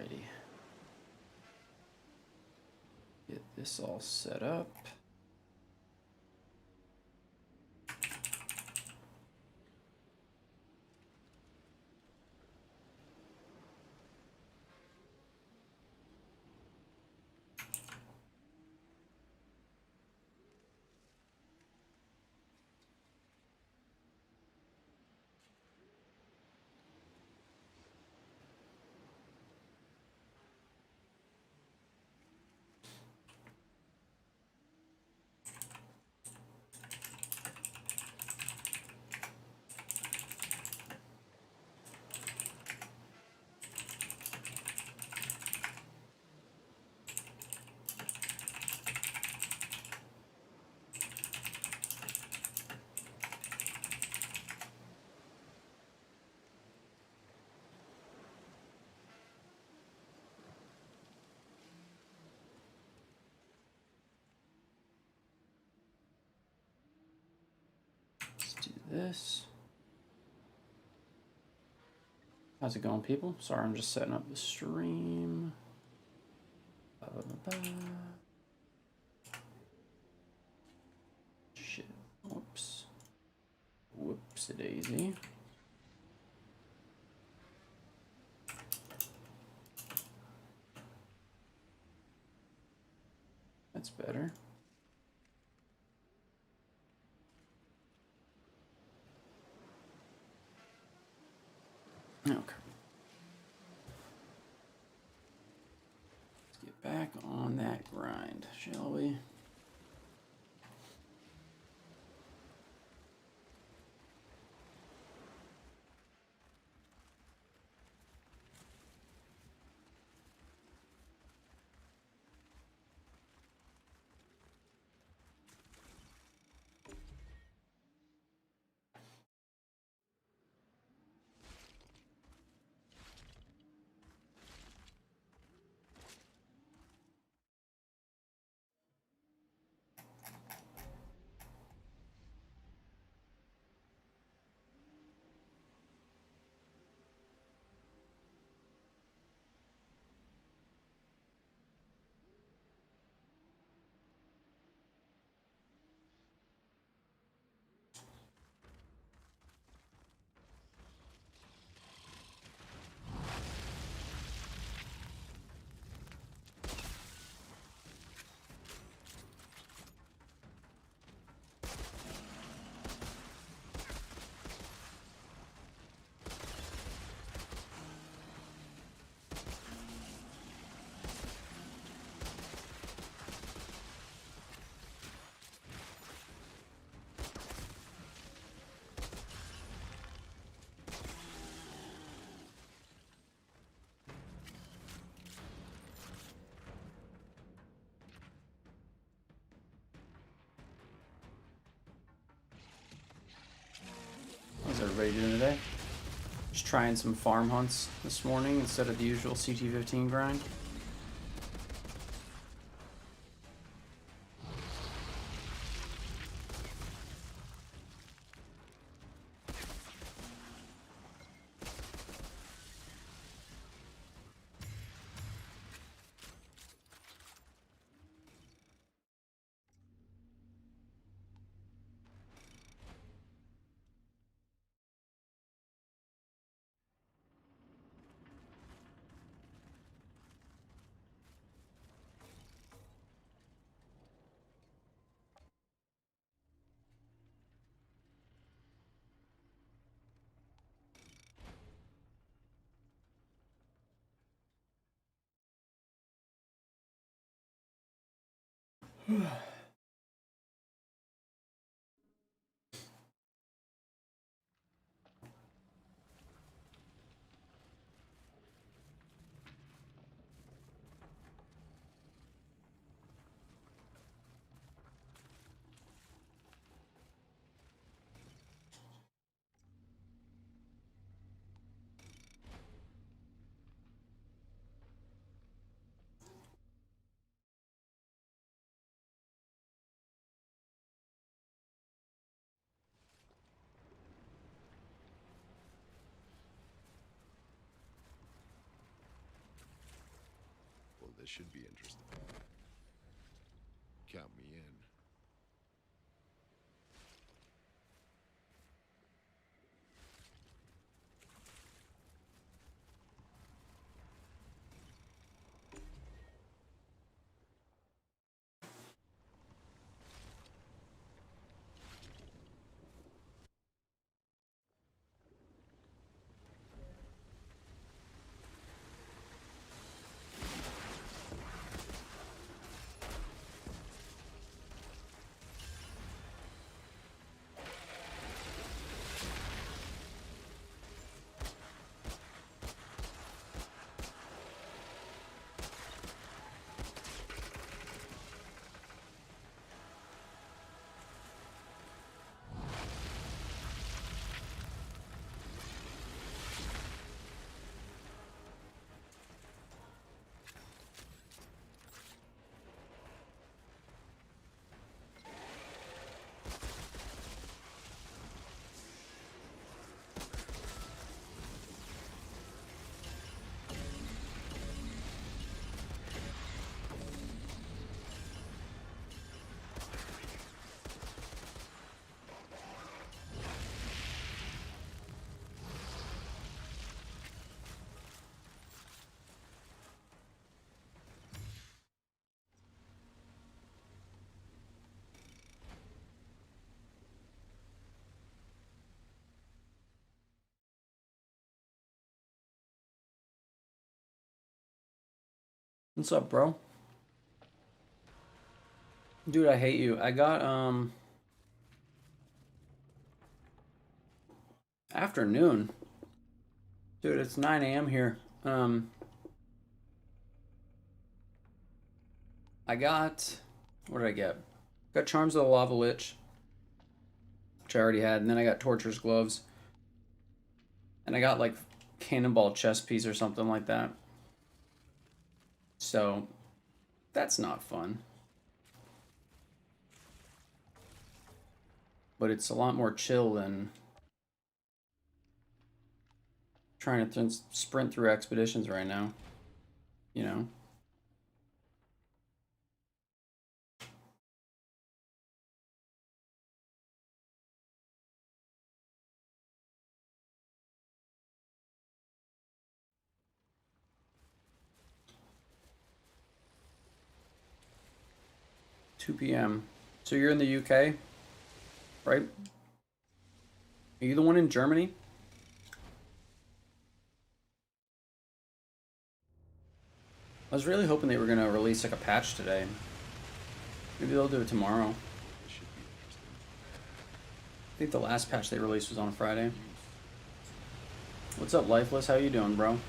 Alrighty. Get this all set up. This. How's it going, people? Sorry, I'm just setting up the stream. Shit. Whoops. Whoopsie-daisy. That's better. Okay. Let's get back on that grind, shall we? How's everybody doing today? Just trying some farm hunts this morning instead of the usual CT15 grind. This should be interesting. Count me in. What's up, bro? Dude, I hate you. I got, afternoon. Dude, it's 9 a.m. here. I got, what did I get? Got Charms of the Lava Lich, which I already had, and then I got Torture's Gloves. And I got, like, Cannonball Chest Piece or something like that. So, that's not fun. But it's a lot more chill than trying to sprint through expeditions right now. You know? $2 p.m. So you're in the UK, right? Are you the one in Germany? I was really hoping they were gonna release like a patch today. Maybe they'll do it tomorrow. This should be interesting. I think the last patch they released was on Friday. What's up, Lifeless? How you doing, bro?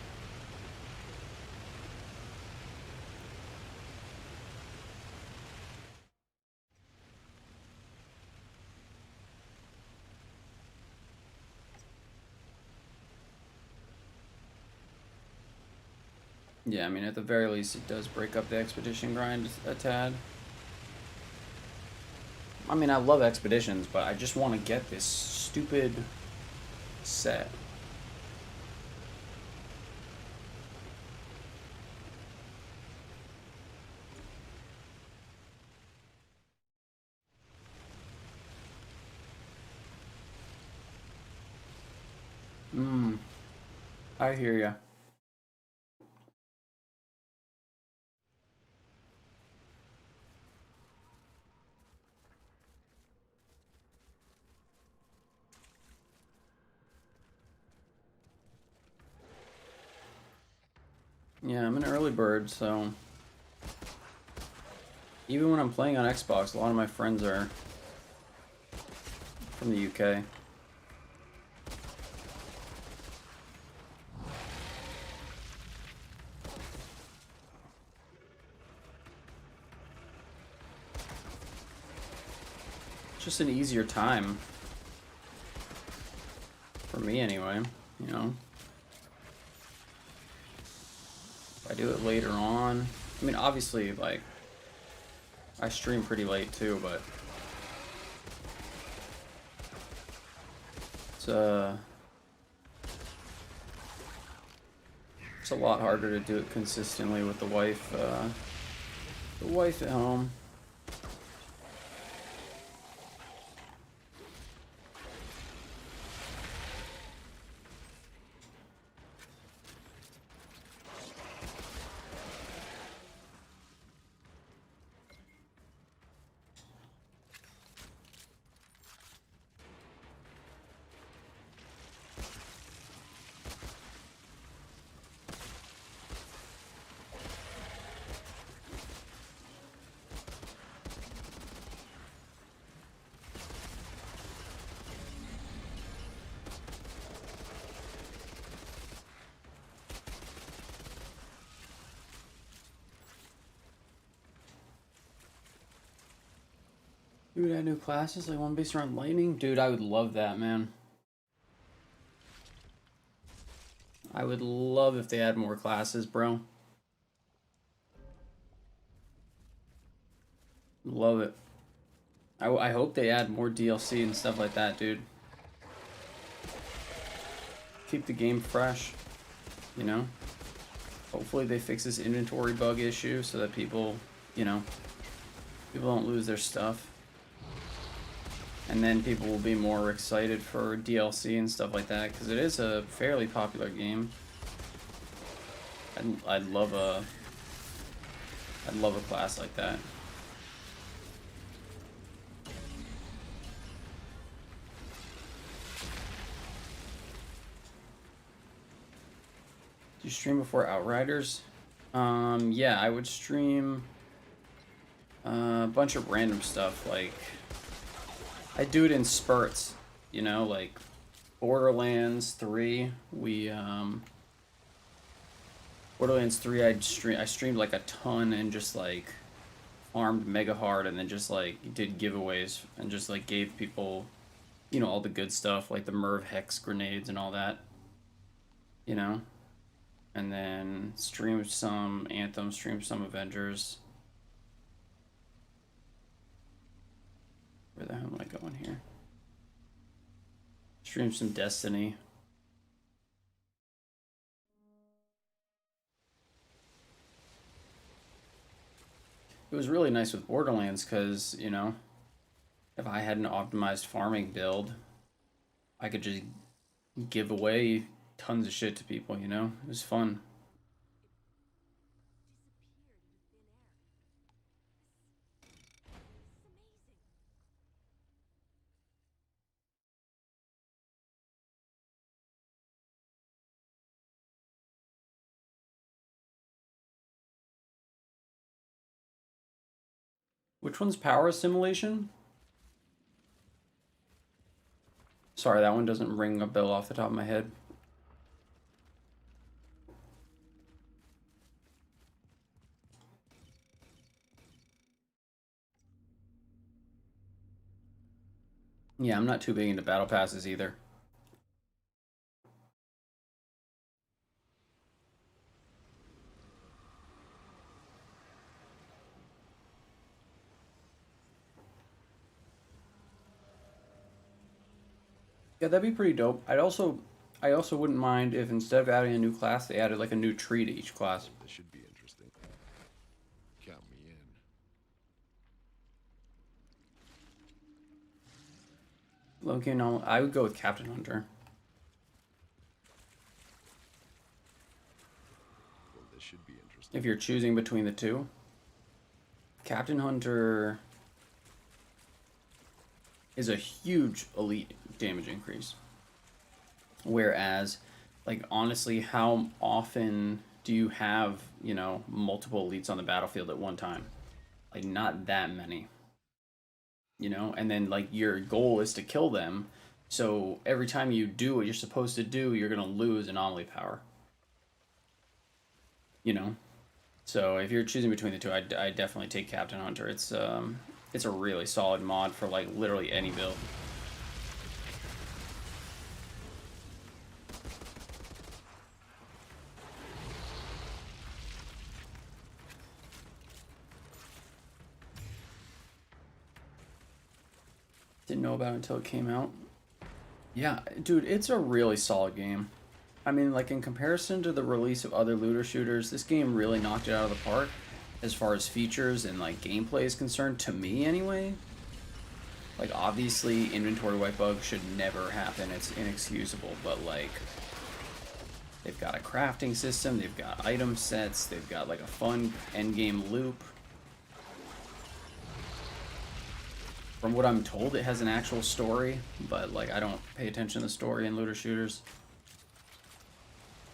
Yeah, I mean, at the very least, it does break up the expedition grind a tad. I mean, I love expeditions, but I just want to get this stupid set. I hear ya. Yeah, I'm an early bird, so even when I'm playing on Xbox, a lot of my friends are from the UK. It's just an easier time for me anyway, you know. If I do it later on, I mean, obviously, like, I stream pretty late too, but it's It's a lot harder to do it consistently with the wife at home. You would add new classes, like one based around lightning? Dude, I would love that, man. I would love if they had more classes, bro. Love it. I hope they add more DLC and stuff like that, dude. Keep the game fresh, you know? Hopefully they fix this inventory bug issue so that people, you know, people don't lose their stuff. And then people will be more excited for DLC and stuff like that, because it is a fairly popular game. I'd love a class like that. Do you stream before Outriders? Yeah, I would stream a bunch of random stuff, like I do it in spurts, you know, like Borderlands 3. Borderlands 3 I streamed like a ton and just like farmed mega hard and then just like did giveaways and just like gave people, you know, all the good stuff like the Merv Hex grenades and all that. You know? And then streamed some Anthem, streamed some Avengers. Where the hell am I going here? Stream some Destiny. It was really nice with Borderlands because, you know, if I had an optimized farming build, I could just give away tons of shit to people, you know? It was fun. Which one's Power Simulation? Sorry, that one doesn't ring a bell off the top of my head. Yeah, I'm not too big into battle passes either. Yeah, that'd be pretty dope. I also wouldn't mind if instead of adding a new class, they added like a new tree to each class. This should be interesting. Count me in. Okay, no, I would go with Captain Hunter. Well, this should be interesting. If you're choosing between the two. Captain Hunter is a huge elite damage increase. Whereas, like, honestly, how often do you have, you know, multiple elites on the battlefield at one time? Like, not that many. You know? And then, like, your goal is to kill them. So every time you do what you're supposed to do, you're going to lose anomaly power. You know? So if you're choosing between the two, I definitely take Captain Hunter. It's a really solid mod for, like, literally any build. Didn't know about it until it came out. Yeah, dude, it's a really solid game. I mean, like, in comparison to the release of other looter shooters, this game really knocked it out of the park as far as features and, like, gameplay is concerned, to me anyway. Like, obviously, inventory wipe bugs should never happen. It's inexcusable, but, like, they've got a crafting system, they've got item sets, they've got, like, a fun endgame loop. From what I'm told, it has an actual story, but, like, I don't pay attention to the story in looter shooters.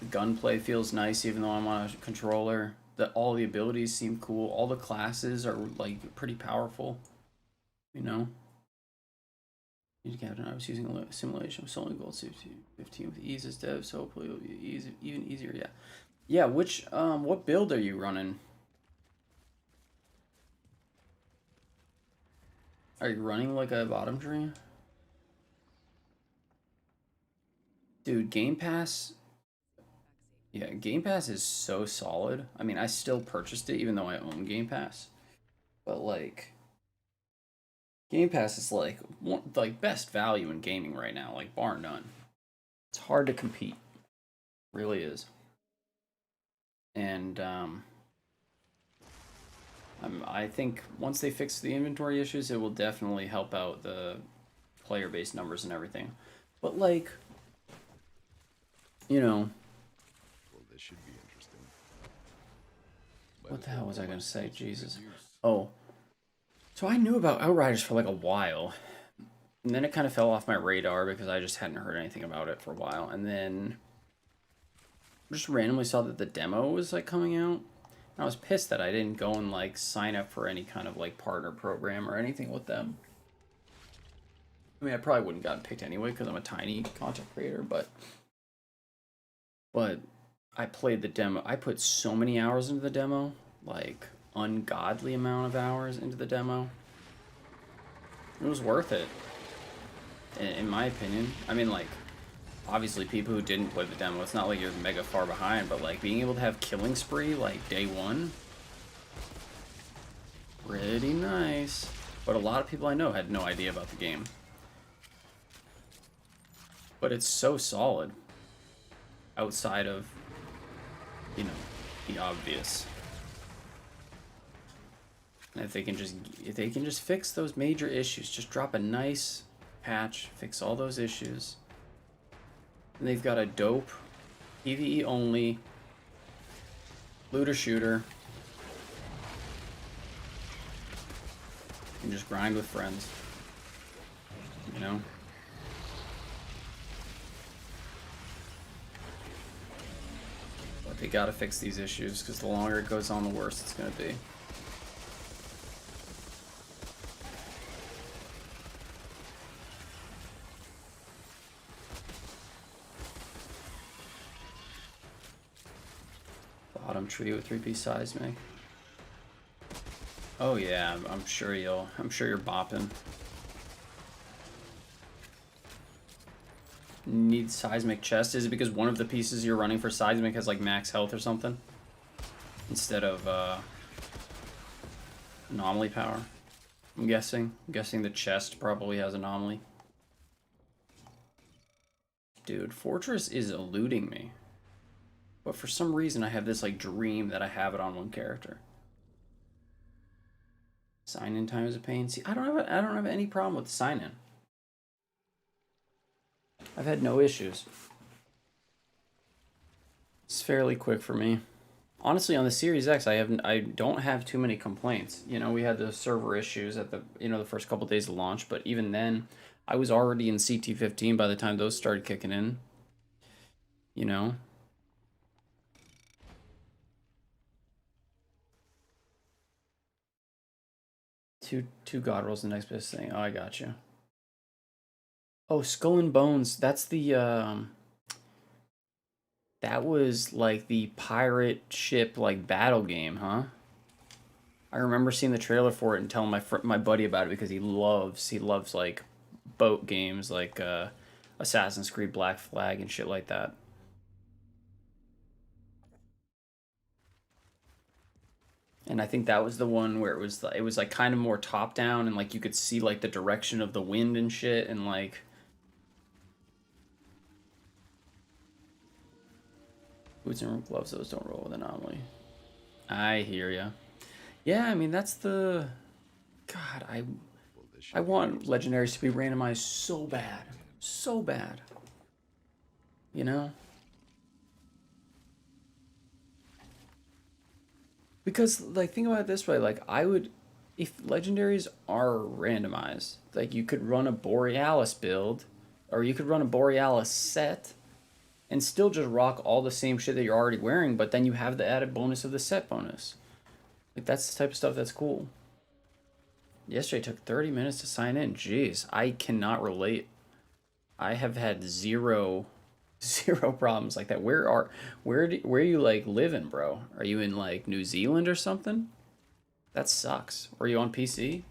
The gunplay feels nice, even though I'm on a controller. All the abilities seem cool. All the classes are, like, pretty powerful, you know? Captain, I was using a simulation of soloing gold CT15 with ease as dev, so hopefully it'll be even easier. Yeah, yeah. Which what build are you running? Are you running like a bottom tree? Dude, Game Pass. Yeah, Game Pass is so solid. I mean, I still purchased it even though I own Game Pass, but like. Game Pass is like best value in gaming right now, like bar none. It's hard to compete, really is. And I think once they fix the inventory issues, it will definitely help out the player base numbers and everything. But like, you know, Well, this should be interesting. what the hell was I gonna say? Jesus. Oh. So I knew about Outriders for like a while, and then it kind of fell off my radar because I just hadn't heard anything about it for a while. And then I just randomly saw that the demo was like coming out. And I was pissed that I didn't go and like sign up for any kind of like partner program or anything with them. I mean, I probably wouldn't gotten picked anyway because I'm a tiny content creator, but I played the demo. I put so many hours into the demo, like ungodly amount of hours into the demo. It was worth it, in my opinion. I mean, like, obviously people who didn't play the demo, it's not like you're mega far behind, but like being able to have killing spree like day one, pretty nice. But a lot of people I know had no idea about the game. But it's so solid outside of, you know, the obvious. And if they can just fix those major issues, just drop a nice patch, fix all those issues. And they've got a dope PvE only looter shooter. And just grind with friends. You know? But they gotta fix these issues, because the longer it goes on, the worse it's gonna be. Bottom tree with 3-piece seismic. Oh yeah, I'm sure you're bopping. Need seismic chest? Is it because one of the pieces you're running for seismic has like max health or something? Instead of anomaly power? I'm guessing. The chest probably has anomaly. Dude, Fortress is eluding me. But for some reason I have this like dream that I have it on one character. Sign-in time is a pain. See, I don't have any problem with sign-in. I've had no issues. It's fairly quick for me. Honestly, on the Series X, I don't have too many complaints. You know, we had the server issues at the first couple days of launch, but even then, I was already in CT15 by the time those started kicking in. You know. Two god rolls the next best thing. Oh, I got you. Oh, Skull and Bones. That's the that was like the pirate ship like battle game, huh? I remember seeing the trailer for it and telling my buddy about it because he loves like boat games like Assassin's Creed Black Flag and shit like that. And I think that was the one where it was like kind of more top down and like you could see like the direction of the wind and shit and like Boots and gloves, those don't roll with anomaly. I hear ya. Yeah, I mean, that's the... God, I want legendaries to be randomized so bad. So bad. You know? Because, like, think about it this way. Like, I would... If legendaries are randomized, like, you could run a Borealis build, or you could run a Borealis set, and still just rock all the same shit that you're already wearing, but then you have the added bonus of the set bonus. Like, that's the type of stuff that's cool. Yesterday took 30 minutes to sign in. Jeez, I cannot relate. I have had zero problems like that. Where are you like living, bro? Are you in like New Zealand or something? That sucks. Are you on PC?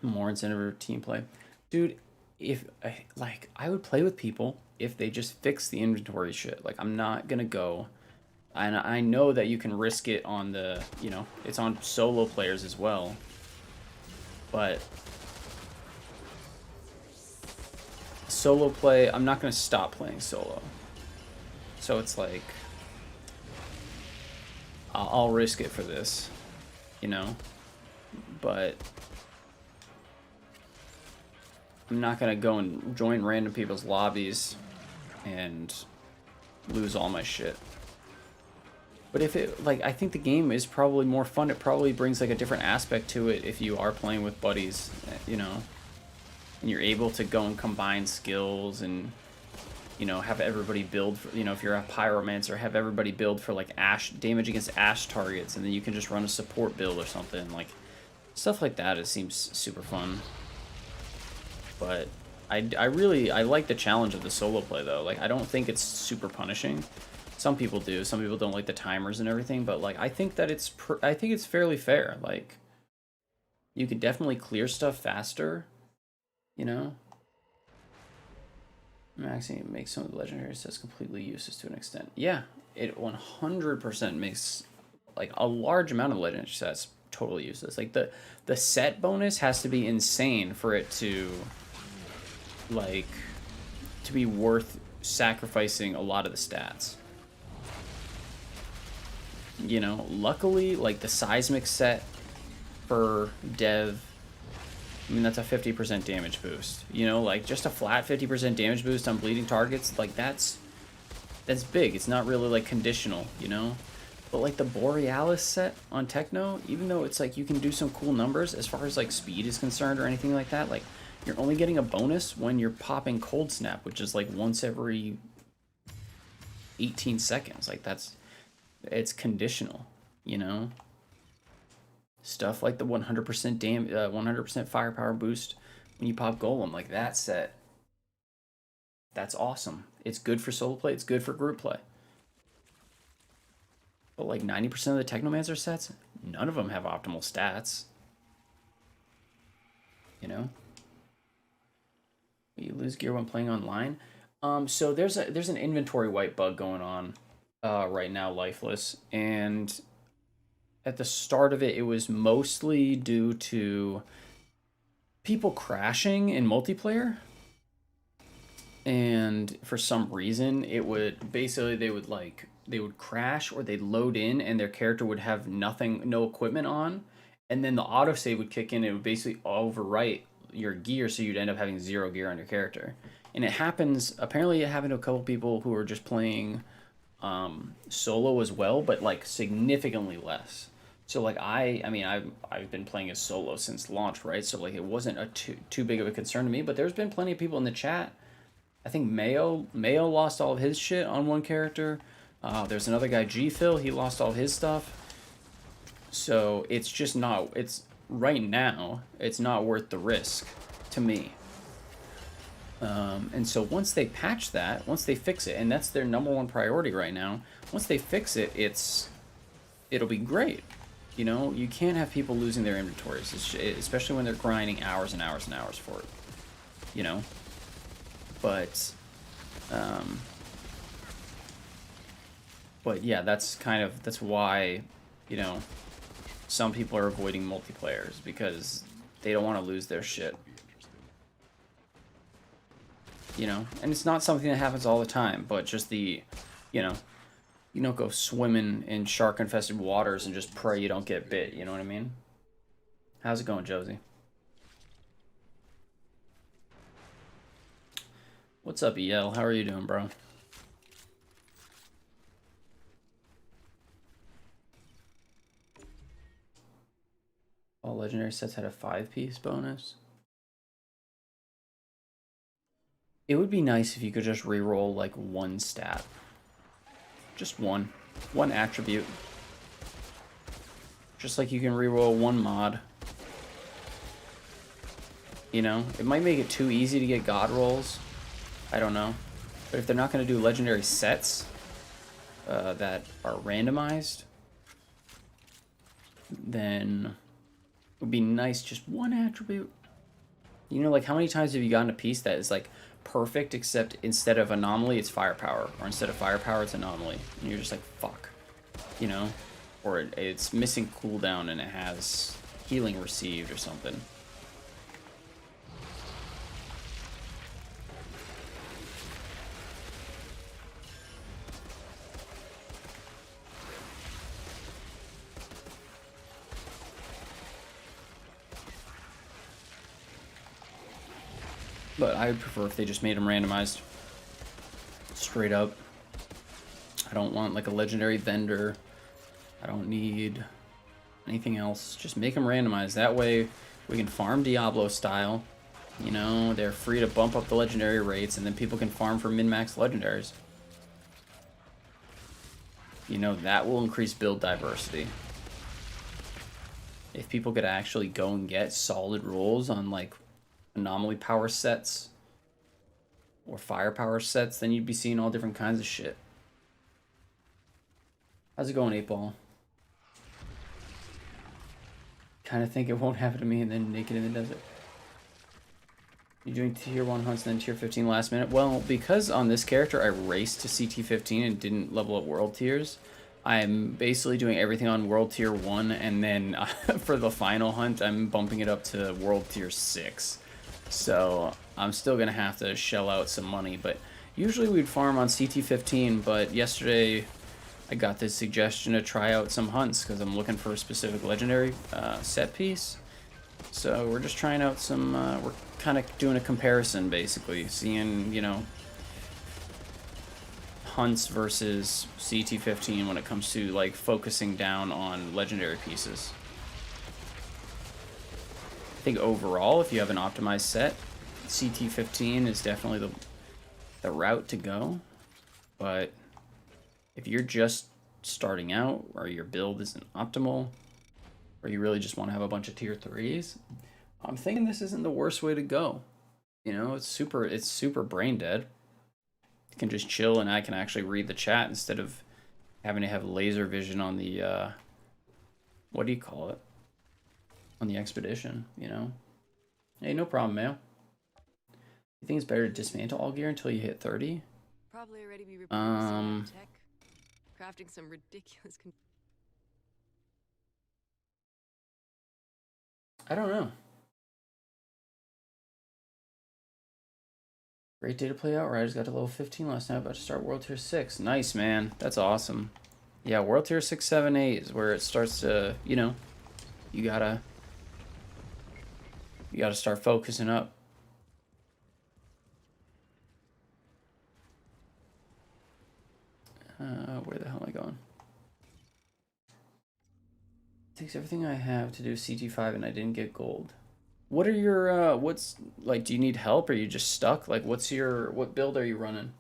More incentive for team play. Dude, if I would play with people if they just fix the inventory shit. Like, I'm not gonna go, and I know that you can risk it on the, you know, it's on solo players as well, but solo play, I'm not gonna stop playing solo. So it's like, I'll risk it for this, you know, but I'm not gonna go and join random people's lobbies and lose all my shit. But if it, like, I think the game is probably more fun. It probably brings like a different aspect to it if you are playing with buddies, you know, and you're able to go and combine skills and, you know, have everybody build for, you know, if you're a pyromancer, have everybody build for like damage against ash targets, and then you can just run a support build or something. Like, stuff like that, it seems super fun. But I like the challenge of the solo play though. Like, I don't think it's super punishing. Some people do. Some people don't like the timers and everything, but like, I think that I think it's fairly fair. Like, you could definitely clear stuff faster, you know. Maxing makes some of the legendary sets completely useless to an extent. Yeah, it 100% makes like a large amount of legendary sets totally useless. Like, the set bonus has to be insane for it to, like, to be worth sacrificing a lot of the stats. You know, luckily, like, the seismic set for dev, I mean, that's a 50% damage boost. You know, like, just a flat 50% damage boost on bleeding targets, like, that's big. It's not really, like, conditional, you know? But, like, the Borealis set on Techno, even though it's, like, you can do some cool numbers as far as, like, speed is concerned or anything like that, like, you're only getting a bonus when you're popping Cold Snap, which is, like, once every 18 seconds. Like, it's conditional, you know? Stuff like the 100% 100% firepower boost when you pop Golem, like that set, that's awesome. It's good for solo play, it's good for group play. But like 90% of the Technomancer sets, none of them have optimal stats. You know? You lose gear when playing online. So there's an inventory wipe bug going on right now, Lifeless, and at the start of it, it was mostly due to people crashing in multiplayer. And for some reason, it would basically, they would crash, or they'd load in and their character would have no equipment on. And then the autosave would kick in. It would basically overwrite your gear, so you'd end up having 0 gear on your character. And it apparently it happened to a couple people who were just playing solo as well, but like significantly less. So like I've been playing as solo since launch, right? So like it wasn't too big of a concern to me, but there's been plenty of people in the chat. I think Mayo lost all of his shit on one character. There's another guy, G-Phil, he lost all of his stuff. So it's just not, right now, it's not worth the risk to me. And so once they patch that, once they fix it, and that's their #1 priority right now, once they fix it, it'll be great. You know, you can't have people losing their inventories, especially when they're grinding hours and hours and hours for it. You know? But yeah, that's why, you know, some people are avoiding multiplayers, because they don't want to lose their shit. you know? And it's not something that happens all the time, but just the, you know, you don't go swimming in shark-infested waters and just pray you don't get bit, you know what I mean? How's it going, Josie? What's up, EL? How are you doing, bro? All legendary sets had a 5-piece bonus. It would be nice if you could just reroll like one stat. Just one attribute. Just like you can reroll one mod. You know, it might make it too easy to get god rolls. I don't know. But if they're not going to do legendary sets that are randomized, then it would be nice just one attribute. You know, like how many times have you gotten a piece that is like perfect, except instead of anomaly, it's firepower, or instead of firepower, it's anomaly, and you're just like, fuck, you know, or it's missing cooldown and it has healing received or something. But I would prefer if they just made them randomized. Straight up. I don't want like a legendary vendor. I don't need anything else. Just make them randomized. That way we can farm Diablo style. You know, they're free to bump up the legendary rates, and then people can farm for min-max legendaries. You know, that will increase build diversity. If people could actually go and get solid rolls on like anomaly power sets or firepower sets, then you'd be seeing all different kinds of shit. How's it going, 8-Ball? Kind of think it won't happen to me and then naked in the desert. You're doing tier 1 hunts and then tier 15 last minute? Well, because on this character I raced to CT15 and didn't level up world tiers, I'm basically doing everything on world tier 1, and then for the final hunt I'm bumping it up to world tier 6. So I'm still gonna have to shell out some money, but usually we'd farm on CT15, but yesterday I got this suggestion to try out some hunts because I'm looking for a specific legendary set piece. So we're just trying out some, we're kind of doing a comparison basically, seeing, you know, hunts versus CT15 when it comes to like focusing down on legendary pieces. I think overall, if you have an optimized set, CT15 is definitely the route to go. But if you're just starting out, or your build isn't optimal, or you really just want to have a bunch of tier 3s, I'm thinking this isn't the worst way to go. You know, it's super brain dead. You can just chill and I can actually read the chat instead of having to have laser vision on the, what do you call it? On the expedition, you know? Hey, no problem, Mayo. You think it's better to dismantle all gear until you hit 30? Probably already be replacing tech, crafting some ridiculous. I don't know. Great day to play Outriders. Got to level 15 last night. About to start World Tier 6. Nice, man. That's awesome. Yeah, World Tier 6, 7, 8 is where it starts to, you know, you gotta start focusing up. Where the hell am I going? It takes everything I have to do CT5 and I didn't get gold. What are your, what's, like, do you need help? Or are you just stuck? Like, what build are you running?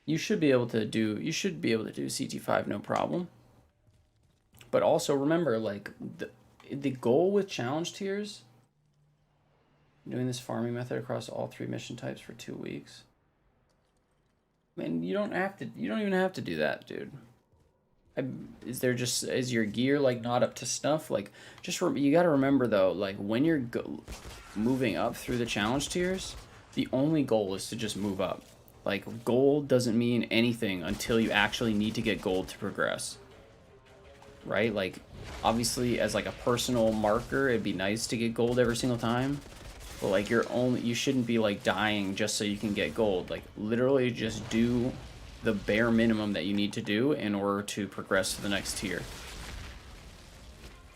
You should be able to do CT5 no problem. But also remember, like, the goal with challenge tiers, doing this farming method across all 3 mission types for 2 weeks. Man, you don't even have to do that, dude. Is your gear like not up to snuff? Like, you got to remember though, like when you're moving up through the challenge tiers, the only goal is to just move up. Like, gold doesn't mean anything until you actually need to get gold to progress. Right? Like, Obviously, as like a personal marker, it'd be nice to get gold every single time. But like you shouldn't be like dying just so you can get gold. Like literally just do the bare minimum that you need to do in order to progress to the next tier.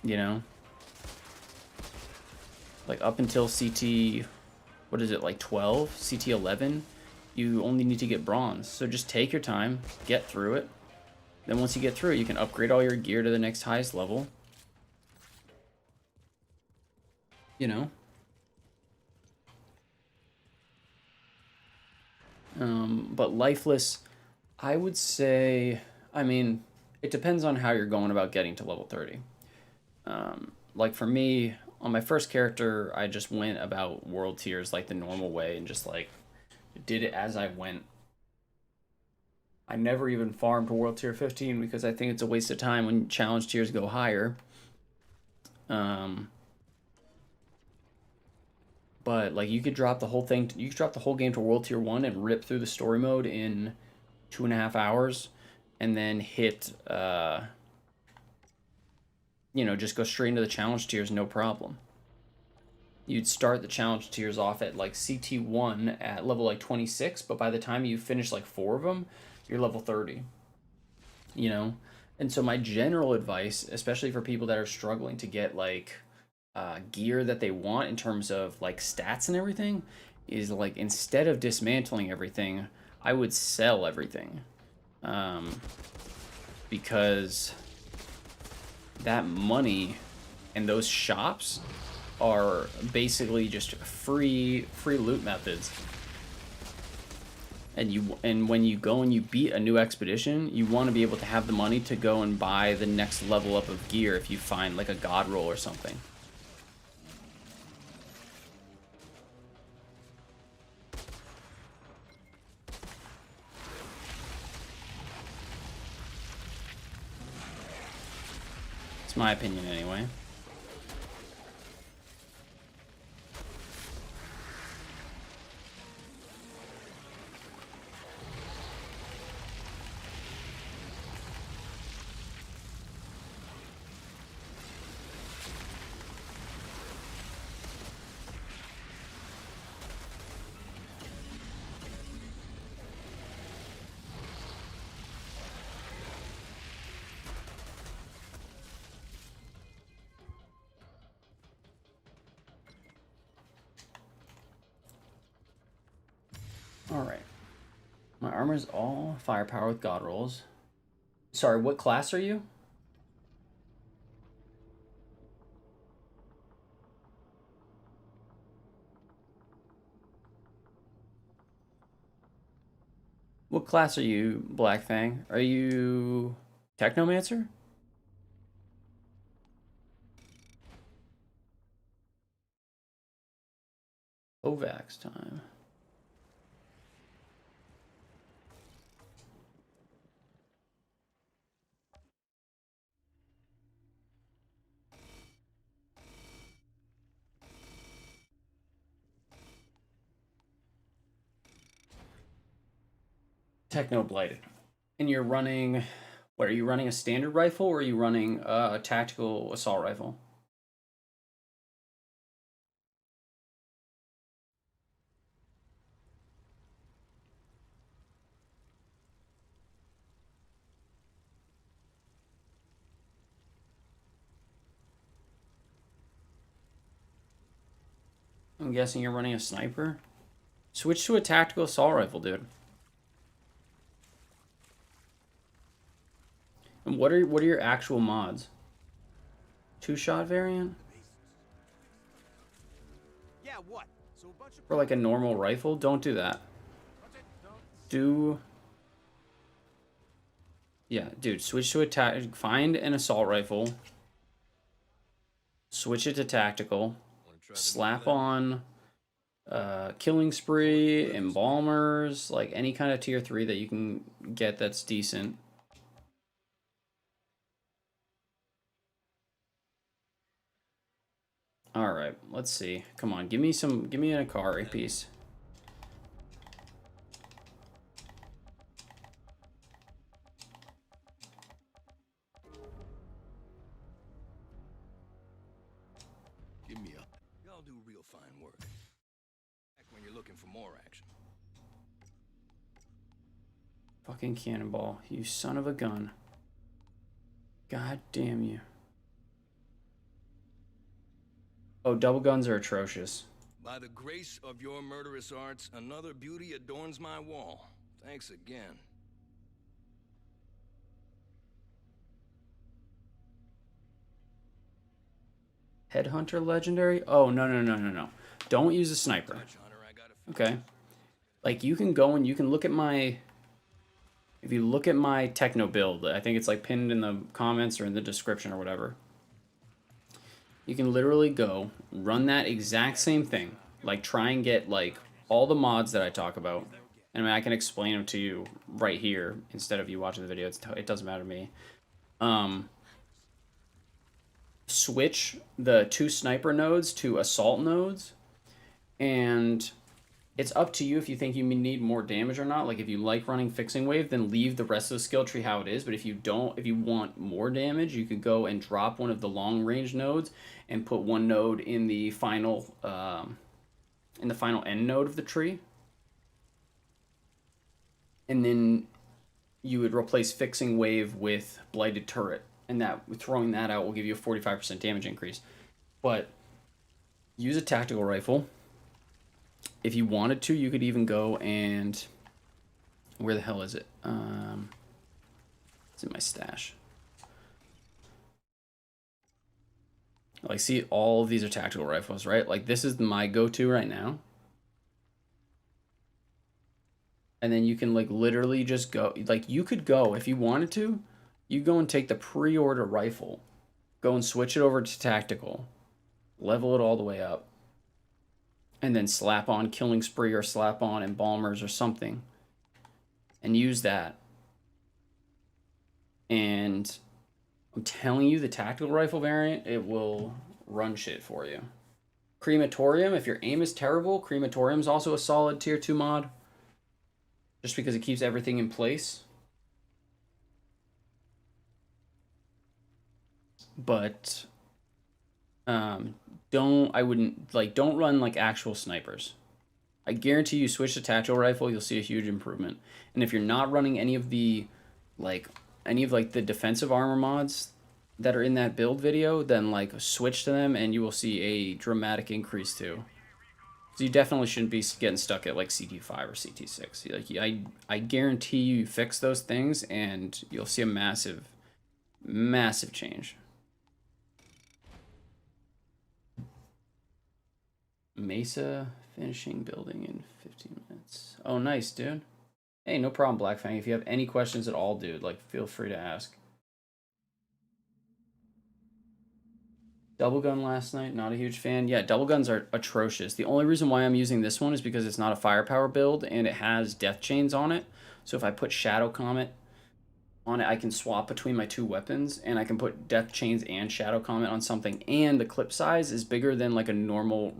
You know? Like up until CT, what is it, like 12? CT 11? You only need to get bronze. So just take your time, get through it. Then once you get through it, you can upgrade all your gear to the next highest level. You know? But lifeless, I would say, I mean, it depends on how you're going about getting to level 30. Like for me, on my first character, I just went about world tiers like the normal way and just like did it as I went. I never even farmed to world tier 15 because I think it's a waste of time when challenge tiers go higher. But like you could drop the whole thing, you could drop the whole game to world tier 1 and rip through the story mode in 2.5 hours and then hit you know, just go straight into the challenge tiers, no problem. You'd start the challenge tiers off at like CT1 at level like 26, but by the time you finish like 4 of them, you're level 30. You know? And so my general advice, especially for people that are struggling to get like gear that they want in terms of like stats and everything, is like instead of dismantling everything, I would sell everything. Because that money and those shops are basically just free loot methods. And when you go and you beat a new expedition, you want to be able to have the money to go and buy the next level up of gear if you find like a god roll or something. It's my opinion anyway. Alright. My armor's all firepower with god rolls. Sorry, what class are you? What class are you, Black Fang? Are you Technomancer? Ovax time. Techno Blighted. And you're running, what, are you running a standard rifle or are you running a tactical assault rifle? I'm guessing you're running a sniper? Switch to a tactical assault rifle, dude. And what are your actual mods? 2-shot variant? Yeah, what? So a bunch of For like a normal rifle? Don't do that. Do... Yeah, dude, switch to a find an assault rifle. Switch it to tactical. Slap on killing spree, embalmers, like any kind of tier 3 that you can get that's decent. All right, let's see. Come on, give me an Akari piece. I'll do real fine work. Back when you're looking for more action. Fucking cannonball. You son of a gun. God damn you. Oh, double guns are atrocious. By the grace of your murderous arts, another beauty adorns my wall. Thanks again. Headhunter legendary? Oh, no. Don't use a sniper. Okay. Like, you can go and you can look at my... If you look at my techno build, I think it's like pinned in the comments or in the description or whatever. You can literally go, run that exact same thing. Like, try and get, like, all the mods that I talk about. And I mean, I can explain them to you right here instead of you watching the video. It doesn't matter to me. Switch the 2 sniper nodes to assault nodes, and it's up to you if you think you need more damage or not. Like, if you like running fixing wave, then leave the rest of the skill tree how it is. But if you don't, if you want more damage, you could go and drop one of the long range nodes and put one node in the final end node of the tree, and then you would replace fixing wave with blighted turret. And that throwing that out will give you a 45% damage increase. But use a tactical rifle. If you wanted to, you could even go and... Where the hell is it? It's in my stash. Like, see, all of these are tactical rifles, right? Like, this is my go-to right now. And then you can, like, literally just go... Like, you could go, if you wanted to... You go and take the pre-order rifle, go and switch it over to tactical, level it all the way up, and then slap on Killing Spree or slap on Embalmers or something, and use that. And I'm telling you, the tactical rifle variant, it will run shit for you. Crematorium, if your aim is terrible, Crematorium's also a solid tier 2 mod, just because it keeps everything in place. But don't run like actual snipers. I guarantee you switch to tactical rifle, you'll see a huge improvement. And if you're not running any of the the defensive armor mods that are in that build video, then like switch to them and you will see a dramatic increase too. So you definitely shouldn't be getting stuck at like CT5 or CT6. Like, I guarantee you fix those things and you'll see a massive change. Mesa finishing building in 15 minutes. Oh, nice, dude. Hey, no problem, Blackfang. If you have any questions at all, dude, like, feel free to ask. Double gun last night, not a huge fan. Yeah, double guns are atrocious. The only reason why I'm using this one is because it's not a firepower build and it has death chains on it. So if I put Shadow Comet on it, I can swap between my 2 weapons, and I can put death chains and Shadow Comet on something, and the clip size is bigger than like a normal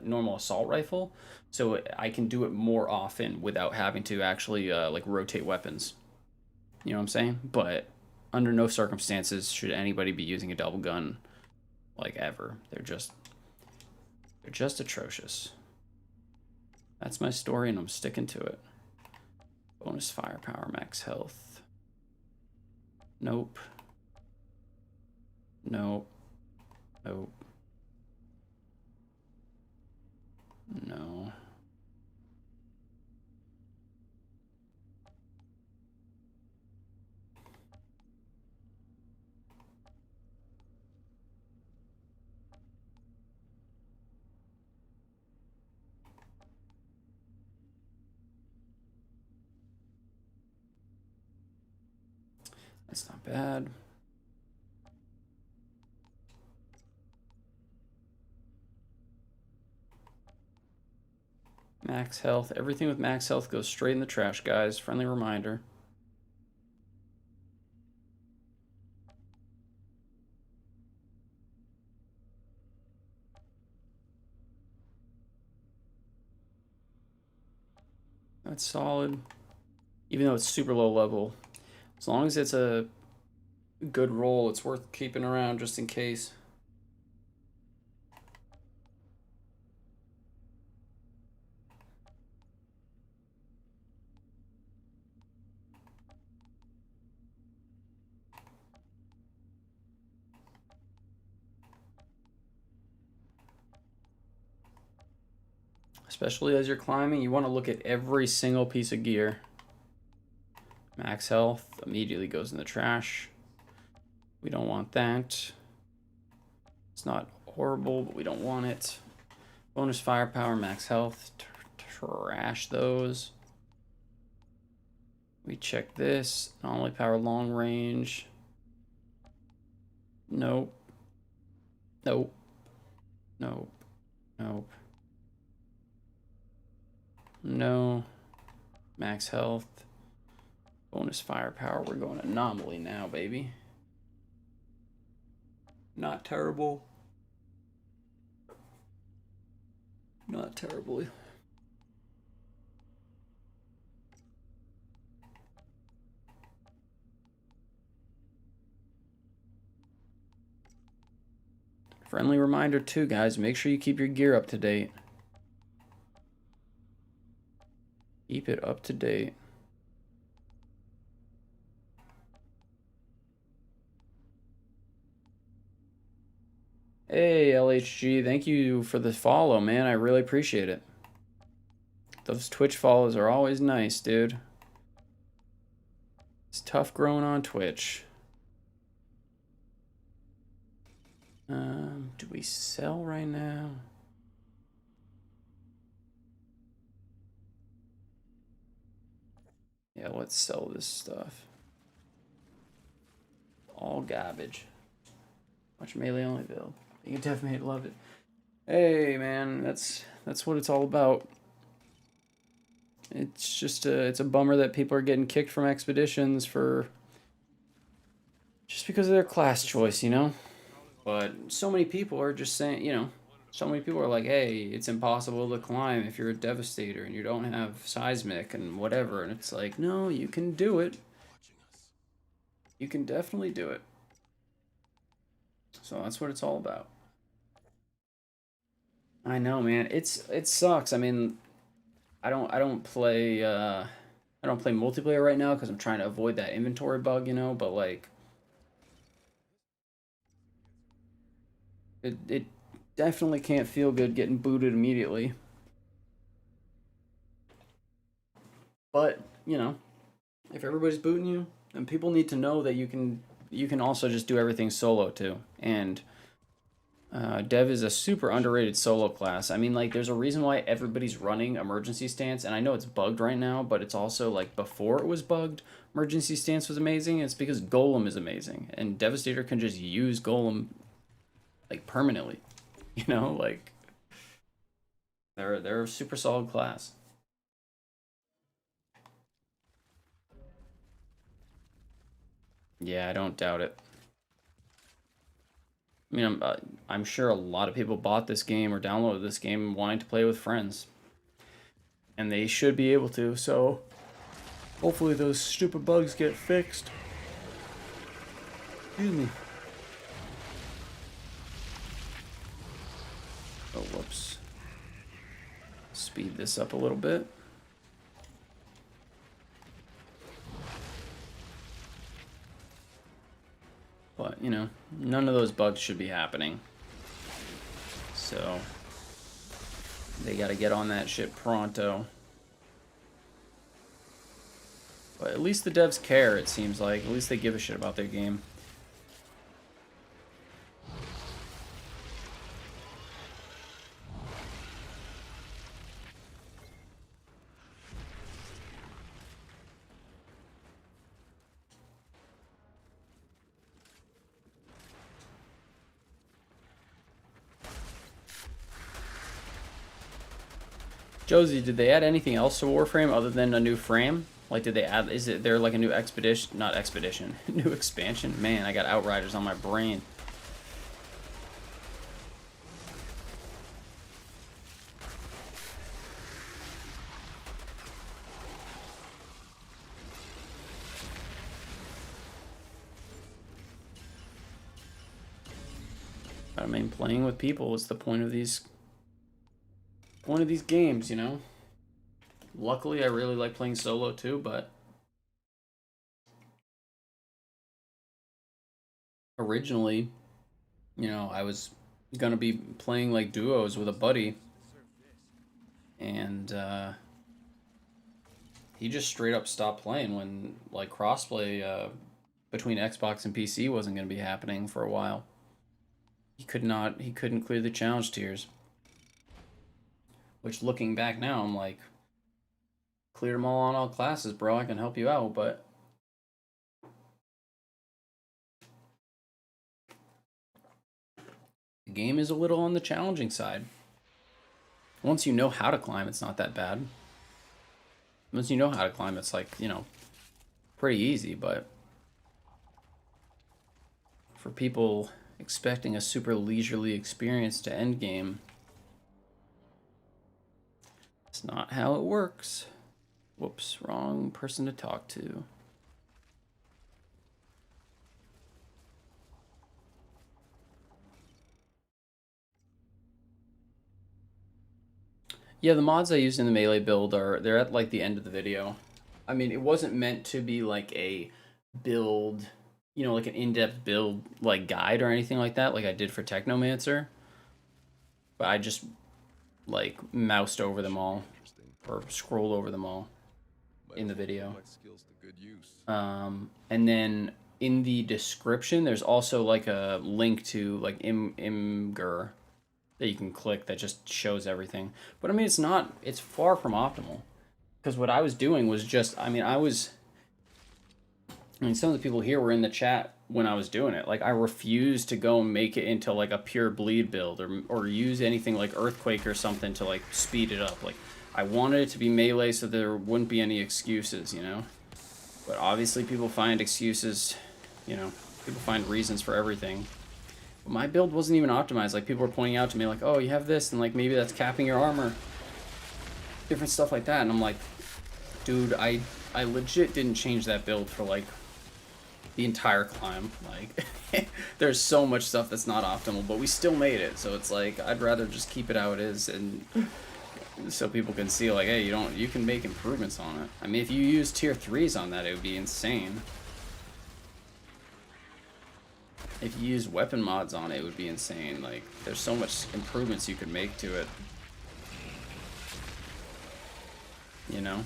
normal assault rifle, so I can do it more often without having to actually like rotate weapons. You know what I'm saying? But under no circumstances should anybody be using a double gun like ever. They're just atrocious. That's my story, and I'm sticking to it. Bonus firepower, max health. Nope. Nope. Nope. No. That's not bad. Max health. Everything with max health goes straight in the trash, guys. Friendly reminder. That's solid. Even though it's super low level. As long as it's a good roll, it's worth keeping around just in case. Especially as you're climbing, you want to look at every single piece of gear. Max health immediately goes in the trash. We don't want that. It's not horrible, but we don't want it. Bonus firepower, max health. Trash those. We check this. Anomaly power, long range. Nope. Nope. Nope. Nope. No. Max health. Bonus firepower. We're going anomaly now, baby. Not terrible. Not terribly. Friendly reminder too, guys. Make sure you keep your gear up to date. Keep it up to date. Hey, LHG, thank you for the follow, man. I really appreciate it. Those Twitch follows are always nice, dude. It's tough growing on Twitch. Do we sell right now? Yeah, let's sell this stuff. All garbage. Watch melee only build. You can definitely love it. Hey man, that's what it's all about. It's just it's a bummer that people are getting kicked from expeditions for just because of their class choice, you know? But so many people are just saying, you know, so many people are like, hey, it's impossible to climb if you're a devastator and you don't have seismic and whatever. And it's like, no, you can do it. You can definitely do it. So that's what it's all about. I know, man. It sucks. I mean, I don't play multiplayer right now because I'm trying to avoid that inventory bug, you know, but like it definitely can't feel good getting booted immediately. But, you know, if everybody's booting you, then people need to know that you can also just do everything solo too. And Dev is a super underrated solo class. I mean, like, there's a reason why everybody's running Emergency Stance, and I know it's bugged right now, but it's also, like, before it was bugged, Emergency Stance was amazing. It's because Golem is amazing, and Devastator can just use Golem, like, permanently. You know, like, they're a super solid class. Yeah, I don't doubt it. I mean, I'm sure a lot of people bought this game or downloaded this game wanting to play with friends. And they should be able to, so hopefully those stupid bugs get fixed. Excuse me. Oh, whoops. Speed this up a little bit. But, you know, none of those bugs should be happening. So, they gotta get on that shit pronto. But at least the devs care, it seems like. At least they give a shit about their game. Josie, did they add anything else to Warframe other than a new frame? Like, did they add, is it there like a new expedition, not expedition, new expansion? Man, I got Outriders on my brain. I mean, playing with people is the point of these games, you know? Luckily, I really like playing solo too, but originally, you know, I was gonna be playing like duos with a buddy, and he just straight up stopped playing when like crossplay between Xbox and PC wasn't going to be happening for a while. He couldn't clear the challenge tiers. Which, looking back now, I'm like, cleared them all on all classes, bro. I can help you out, but the game is a little on the challenging side. Once you know how to climb, it's not that bad. Once you know how to climb, it's like, you know, pretty easy, but for people expecting a super leisurely experience to end game, it's not how it works. Whoops, wrong person to talk to. Yeah, the mods I used in the melee build they're at like the end of the video. I mean, it wasn't meant to be like a build, you know, like an in-depth build like guide or anything like that, like I did for Technomancer. But I just like moused over them all or scrolled over them all in the video. And then in the description, there's also like a link to like Imgur that you can click that just shows everything. But I mean, it's far from optimal. Because what I was doing was just, I mean, some of the people here were in the chat when I was doing it. Like, I refused to go and make it into like a pure bleed build or use anything like Earthquake or something to like speed it up. Like, I wanted it to be melee so there wouldn't be any excuses, you know? But obviously people find excuses, you know, people find reasons for everything. But my build wasn't even optimized. Like, people were pointing out to me, like, oh, you have this, and like maybe that's capping your armor. Different stuff like that. And I'm like, dude, I legit didn't change that build for like the entire climb. Like, there's so much stuff that's not optimal, but we still made it. So it's like, I'd rather just keep it how it is, and so people can see like, hey, you can make improvements on it. I mean, if you use tier 3s on that, it would be insane. If you use weapon mods on it, it would be insane. Like, there's so much improvements you could make to it. You know?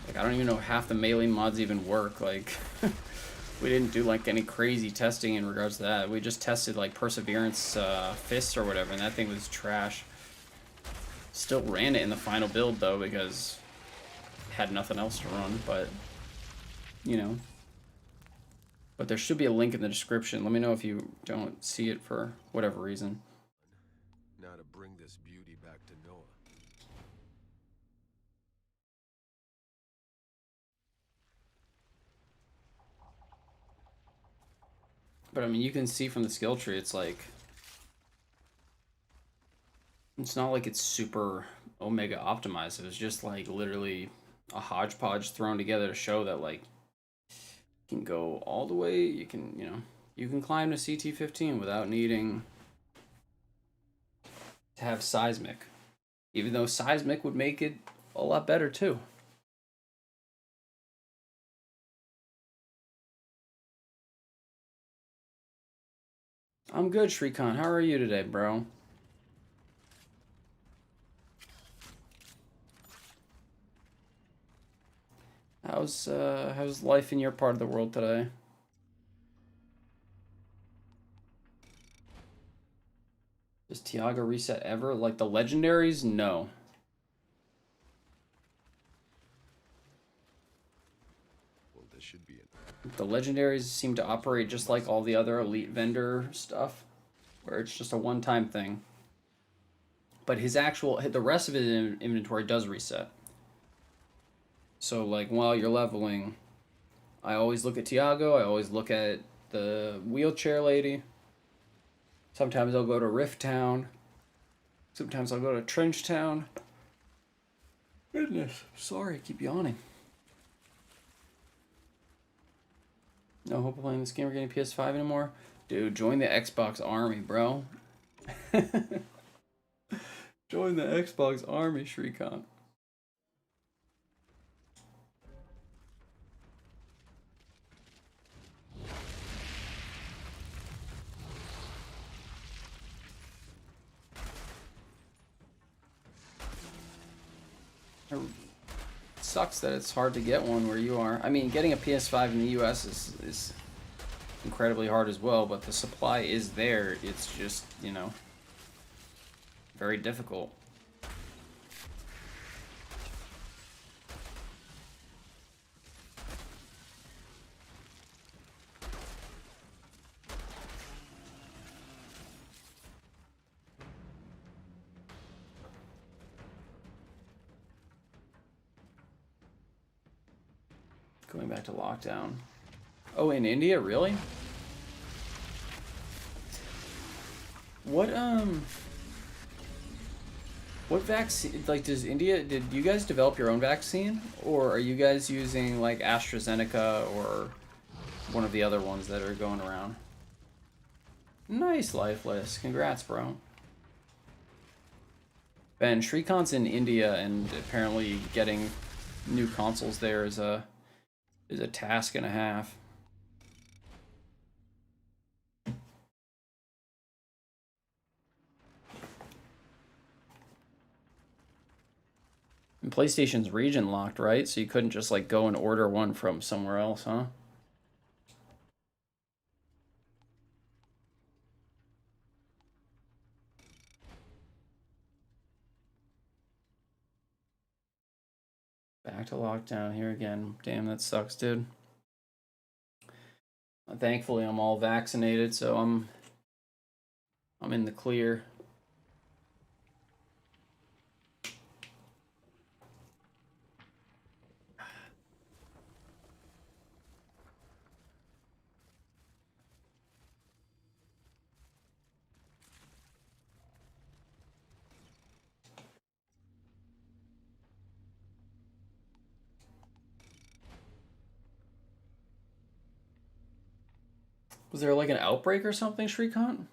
Like, I don't even know if half the melee mods even work. Like, we didn't do like any crazy testing in regards to that. We just tested like Perseverance Fists or whatever, and that thing was trash. Still ran it in the final build though, because it had nothing else to run, but you know. But there should be a link in the description. Let me know if you don't see it for whatever reason. Now to bring this beauty back to Noah. But I mean, you can see from the skill tree, it's like, it's not like it's super Omega optimized. It was just like literally a hodgepodge thrown together to show that like, you can go all the way, you can, you know, you can climb to CT15 without needing to have seismic. Even though seismic would make it a lot better too. I'm good, Shrikant. How are you today, bro? How's life in your part of the world today? Does Tiago reset ever? Like the legendaries? No. Well, this should be it. The legendaries seem to operate just like all the other elite vendor stuff, where it's just a one-time thing. But the rest of his inventory does reset. So like while you're leveling, I always look at Tiago, I always look at the wheelchair lady. Sometimes I'll go to Rift Town. Sometimes I'll go to Trench Town. Goodness, sorry, I keep yawning. No hope of playing this game or getting PS5 anymore? Dude, join the Xbox army, bro. Join the Xbox army, Shrikant. sucks that it's hard to get one where you are. I mean, getting a PS5 in the US is incredibly hard as well, but the supply is there. It's just, you know, very difficult. Going back to lockdown. Oh, in India, really? What vaccine, like, did you guys develop your own vaccine? Or are you guys using, like, AstraZeneca or one of the other ones that are going around? Nice, Lifeless. Congrats, bro. Ben, Shrikant's in India, and apparently getting new consoles there is a task and a half. And PlayStation's region locked, right? So you couldn't just like go and order one from somewhere else, huh? Back to lockdown here again. Damn, that sucks, dude. Thankfully, I'm all vaccinated, so I'm in the clear. Was there like an outbreak or something, Shrikant?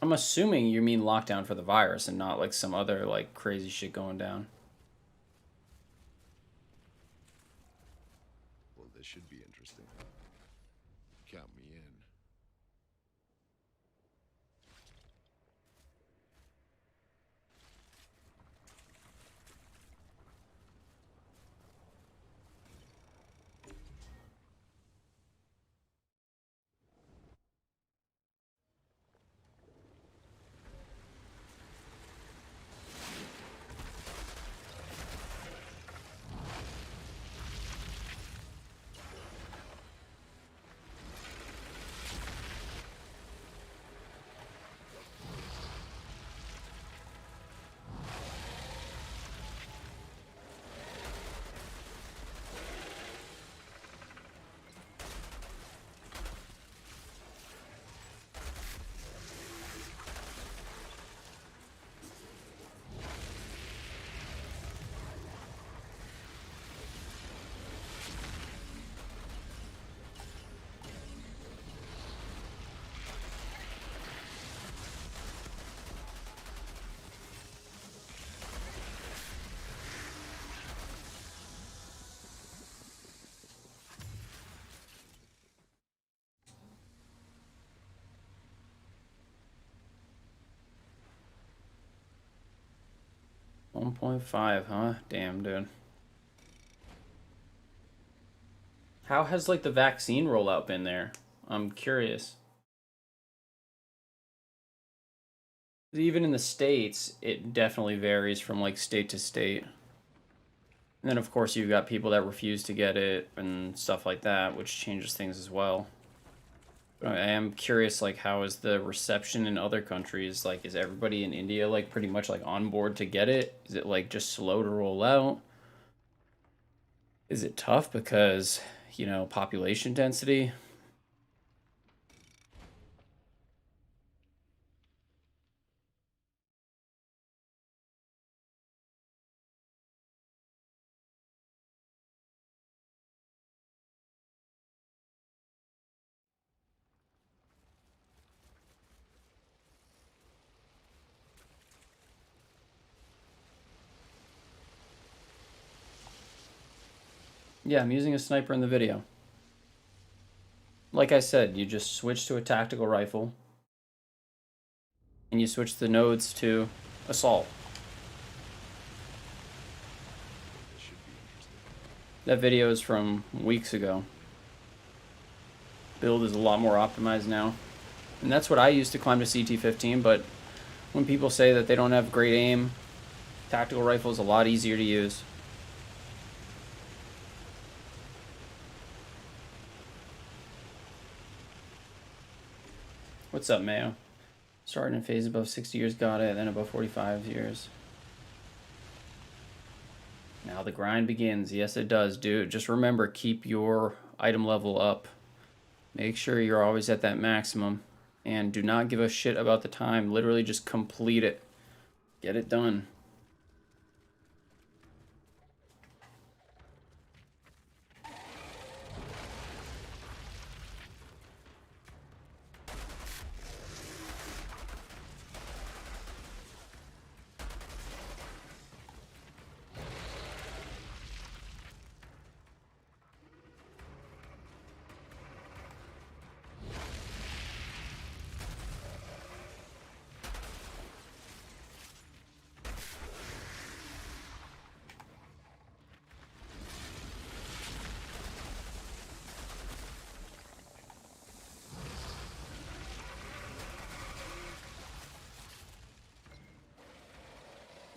I'm assuming you mean lockdown for the virus and not like some other like crazy shit going down. Well, this should be interesting. Count me in. $1.5, huh? Damn, dude. How has like the vaccine rollout been there? I'm curious. Even in the States, it definitely varies from like state to state. And then of course you've got people that refuse to get it and stuff like that, which changes things as well. But I am curious, like, how is the reception in other countries? Like, is everybody in India like pretty much like on board to get it? Is it like just slow to roll out? Is it tough because, you know, population density? Yeah, I'm using a sniper in the video. Like I said, you just switch to a tactical rifle. And you switch the nodes to assault. That video is from weeks ago. Build is a lot more optimized now. And that's what I used to climb to CT15, but when people say that they don't have great aim, tactical rifle is a lot easier to use. What's up, Mayo? Starting in phase above 60 years, got it, then above 45 years. Now the grind begins. Yes, it does, dude. Just remember, keep your item level up. Make sure you're always at that maximum. And do not give a shit about the time. Literally just complete it. Get it done.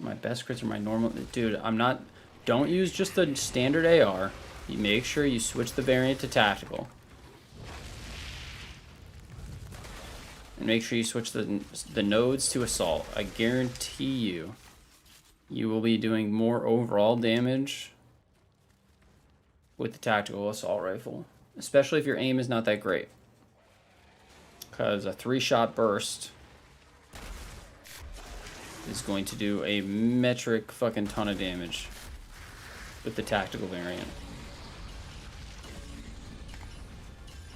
My best crits are my normal. Dude, I'm not. Don't use just the standard AR. You make sure you switch the variant to tactical. And make sure you switch the nodes to assault. I guarantee you, you will be doing more overall damage with the tactical assault rifle. Especially if your aim is not that great. Because a 3-shot burst is going to do a metric fucking ton of damage with the tactical variant.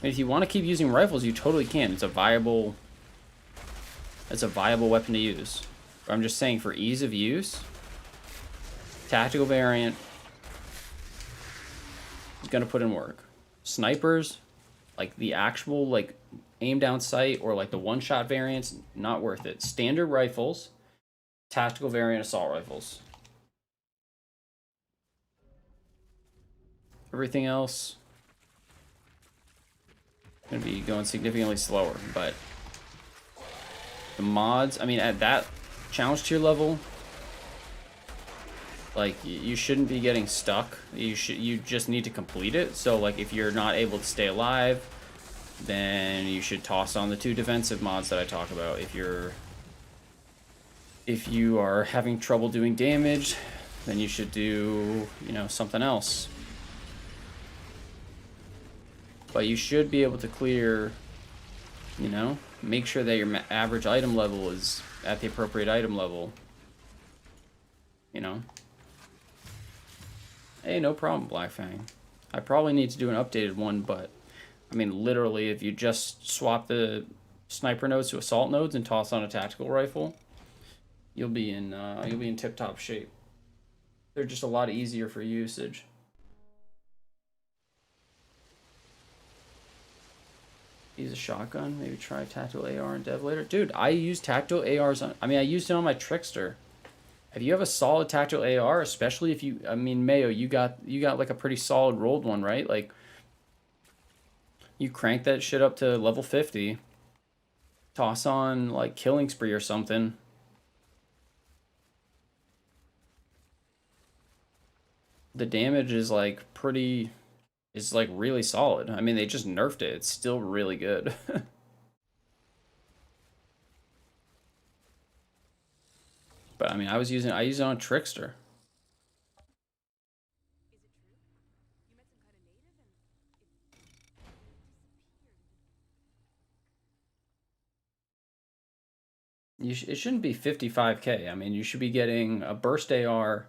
And if you want to keep using rifles, you totally can. It's a viable weapon to use. But I'm just saying, for ease of use, tactical variant is gonna put in work. Snipers, like the actual like aim down sight or like the one-shot variants, not worth it. Standard rifles, tactical variant assault rifles. Everything else gonna be going significantly slower, but the mods, I mean, at that challenge tier level, like, you shouldn't be getting stuck. You just need to complete it. So like, if you're not able to stay alive, then you should toss on the 2 defensive mods that I talk about. If you are having trouble doing damage, then you should do, you know, something else. But you should be able to clear, you know, make sure that your average item level is at the appropriate item level. You know. Hey, no problem, Black Fang. I probably need to do an updated one, but I mean, literally, if you just swap the sniper nodes to assault nodes and toss on a tactical rifle, you'll be in tip-top shape. They're just a lot easier for usage. Use a shotgun, maybe try tactical AR and dev later. Dude, I use tactical ARs on, I mean, I used it on my Trickster. If you have a solid tactical AR, especially if you, I mean, Mayo, you got like a pretty solid rolled one, right? Like, you crank that shit up to level 50, toss on like Killing Spree or something. The damage is like pretty, is like really solid. I mean, they just nerfed it. It's still really good. But I mean, I use it on Trickster. It shouldn't be 55k. I mean, you should be getting a burst AR.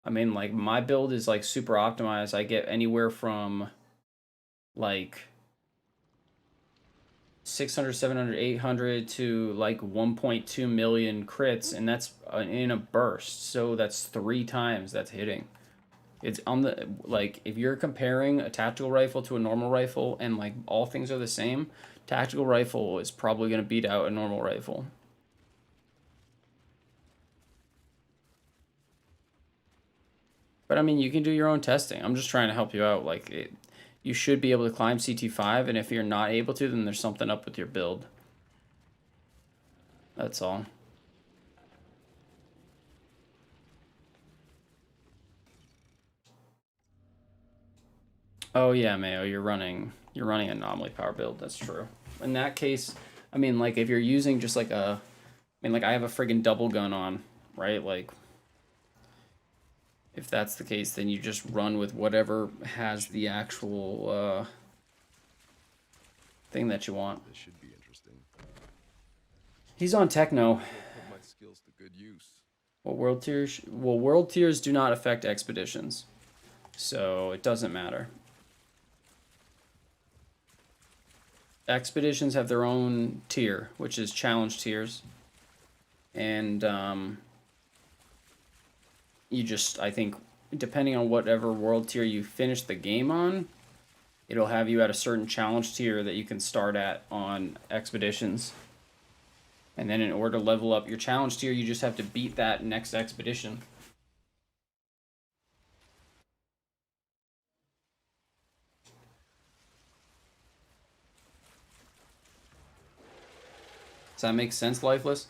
I mean, like, my build is like super optimized. I get anywhere from like 600, 700, 800 to like 1.2 million crits, and that's in a burst. So that's 3 times that's hitting. It's on the, like, if you're comparing a tactical rifle to a normal rifle and like all things are the same, tactical rifle is probably going to beat out a normal rifle. But I mean, you can do your own testing. I'm just trying to help you out. Like, you should be able to climb CT5, and if you're not able to, then there's something up with your build. That's all. Oh yeah, Mayo, you're running anomaly power build. That's true. In that case, I mean, like, if you're using just like I mean, like, I have a friggin' double gun on, right? Like, if that's the case, then you just run with whatever has the actual thing that you want. This should be interesting. He's on techno. Put my skills to good use. Well, world tiers do not affect expeditions, so it doesn't matter. Expeditions have their own tier, which is challenge tiers, and you just, I think, depending on whatever world tier you finish the game on, it'll have you at a certain challenge tier that you can start at on expeditions. And then in order to level up your challenge tier, you just have to beat that next expedition. Does that make sense, Lifeless?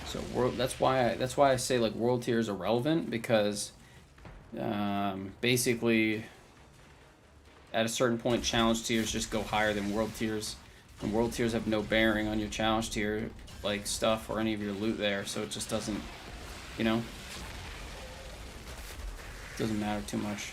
So that's why I say, like, world tier is irrelevant, because basically at a certain point challenge tiers just go higher than world tiers, and world tiers have no bearing on your challenge tier like stuff or any of your loot there, so it just doesn't, you know, doesn't matter too much.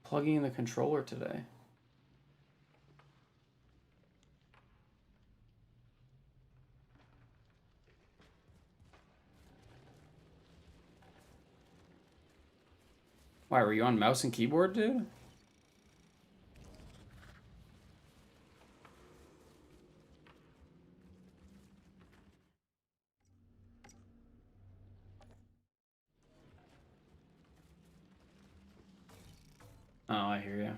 Plugging in the controller today. Why, were you on mouse and keyboard, dude? Oh, I hear you.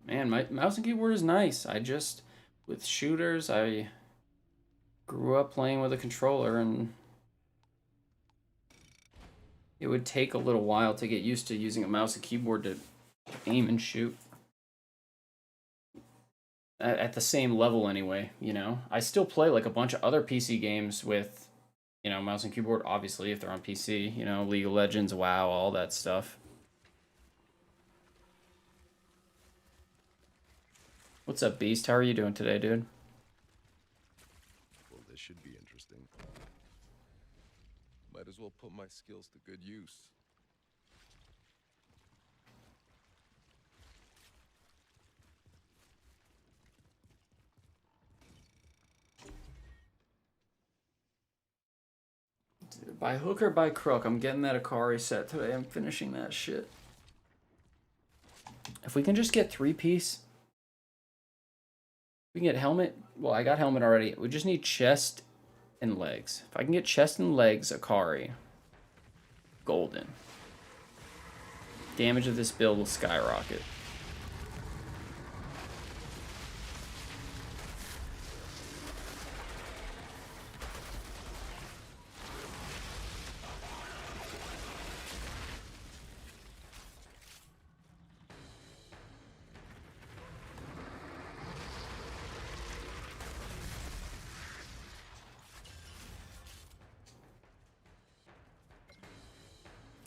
Man, my mouse and keyboard is nice. I just, with shooters, I grew up playing with a controller, and it would take a little while to get used to using a mouse and keyboard to aim and shoot. At the same level anyway, you know? I still play like a bunch of other PC games with, you know, mouse and keyboard, obviously, if they're on PC. You know, League of Legends, WoW, all that stuff. What's up, Beast? How are you doing today, dude? Well, this should be interesting. Might as well put my skills to good use. Dude, by hook or by crook, I'm getting that Akari set today. I'm finishing that shit. If we can just get 3-piece... We can get helmet. Well, I got helmet already. We just need chest and legs. If I can get chest and legs, Akari, golden. Damage of this build will skyrocket.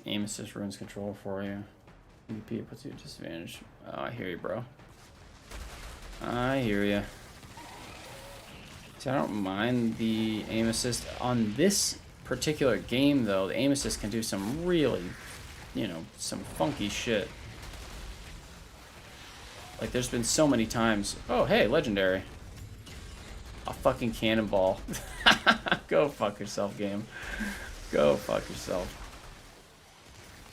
Aim assist ruins control for you. MVP puts you at disadvantage. Oh, I hear you, bro. I hear you. See, I don't mind the aim assist. On this particular game, though, the aim assist can do some really, you know, some funky shit. Like, there's been so many times. Oh, hey, legendary. A fucking cannonball. Go fuck yourself, game. Go fuck yourself.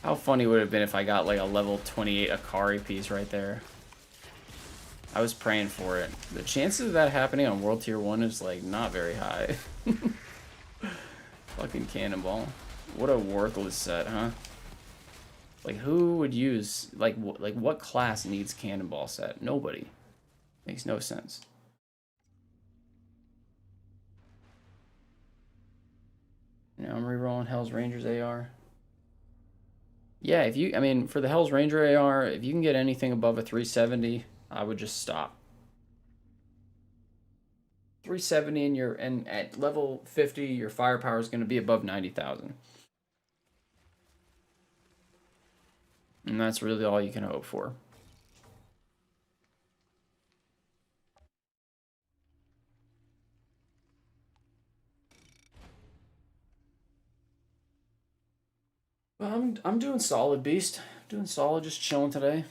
How funny would it have been if I got like a level 28 Akari piece right there? I was praying for it. The chances of that happening on World Tier 1 is like not very high. Fucking Cannonball. What a worthless set, huh? Like who would use like what class needs Cannonball set? Nobody. Makes no sense. Now I'm rerolling Hell's Rangers AR. Yeah, if you, I mean, for the Hell's Ranger AR, if you can get anything above a 370, I would just stop. 370 and at level 50, your firepower is going to be above 90,000. And that's really all you can hope for. I'm doing solid, Beast. Doing solid, just chilling today.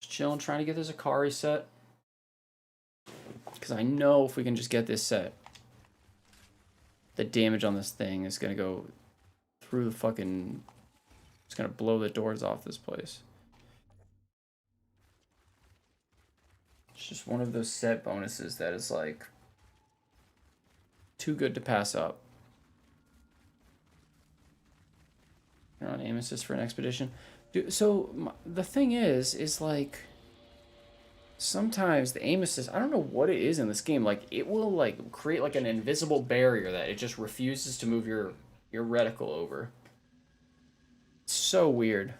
Just chilling, trying to get this Akari set. Because I know if we can just get this set, the damage on this thing is going to go through the fucking... It's going to blow the doors off this place. It's just one of those set bonuses that is like too good to pass up. You're on aim assist for an expedition. Dude, so the thing is like sometimes the aim assist, I don't know what it is in this game, like it will like create like an invisible barrier that it just refuses to move your reticle over. It's so weird.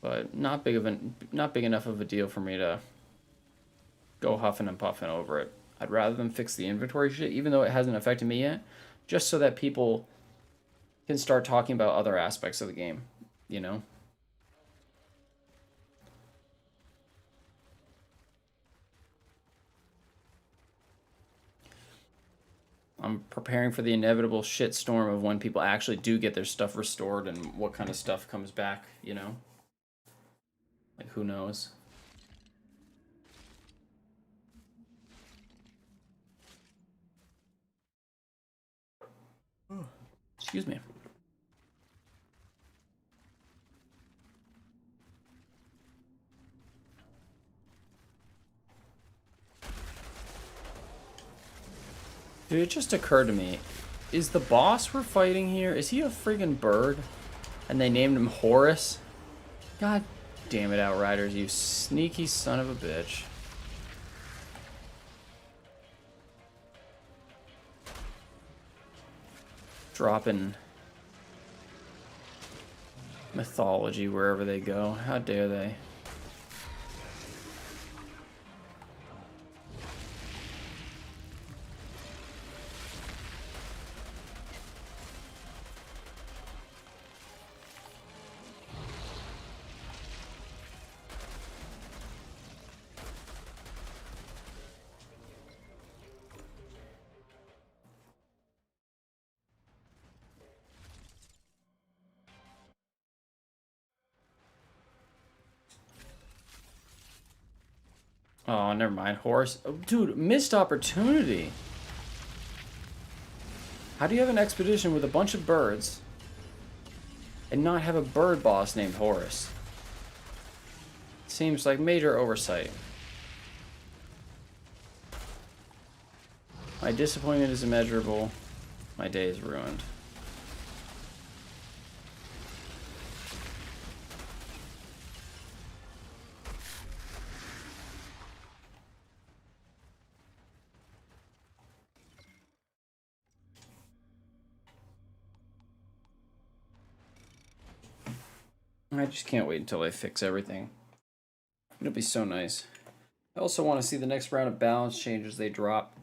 But not big enough of a deal for me to go huffing and puffing over it. I'd rather them fix the inventory shit, even though it hasn't affected me yet, just so that people can start talking about other aspects of the game, you know? I'm preparing for the inevitable shitstorm of when people actually do get their stuff restored and what kind of stuff comes back, you know? Like, who knows? Excuse me. Dude, it just occurred to me, is the boss we're fighting here, is he a friggin' bird? And they named him Horus? God damn it, Outriders, you sneaky son of a bitch. Dropping mythology wherever they go. How dare they? Oh, never mind. Horse. Oh, dude, missed opportunity. How do you have an expedition with a bunch of birds and not have a bird boss named Horus? Seems like major oversight. My disappointment is immeasurable. My day is ruined. I just can't wait until they fix everything. It'll be so nice. I also want to see the next round of balance changes they drop.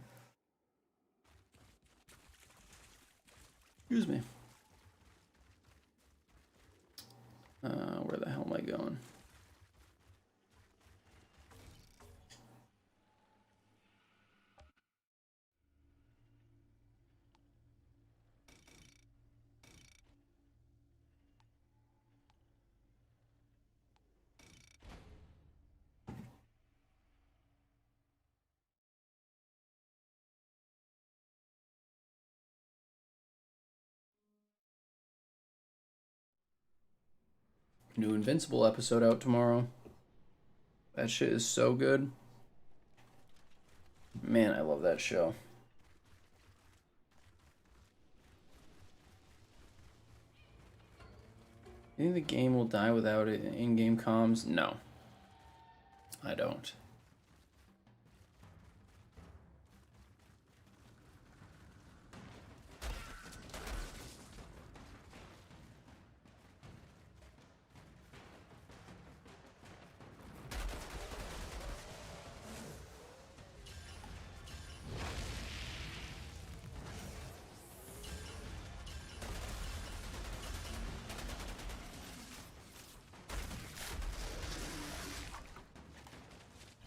Excuse me. Where the hell am I going? New Invincible episode out tomorrow. That shit is so good. Man, I love that show. You think the game will die without it in-game comms? No. I don't.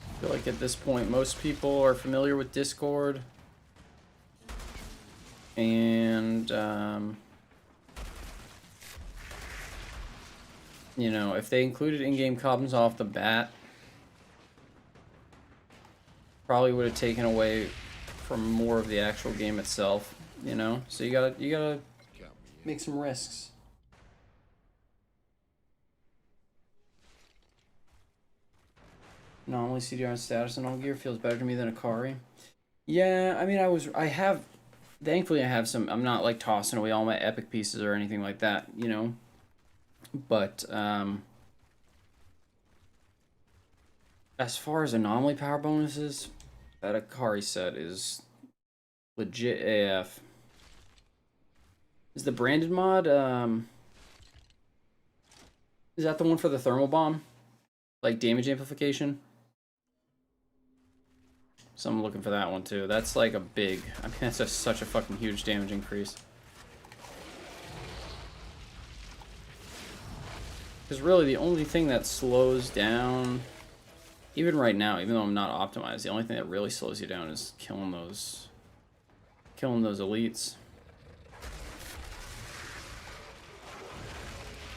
I feel like at this point most people are familiar with Discord, and you know, if they included in-game comms off the bat, probably would have taken away from more of the actual game itself, you know. So you gotta Got me. make some risks. Anomaly CDR status and all gear feels better to me than Akari. Yeah, I mean, thankfully I have some, I'm not like tossing away all my epic pieces or anything like that, you know. But, as far as anomaly power bonuses, that Akari set is legit AF. Is the branded mod, is that the one for the thermal bomb? Like damage amplification? So I'm looking for that one too. That's like a big, I mean, that's just such a fucking huge damage increase. Because really the only thing that slows down, even right now, even though I'm not optimized, the only thing that really slows you down is killing those elites.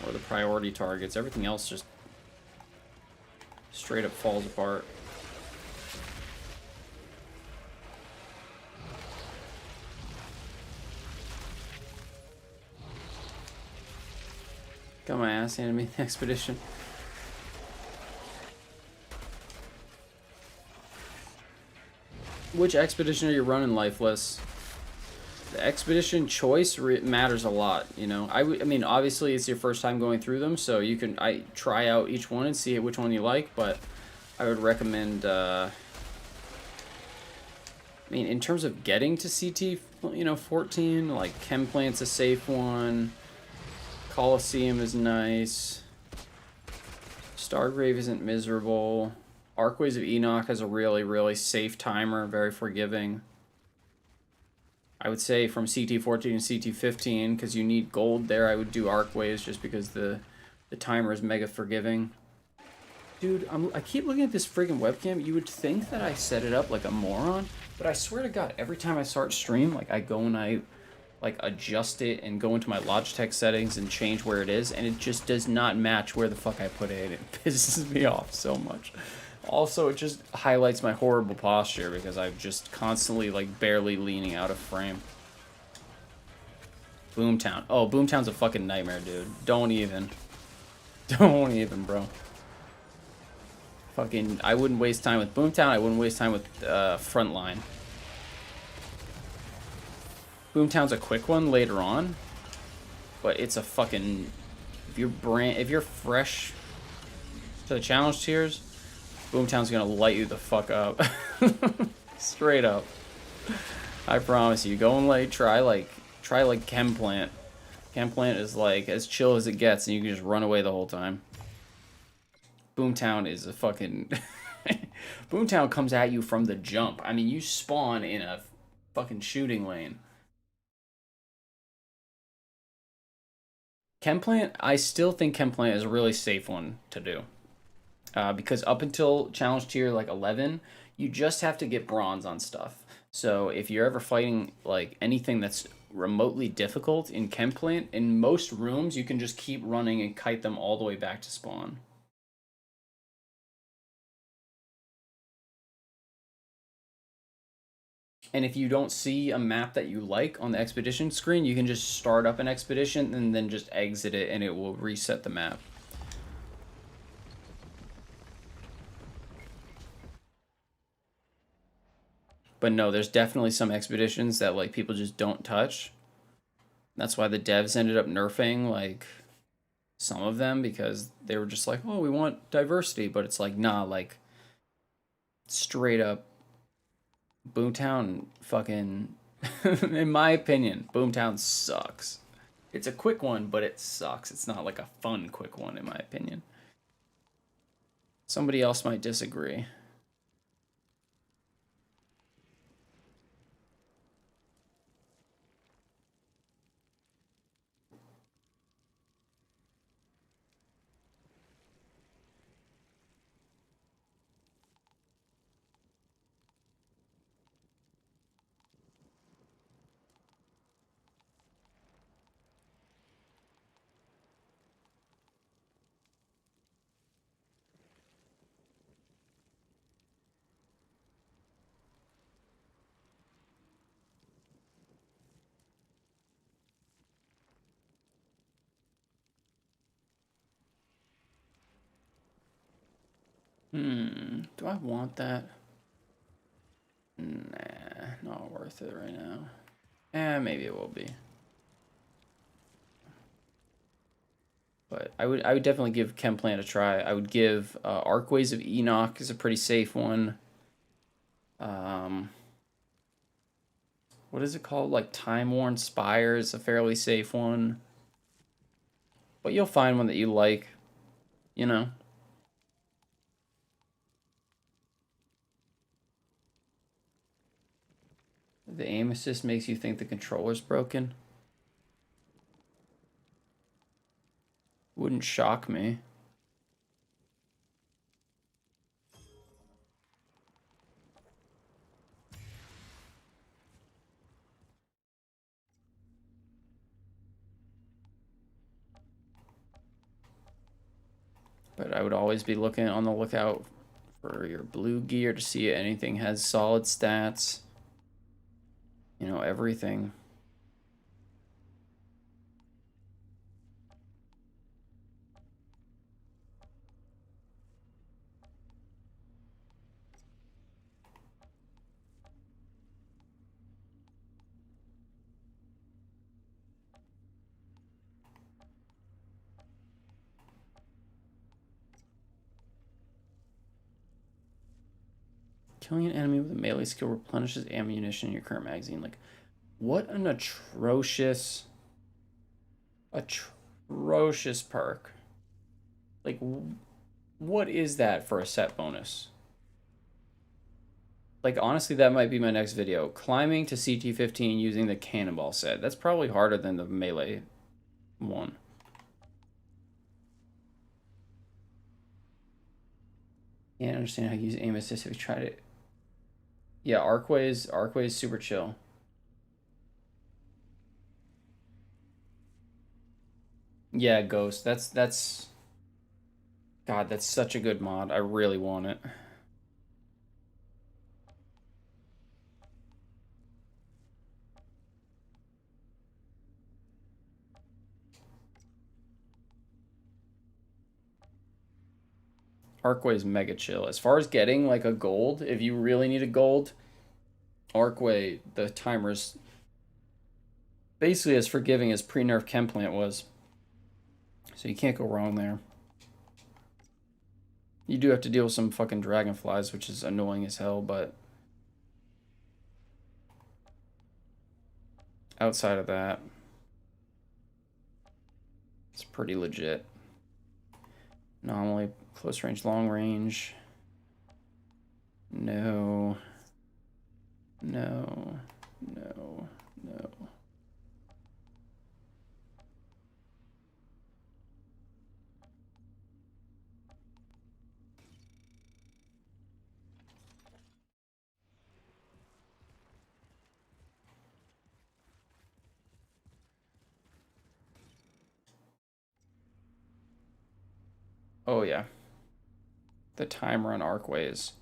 Or the priority targets. Everything else just straight up falls apart. Got my ass handed me in the expedition. Which expedition are you running, Lifeless? The expedition choice matters a lot, you know. I mean, obviously it's your first time going through them, so you can try out each one and see which one you like, but I would recommend, I mean, in terms of getting to CT, you know, 14, like Chem Plant's a safe one. Coliseum is nice. Stargrave isn't miserable. Arcways of Enoch has a really, really safe timer, very forgiving. I would say from CT14 to CT15, because you need gold there, I would do Arcways just because the timer is mega forgiving. Dude, I keep looking at this freaking webcam. You would think that I set it up like a moron, but I swear to God, every time I start stream, like I go and I like adjust it and go into my Logitech settings and change where it is, and it just does not match where the fuck I put it. It pisses me off so much. Also, it just highlights my horrible posture because I'm just constantly like barely leaning out of frame. Boomtown. Oh, Boomtown's a fucking nightmare, dude. Don't even, bro. Fucking, I wouldn't waste time with Boomtown. I wouldn't waste time with Frontline. Boomtown's a quick one later on, but it's a fucking, if you're fresh to the challenge tiers, Boomtown's gonna light you the fuck up. Straight up. I promise you. Go and like try like Chem Plant. Chem Plant is like as chill as it gets, and you can just run away the whole time. Boomtown is a fucking Boomtown comes at you from the jump. I mean, you spawn in a fucking shooting lane. Chem Plant, I still think Chem Plant is a really safe one to do. Because up until challenge tier like 11, you just have to get bronze on stuff. So if you're ever fighting like anything that's remotely difficult in Chem Plant, in most rooms you can just keep running and kite them all the way back to spawn. And if you don't see a map that you like on the expedition screen, you can just start up an expedition and then just exit it and it will reset the map. But no, there's definitely some expeditions that like people just don't touch. That's why the devs ended up nerfing like some of them, because they were just like, oh, we want diversity, but it's like, nah, like straight up Boomtown fucking in my opinion, Boomtown sucks. It's a quick one, but it sucks. It's not like a fun quick one in my opinion. Somebody else might disagree. Do I want that? Nah, not worth it right now. Maybe it will be. But I would definitely give Chemplant a try. I would give Arcways of Enoch is a pretty safe one. What is it called? Like Time Worn Spire is a fairly safe one. But you'll find one that you like, you know. The aim assist makes you think the controller's broken. Wouldn't shock me. But I would always be looking on the lookout for your blue gear to see if anything has solid stats. You know, everything. Killing an enemy with a melee skill replenishes ammunition in your current magazine. Like, what an atrocious perk. Like, what is that for a set bonus? Like, honestly, that might be my next video. Climbing to CT15 using the cannonball set. That's probably harder than the melee one. Can't understand how you use aim assist if you tried it. Yeah, Arcway's super chill. Yeah, Ghost. That's God, that's such a good mod. I really want it. Arcway's mega chill. As far as getting like a gold, if you really need a gold, Arcway, the timer's basically as forgiving as pre-nerf Chemplant was. So you can't go wrong there. You do have to deal with some fucking dragonflies, which is annoying as hell, but outside of that, it's pretty legit. Anomaly, close range, long range. No. No. No. No. Oh yeah. The timer on Arcway is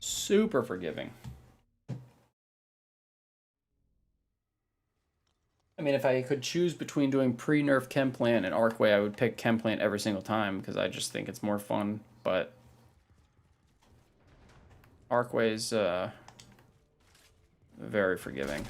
super forgiving. I mean, if I could choose between doing pre-nerf Chemplant and Arcway, I would pick Chemplant every single time because I just think it's more fun, but Arcway's very forgiving.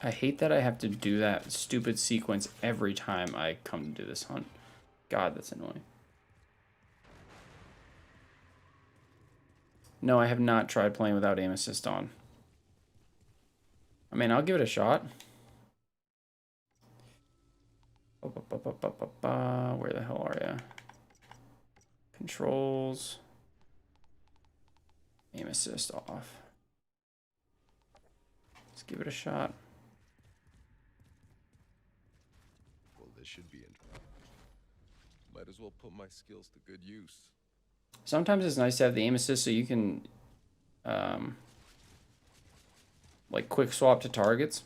I hate that I have to do that stupid sequence every time I come to do this hunt. God, that's annoying. No, I have not tried playing without aim assist on. I mean, I'll give it a shot. Where the hell are ya? Controls. Aim assist off. Let's give it a shot. Well, this should be interesting. Might as well put my skills to good use. Sometimes it's nice to have the aim assist so you can like quick swap to targets.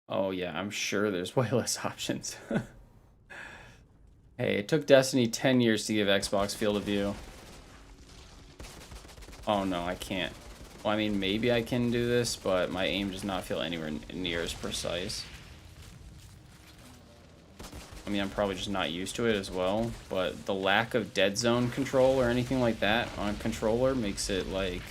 Oh yeah, I'm sure there's way less options. Hey, it took Destiny 10 years to give Xbox Field of View. Oh no, I can't. Well, I mean, maybe I can do this, but my aim does not feel anywhere near as precise. I mean, I'm probably just not used to it as well, but the lack of dead zone control or anything like that on controller makes it like...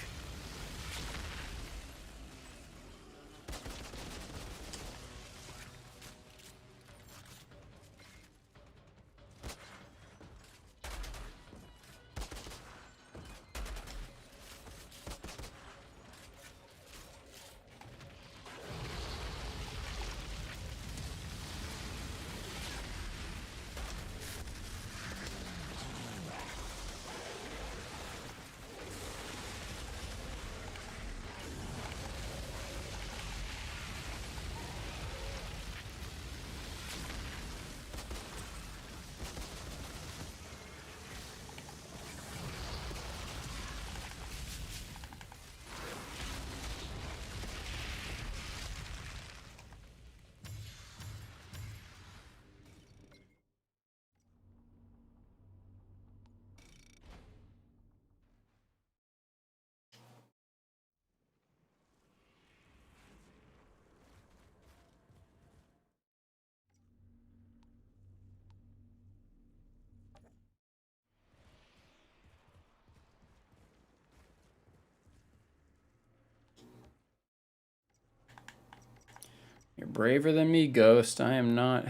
You're braver than me, Ghost. I am not...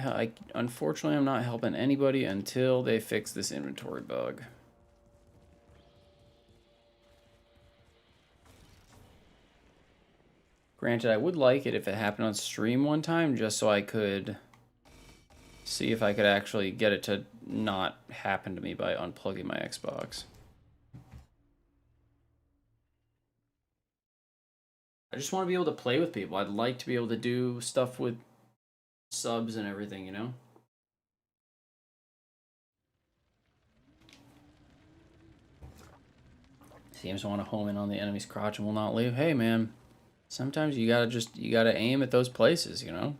unfortunately, I'm not helping anybody until they fix this inventory bug. Granted, I would like it if it happened on stream one time, just so I could see if I could actually get it to not happen to me by unplugging my Xbox. I just want to be able to play with people. I'd like to be able to do stuff with subs and everything, you know? Seems to want to home in on the enemy's crotch and will not leave. Hey, man. Sometimes you gotta aim at those places, you know?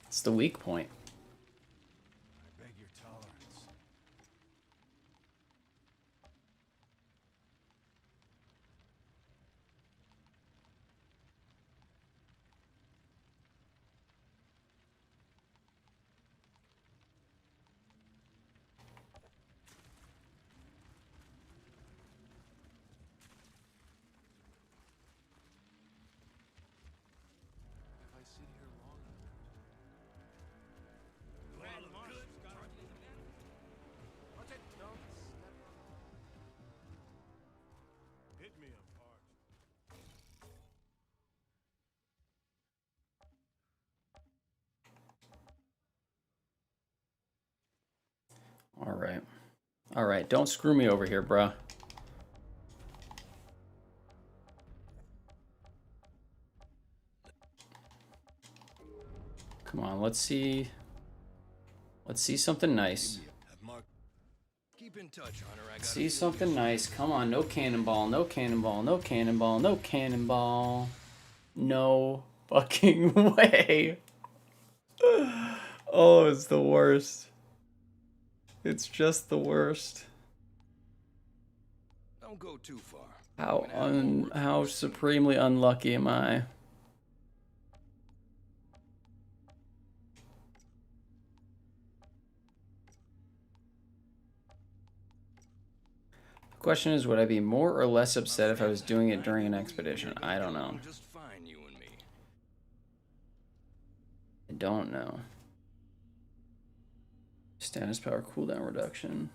It's the weak point. I beg your tolerance. If I sit here long enough, Alright, don't screw me over here, bruh. Come on, let's see. Let's see something nice. Keep in touch, Hunter. I gotta See something nice. Come on, no cannonball, no cannonball, no cannonball, no cannonball. No fucking way. Oh, it's the worst. It's just the worst. Don't go too far. How supremely unlucky am I? The question is, would I be more or less upset if I was doing it during an expedition? I don't know. Just fine, you and me. I don't know. Status power cooldown reduction.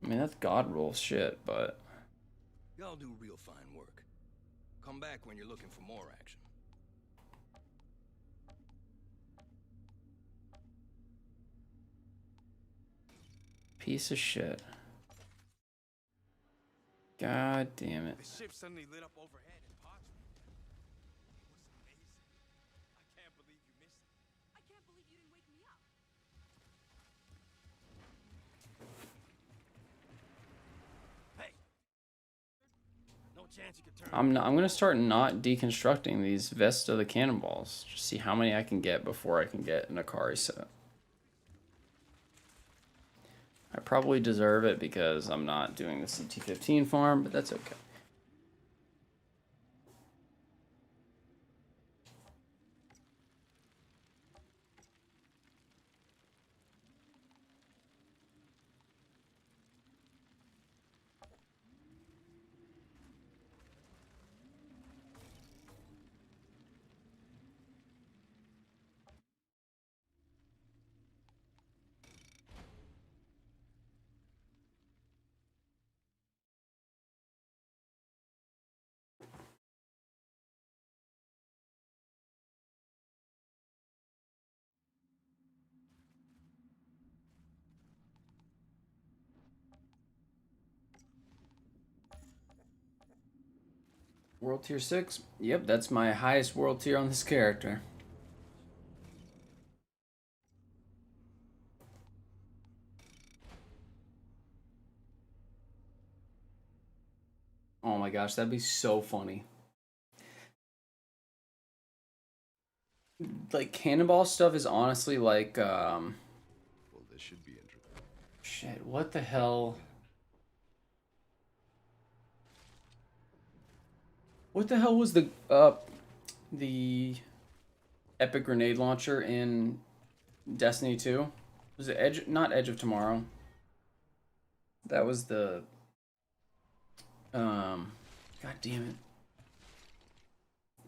I mean, that's god roll shit, but... Y'all do real fine work. Come back when you're looking for more action. Piece of shit. God damn it. The ship suddenly lit up overhead and Parchment. It was amazing. I can't believe you missed it. I can't believe you didn't wake me up. Hey! No chance you could turn. I'm gonna start not deconstructing these Vesta the cannonballs. Just see how many I can get before I can get an Akari set. I probably deserve it because I'm not doing the CT15 farm, but that's okay. World tier 6? Yep, that's my highest world tier on this character. Oh my gosh, that'd be so funny. Like, cannonball stuff is honestly like, Well, this should be interesting. shit, what the hell? What the hell was the epic grenade launcher in Destiny 2? Was it Edge? Not Edge of Tomorrow. That was the God damn it.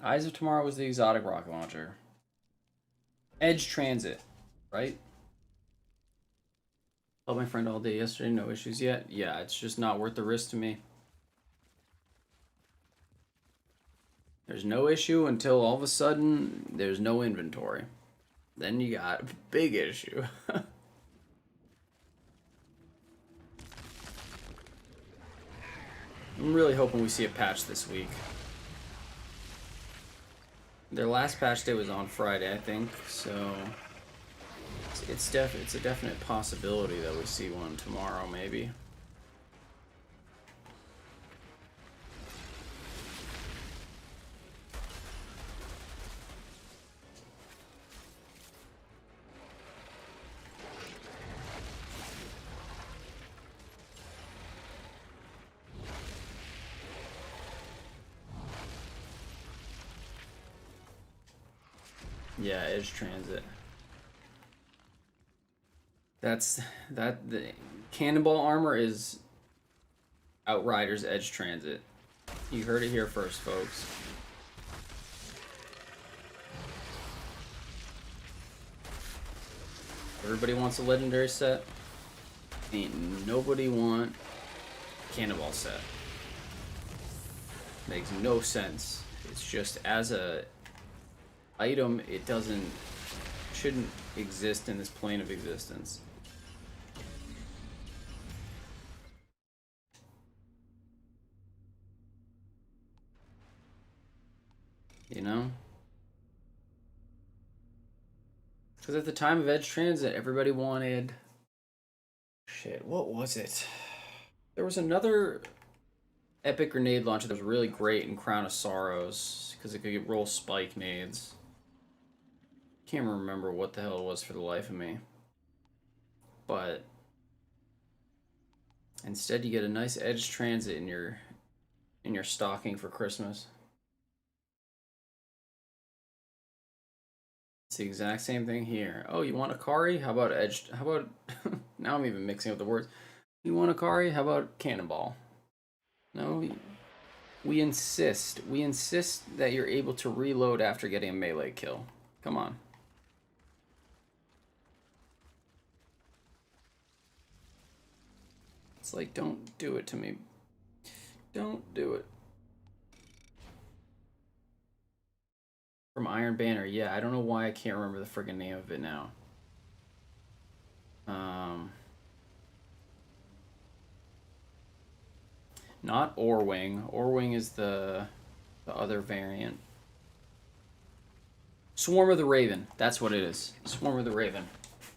Eyes of Tomorrow was the exotic rocket launcher. Edge Transit, right? Told my friend all day yesterday, no issues yet. Yeah, it's just not worth the risk to me. There's no issue until all of a sudden there's no inventory. Then you got a big issue. I'm really hoping we see a patch this week. Their last patch day was on Friday, I think, so it's a definite possibility that we see one tomorrow, maybe. Yeah, Edge Transit. The cannonball armor is Outriders Edge Transit. You heard it here first, folks. Everybody wants a legendary set. Ain't nobody want cannonball set. Makes no sense. It's just as a item, it shouldn't exist in this plane of existence. Because at the time of Edge Transit, everybody wanted... Shit, what was it? There was another epic grenade launcher that was really great in Crown of Sorrows, because it could roll spike nades. Can't remember what the hell it was for the life of me. But instead you get a nice Edge Transit in your stocking for Christmas. It's the exact same thing here. Oh, you want Akari? How about Edge? How about... now I'm even mixing up the words. You want Akari? How about Cannonball? No, we insist. We insist that you're able to reload after getting a melee kill. Come on. It's like, don't do it to me. Don't do it. From Iron Banner, yeah, I don't know why I can't remember the friggin' name of it now. Not Orwing. Orwing is the other variant. Swarm of the Raven. That's what it is. Swarm of the Raven,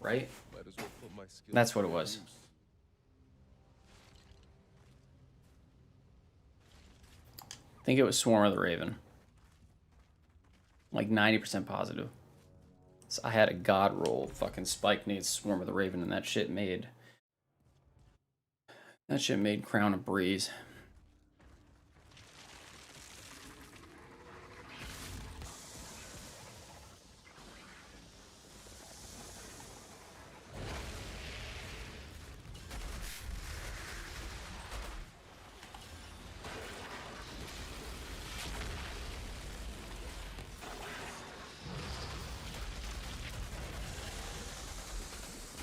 right? Might as well put my skills That's what to it good was. use. I think it was Swarm of the Raven. Like 90% positive. So I had a god roll, fucking Spike needs Swarm of the Raven, and that shit made Crown a breeze.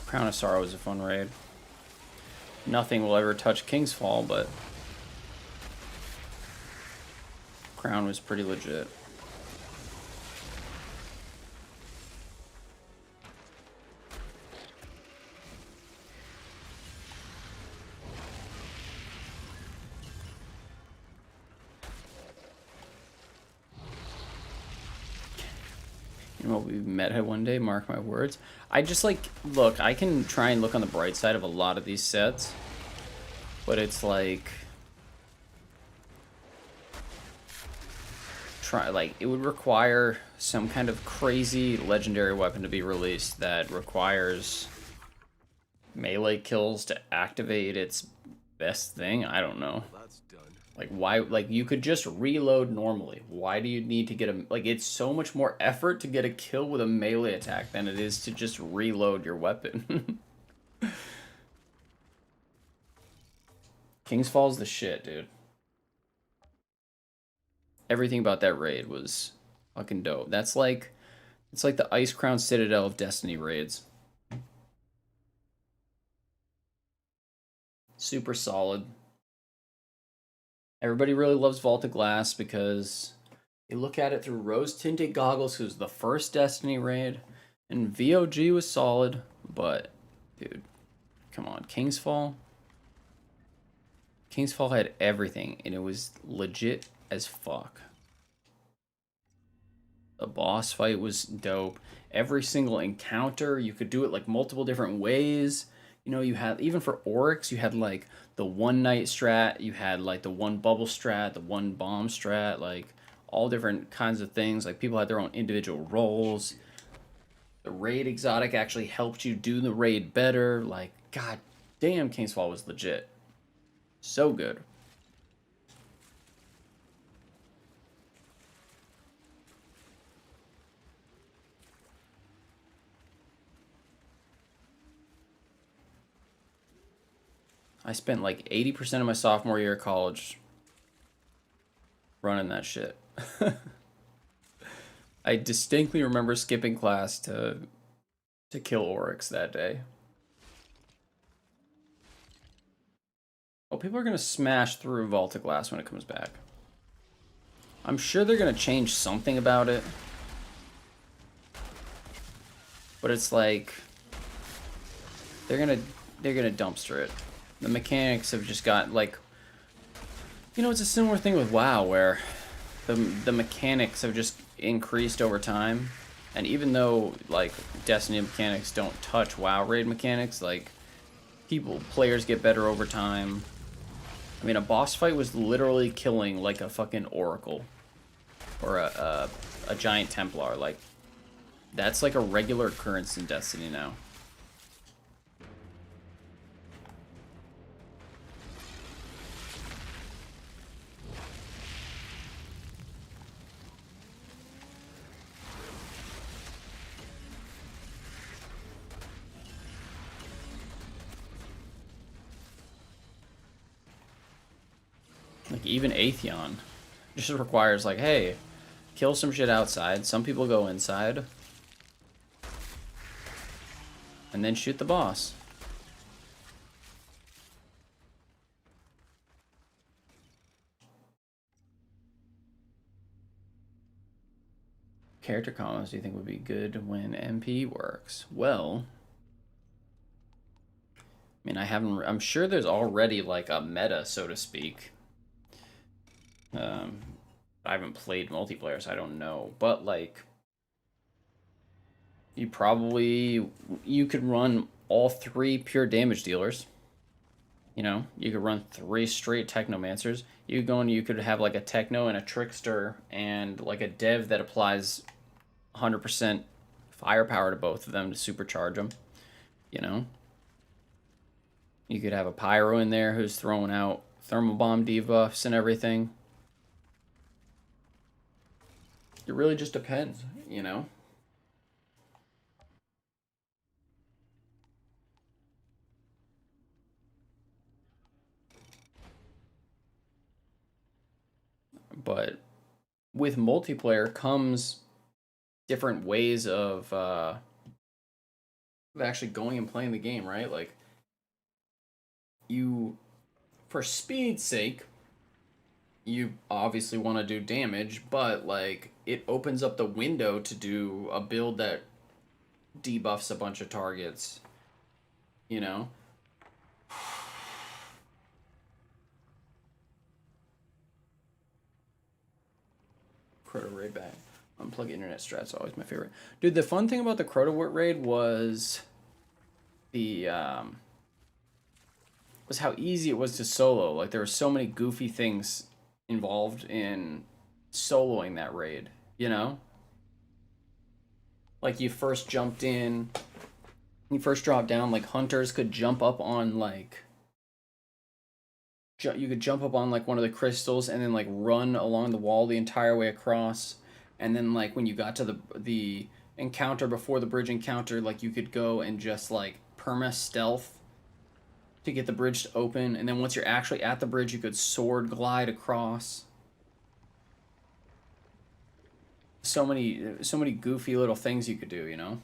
Crown of Sorrow is a fun raid. Nothing will ever touch King's Fall, but Crown was pretty legit. You know what, we meta one day, mark my words. I just like, look, I can try and look on the bright side of a lot of these sets, but it's like, it would require some kind of crazy legendary weapon to be released that requires melee kills to activate its best thing. I don't know. That's done. Like, why, like, you could just reload normally. Why do you need to get a, like, it's so much more effort to get a kill with a melee attack than it is to just reload your weapon. King's Fall's the shit, dude. Everything about that raid was fucking dope. That's like, it's like the Ice Crown Citadel of Destiny raids. Super solid. Everybody really loves Vault of Glass because you look at it through rose-tinted goggles, who's the first Destiny raid, and VOG was solid, but, dude, come on, King's Fall? King's Fall had everything, and it was legit as fuck. The boss fight was dope. Every single encounter, you could do it like multiple different ways. You know, you had, even for Oryx, you had like the one night strat, you had like the one bubble strat, the one bomb strat, like all different kinds of things. Like people had their own individual roles. The raid exotic actually helped you do the raid better. Like, god damn, King's Fall was legit. So good. I spent like 80% of my sophomore year of college running that shit. I distinctly remember skipping class to kill Oryx that day. Oh, people are going to smash through Vault of Glass when it comes back. I'm sure they're going to change something about it. But it's like they're going to dumpster it. The mechanics have just got like, you know, it's a similar thing with WoW where the mechanics have just increased over time. And even though like Destiny mechanics don't touch WoW raid mechanics, like players get better over time. I mean, a boss fight was literally killing like a fucking oracle or a giant Templar. Like that's like a regular occurrence in Destiny now. Like even Atheon just requires like, hey, kill some shit outside. Some people go inside. And then shoot the boss. Character combos do you think would be good when MP works? Well, I mean, I'm sure there's already like a meta, so to speak. I haven't played multiplayer, so I don't know. But like, you could run all 3 pure damage dealers. You know, you could run 3 straight Technomancers. You could have like a Techno and a Trickster and like a Dev that applies 100% firepower to both of them to supercharge them. You know, you could have a Pyro in there who's throwing out thermal bomb debuffs and everything. It really just depends, you know? But with multiplayer comes different ways of actually going and playing the game, right? Like, for speed's sake, you obviously want to do damage, but like it opens up the window to do a build that debuffs a bunch of targets, you know? Crota raid back. Unplug internet strats, always my favorite. Dude, the fun thing about the Crota raid was was how easy it was to solo. Like there were so many goofy things involved in soloing that raid, you know? Like you first dropped down, like hunters could jump up on like you could jump up on like one of the crystals and then like run along the wall the entire way across, and then like when you got to the encounter before the bridge encounter, like you could go and just like perma stealth to get the bridge to open, and then once you're actually at the bridge you could sword glide across. So many goofy little things you could do, you know?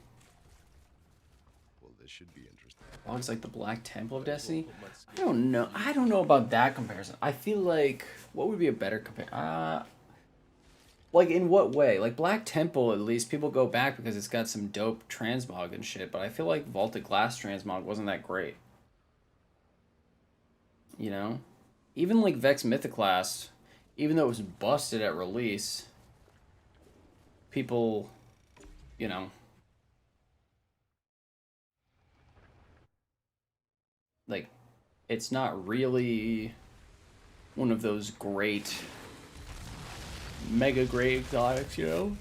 Well, this should be interesting. Looks like the Black Temple of Destiny. I don't know about that comparison. I feel like what would be a better comparison? Like in what way? Like Black Temple, at least people go back because it's got some dope transmog and shit. But I feel like Vaulted Glass transmog wasn't that great. You know, even like Vex Mythoclast, even though it was busted at release, people, you know, like it's not really one of those great, mega great exotics, you know?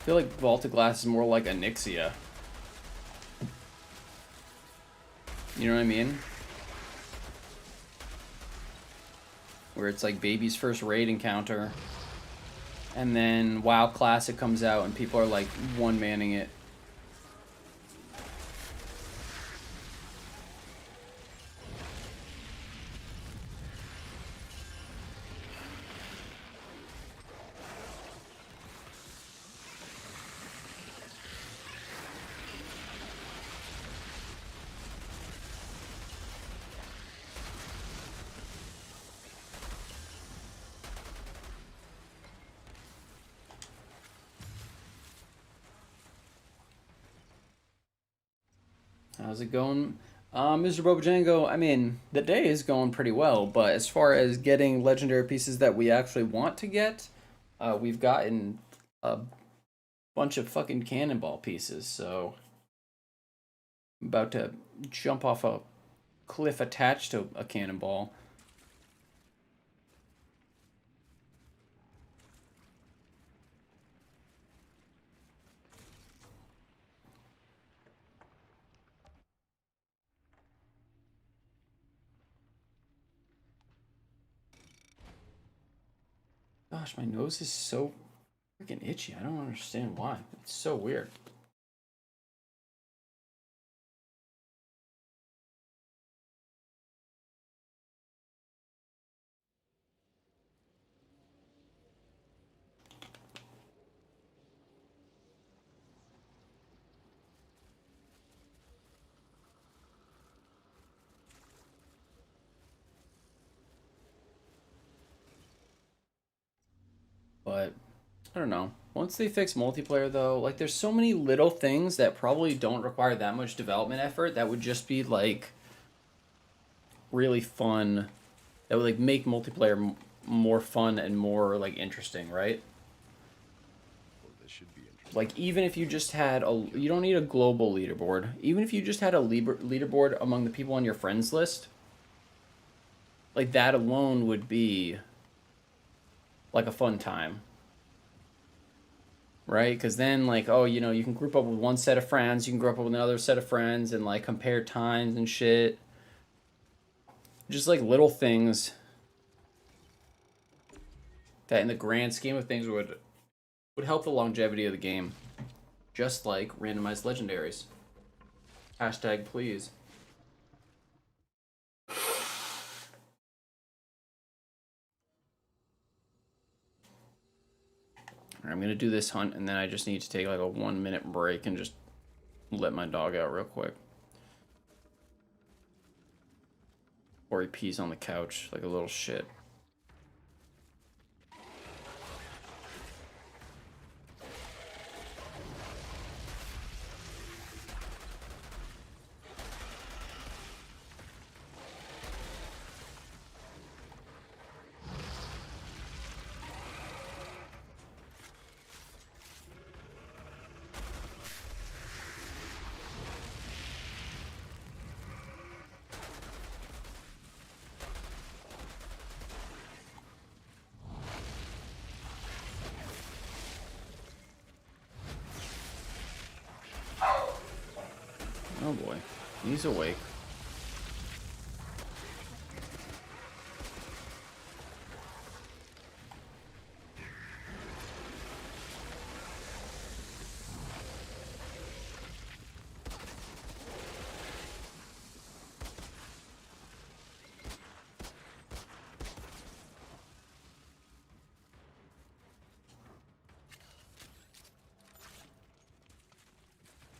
I feel like Vaulted Glass is more like Onyxia. You know what I mean? Where it's like baby's first raid encounter, and then WoW Classic comes out and people are like one-manning it. How's it going? Mr. Bobajango, I mean, the day is going pretty well, but as far as getting legendary pieces that we actually want to get, we've gotten a bunch of fucking cannonball pieces, so I'm about to jump off a cliff attached to a cannonball. Gosh, my nose is so freaking itchy. I don't understand why. It's so weird. But I don't know. Once they fix multiplayer though, like there's so many little things that probably don't require that much development effort that would just be like really fun. That would like make multiplayer more fun and more like interesting, right? Well, this should be interesting. Like even if you just had you don't need a global leaderboard. Even if you just had a leaderboard among the people on your friends list, like that alone would be like a fun time. Right? Because then, like, oh, you know, you can group up with one set of friends, you can group up with another set of friends, and like compare times and shit. Just like little things that, in the grand scheme of things, would help the longevity of the game. Just like randomized legendaries. Hashtag please. I'm gonna do this hunt, and then I just need to take like a 1 minute break and just let my dog out real quick. Or he pees on the couch like a little shit. Oh boy, he's awake.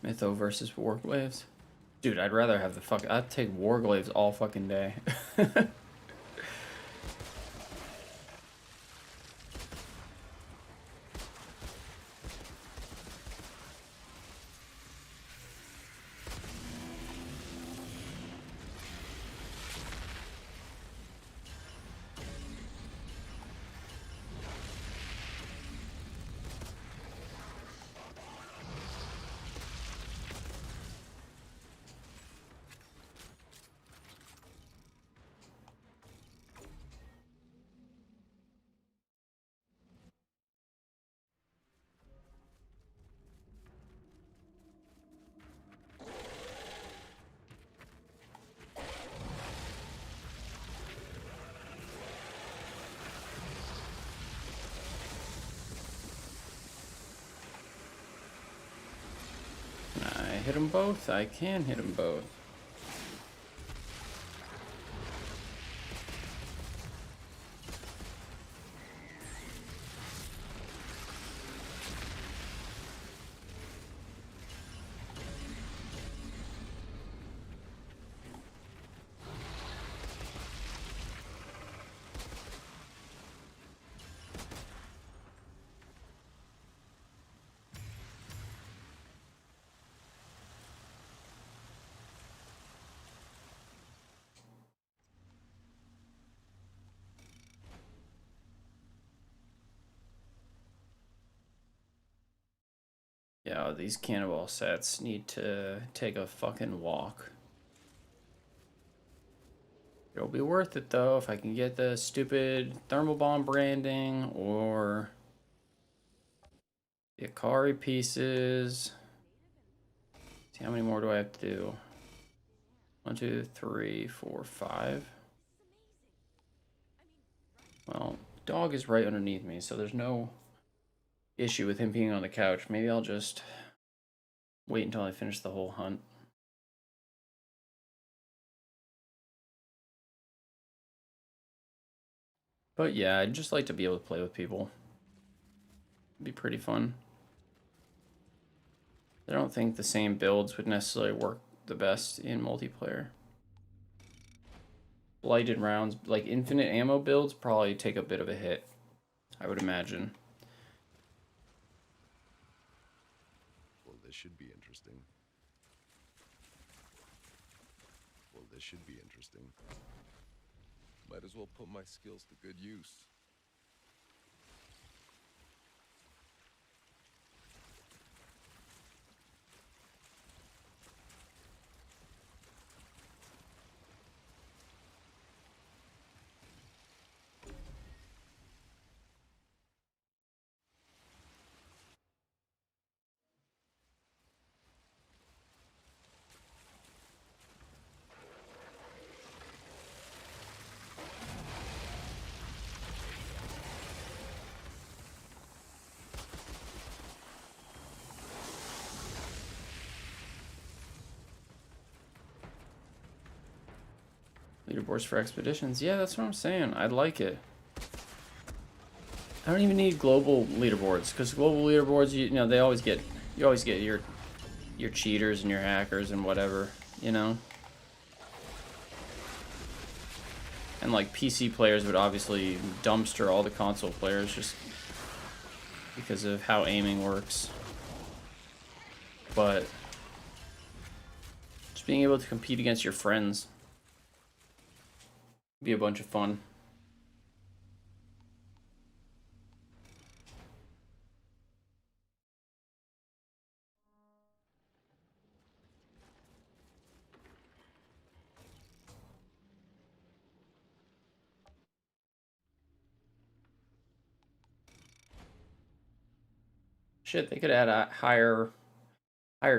Mytho versus Warglaives. Dude, I'd rather have I'd take Warglaives all fucking day. I hit them both. I can hit them both. Yeah, these cannonball sets need to take a fucking walk. It'll be worth it though if I can get the stupid thermal bomb branding or the Akari pieces. See, how many more do I have to do? 1, 2, 3, 4, 5. Well, dog is right underneath me, so there's no issue with him being on the couch. Maybe I'll just wait until I finish the whole hunt. But yeah, I'd just like to be able to play with people. It'd be pretty fun. I don't think the same builds would necessarily work the best in multiplayer. Blighted rounds, like infinite ammo builds, probably take a bit of a hit, I would imagine. Well, this should be interesting. Well, this should be interesting. Might as well put my skills to good use. Leaderboards for expeditions. Yeah, that's what I'm saying. I'd like it. I don't even need global leaderboards, because global leaderboards, you know, you always get your cheaters and your hackers and whatever, you know. And like PC players would obviously dumpster all the console players just because of how aiming works. But just being able to compete against your friends would be a bunch of fun. Shit, they could add a higher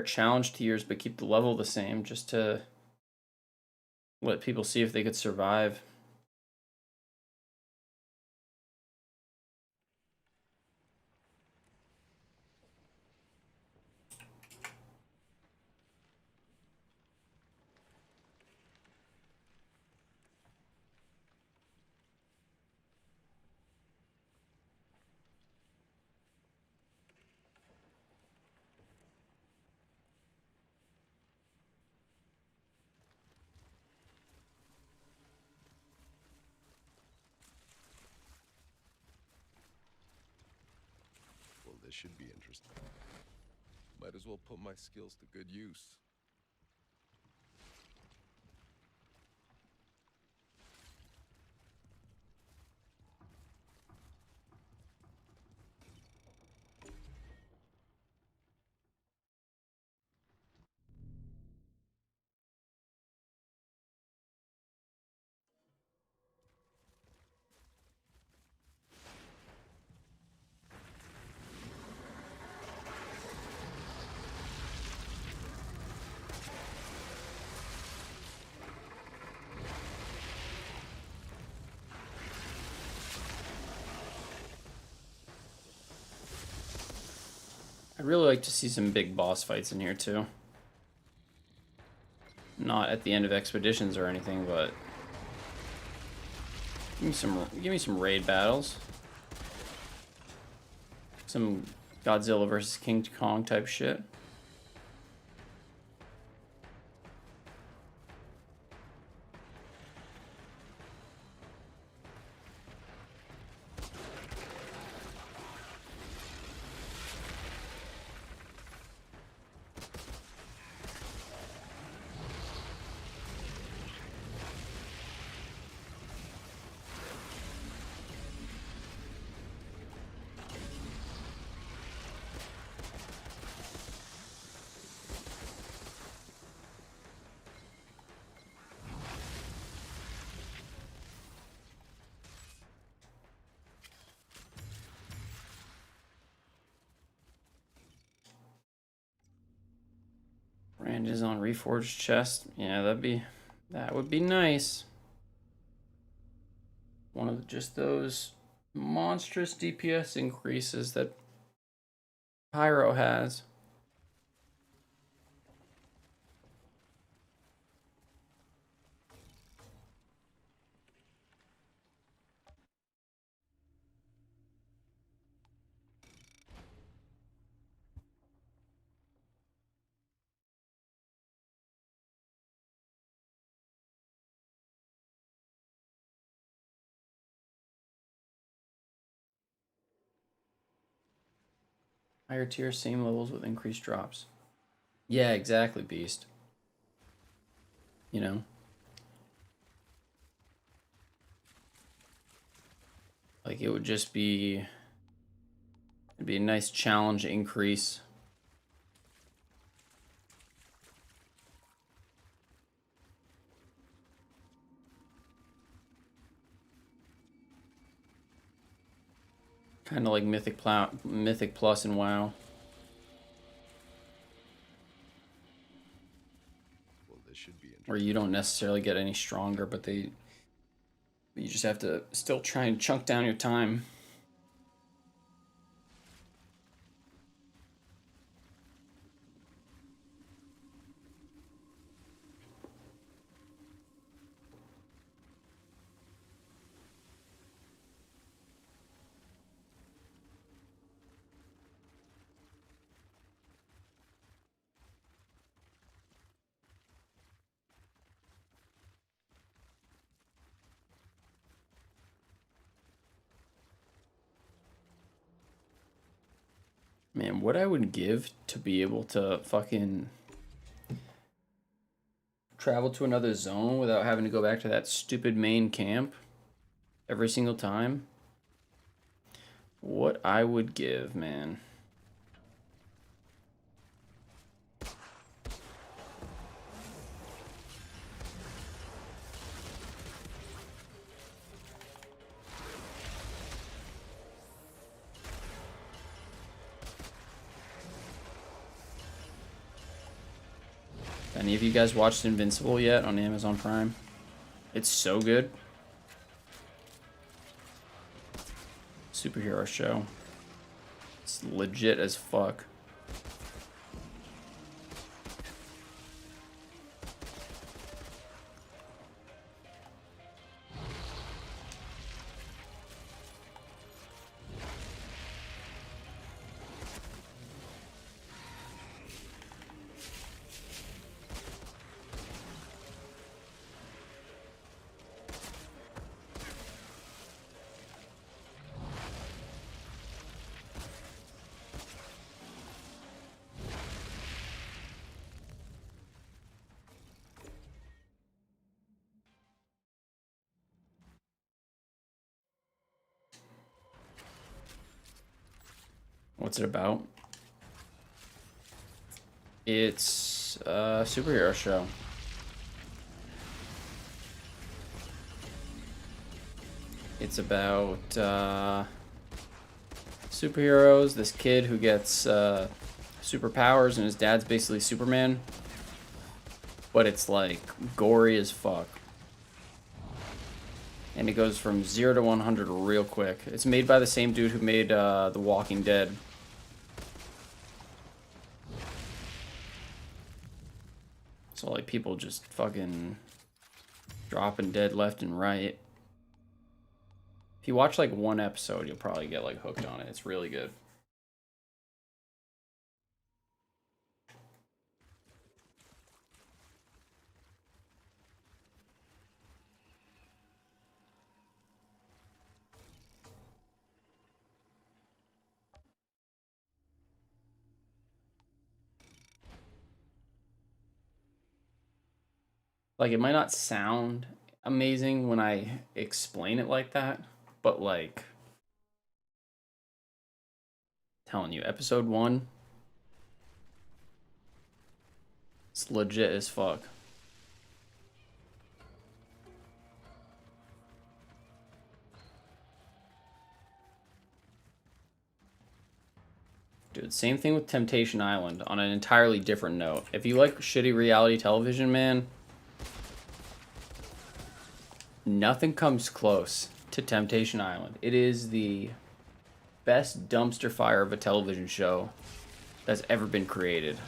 challenge tiers, but keep the level the same, just to let people see if they could survive. Well, this should be interesting. Might as well put my skills to good use. I'd really like to see some big boss fights in here too. Not at the end of expeditions or anything, but give me some raid battles. Some Godzilla versus King Kong type shit. Advantages on reforged chest. Yeah, that would be nice. One of just those monstrous DPS increases that Pyro has. Higher tier, same levels with increased drops. Yeah, exactly, Beast. You know? Like, it would just be... It'd be a nice challenge increase. Kind of like Mythic Plus in WoW. Well, this should be interesting. Where you don't necessarily get any stronger, but you just have to still try and chunk down your time. Man, what I would give to be able to fucking travel to another zone without having to go back to that stupid main camp every single time. What I would give, man. Any of you guys watched Invincible yet on Amazon Prime? It's so good. Superhero show. It's legit as fuck. What's it about? It's a superhero show. It's about superheroes, this kid who gets superpowers and his dad's basically Superman. But it's like gory as fuck. And it goes from 0 to 100 real quick. It's made by the same dude who made The Walking Dead. So like people just fucking dropping dead left and right. If you watch like one episode, you'll probably get like hooked on it. It's really good. Like, it might not sound amazing when I explain it like that, but like, telling you, episode 1, it's legit as fuck. Dude, same thing with Temptation Island on an entirely different note. If you like shitty reality television, man, nothing comes close to Temptation Island. It is the best dumpster fire of a television show that's ever been created.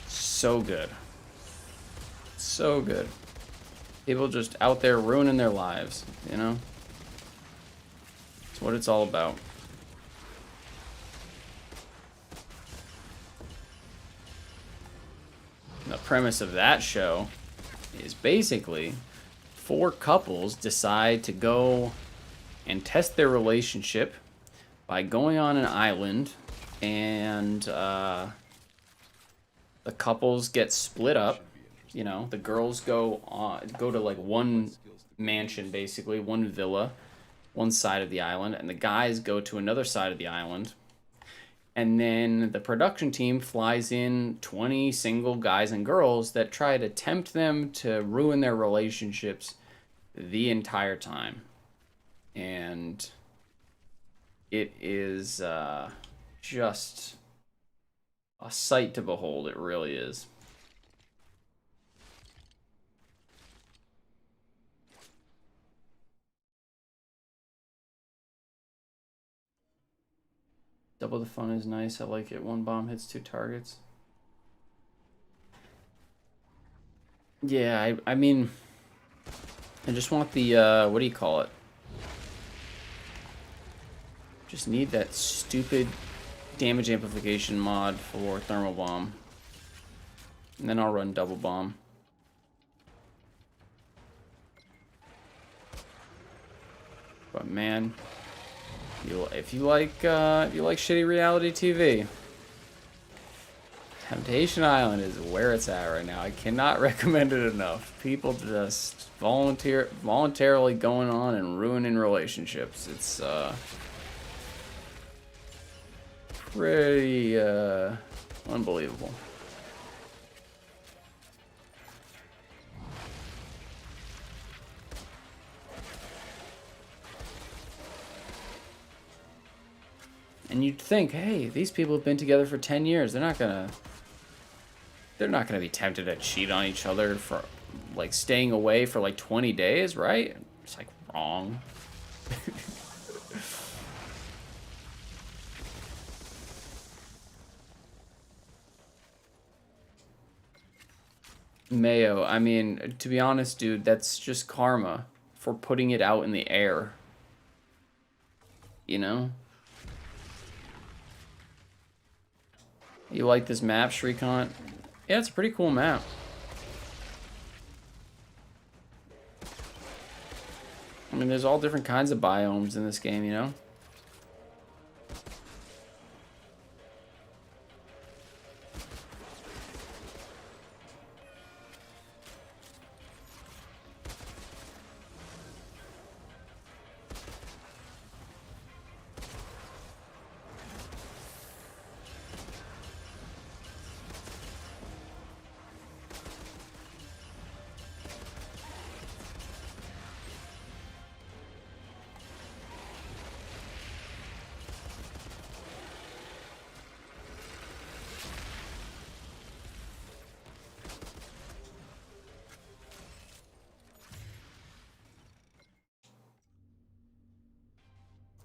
So good. So good. People just out there ruining their lives, you know? That's what it's all about. The premise of that show is basically 4 couples decide to go and test their relationship by going on an island, and the couples get split up. You know, the girls go to like one mansion, basically one villa, one side of the island, and the guys go to another side of the island. And then the production team flies in 20 single guys and girls that try to tempt them to ruin their relationships the entire time. And it is just a sight to behold. It really is. Double the fun is nice. I like it. 1 bomb hits 2 targets. Yeah, I mean, I just want the, what do you call it? Just need that stupid damage amplification mod for thermal bomb. And then I'll run double bomb. But man, if you like shitty reality TV, Temptation Island is where it's at right now. I cannot recommend it enough. People just voluntarily going on and ruining relationships. It's pretty unbelievable. And you'd think, hey, these people have been together for 10 years. They're not gonna be tempted to cheat on each other for like staying away for like 20 days, right? It's like wrong. Mayo, I mean, to be honest, dude, that's just karma for putting it out in the air. You know? You like this map, Shrikant? Yeah, it's a pretty cool map. I mean, there's all different kinds of biomes in this game, you know?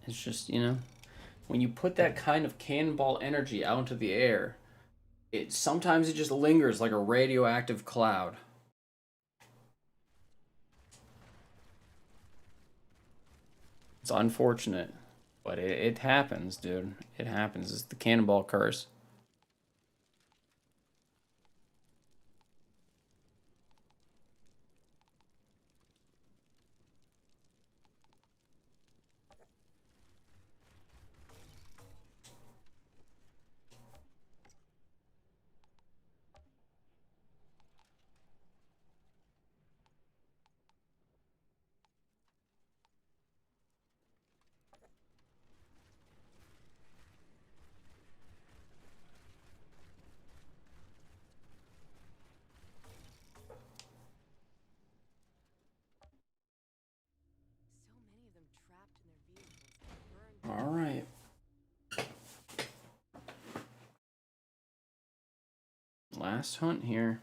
It's just, you know, when you put that kind of cannonball energy out into the air, sometimes it just lingers like a radioactive cloud. It's unfortunate, but it happens, dude. It happens. It's the cannonball curse. So many of them trapped in their vehicles, burned. All right. last hunt here.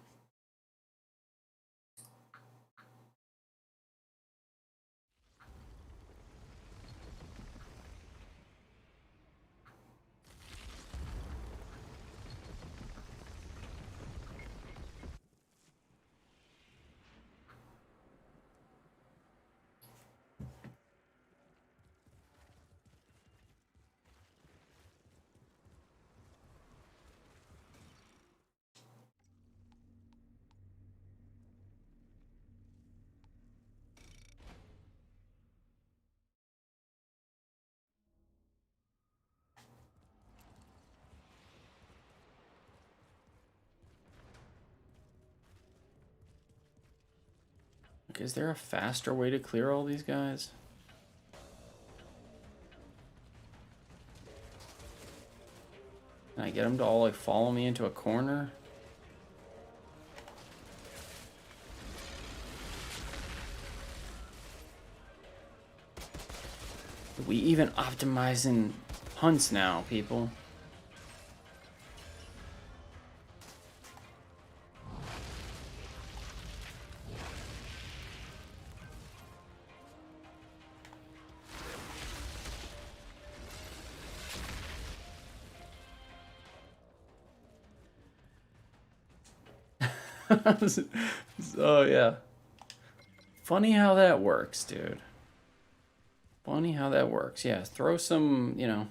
Is there a faster way to clear all these guys? Can I get them to all like follow me into a corner? We even optimizing hunts now, people. Oh yeah. Funny how that works, dude. Funny how that works. Yeah, throw some, you know.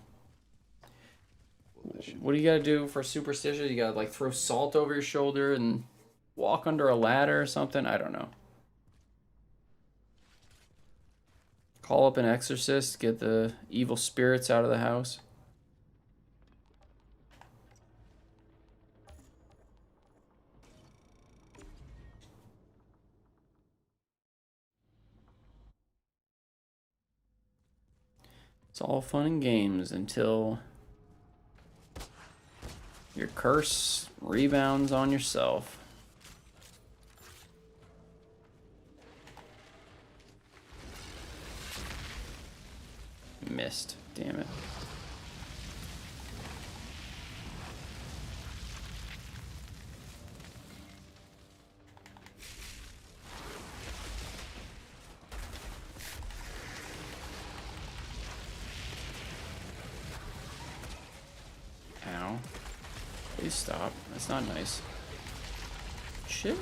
What do you gotta do for superstition? You gotta like throw salt over your shoulder and walk under a ladder or something? I don't know. Call up an exorcist, get the evil spirits out of the house. It's all fun and games until your curse rebounds on yourself. Missed. Damn it. Ow. Please stop. That's not nice. Chill,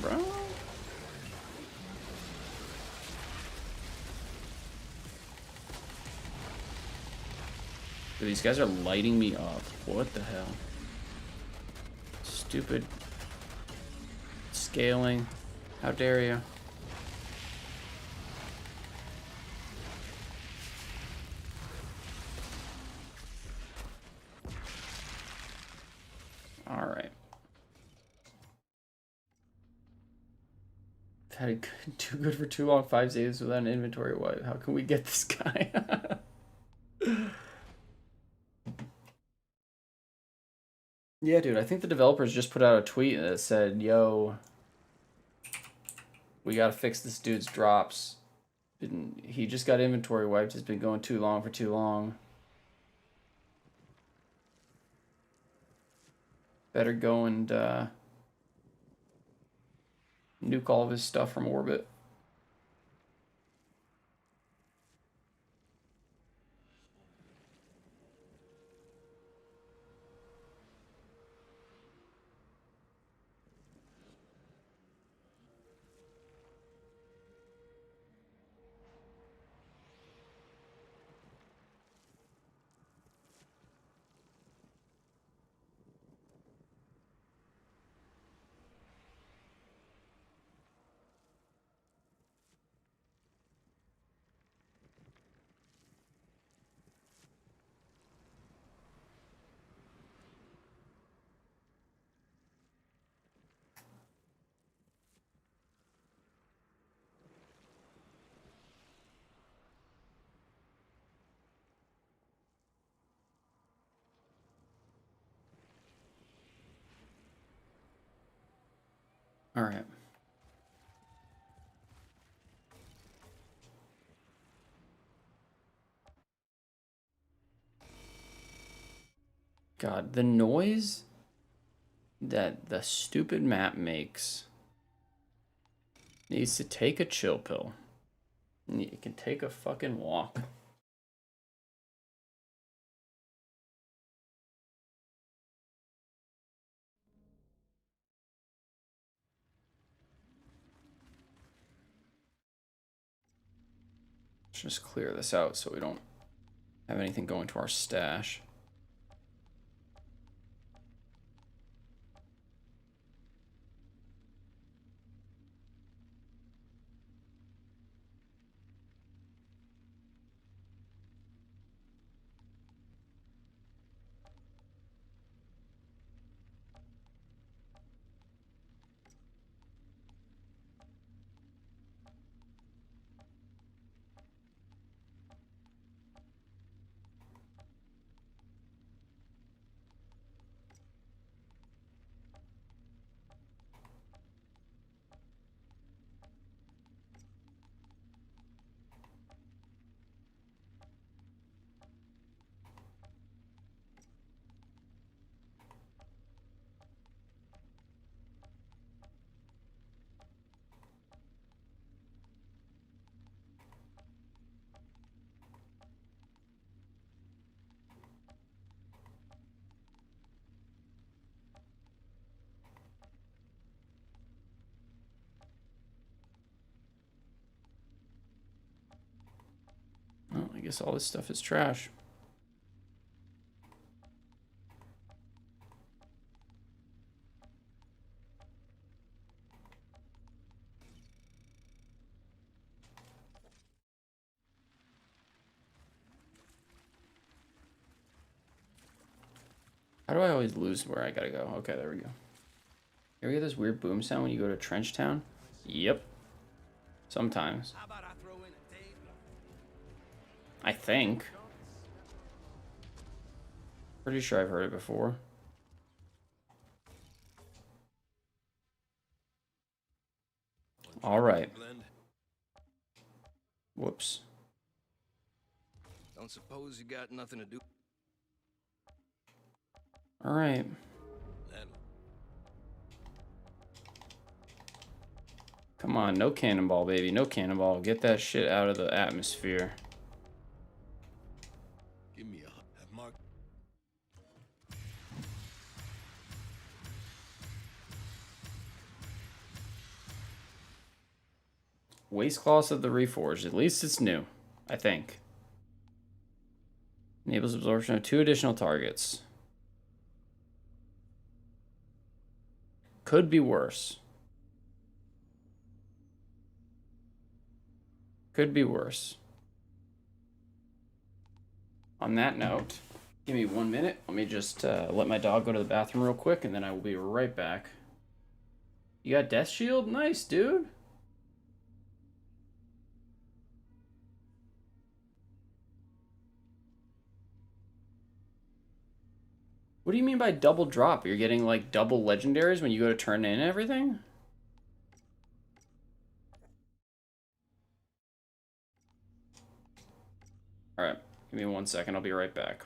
bro. Dude, these guys are lighting me up. What the hell? Stupid scaling. How dare you? Alright. Had it too good for too long. 5 saves without an inventory wipe. How can we get this guy? Yeah, dude, I think the developers just put out a tweet that said, yo, we gotta fix this dude's drops. He just got inventory wiped. It's been going too long for too long. Better go and nuke all of his stuff from orbit. All right. God, the noise that the stupid map makes needs to take a chill pill. It can take a fucking walk. Let's just clear this out so we don't have anything going to our stash. Well, I guess all this stuff is trash. How do I always lose where I gotta go? Okay, there we go. You ever get this weird boom sound when you go to Trench Town? Yep. Sometimes. How about I throw in a table? I think. Pretty sure I've heard it before. All right. Blend. Whoops. Don't suppose you got nothing to do. All right. Then Come on, no cannonball, baby. No cannonball. Get that shit out of the atmosphere. Give me a Have Mark. Waste cloth of the Reforged. At least it's new, I think. Enables absorption of 2 additional targets. Could be worse. Could be worse. On that note, give me 1 minute. Let me just let my dog go to the bathroom real quick, and then I will be right back. You got Death Shield? Nice, dude. What do you mean by double drop? You're getting like double legendaries when you go to turn in everything? Alright, give me 1 second. I'll be right back.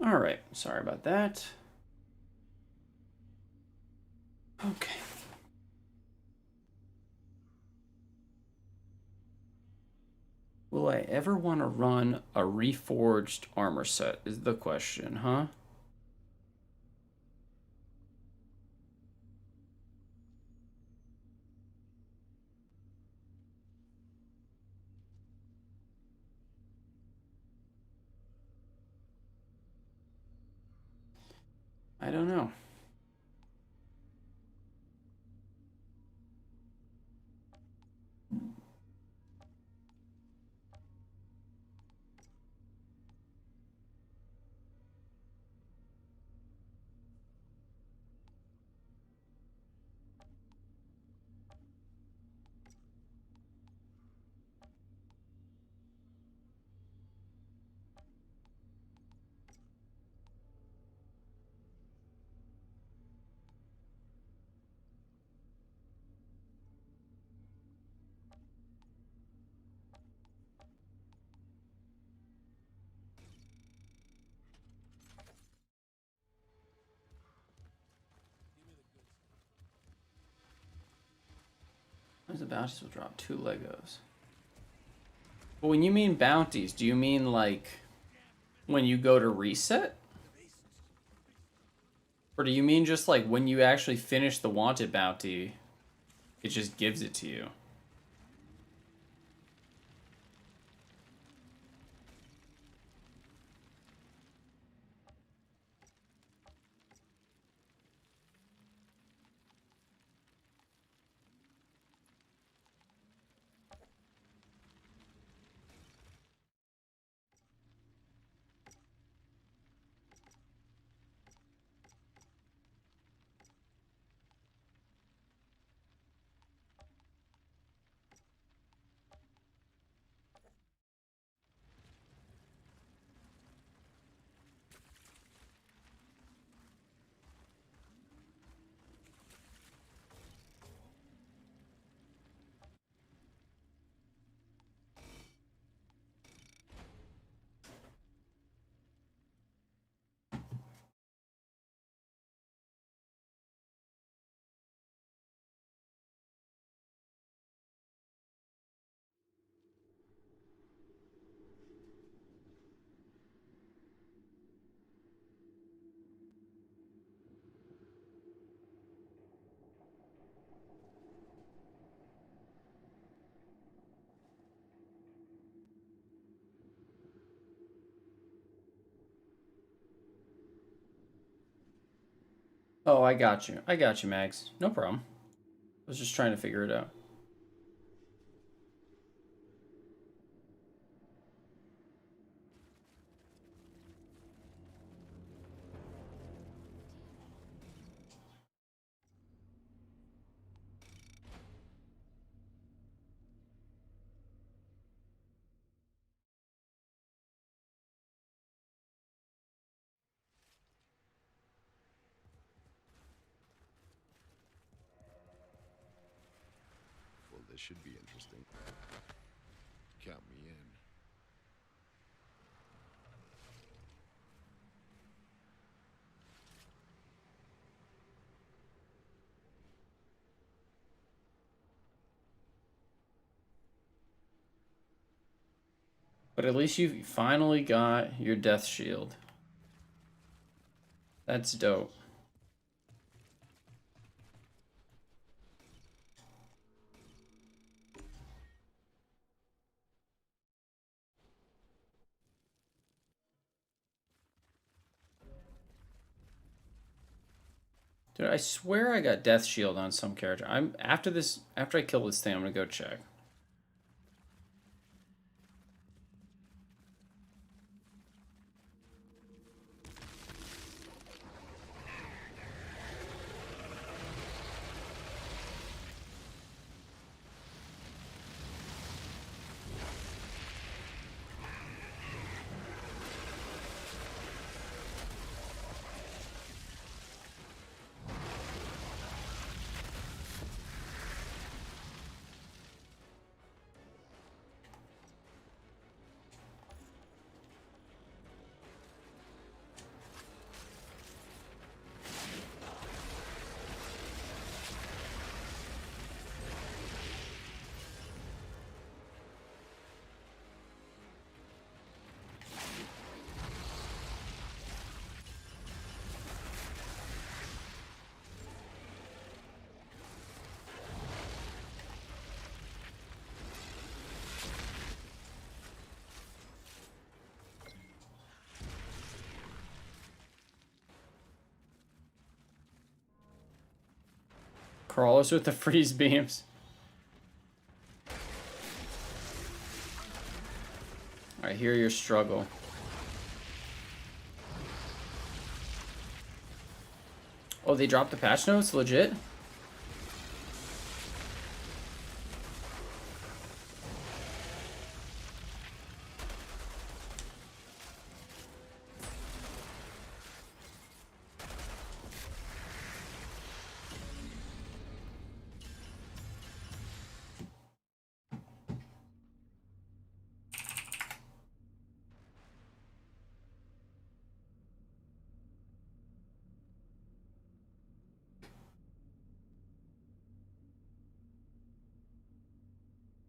All right, sorry about that. Okay. Will I ever want to run a reforged armor set is the question, huh? I don't know. Where's the bounties will drop 2 Legos? But when you mean bounties, do you mean like when you go to reset? Or do you mean just like when you actually finish the wanted bounty, it just gives it to you? Oh, I got you. I got you, Mags. No problem. I was just trying to figure it out. Well, this should be interesting. Count me in. But at least you finally got your death shield. That's dope. Dude, I swear I got death shield on some character. After I kill this thing, I'm gonna go check. Crawlers with the freeze beams. I hear your struggle. Oh, they dropped the patch notes? Legit?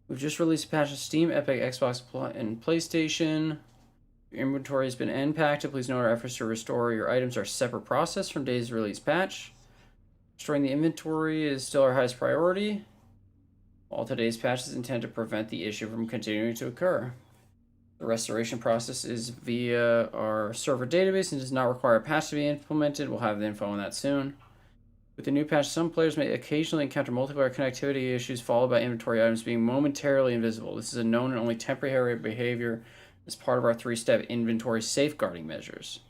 We've just released a patch of Steam, Epic, Xbox, and PlayStation. Your inventory has been impacted. Please note our efforts to restore your items are a separate process from today's release patch. Restoring the inventory is still our highest priority. While today's patch is intended to prevent the issue from continuing to occur. The restoration process is via our server database and does not require a patch to be implemented. We'll have the info on that soon. With the new patch, some players may occasionally encounter multiplayer connectivity issues followed by inventory items being momentarily invisible. This is a known and only temporary behavior as part of our 3-step inventory safeguarding measures.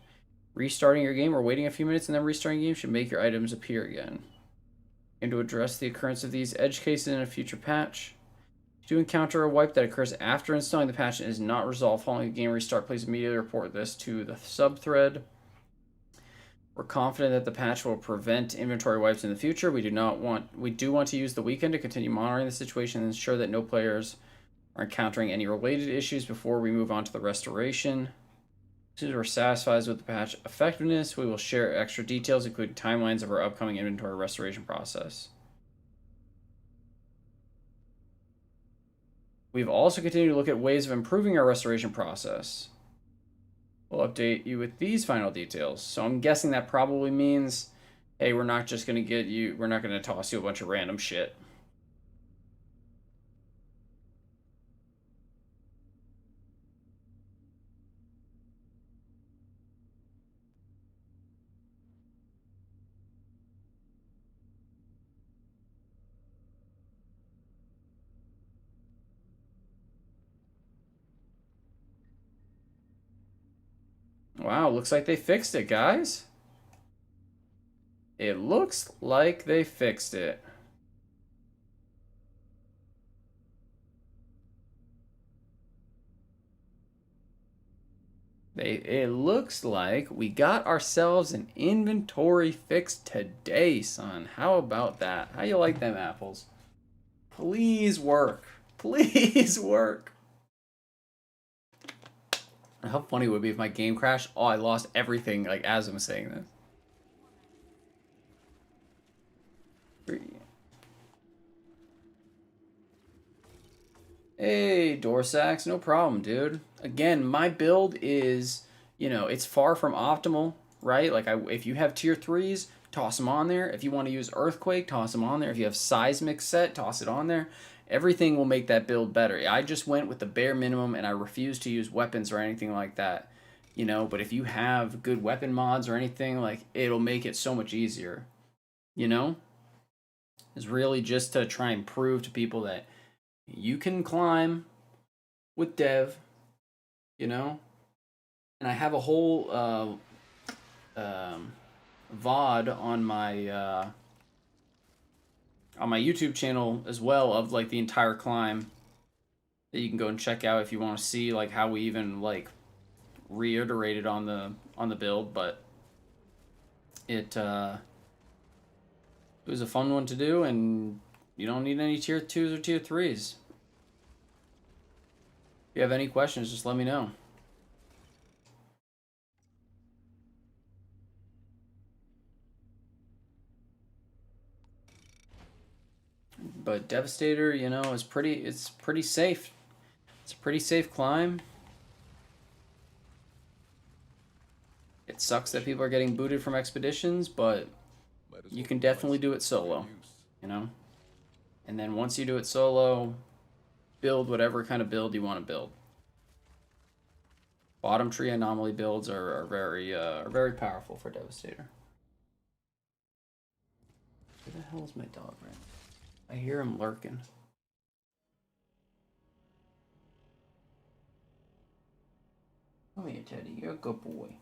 Restarting your game or waiting a few minutes and then restarting your game should make your items appear again. And to address the occurrence of these edge cases in a future patch, if you encounter a wipe that occurs after installing the patch and is not resolved following a game restart, please immediately report this to the sub-thread. We're confident that the patch will prevent inventory wipes in the future. We do want to use the weekend to continue monitoring the situation and ensure that no players are encountering any related issues before we move on to the restoration. As soon as we're satisfied with the patch effectiveness, we will share extra details, including timelines of our upcoming inventory restoration process. We've also continued to look at ways of improving our restoration process. We'll update you with these final details. So I'm guessing that probably means, hey, we're not just going to toss you a bunch of random shit. Wow, looks like they fixed it, guys. It looks like they fixed it. It looks like we got ourselves an inventory fix today, son. How about that? How you like them apples? Please work. Please work. How funny it would be if my game crashed. Oh, I lost everything, like, as I'm saying this. Hey, Dorsax, no problem, dude. Again, my build is, you know, it's far from optimal, right? Like, if you have tier 3s, toss them on there. If you want to use Earthquake, toss them on there. If you have Seismic set, toss it on there. Everything will make that build better. I just went with the bare minimum, and I refuse to use weapons or anything like that, you know? But if you have good weapon mods or anything, like, it'll make it so much easier, you know? It's really just to try and prove to people that you can climb with dev, you know? And I have a whole VOD on my YouTube channel as well of like the entire climb that you can go and check out if you want to see like how we even like reiterated on the build. But it was a fun one to do, and you don't need any tier 2s or tier 3s. If you have any questions, just let me know. But Devastator, you know, it's pretty safe. It's a pretty safe climb. It sucks that people are getting booted from expeditions, but you can definitely do it solo, you know? And then once you do it solo, build whatever kind of build you want to build. Bottom tree anomaly builds are very powerful for Devastator. Where the hell is my dog, right? I hear him lurking. Come here, Teddy. You're a good boy.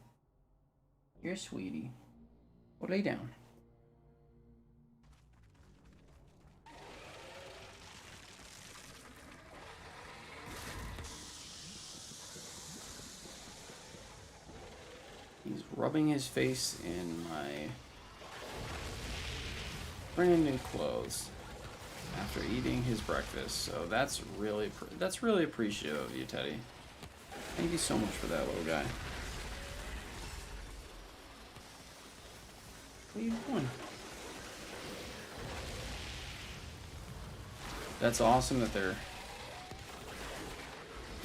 You're a sweetie. Well, lay down. He's rubbing his face in my brand new clothes after eating his breakfast. So that's really appreciative of you, Teddy. Thank you so much for that, little guy. What are you doing? That's awesome that their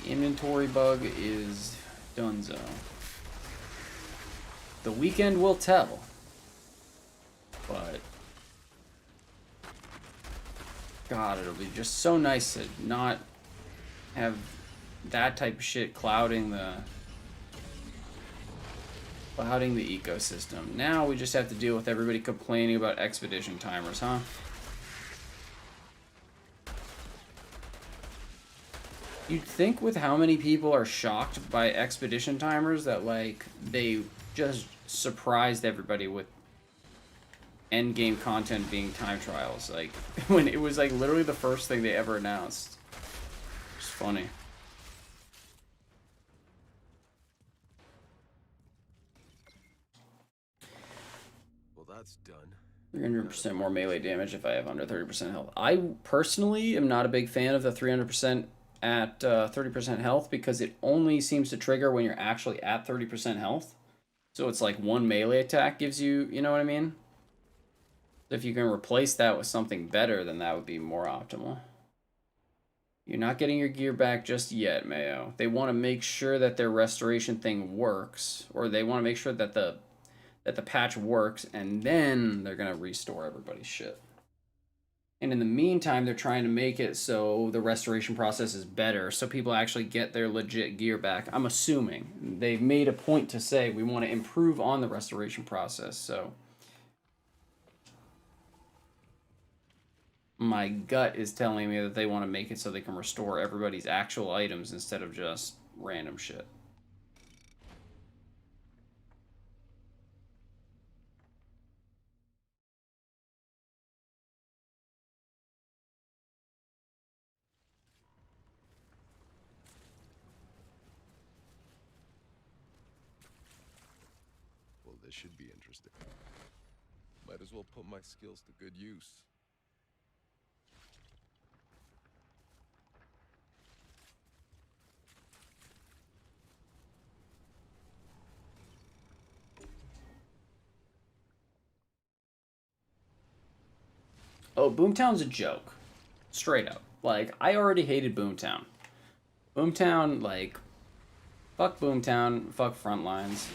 inventory bug is donezo. The weekend will tell. But God, it'll be just so nice to not have that type of shit clouding the ecosystem. Now we just have to deal with everybody complaining about expedition timers, huh? You'd think with how many people are shocked by expedition timers that like they just surprised everybody with end game content being time trials, like when it was like literally the first thing they ever announced. It's funny. That's done. 300% more melee damage if I have under 30% health. I personally am not a big fan of the 300% at 30% health because it only seems to trigger when you're actually at 30% health. So it's like one melee attack gives you, you know what I mean? If you can replace that with something better, then that would be more optimal. You're not getting your gear back just yet, Mayo. They want to make sure that their restoration thing works, or they want to make sure that the patch works, and then they're going to restore everybody's shit. And in the meantime, they're trying to make it so the restoration process is better, so people actually get their legit gear back. I'm assuming. They've made a point to say we want to improve on the restoration process, so my gut is telling me that they want to make it so they can restore everybody's actual items instead of just random shit. This should be interesting. Might as well put my skills to good use. Oh, Boomtown's a joke. Straight up. Like, I already hated Boomtown. Boomtown, like, fuck Boomtown, fuck Frontlines.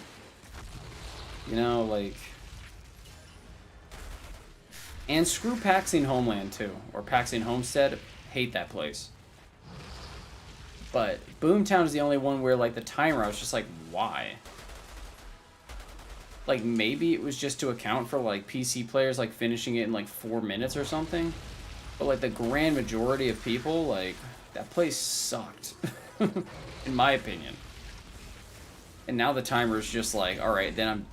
You know, like... And screw Paxine Homeland, too. Or Paxine Homestead. Hate that place. But Boomtown is the only one where, like, the timer, I was just like, why? Like, maybe it was just to account for, like, PC players, like, finishing it in, like, 4 minutes or something. But, like, the grand majority of people, like, that place sucked. In my opinion. And now the timer's just like, alright, then I'm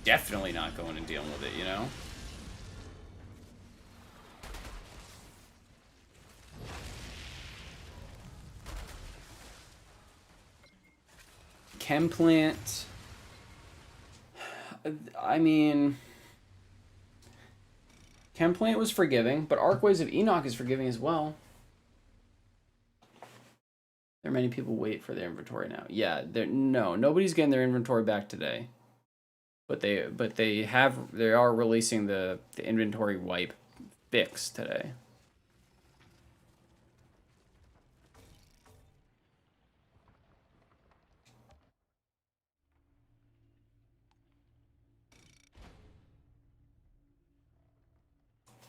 definitely not going and dealing with it, you know? Chemplant. I mean, Chemplant was forgiving, but Arcways of Enoch is forgiving as well. There are many people wait for their inventory now. Yeah, nobody's getting their inventory back today. But they are releasing the inventory wipe fix today.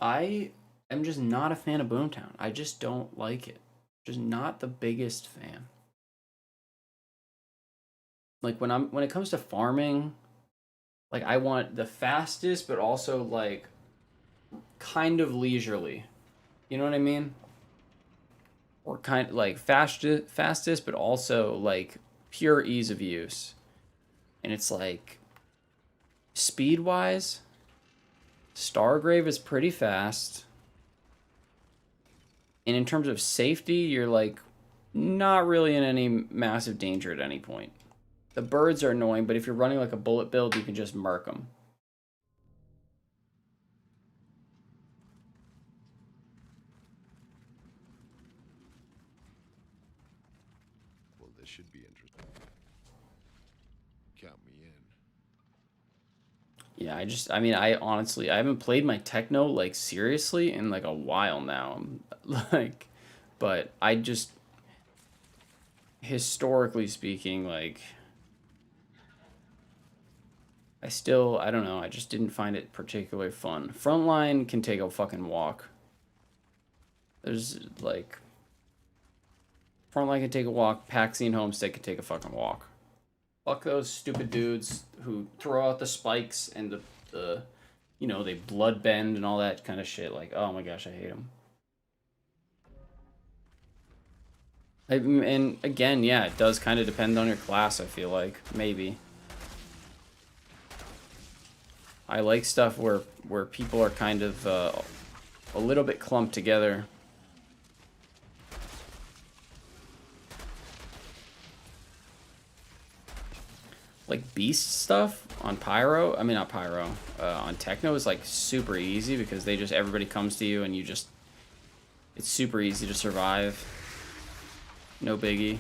I am just not a fan of Boomtown. I just don't like it. Just not the biggest fan. Like when it comes to farming, like I want the fastest but also like kind of leisurely. You know what I mean? Or kind of like fastest, but also like pure ease of use. And it's like speed wise, Stargrave is pretty fast. And in terms of safety, you're like not really in any massive danger at any point. The birds are annoying, but if you're running like a bullet build, you can just mark them. Well, this should be interesting. Count me in. Yeah, I mean, I honestly, I haven't played my techno like seriously in like a while now. Like, but I just, historically speaking, like, I don't know, I just didn't find it particularly fun. Frontline can take a fucking walk. There's like, Frontline can take a walk, Paxi and Homestead can take a fucking walk. Fuck those stupid dudes who throw out the spikes and the you know, they blood bend and all that kind of shit. Like, oh my gosh, I hate them. And again, yeah, it does kind of depend on your class, I feel like. Maybe. I like stuff where people are kind of a little bit clumped together. Like beast stuff on Pyro, I mean not Pyro, on Techno is like super easy because they just, everybody comes to you and you just, it's super easy to survive. No biggie.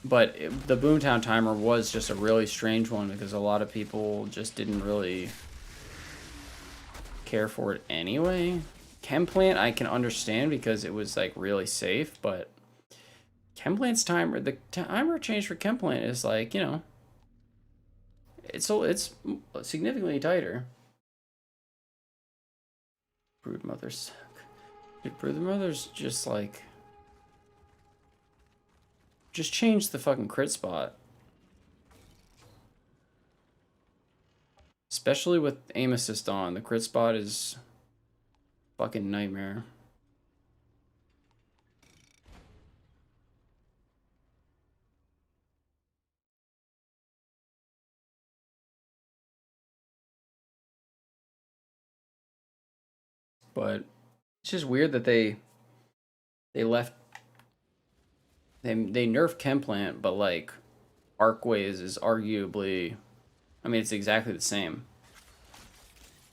But the Boomtown timer was just a really strange one because a lot of people just didn't really care for it anyway. Chemplant I can understand because it was like really safe, but Chemplant's timer, the timer change for Chemplant is like, you know, it's significantly tighter. Brood mothers suck. Dude, Brood mothers just like, just change the fucking crit spot. Especially with aim assist on, the crit spot is fucking nightmare. But it's just weird that they left, they nerfed Chemplant, but like Arcways is arguably, I mean, it's exactly the same.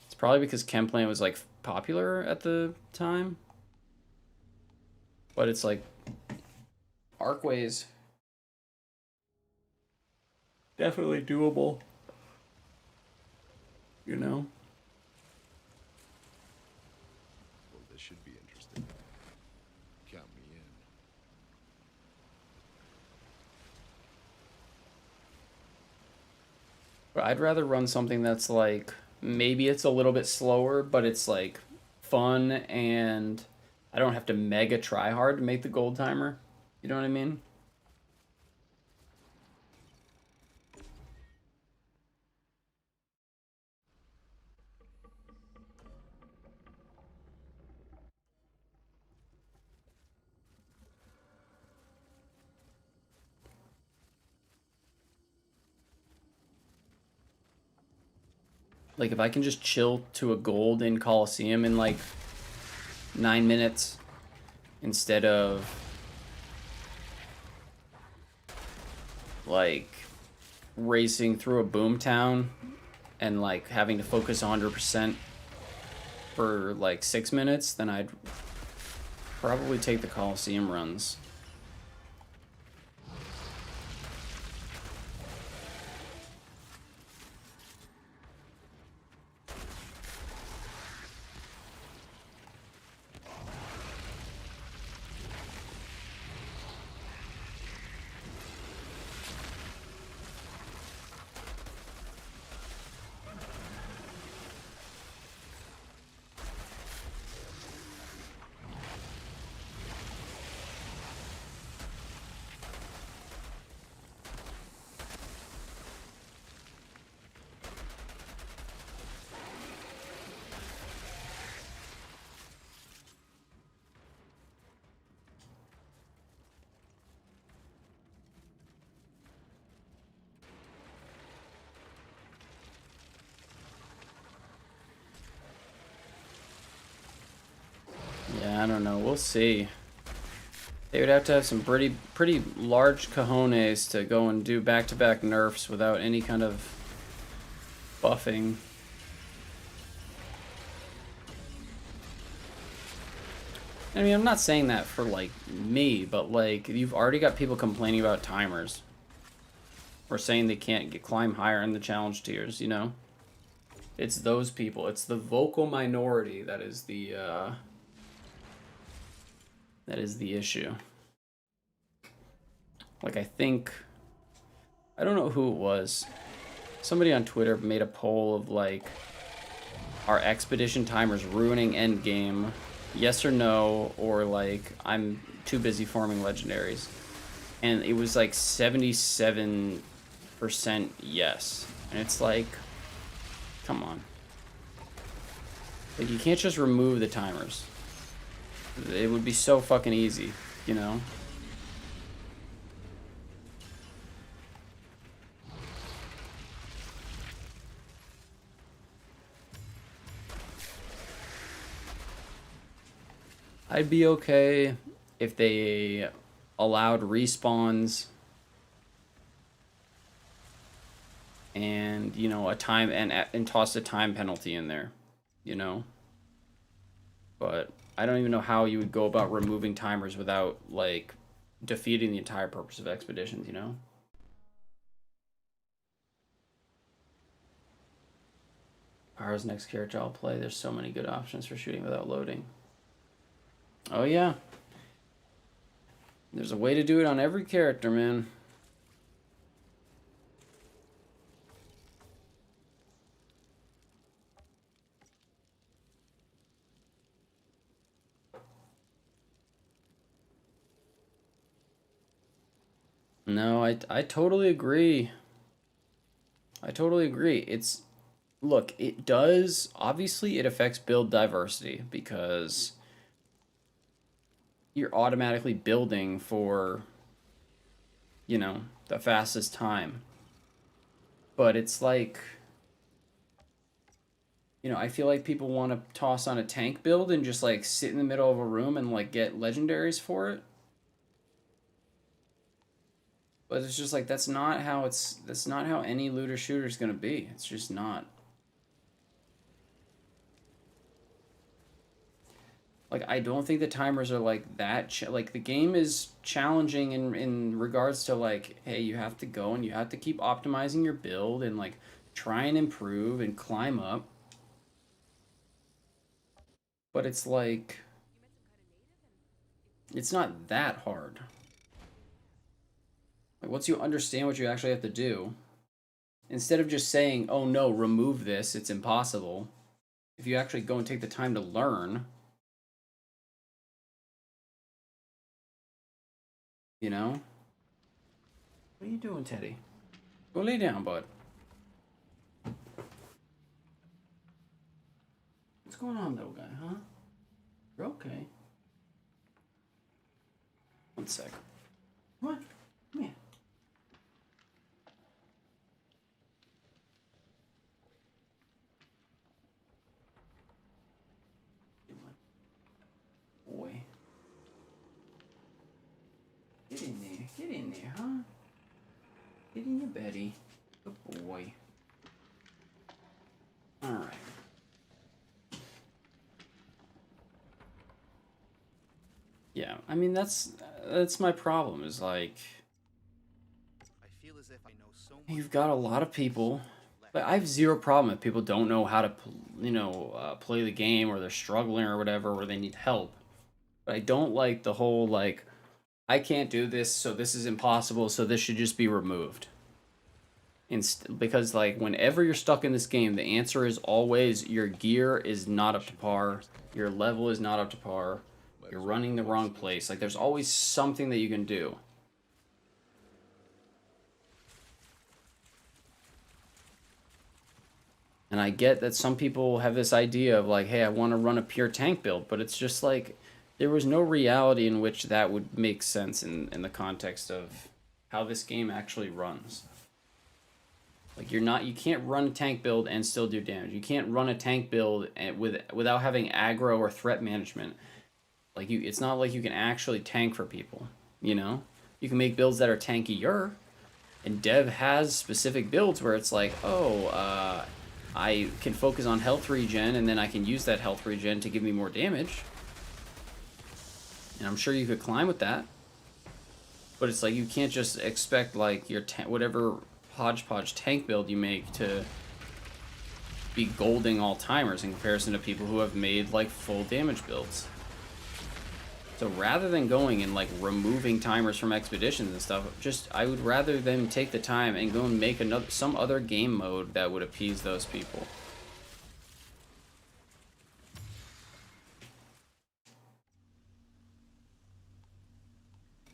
It's probably because Chemplant was like popular at the time. But it's like Arcways definitely doable. You know? Well, this should be interesting. Count me in. But I'd rather run something that's like, maybe it's a little bit slower, but it's like fun and I don't have to mega try hard to make the gold timer. You know what I mean? Like if I can just chill to a gold in Coliseum in like 9 minutes instead of like racing through a boomtown and like having to focus 100% for like 6 minutes, then I'd probably take the Coliseum runs. I don't know. We'll see. They would have to have some pretty large cojones to go and do back-to-back nerfs without any kind of buffing. I mean, I'm not saying that for, like, me, but, like, you've already got people complaining about timers. Or saying they can't climb higher in the challenge tiers, you know? It's those people. It's the vocal minority that is the issue. Like, I don't know who it was. Somebody on Twitter made a poll of, like, are expedition timers ruining endgame? Yes or no, or, like, I'm too busy farming legendaries. And it was, like, 77% yes. And it's like, come on. Like, you can't just remove the timers. It would be so fucking easy, you know? I'd be okay if they allowed respawns and, you know, a time and tossed a time penalty in there, you know? But I don't even know how you would go about removing timers without, like, defeating the entire purpose of expeditions, you know? Pyro's next character I'll play. There's so many good options for shooting without loading. Oh, yeah. There's a way to do it on every character, man. No, I totally agree. I totally agree. Look, it does, obviously it affects build diversity because you're automatically building for, you know, the fastest time. But it's like, you know, I feel like people want to toss on a tank build and just, like, sit in the middle of a room and, like, get legendaries for it. But it's just like, that's not how any looter shooter is going to be. It's just not. Like, I don't think the timers are, like, that... like, the game is challenging in regards to, like, hey, you have to go and you have to keep optimizing your build and, like, try and improve and climb up. But it's, like... it's not that hard. Like, once you understand what you actually have to do, instead of just saying, oh, no, remove this, it's impossible, if you actually go and take the time to learn... you know? What are you doing, Teddy? Go lay down, bud. What's going on, little guy, huh? You're okay. One sec. Come on. Come here. Boy. Get in there. Get in there, huh? Get in your beddy. Good boy. Alright. Yeah, I mean, that's my problem, is like... I feel as if I know so much. You've got a lot of people... But I have zero problem if people don't know how to, you know, play the game, or they're struggling or whatever, or they need help. But I don't like the whole, like, I can't do this, so this is impossible, so this should just be removed. Because, like, whenever you're stuck in this game, the answer is always your gear is not up to par, your level is not up to par, you're running the wrong place. Like, there's always something that you can do. And I get that some people have this idea of, like, hey, I want to run a pure tank build, but it's just like, there was no reality in which that would make sense in the context of how this game actually runs. Like, you can't run a tank build and still do damage. You can't run a tank build without having aggro or threat management. Like it's not like you can actually tank for people, you know? You can make builds that are tankier, and Dev has specific builds where it's like, oh, I can focus on health regen, and then I can use that health regen to give me more damage. And I'm sure you could climb with that. But it's like, you can't just expect, like, your whatever hodgepodge tank build you make to be golding all timers in comparison to people who have made, like, full damage builds. So rather than going and, like, removing timers from expeditions and stuff, I would rather them take the time and go and make some other game mode that would appease those people.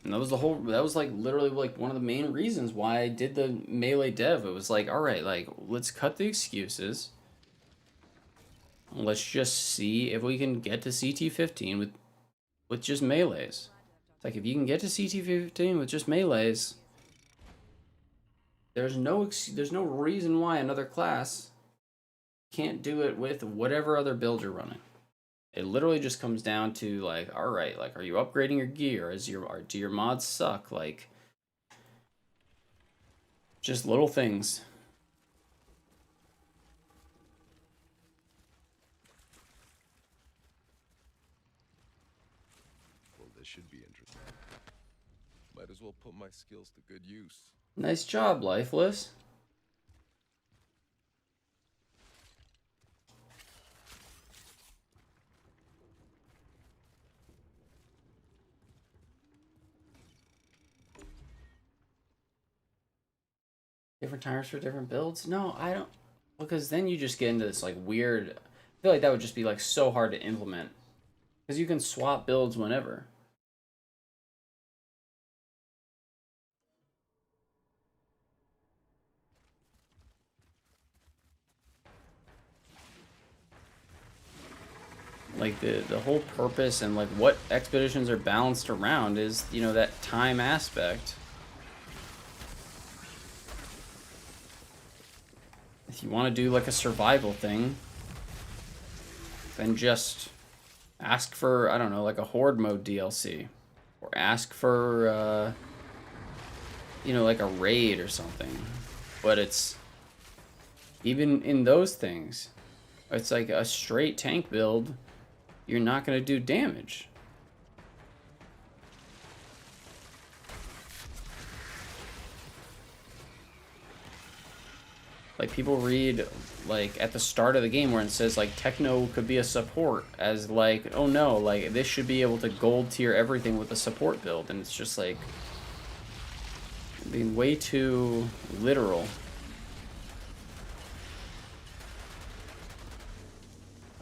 And that was like literally like one of the main reasons why I did the melee dev. It was like, all right, like, let's cut the excuses. Let's just see if we can get to CT15 with just melees. It's like, if you can get to CT15 with just melees, there's no reason why another class can't do it with whatever other build you're running. It literally just comes down to, like, all right, like, are you upgrading your gear? Do your mods suck? Like, just little things. Well, this should be interesting. Might as well put my skills to good use. Nice job, Lifeless. Different timers for different builds? No, I don't. Because then you just get into this, like, weird. I feel like that would just be, like, so hard to implement. Because you can swap builds whenever. Like, the whole purpose and, like, what expeditions are balanced around is, you know, that time aspect. If you want to do, like, a survival thing, then just ask for, I don't know, like a horde mode DLC. Or ask for, you know, like a raid or something. But it's, even in those things, it's like a straight tank build, you're not going to do damage. Like, people read, like, at the start of the game where it says, like, Techno could be a support, as, like, oh no, like, this should be able to gold tier everything with a support build, and it's just, like, being way too literal.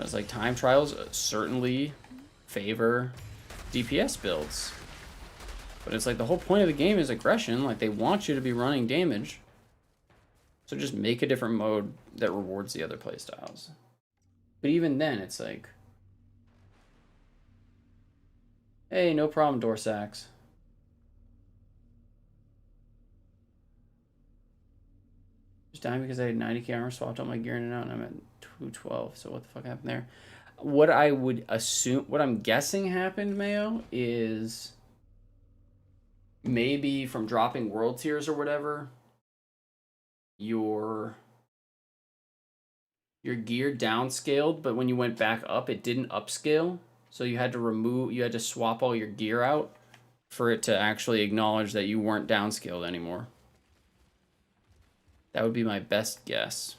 It's like, time trials certainly favor DPS builds. But it's like, the whole point of the game is aggression, like, they want you to be running damage. So just make a different mode that rewards the other playstyles. But even then, it's like, hey, no problem, Dorsax. Just dying because I had 90k armor, swapped out my gear in and out, and I'm at 212. So what the fuck happened there? What I would assume, what I'm guessing happened, Mayo, is maybe from dropping world tiers or whatever, your gear downscaled, but when you went back up, it didn't upscale. So you had to swap all your gear out for it to actually acknowledge that you weren't downscaled anymore. That would be my best guess.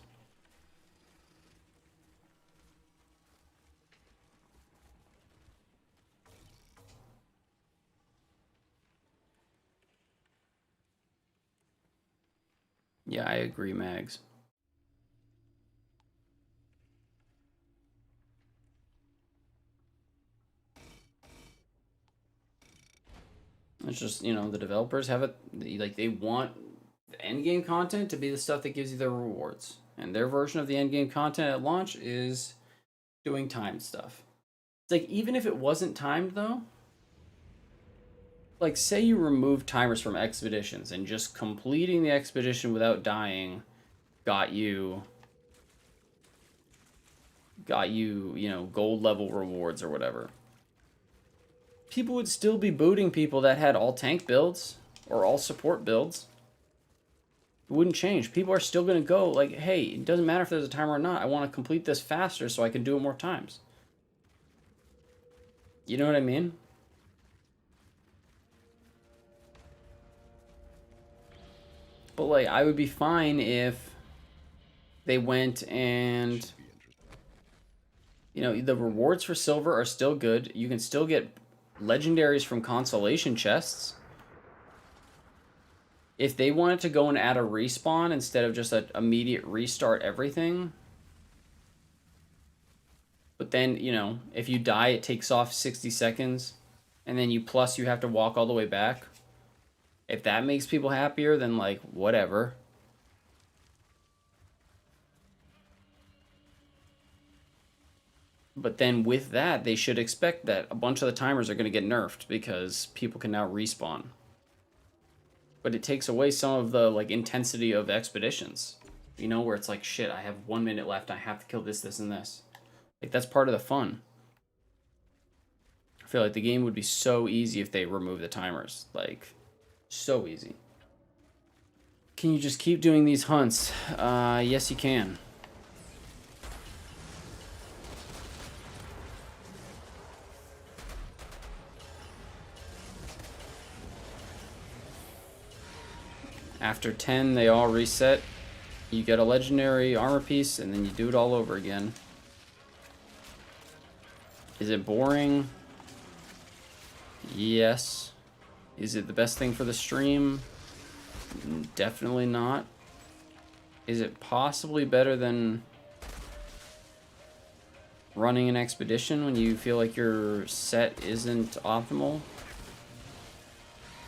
Yeah, I agree, Mags. It's just, you know, the developers have it, like, they want the end game content to be the stuff that gives you the rewards. And their version of the end game content at launch is doing timed stuff. It's like, even if it wasn't timed, though, like, say you remove timers from expeditions and just completing the expedition without dying got you, you know, gold level rewards or whatever. people would still be booting people that had all tank builds or all support builds. It wouldn't change. People are still going to go like, hey, it doesn't matter if there's a timer or not. I want to complete this faster so I can do it more times. You know what I mean? But like, I would be fine if they went and, Should be interesting. you know, the rewards for silver are still good. You can still get legendaries from consolation chests. If they wanted to go and add a respawn instead of just an immediate restart everything, but then, you know, if you die, it takes off 60 seconds, and then you have to walk all the way back. If that makes people happier, then, like, whatever. But then with that, they should expect that a bunch of the timers are going to get nerfed because people can now respawn. But it takes away some of the, like, intensity of expeditions. You know, where it's like, shit, I have 1 minute left, I have to kill this, this, and this. Like, that's part of the fun. I feel like the game would be so easy if they remove the timers. Like, so easy. Can you just keep doing these hunts? Yes, you can. After 10, they all reset. You get a legendary armor piece, and then you do it all over again. Is it boring? Yes. Is it the best thing for the stream? Definitely not. Is it possibly better than running an expedition when you feel like your set isn't optimal?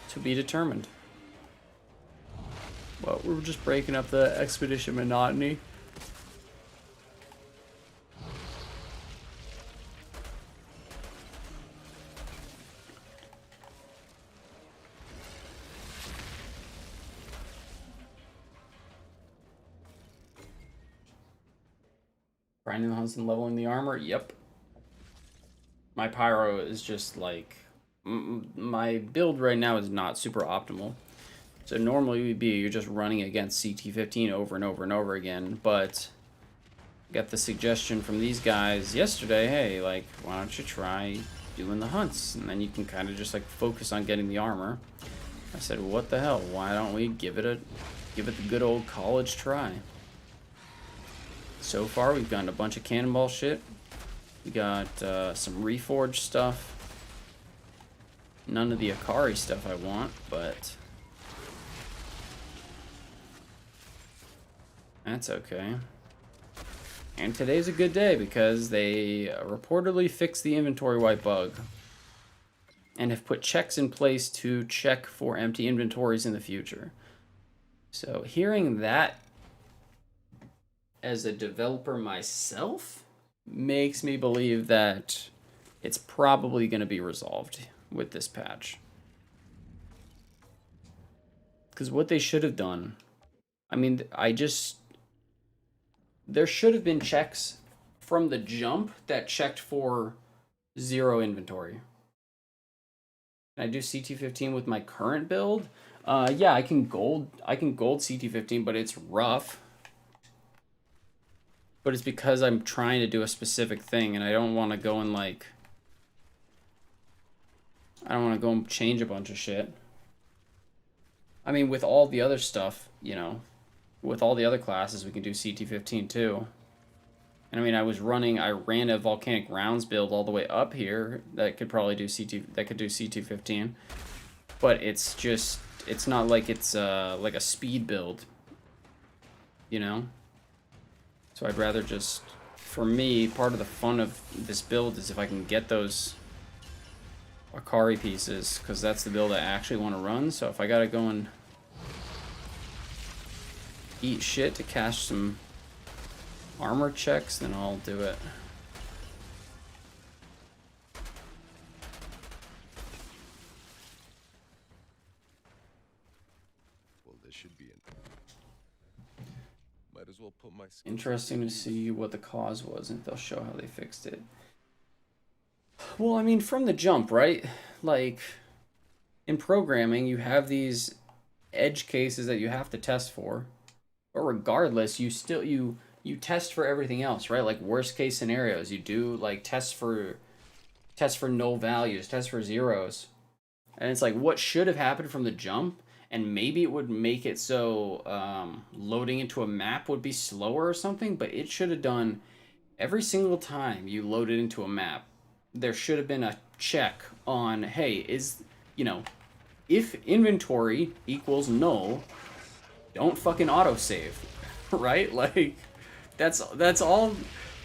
To be determined. Well, we're just breaking up the expedition monotony. Grinding the hunts and leveling the armor? Yep. My pyro is just like... my build right now is not super optimal. So normally would be you're just running against CT15 over and over and over again, but got the suggestion from these guys yesterday, hey, like, why don't you try doing the hunts? And then you can kind of just like focus on getting the armor. I said, what the hell? Why don't we give it the good old college try? So far, we've gotten a bunch of cannonball shit. We got some reforged stuff. None of the Akari stuff I want, but that's okay. And today's a good day because they reportedly fixed the inventory wipe bug and have put checks in place to check for empty inventories in the future. So hearing that as a developer myself makes me believe that it's probably going to be resolved with this patch. Because what they should have done, I mean, there should have been checks from the jump that checked for 0 inventory. Can I do CT15 with my current build? Yeah, I can gold CT15, but it's rough. But it's because I'm trying to do a specific thing, and I don't want to go and like... I don't want to go and change a bunch of shit. I mean, with all the other stuff, you know, with all the other classes, we can do CT15 too. And I mean, I ran a volcanic rounds build all the way up here that could probably do CT15. But it's just, it's not like it's like a speed build, you know? So I'd rather just, for me, part of the fun of this build is if I can get those Akari pieces, because that's the build I actually want to run. So if I gotta go and eat shit to cash some armor checks, then I'll do it. Well, this should be might as well put my skills Interesting to see what the cause was and if they'll show how they fixed it. Well, I mean, from the jump, right? Like, in programming, you have these edge cases that you have to test for. But regardless, you test for everything else, right? Like worst case scenarios, you do like test for null values, test for zeros. And it's like what should have happened from the jump, and maybe it would make it so loading into a map would be slower or something, but it should have done every single time you loaded into a map, there should have been a check on, hey, is, you know, if inventory equals null, don't fucking autosave, right? Like, that's all,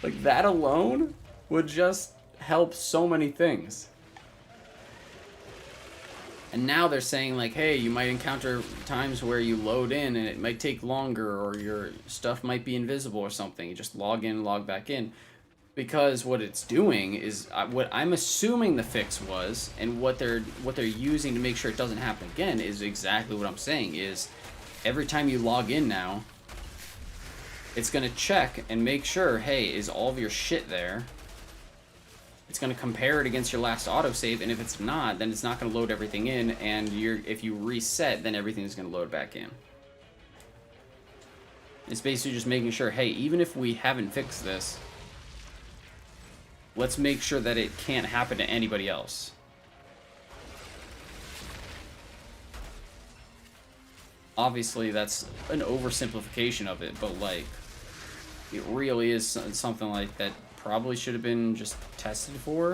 like, that alone would just help so many things. And now they're saying, like, hey, you might encounter times where you load in and it might take longer, or your stuff might be invisible or something. You just log in, log back in. Because what it's doing is, what I'm assuming the fix was, and what they're using to make sure it doesn't happen again, is exactly what I'm saying, is every time you log in now, it's going to check and make sure, hey, is all of your shit there? It's going to compare it against your last autosave, and if it's not, then it's not going to load everything in, and if you reset, then everything is going to load back in. It's basically just making sure, hey, even if we haven't fixed this, let's make sure that it can't happen to anybody else. Obviously, that's an oversimplification of it, but, like, it really is something like that probably should have been just tested for.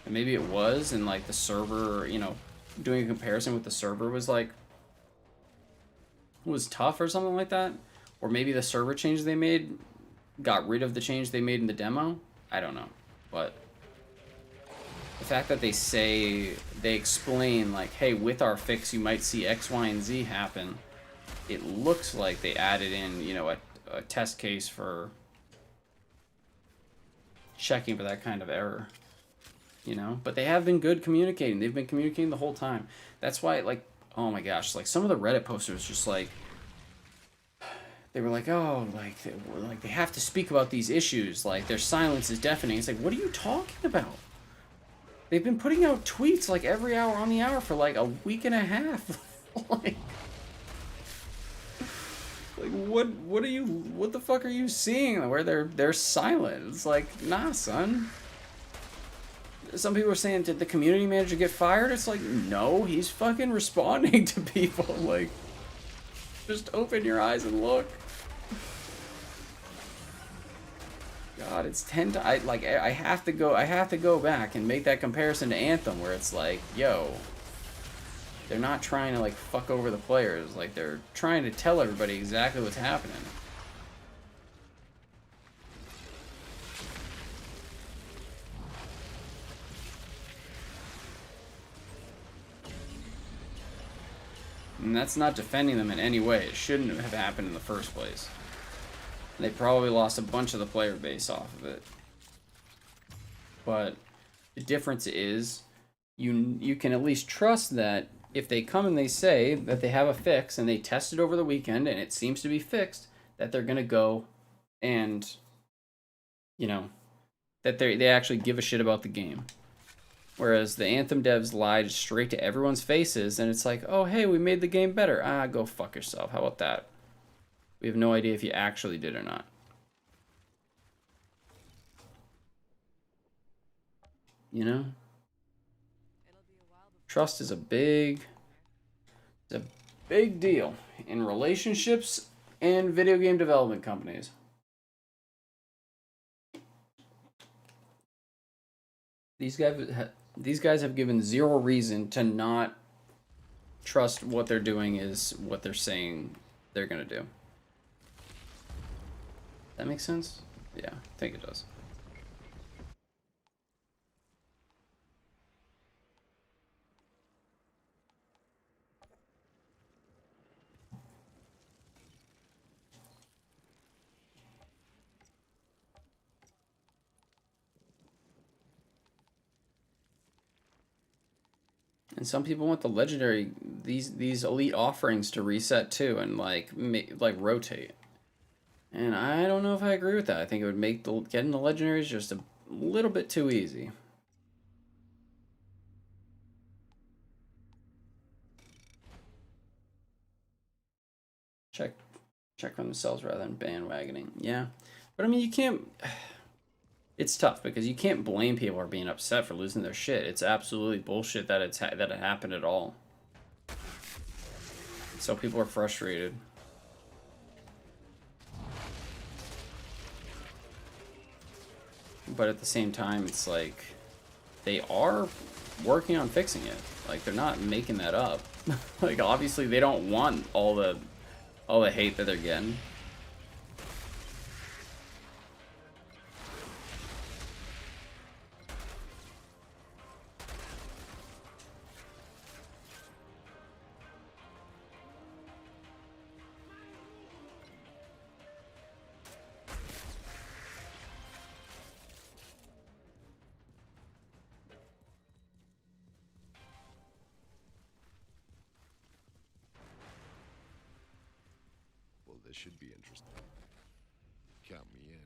And maybe it was, and, like, the server, you know, doing a comparison with the server was, like, was tough or something like that. Or maybe the server change they made got rid of the change they made in the demo. I don't know. But the fact that they explain, like, hey, with our fix, you might see X, Y, and Z happen. It looks like they added in, you know, a test case for checking for that kind of error, you know? But they have been good communicating. They've been communicating the whole time. That's why, like, oh my gosh, like, some of the Reddit posters just, like, they were like, oh, like they have to speak about these issues. Like, their silence is deafening. It's like, what are you talking about? They've been putting out tweets, like, every hour on the hour for, like, a week and a half. like, what the fuck are you seeing where they're silent? It's like, nah, son. Some people are saying, did the community manager get fired? It's like, no, he's fucking responding to people. Like, just open your eyes and look. God, it's 10 times. I have to go back and make that comparison to Anthem, where it's like, yo, they're not trying to, like, fuck over the players. Like, they're trying to tell everybody exactly what's happening. And that's not defending them in any way. It shouldn't have happened in the first place. They probably lost a bunch of the player base off of it. But the difference is, you can at least trust that if they come and they say that they have a fix and they test it over the weekend and it seems to be fixed, that they're going to go and, you know, that they actually give a shit about the game. Whereas the Anthem devs lied straight to everyone's faces, and it's like, oh, hey, we made the game better. Ah, go fuck yourself. How about that? We have no idea if you actually did or not. You know? Trust is a big deal in relationships and video game development companies. These guys have given zero reason to not trust what they're doing is what they're saying they're gonna do. That makes sense? Yeah, I think it does. And some people want the legendary, these elite offerings to reset too, and like rotate. And I don't know if I agree with that. I think it would make getting the legendaries just a little bit too easy. check for themselves rather than bandwagoning. Yeah, but I mean, you can't. It's tough because you can't blame people for being upset for losing their shit. It's absolutely bullshit that that it happened at all. So people are frustrated. But at the same time, it's like they are working on fixing it. Like, they're not making that up. Like, obviously they don't want all the hate that they're getting. Well, this should be interesting. Count me in.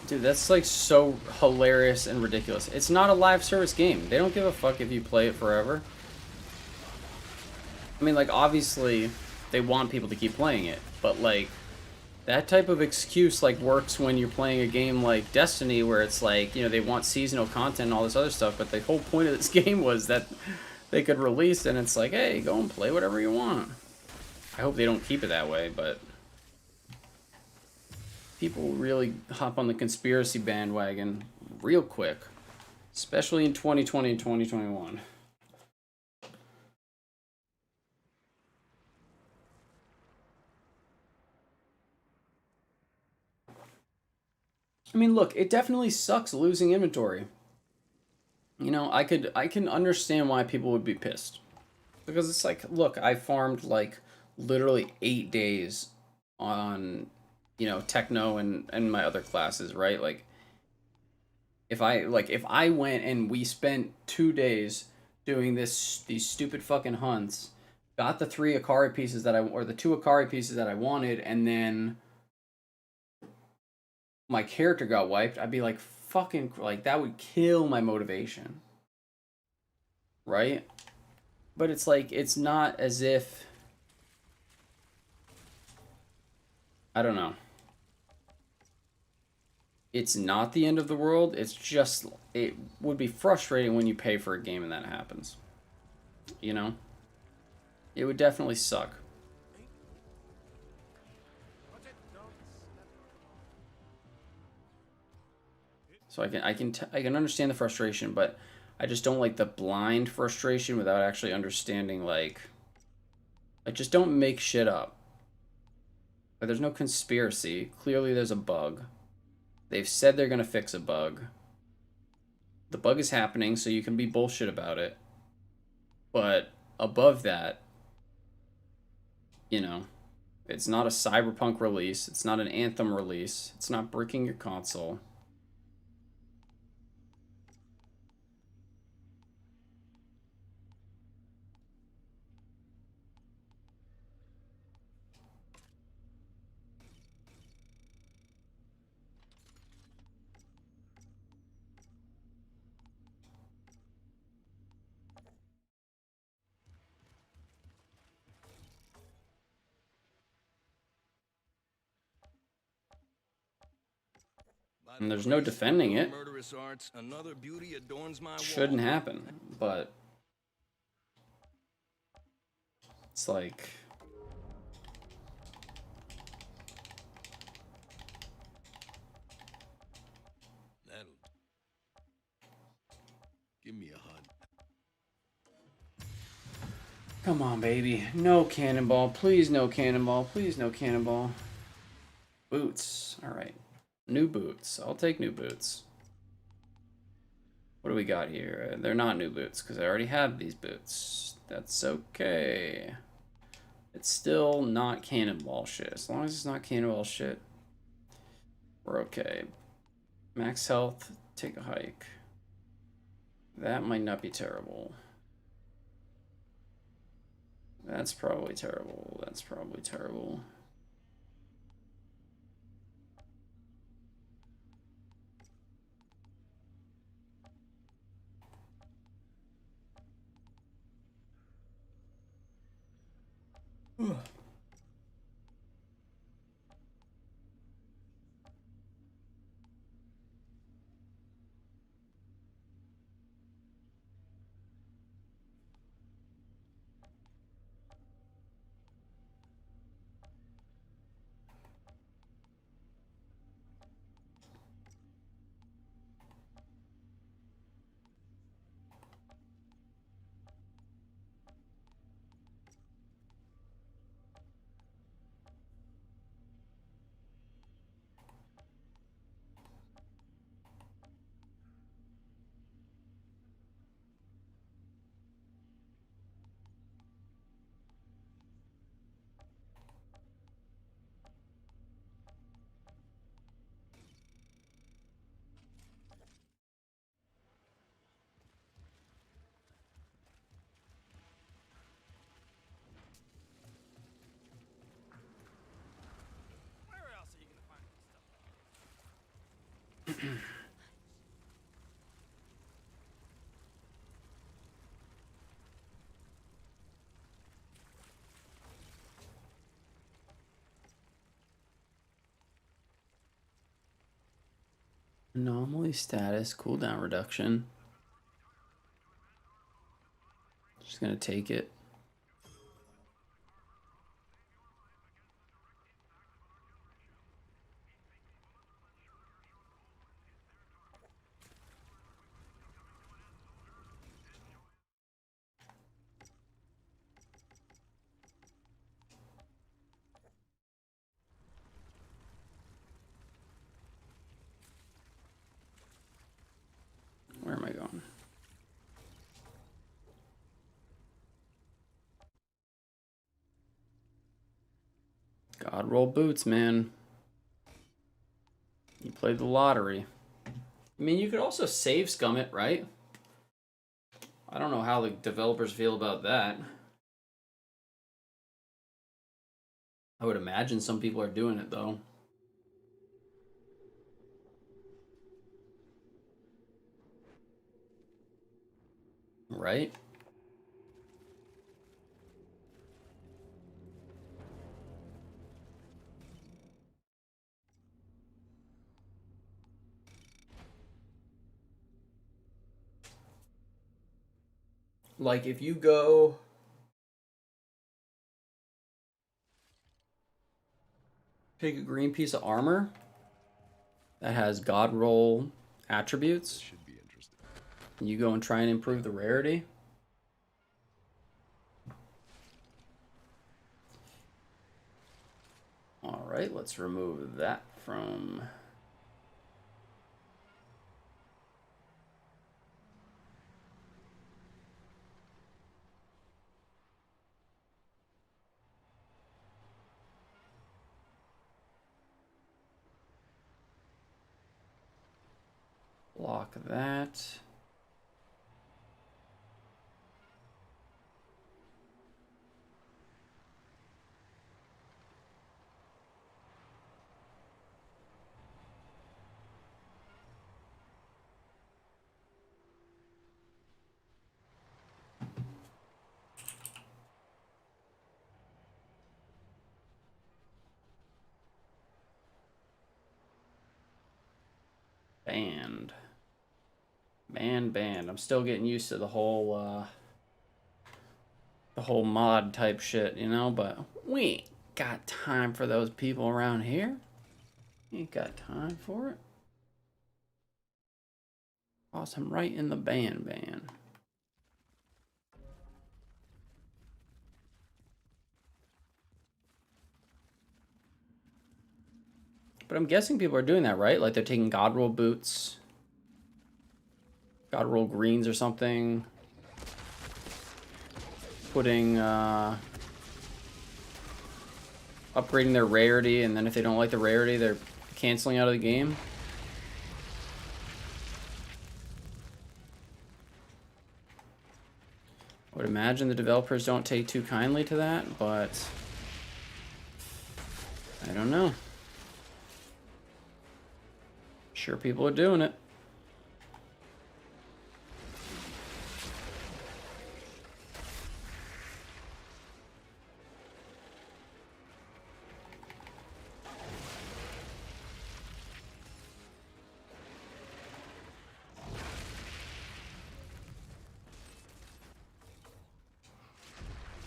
Dude, that's like so hilarious and ridiculous. It's not a live service game. They don't give a fuck if you play it forever. I mean, like, obviously they want people to keep playing it, but like that type of excuse like works when you're playing a game like Destiny, where it's like, you know, they want seasonal content and all this other stuff, but the whole point of this game was that they could release, and it's like, hey, go and play whatever you want. I hope they don't keep it that way, but people really hop on the conspiracy bandwagon real quick, especially in 2020 and 2021. I mean, look, it definitely sucks losing inventory. You know, I can understand why people would be pissed. Because it's like, look, I farmed like literally 8 days on, you know, techno and my other classes, right? Like if I went and we spent 2 days doing these stupid fucking hunts, got the 3 Akari pieces that or the 2 Akari pieces that I wanted, and then my character got wiped, I'd be like, fucking, like, that would kill my motivation. Right? But it's like, it's not as if, I don't know. It's not the end of the world. It's just, it would be frustrating when you pay for a game and that happens. You know? It would definitely suck. So I can understand the frustration, but I just don't like the blind frustration without actually understanding, like just don't make shit up. Like, there's no conspiracy. Clearly there's a bug. They've said they're going to fix a bug. The bug is happening, so you can be bullshit about it. But above that, you know, it's not a Cyberpunk release. It's not an Anthem release. It's not breaking your console. And there's no defending it. Murderous arts, another beauty adorns my wall. Shouldn't happen, but it's like That'll give me a hunt. come on, baby. No cannonball. Please, no cannonball. Please, no cannonball. Boots. All right. New boots. I'll take new boots. What do we got here? They're not new boots because I already have these boots. That's okay. It's still not cannonball shit. As long as it's not cannonball shit, we're okay. Max health. Take a hike. That might not be terrible. That's probably terrible. That's probably terrible. Where else are you gonna find this stuff? Anomaly status, cooldown reduction. Just gonna take it. Where am I going? God roll boots, man. You played the lottery. I mean, you could also save scum it, right? I don't know how the developers feel about that. I would imagine some people are doing it, though. Right? Like, if you go... Pick a green piece of armor that has God roll attributes, Should be interesting. and you go and try and improve the rarity. All right, let's remove that from... Block that. Banned. Banned. I'm still getting used to the whole mod type shit, you know, but we ain't got time for those people around here. Ain't got time for it. Toss him right in the ban. But I'm guessing people are doing that, right? Like they're taking God roll boots, God roll greens or something, putting upgrading their rarity, and then if they don't like the rarity, they're canceling out of the game. I would imagine the developers don't take too kindly to that, but I don't know. Sure, people are doing it.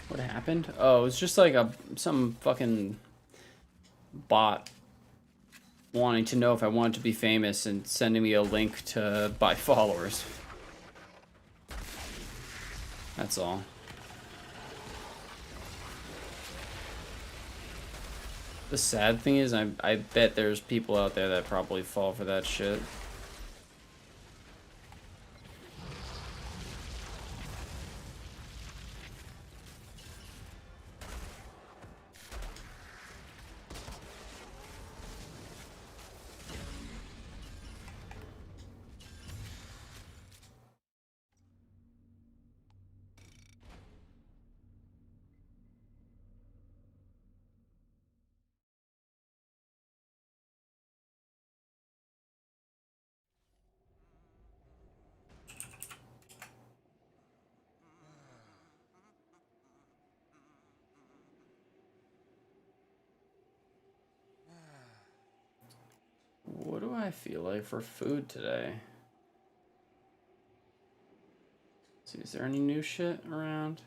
What happened? Oh, it was just like some fucking bot wanting to know if I wanted to be famous and sending me a link to buy followers. That's all. The sad thing is, I bet there's people out there that probably fall for that shit. What do I feel like for food today? Let's see, is there any new shit around?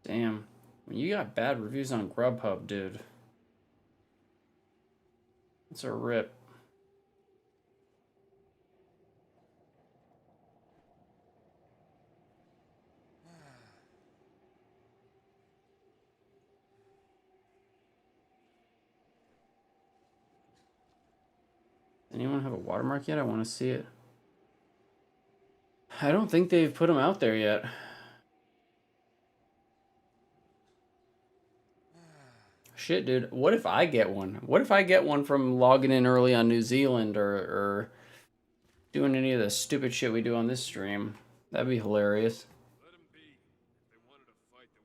Damn. When you got bad reviews on Grubhub, dude. It's a rip. Anyone have a watermark yet? I want to see it. I don't think they've put them out there yet. Shit, dude. What if I get one? What if I get one from logging in early on New Zealand or doing any of the stupid shit we do on this stream? That'd be hilarious.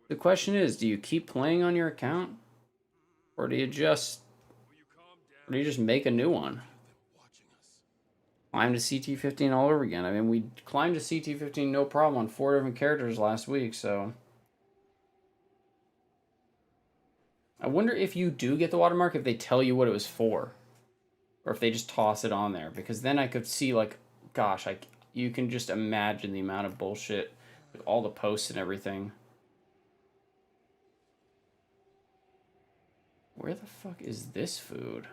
The question is, do you keep playing on your account? Or do you just make a new one? Climb to CT15 all over again. I mean, we climbed to CT15 no problem on 4 different characters last week, so I wonder if you do get the watermark, if they tell you what it was for. Or if they just toss it on there. Because then I could see, like, gosh, you can just imagine the amount of bullshit with all the posts and everything. Where the fuck is this food?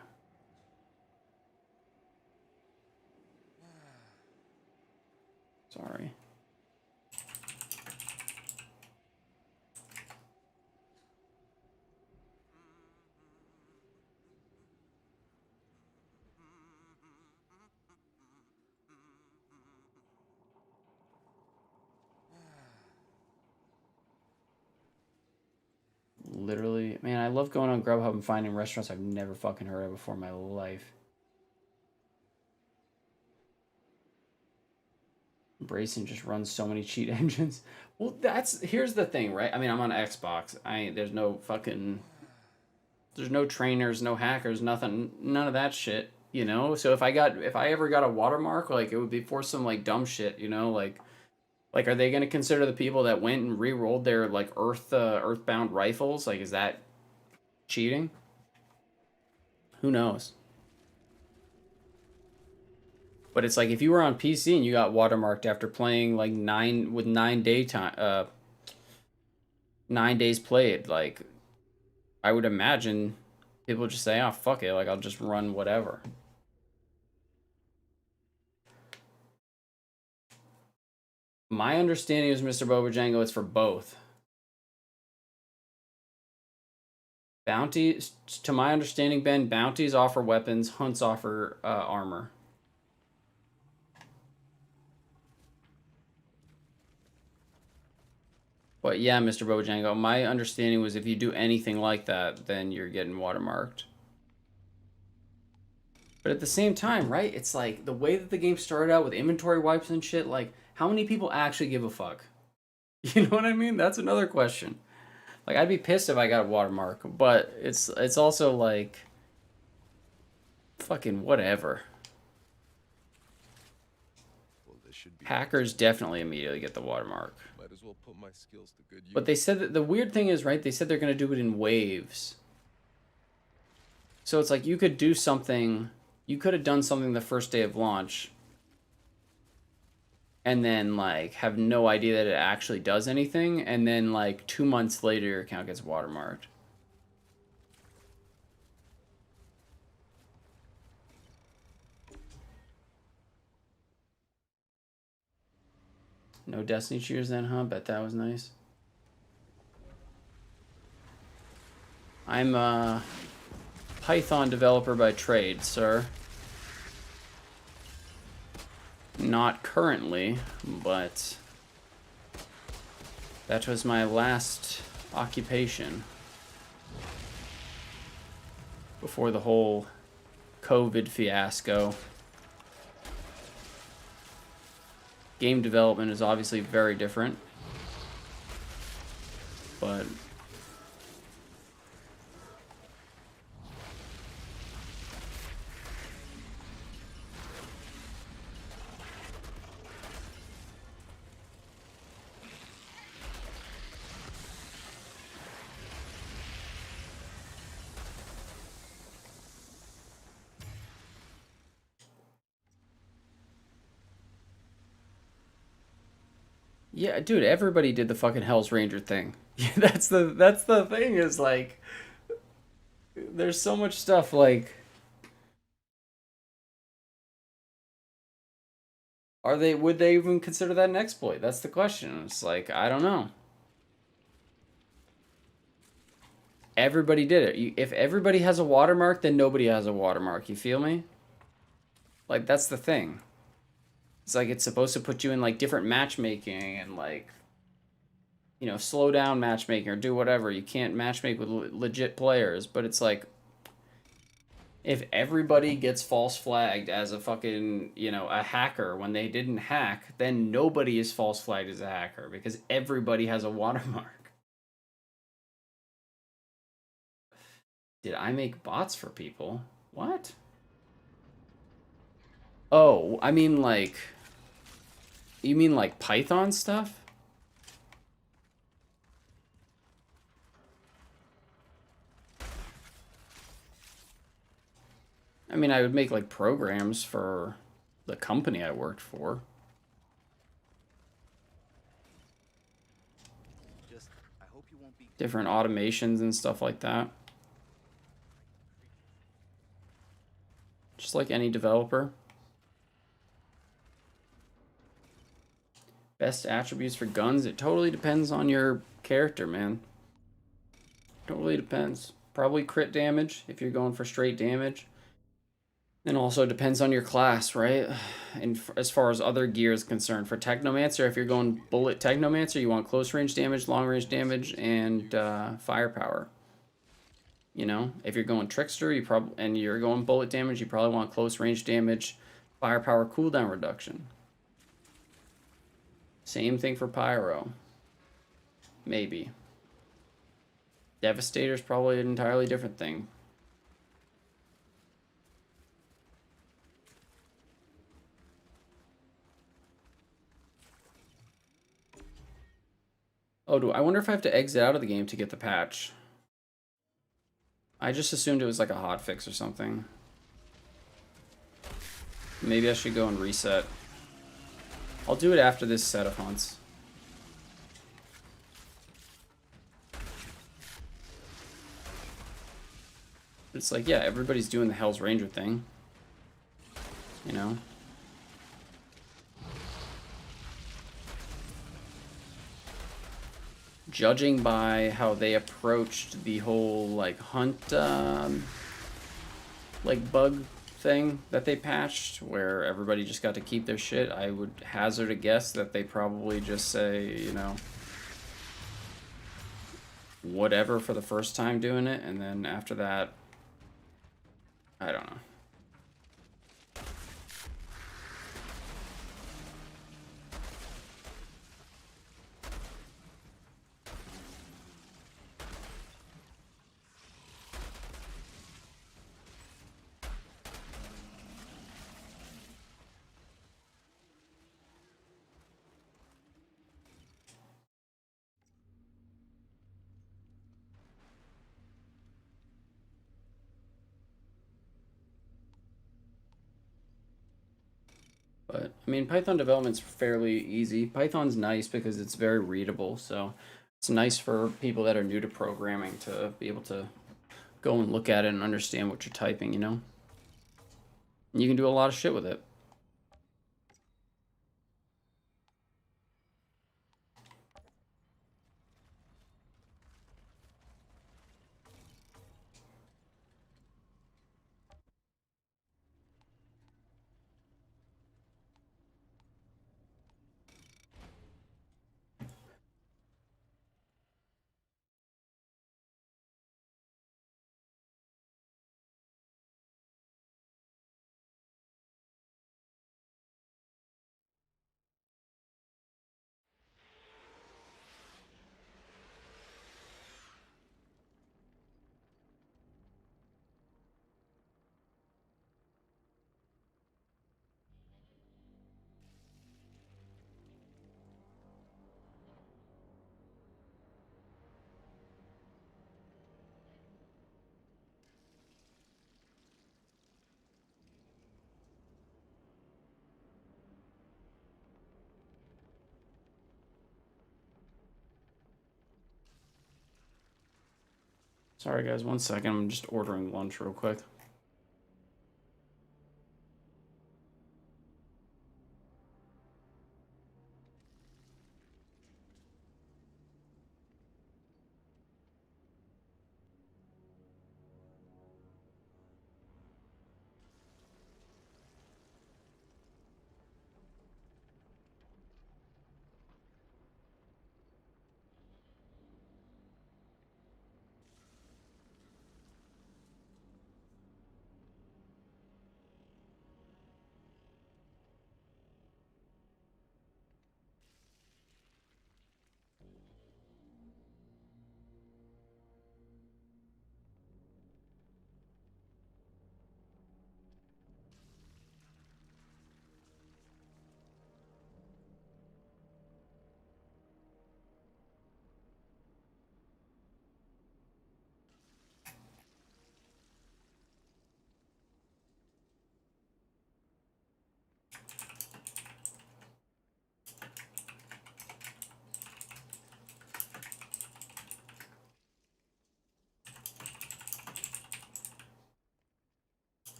Sorry. Literally, man, I love going on Grubhub and finding restaurants I've never fucking heard of before in my life. Brayson just runs so many cheat engines. Well, here's the thing, right? I mean, I'm on Xbox. There's no trainers, no hackers, nothing, none of that shit, you know? So if I ever got a watermark, like, it would be for some, like, dumb shit, you know? Like, are they going to consider the people that went and re-rolled their, like, Earthbound rifles? Like, is that cheating? Who knows? But it's like, if you were on PC and you got watermarked after playing, like, 9 days played, like, I would imagine people just say, oh, fuck it, like, I'll just run whatever. My understanding is, Mr. Bobajango, it's for both. Bounties, to my understanding, Ben, bounties offer weapons, hunts offer armor. But yeah, Mr. Bojango, my understanding was if you do anything like that, then you're getting watermarked. But at the same time, right, it's like the way that the game started out with inventory wipes and shit, like, how many people actually give a fuck? You know what I mean? That's another question. Like, I'd be pissed if I got a watermark, but it's also like, fucking whatever. Well, this should be Hackers definitely immediately get the watermark. Might as well put my skills to good use. But they said that the weird thing is, right, they said they're going to do it in waves. So it's like you could do something, you could have done something the first day of launch and then, like, have no idea that it actually does anything, and then, like, 2 months later your account gets watermarked. No Destiny cheers then, huh? Bet that was nice. I'm a Python developer by trade, sir. Not currently, but that was my last occupation before the whole COVID fiasco. Game development is obviously very different, but yeah, dude, everybody did the fucking Hell's Ranger thing. That's the thing, is like there's so much stuff, like, would they even consider that an exploit? That's the question. It's like, I don't know. Everybody did it. If everybody has a watermark, then nobody has a watermark. You feel me? Like, that's the thing. It's like it's supposed to put you in, like, different matchmaking and, like, you know, slow down matchmaking or do whatever. You can't matchmake with legit players, but it's like, if everybody gets false flagged as a fucking, you know, a hacker when they didn't hack, then nobody is false flagged as a hacker because everybody has a watermark. Did I make bots for people? What? Oh, I mean, like, you mean like Python stuff? I mean, I would make, like, programs for the company I worked for. I hope you won't be Different automations and stuff like that. Just like any developer. Best attributes for guns? It totally depends on your character, man. Totally depends. Probably crit damage if you're going for straight damage. And also depends on your class, right? And as far as other gear is concerned, for Technomancer, if you're going bullet Technomancer, you want close range damage, long range damage, and firepower. You know, if you're going trickster, you probably and you're going bullet damage, you probably want close range damage, firepower cooldown reduction. Same thing for pyro. Maybe. Devastator's probably an entirely different thing. Oh, I wonder if I have to exit out of the game to get the patch. I just assumed it was like a hotfix or something. Maybe I should go and reset. I'll do it after this set of hunts. It's like, yeah, everybody's doing the Hell's Ranger thing. You know? Judging by how they approached the whole, like, hunt, like, bug thing that they patched, where everybody just got to keep their shit, I would hazard a guess that they probably just say, you know, whatever for the first time doing it, and then after that, I don't know. But, I mean, Python development's fairly easy. Python's nice because it's very readable, so it's nice for people that are new to programming to be able to go and look at it and understand what you're typing, you know? And you can do a lot of shit with it. Sorry guys, 1 second, I'm just ordering lunch real quick.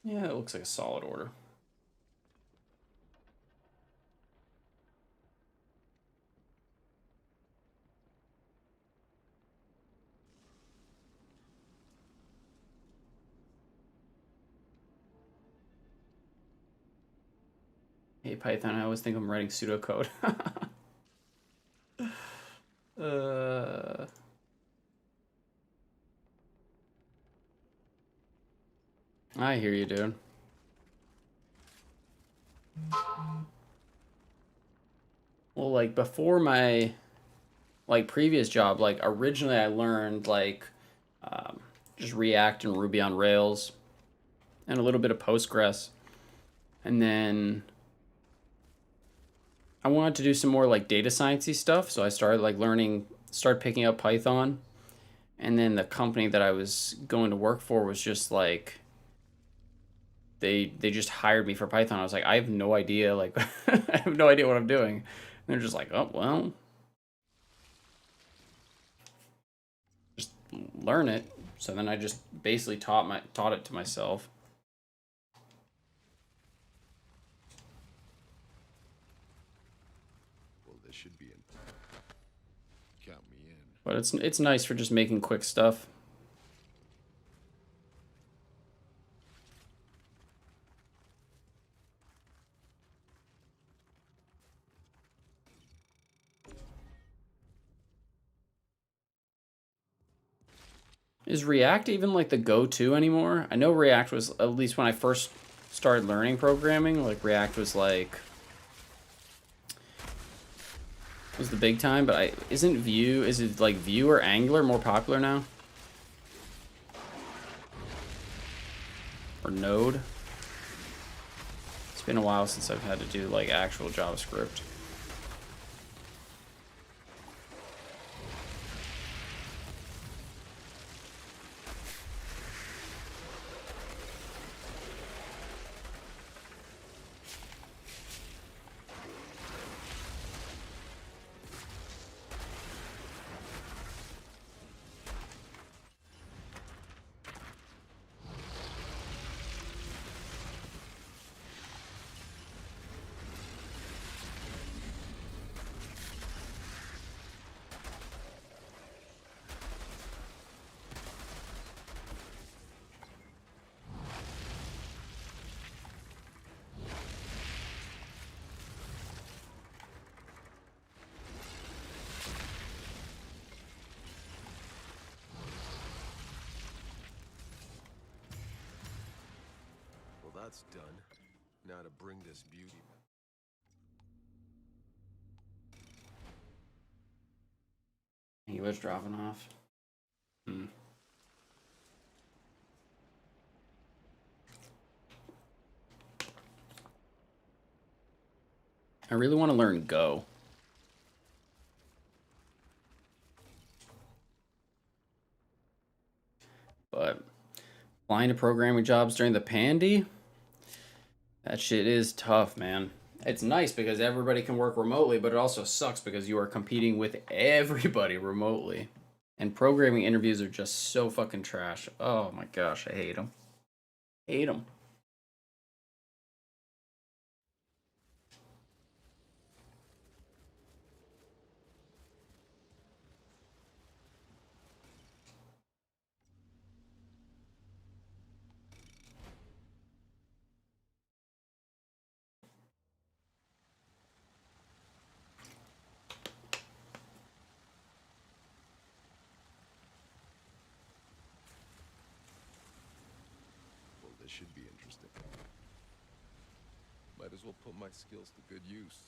Yeah, it looks like a solid order. Hey Python, I always think I'm writing pseudocode. I hear you, dude. Well, like before my like previous job, like originally I learned like just React and Ruby on Rails and a little bit of Postgres. And then I wanted to do some more like data sciencey stuff, so I started like started picking up Python. And then the company that I was going to work for was just like they just hired me for Python. I was like, I have no idea, like I have no idea what I'm doing. And they're just like, oh well, just learn it. So then I just basically taught it to myself. Well, this should be in. Count me in. But it's nice for just making quick stuff. Is React even like the go-to anymore? I know React was, at least when I first started learning programming, like React was like was the big time, but is it like Vue or Angular more popular now? Or Node? It's been a while since I've had to do like actual JavaScript. Well, that's done. Now to bring this beauty back. He was dropping off. I really want to learn Go. But applying to programming jobs during the pandy, that shit is tough, man. It's nice because everybody can work remotely, but it also sucks because you are competing with everybody remotely. And programming interviews are just so fucking trash. Oh my gosh, I hate them. Hate them. Well, this should be interesting. Might as well put my skills to good use.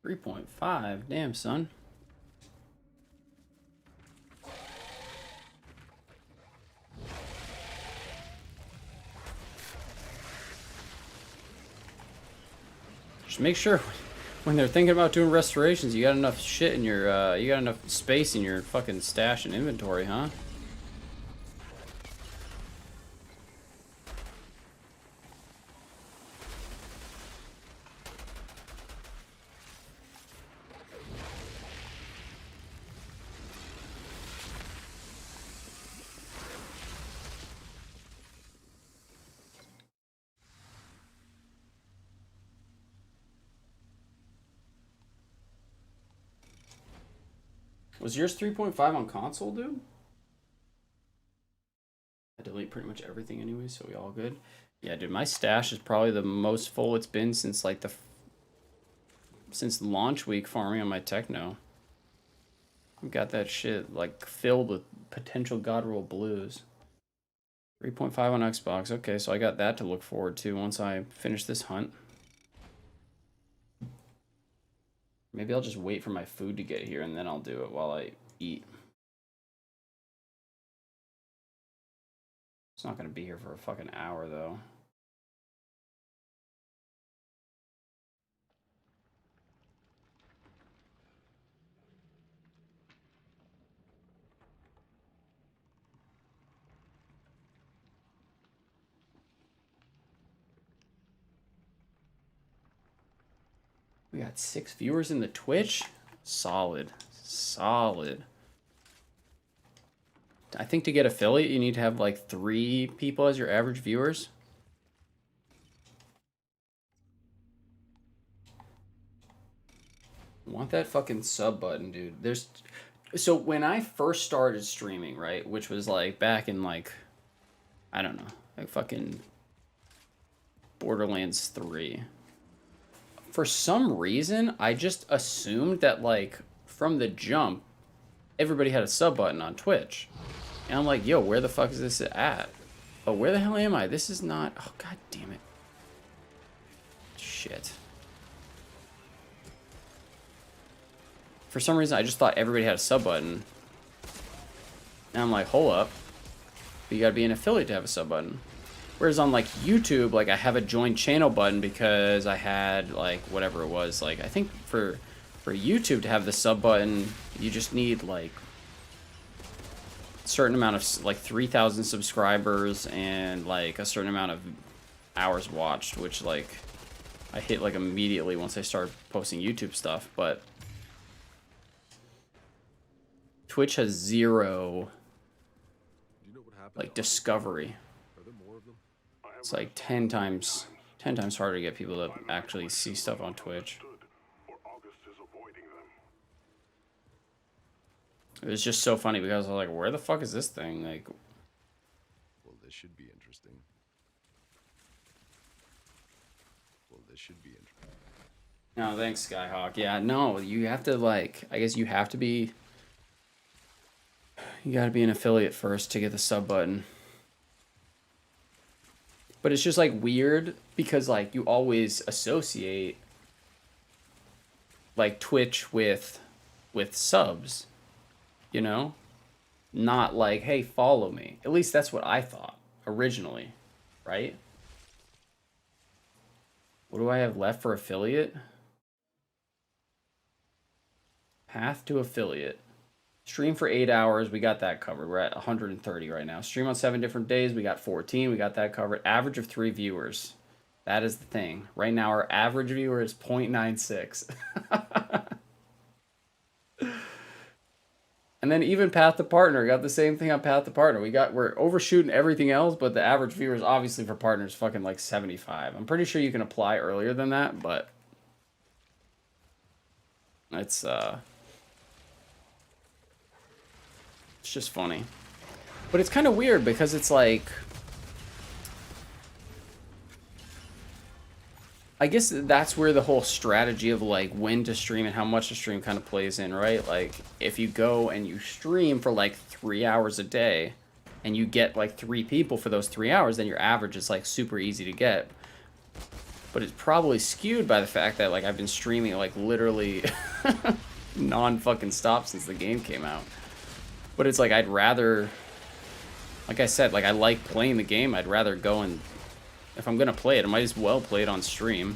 3.5. Damn, son. Just make sure when they're thinking about doing restorations, you got enough shit in your, you got enough space in your fucking stash and inventory, huh? Was yours 3.5 on console, dude? I delete pretty much everything anyway, so we all good. Yeah, dude, my stash is probably the most full it's been since like since launch week farming on my techno. I've got that shit like filled with potential God roll blues. 3.5 on Xbox. Okay, so I got that to look forward to once I finish this hunt. Maybe I'll just wait for my food to get here and then I'll do it while I eat. It's not gonna be here for a fucking hour though. We got 6 viewers in the Twitch. Solid. Solid. I think to get affiliate, you need to have like 3 people as your average viewers. Want that fucking sub button, dude. So when I first started streaming, right, which was like back in like, I don't know, like fucking Borderlands 3. For some reason, I just assumed that like from the jump, everybody had a sub button on Twitch. And I'm like, yo, where the fuck is this at? Oh, where the hell am I? This is not... Oh, god damn it. Shit. For some reason, I just thought everybody had a sub button. And I'm like, hold up. But you gotta be an affiliate to have a sub button. Whereas on, like, YouTube, like, I have a join channel button because I had, like, whatever it was. Like, I think for YouTube to have the sub button, you just need, like, a certain amount of, like, 3,000 subscribers and, like, a certain amount of hours watched, which, like, I hit, like, immediately once I started posting YouTube stuff. But Twitch has 0, like, discovery. It's like 10 times harder to get people to actually see stuff on Twitch. It was just so funny because I was like, where the fuck is this thing? Like, Well, this should be interesting. Well, this should be interesting. no, thanks, Skyhawk. Yeah, no, you have to, like, I guess you have to be, you gotta be an affiliate first to get the sub button. But it's just, like, weird because, like, you always associate, like, Twitch with subs, you know? Not like, hey, follow me. At least that's what I thought originally, right? What do I have left for affiliate? Path to affiliate. Stream for 8 hours, we got that covered. We're at 130 right now. Stream on 7 different days, we got 14, we got that covered. Average of 3 viewers. That is the thing. Right now, our average viewer is 0.96. And then even Path to Partner got the same thing on Path to Partner. We're overshooting everything else, but the average viewers obviously for partners fucking like 75. I'm pretty sure you can apply earlier than that, but it's just funny. But it's kind of weird because it's like, I guess that's where the whole strategy of like when to stream and how much to stream kind of plays in, right? Like if you go and you stream for like 3 hours a day and you get like 3 people for those 3 hours, then your average is like super easy to get. But it's probably skewed by the fact that like I've been streaming like literally non-fucking stop since the game came out. But it's like I'd rather, like I said, like I like playing the game. I'd rather go and, if I'm gonna play it, I might as well play it on stream.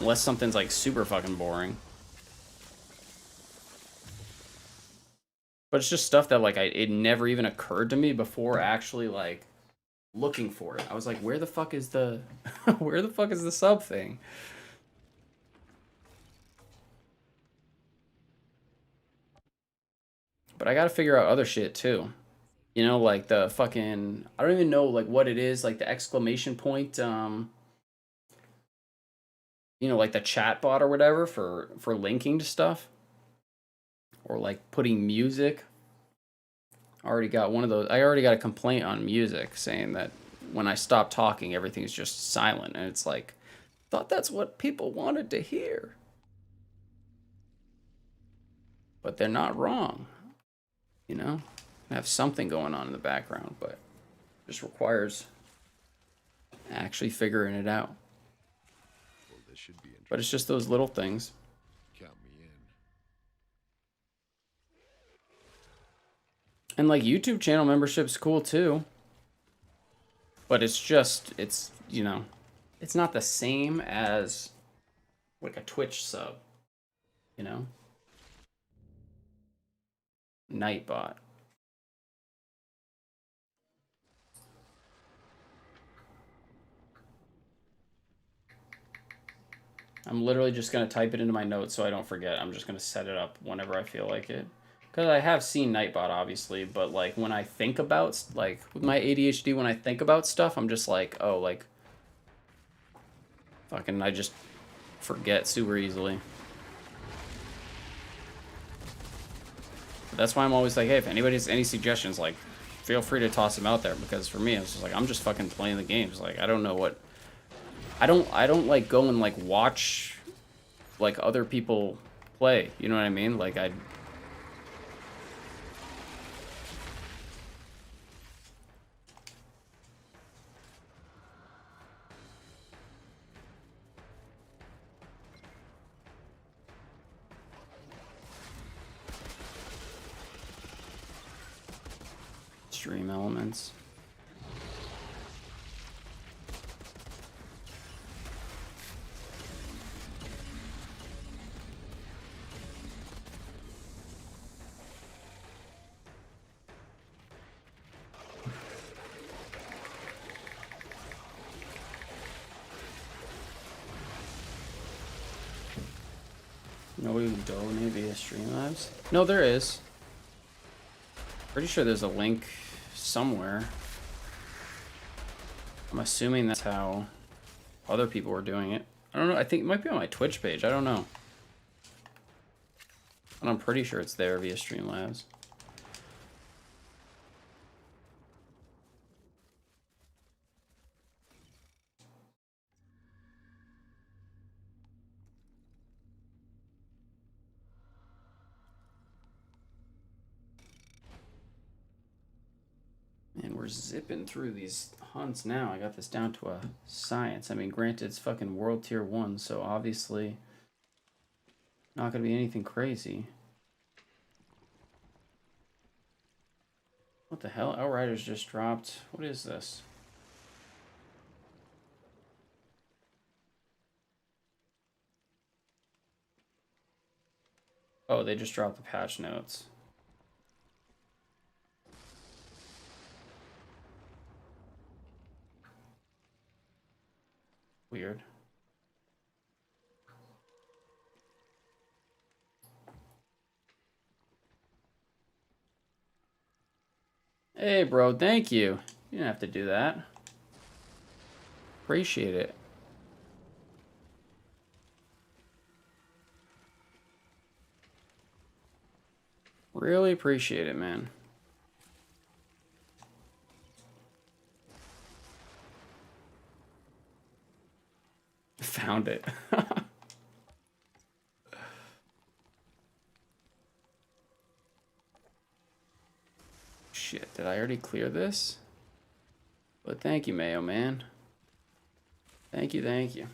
Unless something's like super fucking boring. But it's just stuff that like it never even occurred to me before actually like looking for it. I was like, where the fuck is the where the fuck is the sub thing? But I gotta figure out other shit too. You know, like the fucking, I don't even know like what it is, like the exclamation point, you know, like the chat bot or whatever for linking to stuff. Or like putting music. I already got one of those. I already got a complaint on music saying that when I stop talking, everything's just silent. And it's like, thought that's what people wanted to hear. But they're not wrong. You know? I have something going on in the background, but it just requires actually figuring it out. Well, this should be interesting. But it's just those little things. Count me in. And like YouTube channel membership's cool too. But it's just, it's, you know, it's not the same as like a Twitch sub, you know? Nightbot. I'm literally just going to type it into my notes so I don't forget. I'm just going to set it up whenever I feel like it. Because I have seen Nightbot, obviously, but, like, when I think about, like, with my ADHD, when I think about stuff, I'm just like, oh, like, fucking, I just forget super easily. But that's why I'm always like, hey, if anybody has any suggestions, like, feel free to toss them out there, because for me, it's just like, I'm just fucking playing the games. Like, I don't know what... I don't like go and like watch like other people play, you know what I mean? Like I stream elements. Nobody can donate via Streamlabs? No, there is. Pretty sure there's a link somewhere. I'm assuming that's how other people were doing it. I don't know. I think it might be on my Twitch page. I don't know. But I'm pretty sure it's there via Streamlabs. And we're zipping through these hunts now. I got this down to a science. I mean, granted, it's fucking World Tier 1, so obviously not gonna be anything crazy. What the hell? Outriders just dropped. What is this? Oh, they just dropped the patch notes. Weird. Hey, bro, thank you. You didn't have to do that. Appreciate it. Really appreciate it, man. Found it. Shit, did I already clear this? But thank you, Mayo, man. Thank you, thank you.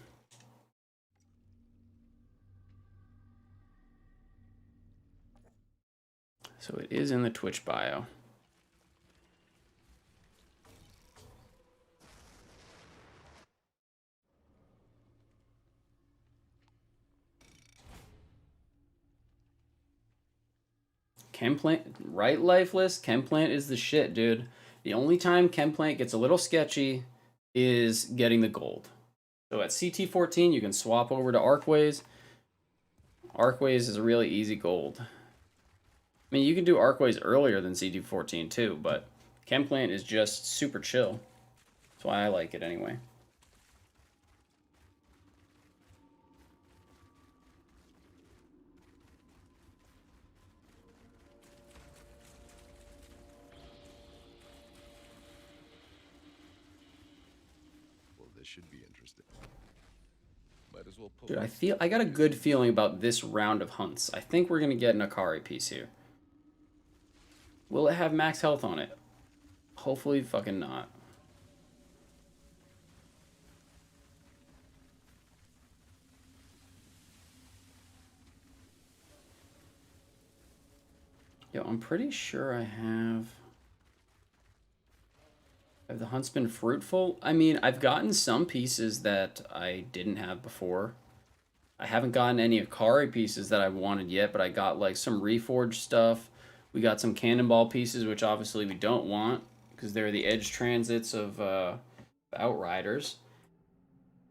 So it is in the Twitch bio. Chemplant, right, Lifeless? Chemplant is the shit, dude. The only time Chemplant gets a little sketchy is getting the gold. So at CT15, you can swap over to Arcways. Arcways is a really easy gold. I mean, you can do Arcways earlier than CT14 too, but Chemplant is just super chill. That's why I like it anyway. Well, this should be interesting. Might as well put Dude, I got a good feeling about this round of hunts. I think we're gonna get an Akari piece here. Will it have max health on it? Hopefully fucking not. Yo, I'm pretty sure I have... Have the hunts been fruitful? I mean, I've gotten some pieces that I didn't have before. I haven't gotten any Akari pieces that I wanted yet, but I got like some reforged stuff. We got some cannonball pieces, which obviously we don't want because they're the edge transits of Outriders.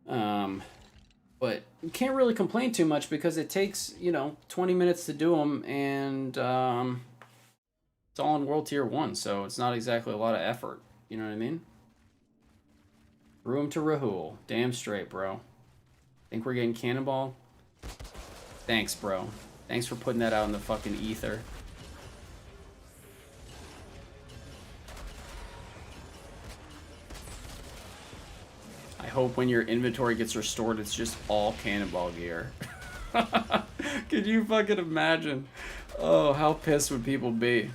But you can't really complain too much because it takes, you know, 20 minutes to do them, and it's all in World Tier 1, so it's not exactly a lot of effort. You know what I mean? Room to Rahul. Damn straight, bro. Think we're getting Cannonball? Thanks, bro. Thanks for putting that out in the fucking ether. I hope when your inventory gets restored, it's just all Cannonball gear. Could you fucking imagine? Oh, how pissed would people be?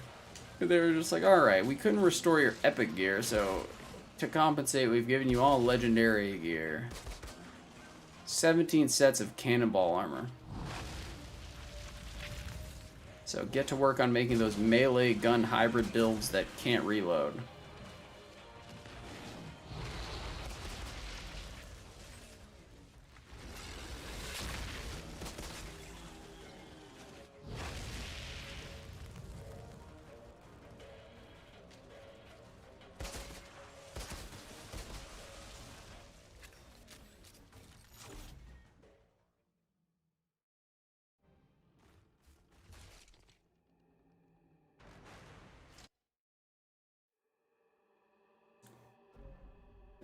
They were just like, alright, we couldn't restore your epic gear, so to compensate, we've given you all legendary gear. 17 sets of cannonball armor. So get to work on making those melee gun hybrid builds that can't reload.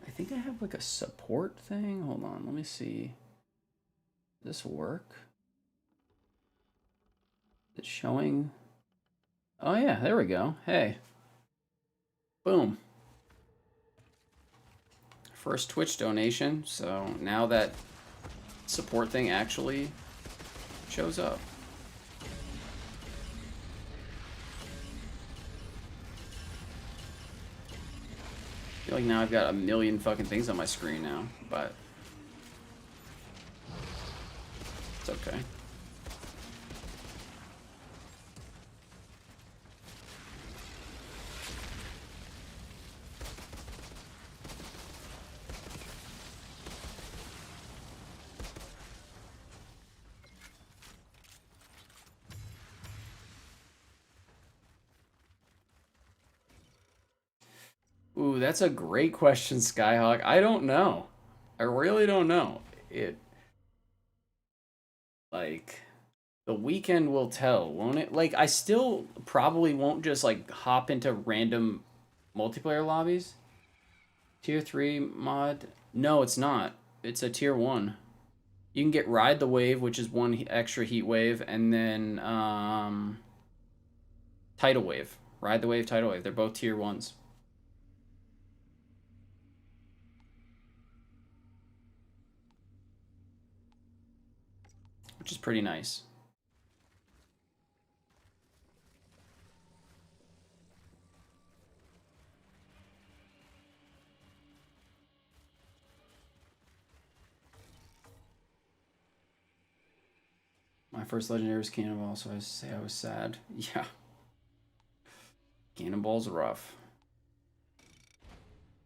I think I have like a support thing. Hold on, let me see. Does this work? It's showing. Oh yeah, there we go. Hey. Boom. First Twitch donation. So now that support thing actually shows up. I feel like now I've got a million fucking things on my screen now, but it's okay. Ooh, that's a great question, Skyhawk. I don't know. I really don't know. Like, the weekend will tell, won't it? Like, I still probably won't just, like, hop into random multiplayer lobbies. Tier 3 mod? No, it's not. It's a Tier 1. You can get Ride the Wave, which is one extra heat wave, and then, Tidal Wave. Ride the Wave, Tidal Wave. They're both Tier 1s. Which is pretty nice. My first legendary was Cannonball, so I say I was sad. Yeah. Cannonball's rough.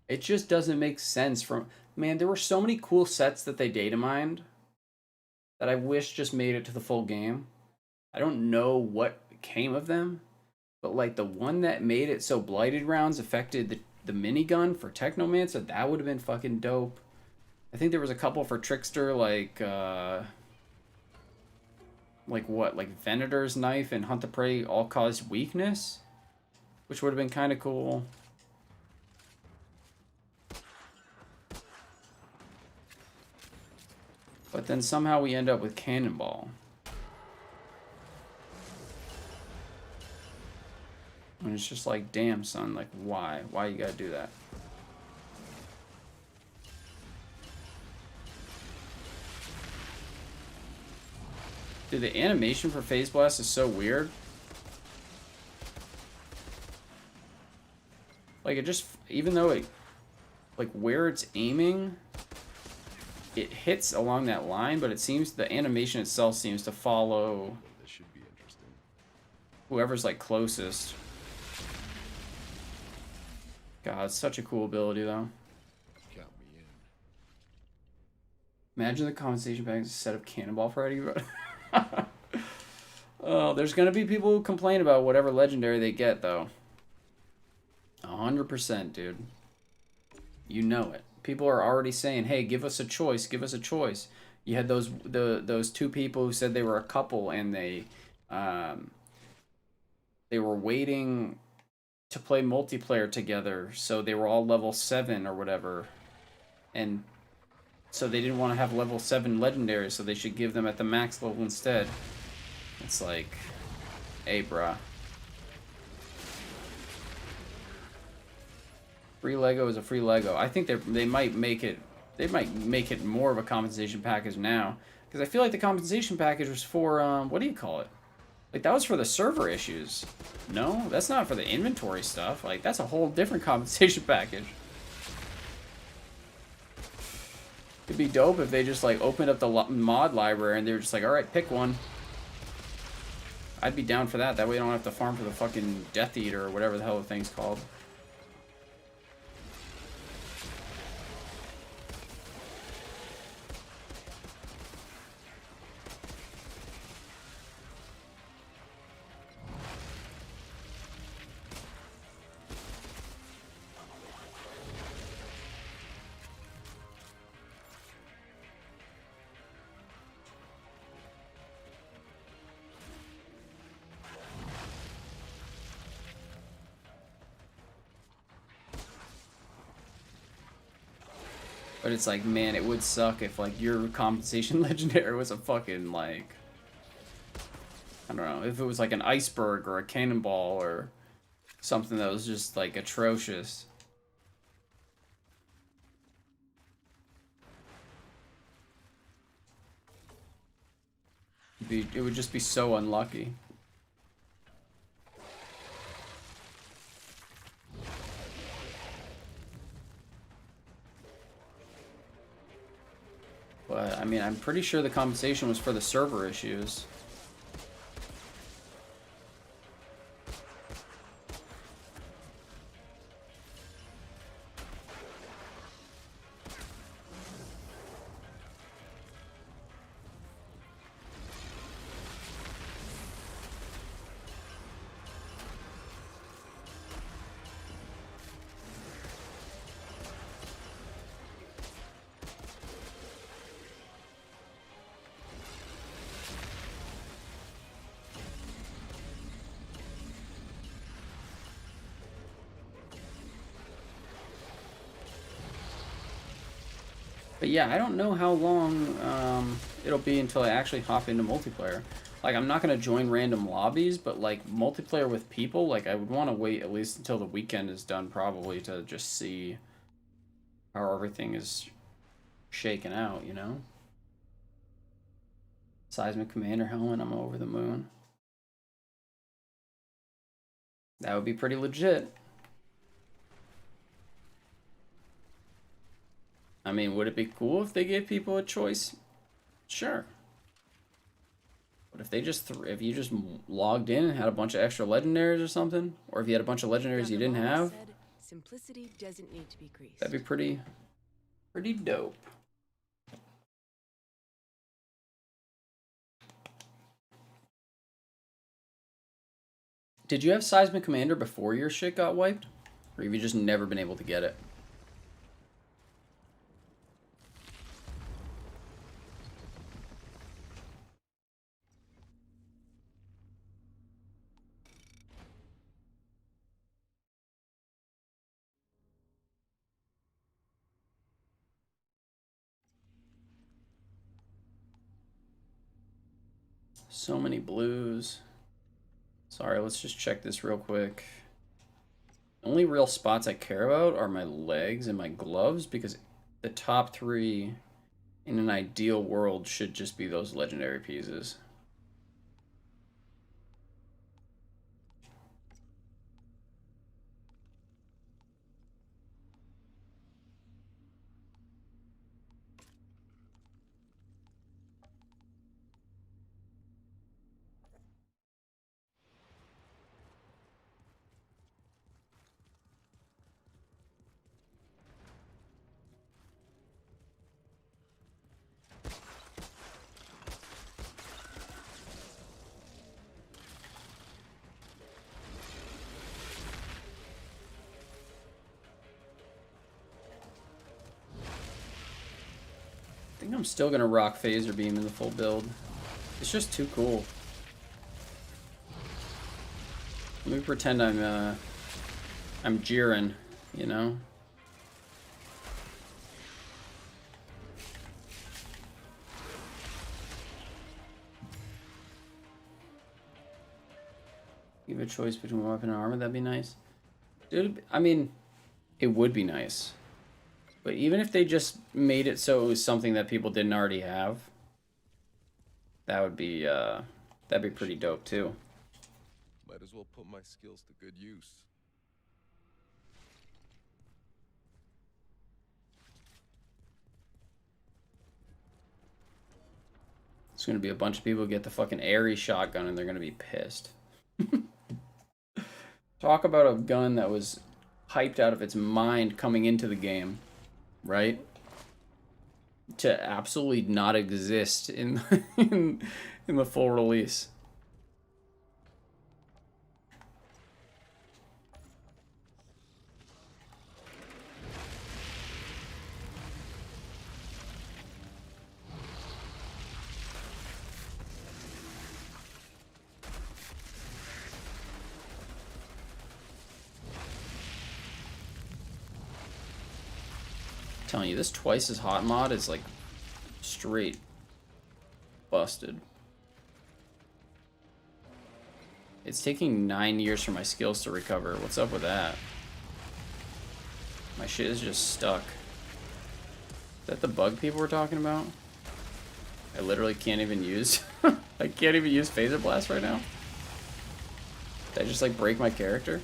It just doesn't make sense from... Man, there were so many cool sets that they data mined that I wish just made it to the full game. I don't know what came of them, but like the one that made it so blighted rounds affected the minigun for Technomancer, that would have been fucking dope. I think there was a couple for Trickster, like what? Like Venator's Knife and Hunt the Prey all caused weakness, which would have been kind of cool. But then somehow we end up with Cannonball. And it's just like, damn, son, like, why? Why you gotta do that? Dude, the animation for Phase Blast is so weird. Like, it just, even though it, like, where it's aiming, it hits along that line, but it seems, the animation itself seems to follow This should be interesting. whoever's, like, closest. God, it's such a cool ability, though. Count me in. Imagine the compensation pack is a set of Cannonball for everybody. Oh, there's gonna be people who complain about whatever legendary they get, though. 100%, dude. You know it. People are already saying, "Hey, give us a choice. Give us a choice." You had those two people who said they were a couple and they were waiting to play multiplayer together, so they were all level 7 or whatever, and so they didn't want to have level 7 legendaries, so they should give them at the max level instead. It's like, hey, bruh. Free Lego is a free Lego. I think they might make it more of a compensation package now, because I feel like the compensation package was for what do you call it? Like, that was for the server issues. No, that's not for the inventory stuff. Like, that's a whole different compensation package. It'd be dope if they just, like, opened up the mod library and they were just like, alright, pick one. I'd be down for that. That way you don't have to farm for the fucking Death Eater or whatever the hell the thing's called. But it's like, man, it would suck if, like, your compensation legendary was a fucking, like, I don't know, if it was like an iceberg or a cannonball or something that was just, like, atrocious. It would just be so unlucky. But, I mean, I'm pretty sure the compensation was for the server issues. But yeah, I don't know how long it'll be until I actually hop into multiplayer. Like, I'm not going to join random lobbies, but, like, multiplayer with people, like, I would want to wait at least until the weekend is done, probably, to just see how everything is shaken out, you know? Seismic Commander helmet, I'm over the moon. That would be pretty legit. I mean, would it be cool if they gave people a choice? Sure. But if they just if you just logged in and had a bunch of extra legendaries or something, or if you had a bunch of legendaries you didn't have, Said, simplicity doesn't need to be greased. that'd be pretty dope. Did you have Seismic Commander before your shit got wiped? Or have you just never been able to get it? So many blues. Sorry, let's just check this real quick. The only real spots I care about are my legs and my gloves, because the top 3 in an ideal world should just be those legendary pieces. I think I'm still gonna rock Phaser Beam in the full build. It's just too cool. Let me pretend I'm Jiren, you know? Give a choice between weapon and armor, that'd be nice. Dude, I mean, it would be nice. But even if they just made it so it was something that people didn't already have, that would be that'd be pretty dope too. Might as well put my skills to good use. It's gonna be a bunch of people who get the fucking airy shotgun and they're gonna be pissed. Talk about a gun that was hyped out of its mind coming into the game, right? To absolutely not exist in in the full release. Telling you, this twice as hot mod is like straight busted. It's taking 9 years for my skills to recover. What's up with that? My shit is just stuck. Is that the bug people were talking about? I literally can't even use I can't even use Phaser Blast right now. Did I just like break my character?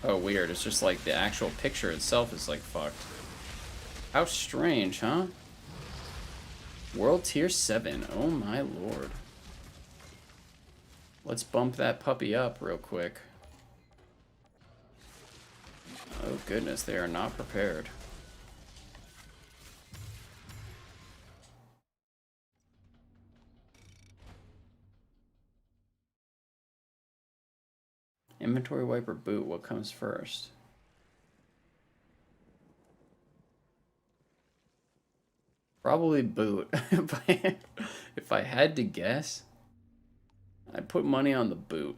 Oh, weird. It's just like the actual picture itself is like fucked. How strange, huh? World Tier 7. Oh my lord. Let's bump that puppy up real quick. Oh goodness, they are not prepared. Inventory wipe or boot, what comes first? Probably boot. If I had to guess, I'd put money on the boot.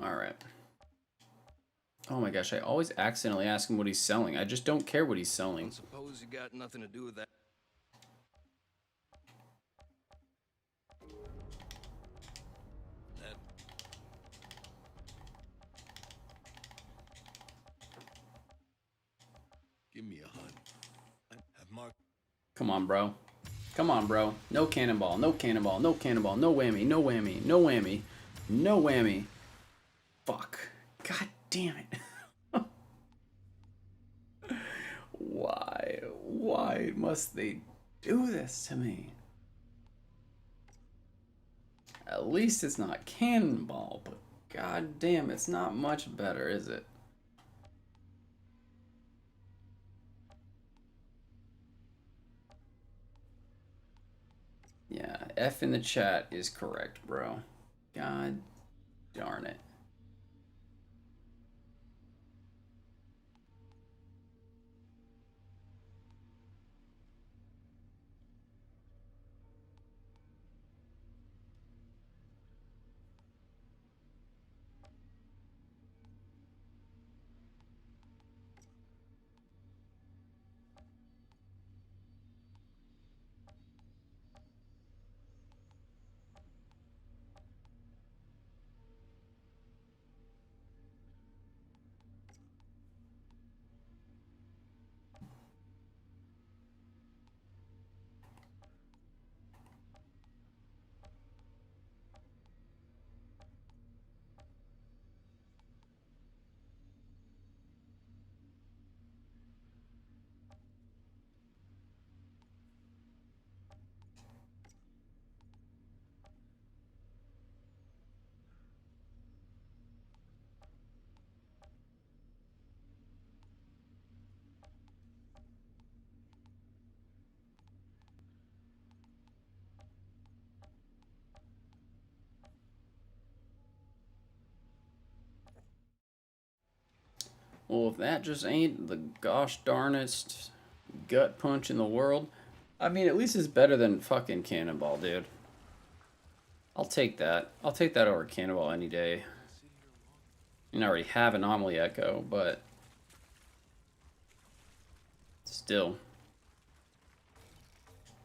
Alright. Oh my gosh, I always accidentally ask him what he's selling. I just don't care what he's I selling. suppose you got nothing to do with that. Give me a hunt. Have Mark Come on, bro. Come on, bro. No cannonball, no cannonball, no cannonball, no whammy, no whammy, no whammy, no whammy. Fuck. God damn it. Why? Why must they do this to me? At least it's not cannonball, but god damn, it's not much better, is it? Yeah, F in the chat is correct, bro. God darn it. Well, if that just ain't the gosh darnest gut punch in the world, I mean, at least it's better than fucking Cannonball, dude. I'll take that. I'll take that over Cannonball any day. And I already have Anomaly Echo, but still.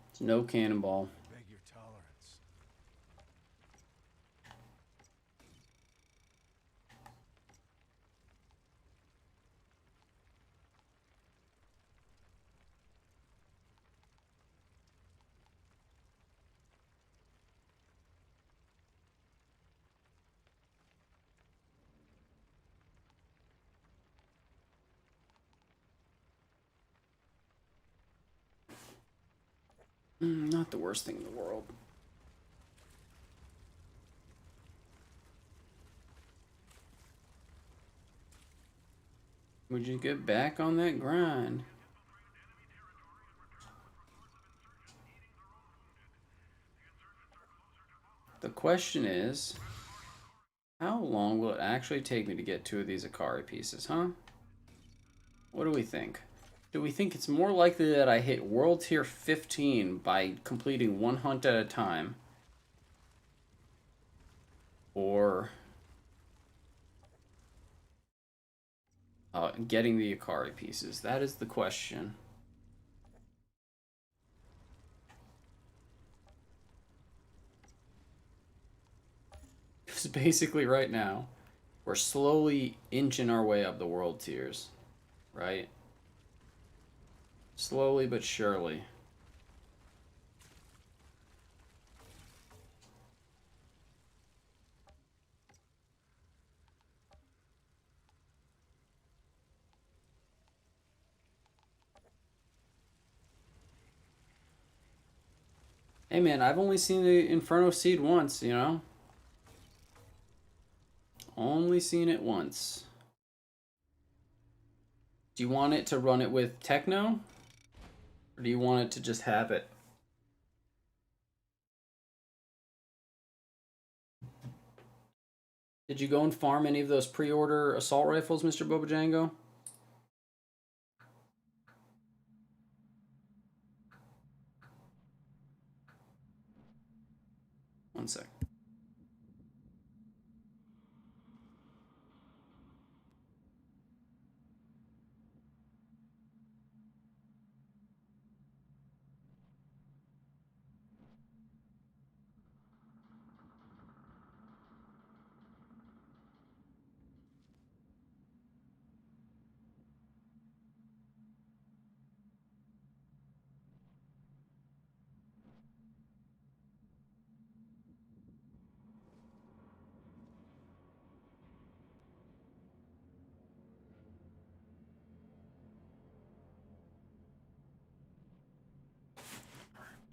It's no Cannonball. beg your tolerance? Not the worst thing in the world. Would you get back on that grind? The question is, how long will it actually take me to get 2 of these Akari pieces, huh? What do we think? Do we think it's more likely that I hit World Tier 15 by completing 1 hunt at a time? Or getting the Akari pieces? That is the question. Because basically right now, we're slowly inching our way up the world tiers, right? Slowly but surely. Hey man, I've only seen the Inferno Seed once, you know? Only seen it once. Do you want it to run it with Techno? Or do you want it to just have it? Did you go and farm any of those pre-order assault rifles, Mr. Bobajango? One sec.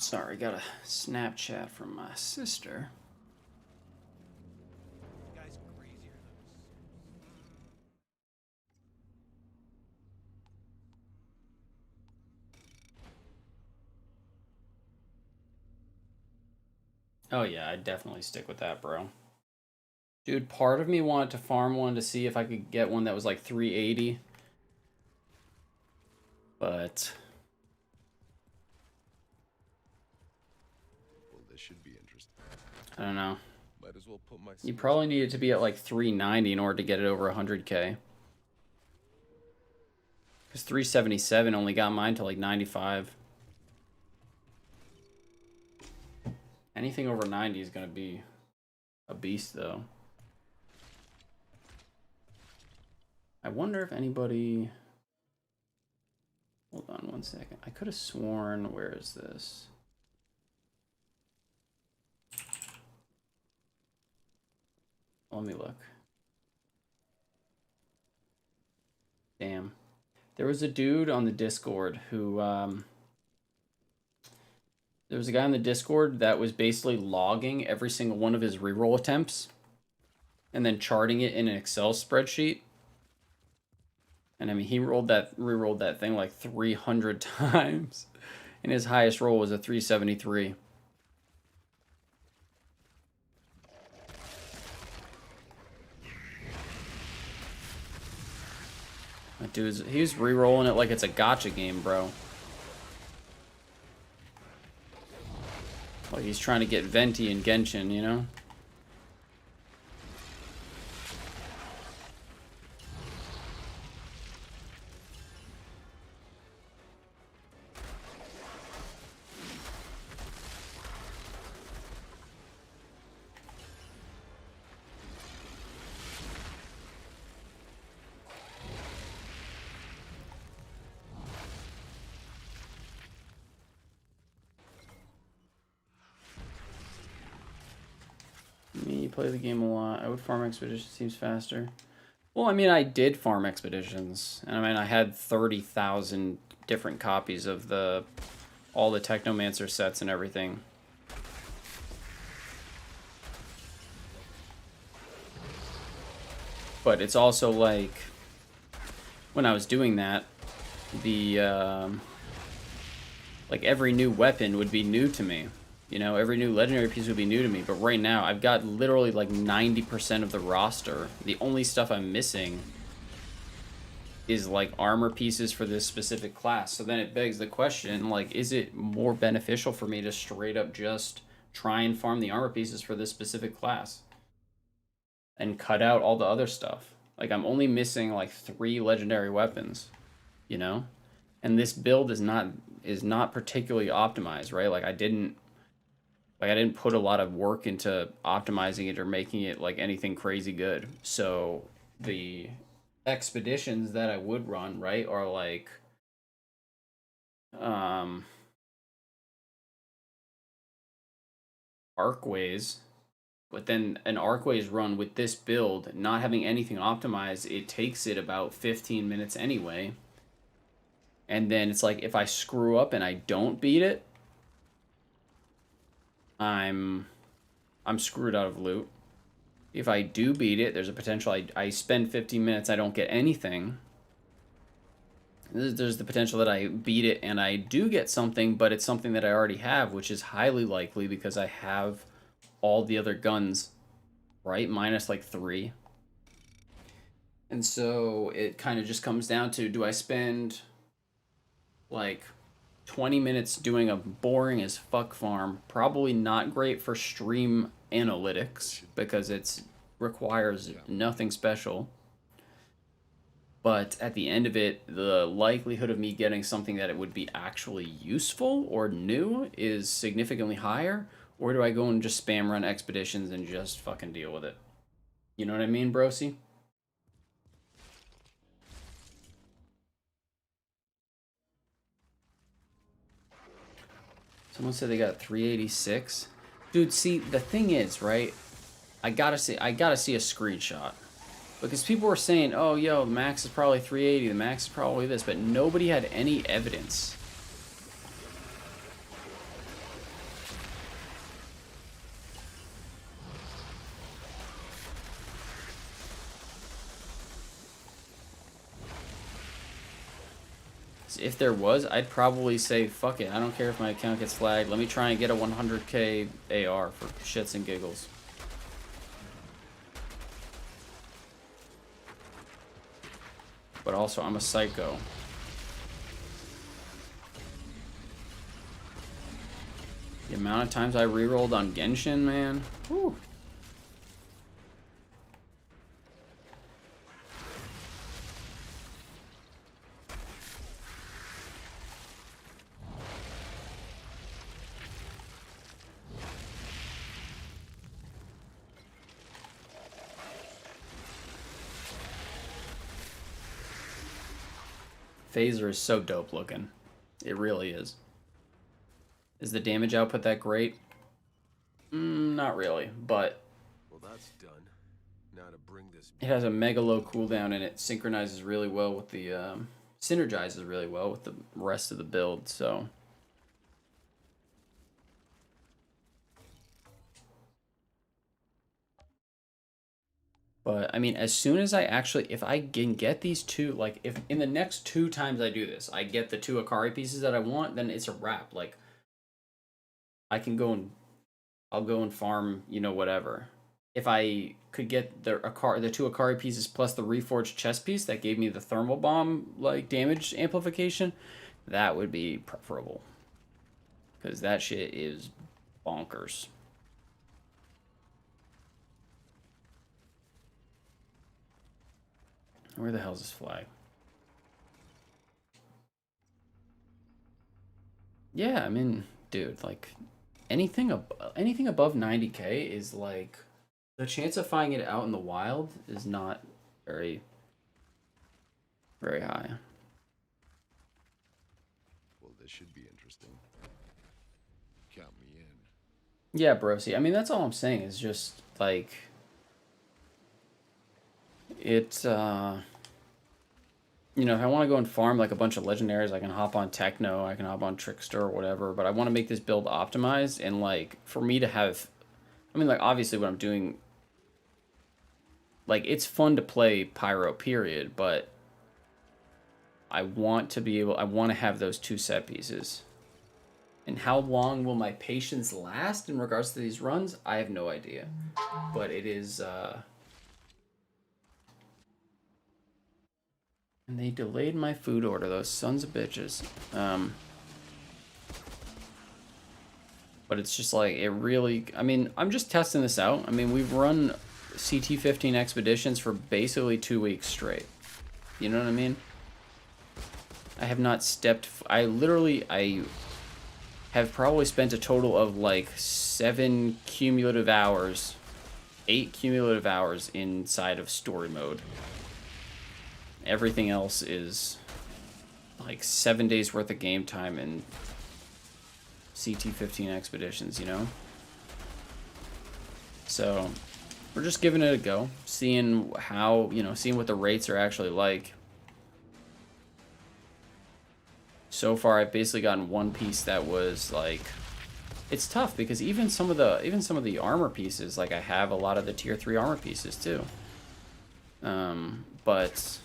Sorry, got a Snapchat from my sister. Guy's crazier than Oh yeah, I'd definitely stick with that, bro. Dude, part of me wanted to farm one to see if I could get one that was like 380. But Well, this should be interesting. I don't know. Might as well put my You skills probably need it to be at like 390 in order to get it over 100k. Because 377 only got mine to like 95. Anything over 90 is going to be a beast, though. I wonder if anybody... Hold on one second. I could have sworn... Where is this? Let me look. Damn. There was a dude on the Discord who... There was a guy on the Discord that was basically logging every single one of his reroll attempts and then charting it in an Excel spreadsheet. And I mean, he rerolled that thing like 300 times. And his highest roll was a 373. That dude's, he's rerolling it like it's a gotcha game, bro. Like he's trying to get Venti and Genshin, you know? Me play the game a lot. I would farm expeditions, seems faster. Well, I mean, I did farm expeditions, and I mean, I had 30,000 different copies of all the Technomancer sets and everything. But it's also like, when I was doing that, like every new weapon would be new to me. You know, every new legendary piece would be new to me. But right now, I've got literally like 90% of the roster. The only stuff I'm missing is like armor pieces for this specific class. So then it begs the question, like, is it more beneficial for me to straight up just try and farm the armor pieces for this specific class and cut out all the other stuff? Like, I'm only missing like 3 legendary weapons, you know? And this build is not particularly optimized, right? Like I didn't put a lot of work into optimizing it or making it like anything crazy good. So the expeditions that I would run, right, are like arcways. But then an arcways run with this build, not having anything optimized, it takes it about 15 minutes anyway. And then it's like if I screw up and I don't beat it, I'm screwed out of loot. If I do beat it, there's a potential I spend 15 minutes, I don't get anything. There's the potential that I beat it and I do get something, but it's something that I already have, which is highly likely because I have all the other guns, right? Minus like 3. And so it kind of just comes down to, do I spend like 20 minutes doing a boring as fuck farm? Probably not great for stream analytics because it requires nothing special. But at the end of it, the likelihood of me getting something that it would be actually useful or new is significantly higher. Or do I go and just spam run expeditions and just fucking deal with it? You know what I mean, brosi? Someone said they got 386. Dude, see, the thing is, right? I gotta see a screenshot. Because people were saying, oh, yo, the max is probably 380, the max is probably this, but nobody had any evidence. If there was, I'd probably say, fuck it. I don't care if my account gets flagged. Let me try and get a 100k AR for shits and giggles. But also, I'm a psycho. The amount of times I rerolled on Genshin, man. Whew. Phaser is so dope looking. It really is. Is the damage output that great? Not really, but Well, that's done. Now to bring this. it has a mega low cooldown and it synchronizes really well with the synergizes really well with the rest of the build. So but I mean, as soon as I actually, if I can get these two, like if in the next 2 times I do this, I get the 2 Akari pieces that I want, then it's a wrap. Like I can go and I'll go and farm, you know, whatever. If I could get the 2 Akari pieces plus the reforged chest piece that gave me the thermal bomb like damage amplification, that would be preferable. Because that shit is bonkers. Where the hell's this flag? Yeah, I mean, dude, like anything above 90k is like the chance of finding it out in the wild is not very high. Well, this should be interesting. Count me in. Yeah, bro. See, I mean, that's all I'm saying is just like it's you know, if I want to go and farm like a bunch of legendaries, I can hop on Techno, I can hop on Trickster or whatever, but I want to make this build optimized and like for me to have, I mean, like obviously what I'm doing, like it's fun to play Pyro period, but I want to have those 2 set pieces. And how long will my patience last in regards to these runs? I have no idea, but it is and they delayed my food order, those sons of bitches. But it's just like, it really, I mean, I'm just testing this out. I mean, we've run CT15 expeditions for basically 2 weeks straight. You know what I mean? I have not stepped, I have probably spent a total of like 7 cumulative hours, 8 cumulative hours inside of story mode. Everything else is like 7 days worth of game time in CT15 expeditions, you know? So we're just giving it a go, seeing how, you know, seeing what the rates are actually like. So far, I've basically gotten one piece that was like, it's tough because even some of the armor pieces, like I have a lot of the tier 3 armor pieces too. But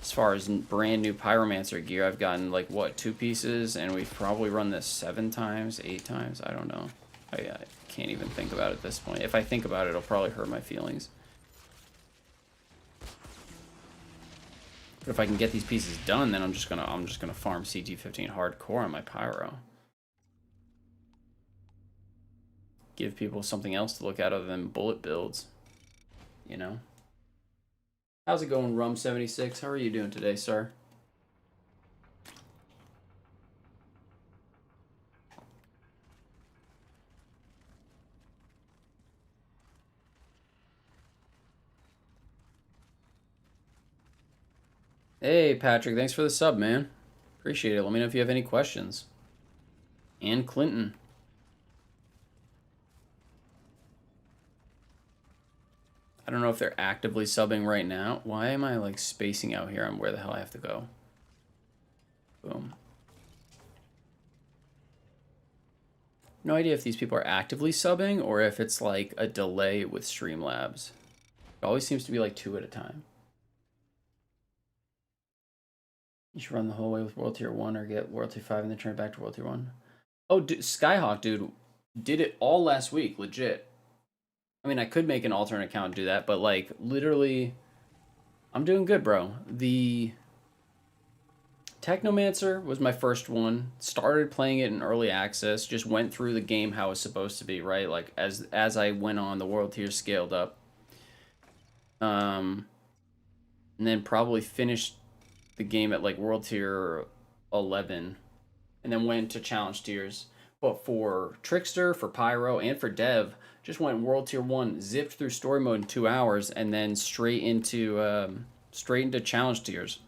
as far as brand new Pyromancer gear, I've gotten like what, 2 pieces, and we've probably run this 7 times, 8 times. I don't know. I can't even think about it at this point. If I think about it, it'll probably hurt my feelings. But if I can get these pieces done, then I'm just gonna farm CT15 hardcore on my Pyro. Give people something else to look at other than bullet builds. You know? How's it going, Rum76? How are you doing today, sir? Hey, Patrick, thanks for the sub, man. Appreciate it. Let me know if you have any questions. And Clinton. I don't know if they're actively subbing right now. Why am I like spacing out here on where the hell I have to go? Boom. No idea if these people are actively subbing or if it's like a delay with Streamlabs. It always seems to be like 2 at a time. You should run the whole way with World Tier 1 or get World Tier 5 and then turn it back to World Tier 1. Oh, Skyhawk, dude, did it all last week, legit. I mean, I could make an alternate account and do that, but, like, literally, I'm doing good, bro. The Technomancer was my first one. Started playing it in early access. Just went through the game how it's supposed to be, right? Like, as I went on, the world tier scaled up. And then probably finished the game at, like, world tier 11. And then went to challenge tiers. But for Trickster, for Pyro, and for Dev, just went world tier 1, zipped through story mode in 2 hours, and then straight into challenge tiers.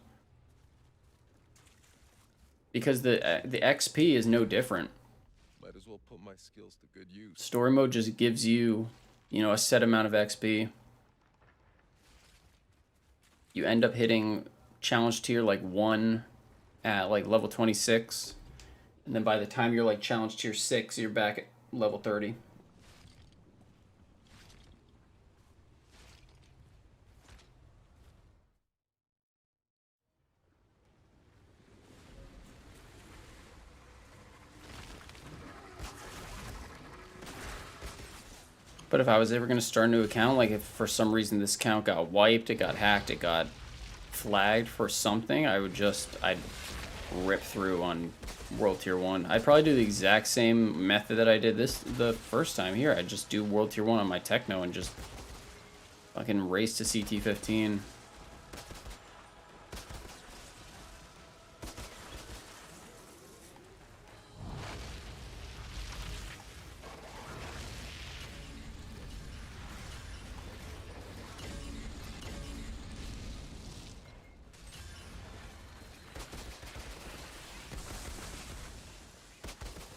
Because the XP is no different. Might as well put my skills to good use. Story mode just gives you, you know, a set amount of XP. You end up hitting challenge tier like 1 at like level 26. And then by the time you're like challenge tier 6, you're back at level 30. But if I was ever going to start a new account, like if for some reason this account got wiped, it got hacked, it got flagged for something, I'd rip through on World Tier 1. I'd probably do the exact same method that I did the first time here. I'd just do World Tier 1 on my Techno and just fucking race to CT15.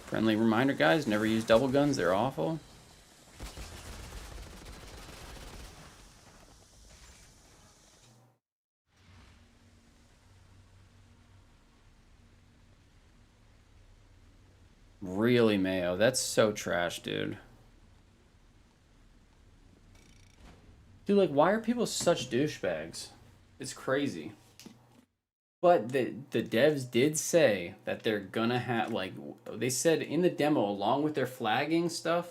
Friendly reminder, guys, never use double guns, they're awful. Really, Mayo, that's so trash, dude. Dude, like, why are people such douchebags? It's crazy. But the devs did say that they're gonna have, like, they said in the demo, along with their flagging stuff,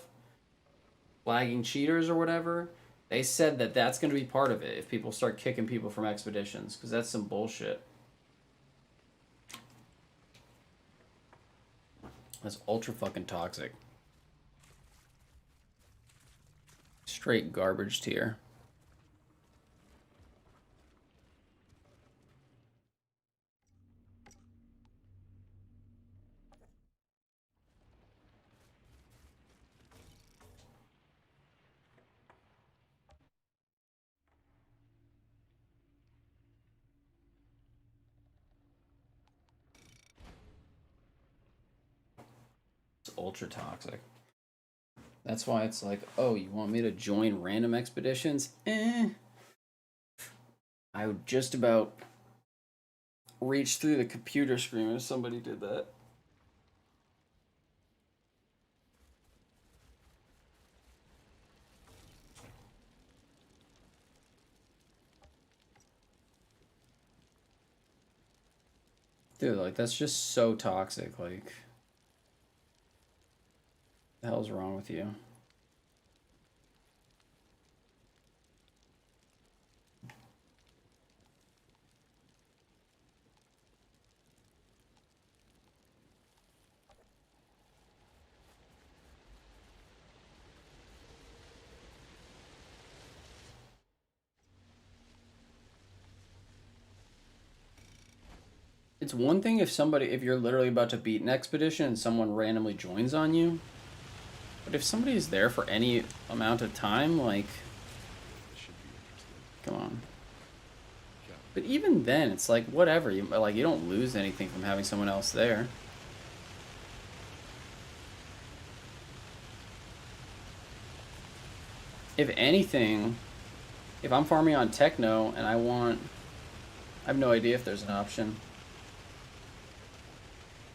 flagging cheaters or whatever, they said that that's gonna be part of it if people start kicking people from expeditions, because that's some bullshit. That's ultra fucking toxic. Straight garbage tier. Ultra toxic. That's why it's like, oh, you want me to join random expeditions? I would just about reach through the computer screen if somebody did that. Dude, like, that's just so toxic, like... The hell's wrong with you? It's one thing if you're literally about to beat an expedition and someone randomly joins on you. But if somebody is there for any amount of time, like, come on. But even then, it's like, whatever. You don't lose anything from having someone else there. If anything, if I'm farming on Techno and I have no idea if there's an option.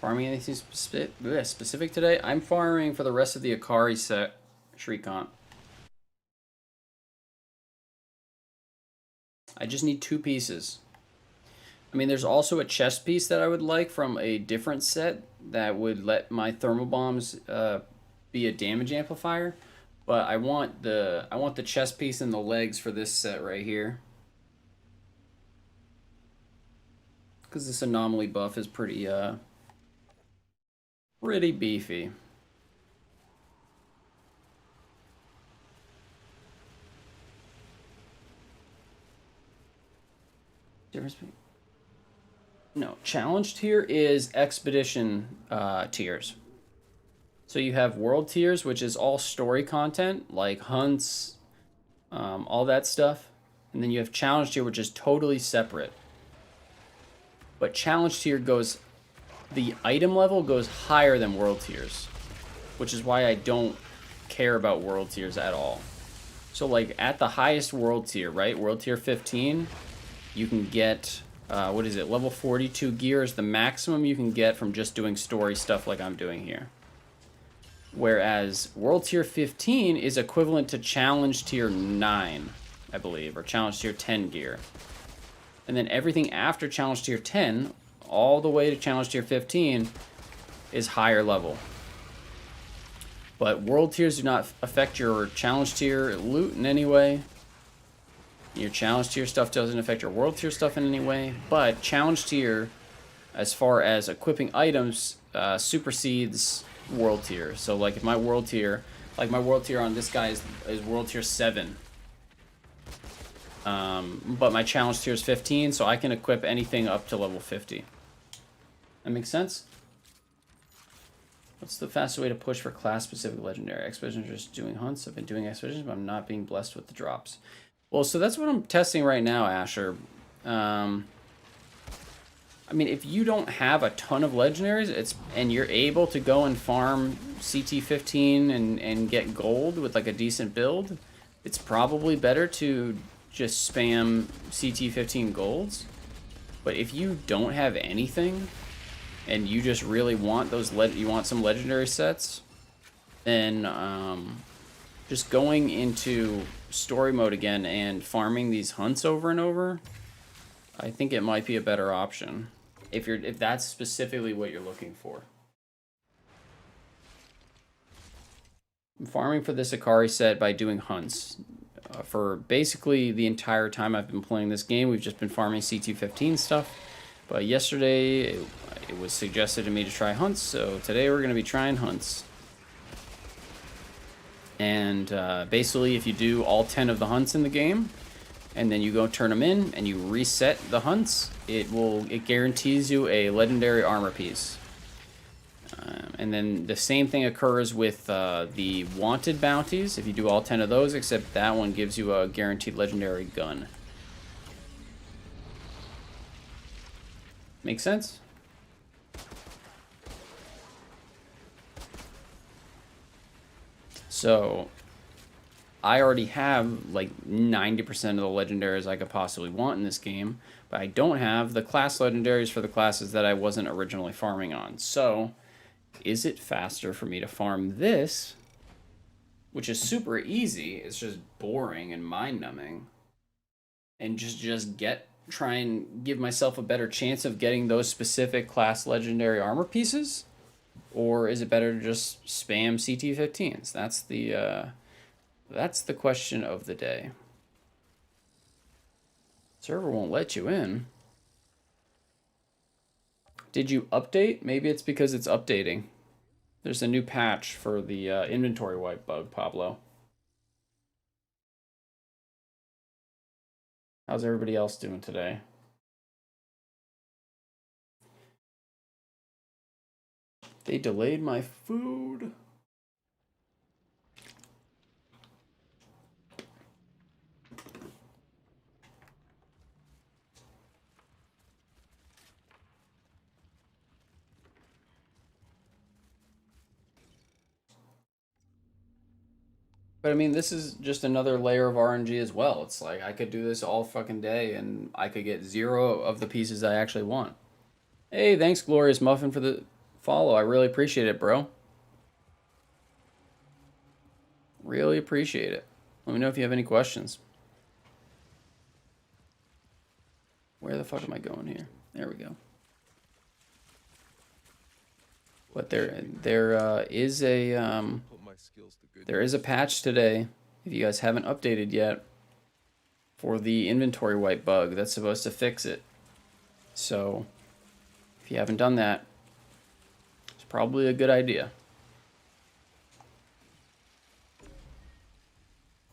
Farming anything specific today? I'm farming for the rest of the Akari set, Shrikant. I just need 2 pieces. I mean, there's also a chest piece that I would like from a different set that would let my thermal bombs be a damage amplifier. But I want the chest piece and the legs for this set right here. Because this anomaly buff is pretty beefy. Difference between... No, challenge tier is expedition tiers. So you have world tiers, which is all story content, like hunts, all that stuff. And then you have challenge tier, which is totally separate. But challenge tier goes, the item level goes higher than world tiers, which is why I don't care about world tiers at all. So like at the highest world tier, right? World tier 15, you can get, what is it? Level 42 gear is the maximum you can get from just doing story stuff like I'm doing here. Whereas World Tier 15 is equivalent to Challenge Tier 9, I believe, or Challenge Tier 10 gear. And then everything after Challenge Tier 10, all the way to Challenge Tier 15, is higher level. But World Tiers do not affect your Challenge Tier loot in any way. Your Challenge Tier stuff doesn't affect your World Tier stuff in any way. But Challenge Tier, as far as equipping items, supersedes World Tier. So like if my World Tier, like my World Tier on this guy is World Tier 7. But my Challenge Tier is 15, so I can equip anything up to level 50. That makes sense? What's the fastest way to push for class-specific legendary? Expeditions are just doing hunts. I've been doing expeditions, but I'm not being blessed with the drops. Well, so that's what I'm testing right now, Asher. I mean, if you don't have a ton of legendaries, and you're able to go and farm CT15 and get gold with like a decent build, it's probably better to just spam CT15 golds. But if you don't have anything and you just really want you want some legendary sets, then just going into story mode again and farming these hunts over and over, I think it might be a better option if that's specifically what you're looking for. I'm farming for this Akari set by doing hunts. For basically the entire time I've been playing this game, we've just been farming CT15 stuff. But yesterday, it was suggested to me to try hunts, so today we're going to be trying hunts. And basically, if you do all 10 of the hunts in the game, and then you go turn them in, and you reset the hunts, it guarantees you a legendary armor piece. And then the same thing occurs with the wanted bounties, if you do all 10 of those, except that one gives you a guaranteed legendary gun. Make sense? So I already have like 90% of the legendaries I could possibly want in this game, but I don't have the class legendaries for the classes that I wasn't originally farming on. So is it faster for me to farm this, which is super easy, it's just boring and mind-numbing, and try and give myself a better chance of getting those specific class legendary armor pieces? Or is it better to just spam CT15s? That's the question of the day. Server won't let you in. Did you update? Maybe it's because it's updating. There's a new patch for the inventory wipe bug, Pablo. How's everybody else doing today? They delayed my food. But I mean, this is just another layer of RNG as well. It's like I could do this all fucking day and I could get 0 of the pieces I actually want. Hey, thanks, Glorious Muffin, for the follow. I really appreciate it, bro. Really appreciate it. Let me know if you have any questions. Where the fuck am I going here? There we go. But there is a Put my skills to good there is a patch today, if you guys haven't updated yet, for the inventory wipe bug that's supposed to fix it. So if you haven't done that, it's probably a good idea.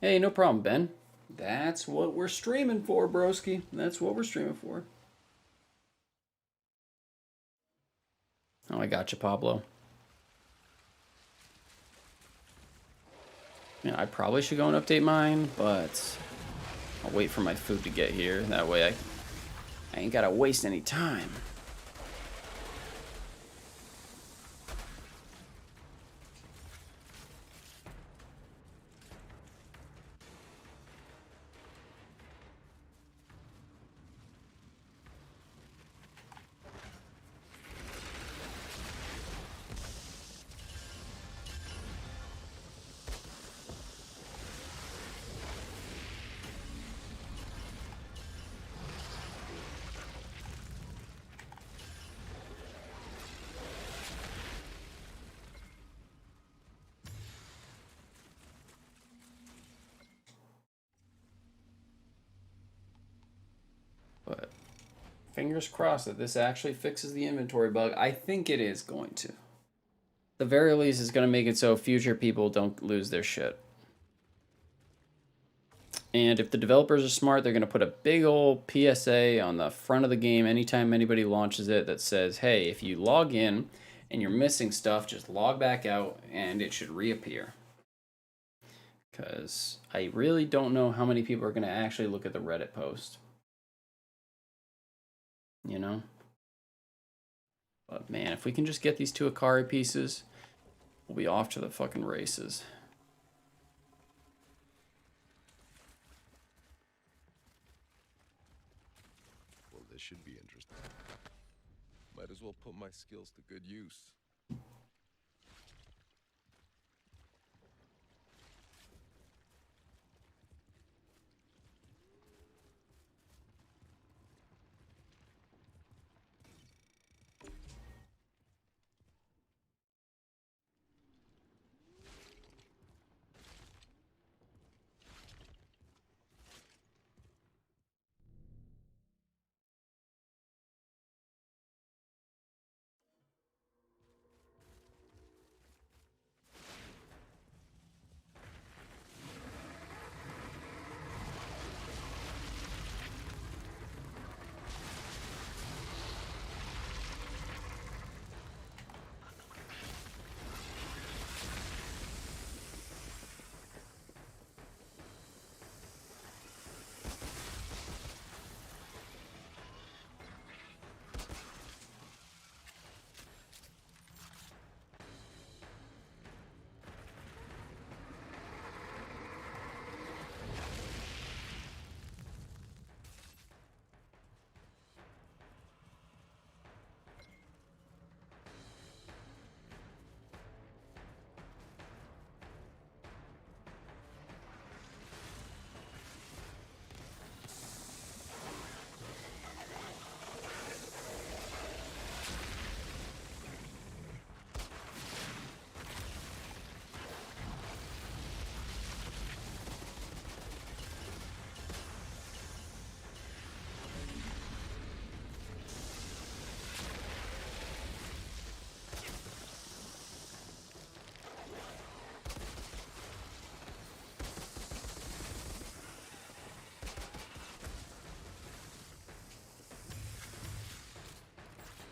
Hey, no problem, Ben. That's what we're streaming for, broski. That's what we're streaming for. Oh, I got you, Pablo. Yeah, I probably should go and update mine, but I'll wait for my food to get here. That way I ain't gotta waste any time. But fingers crossed that this actually fixes the inventory bug. I think it is going to. The very least is going to make it so future people don't lose their shit. And if the developers are smart, they're going to put a big old PSA on the front of the game anytime anybody launches it that says, hey, if you log in and you're missing stuff, just log back out and it should reappear. Because I really don't know how many people are going to actually look at the Reddit post. You know? But man, if we can just get these 2 Akari pieces, we'll be off to the fucking races. Well, this should be interesting. Might as well put my skills to good use.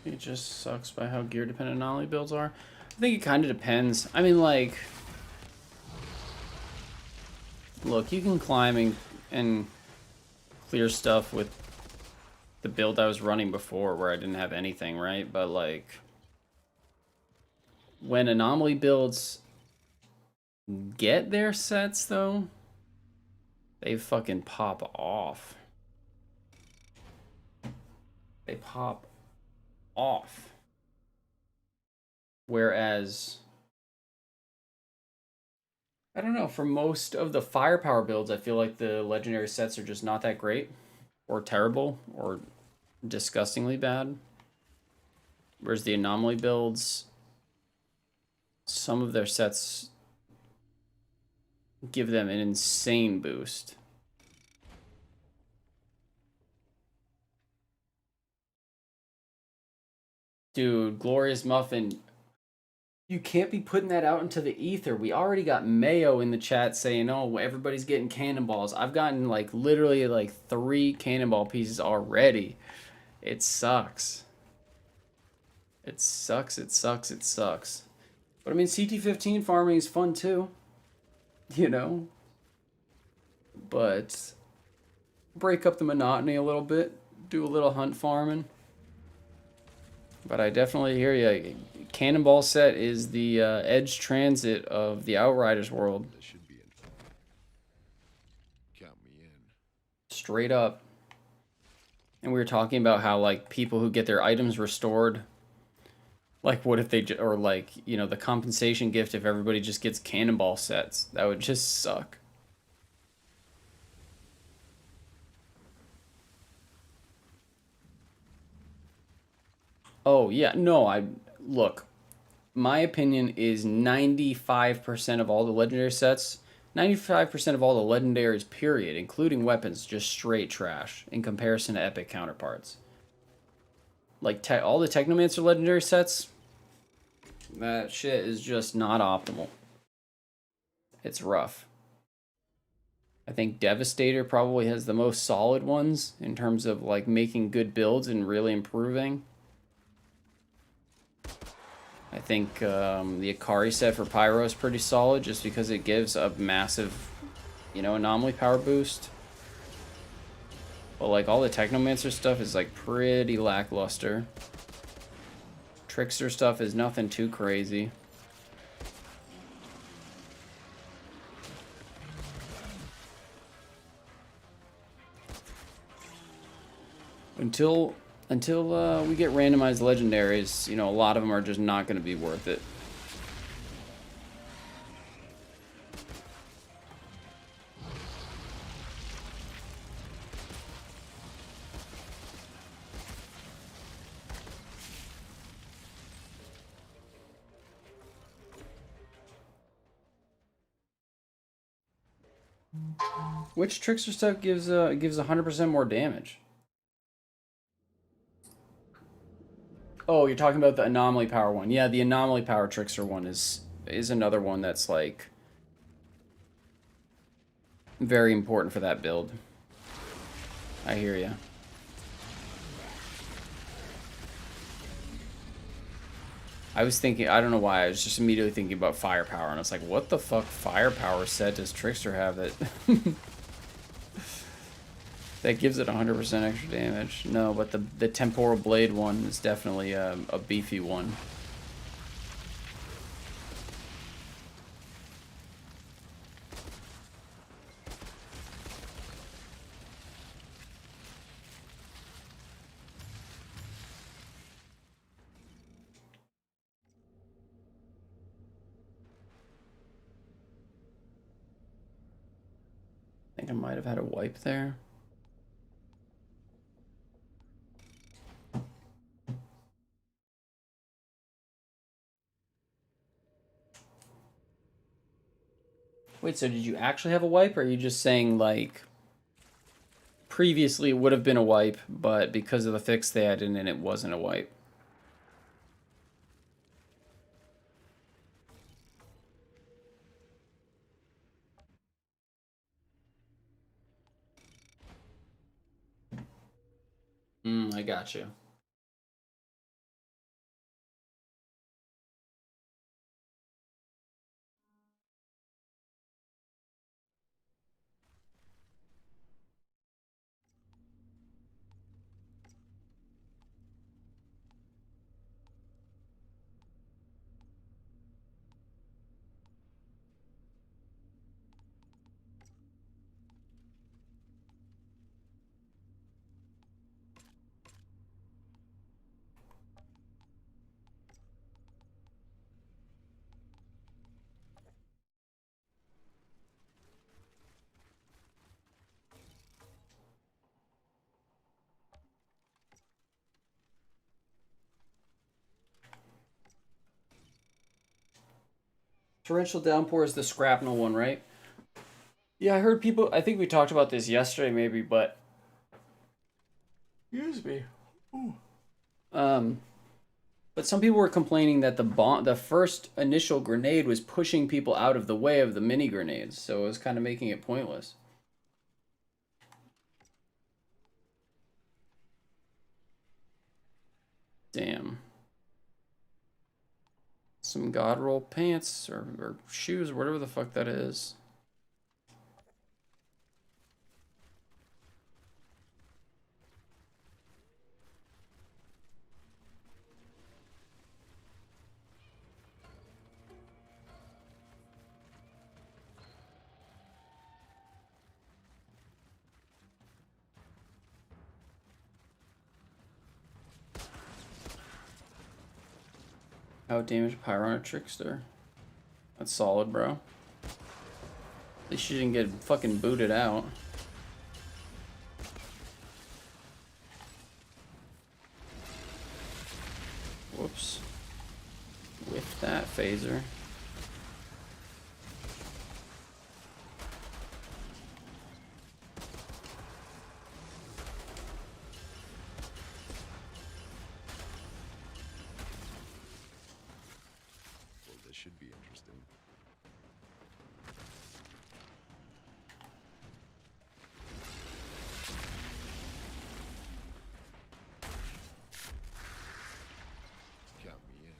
It just sucks by how gear dependent anomaly builds are. I think it kind of depends. I mean, like, look, you can climb and clear stuff with the build I was running before where I didn't have anything, right? But like, when anomaly builds get their sets though, they fucking pop off. They pop off. Whereas, I don't know, for most of the firepower builds, I feel like the legendary sets are just not that great, or terrible, or disgustingly bad. Whereas the anomaly builds, some of their sets give them an insane boost. Dude, Glorious Muffin, you can't be putting that out into the ether. We already got Mayo in the chat saying, oh, everybody's getting cannonballs. I've gotten like literally like 3 cannonball pieces already. It sucks. It sucks, it sucks, it sucks. But I mean, CT15 farming is fun too. You know? But break up the monotony a little bit. Do a little hunt farming. But I definitely hear you. Cannonball set is the edge transit of the Outriders world. This should be interesting. Count me in. Straight up. And we were talking about how, like, people who get their items restored, like, what if they, or like, you know, the compensation gift if everybody just gets cannonball sets. That would just suck. Oh, yeah. No, look, my opinion is 95% of all the legendary sets, 95% of all the legendaries, period, including weapons, just straight trash in comparison to epic counterparts. Like, all the Technomancer legendary sets, that shit is just not optimal. It's rough. I think Devastator probably has the most solid ones in terms of, like, making good builds and really improving. I think the Akari set for Pyro is pretty solid just because it gives a massive, you know, anomaly power boost. But like all the Technomancer stuff is like pretty lackluster. Trickster stuff is nothing too crazy. Until we get randomized legendaries, you know, a lot of them are just not going to be worth it. Which trickster stuff gives 100% more damage? Oh, you're talking about the anomaly power one. Yeah, the anomaly power trickster one is another one that's like very important for that build. I hear you. I was thinking, I don't know why, I was just immediately thinking about firepower, and I was like, what the fuck firepower set does Trickster have that that gives it 100% extra damage? No, but the Temporal Blade one is definitely a beefy one. I think I might have had a wipe there. Wait, so did you actually have a wipe, or are you just saying, like, previously it would have been a wipe, but because of the fix they added in, it wasn't a wipe? I got you. Torrential downpour is the scrapnel one, right? Yeah, I heard people. I think we talked about this yesterday, maybe, but excuse me. Ooh. But some people were complaining that the first initial grenade was pushing people out of the way of the mini grenades, so it was kind of making it pointless. Damn. Some god roll pants or shoes, whatever the fuck that is. Outdamaged Pyronic Trickster. That's solid, bro. At least you didn't get fucking booted out. Whoops. Whiff that phaser. Well, this should be interesting. Count me in.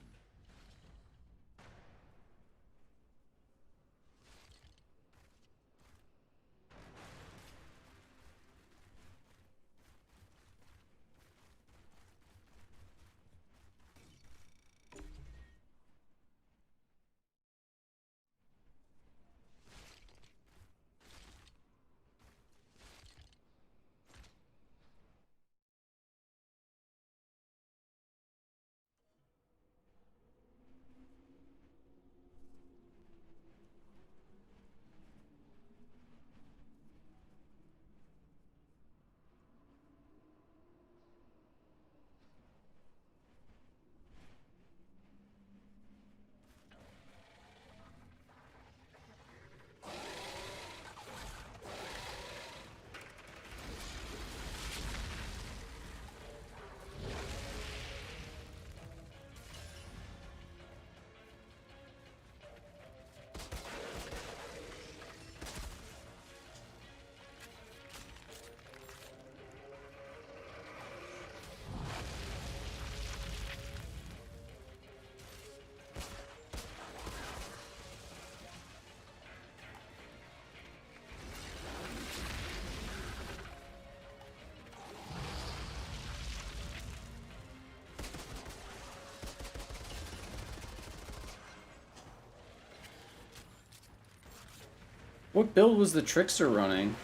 What build was the Trickster running?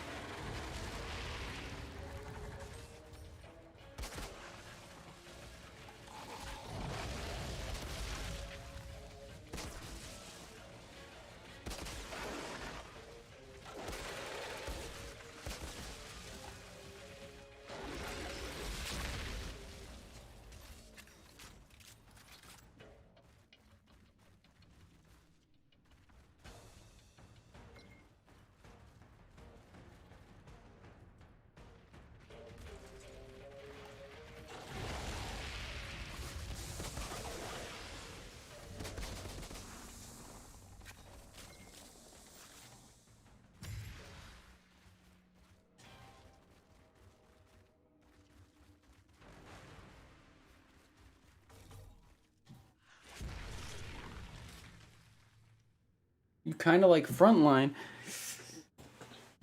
You kind of like Frontline.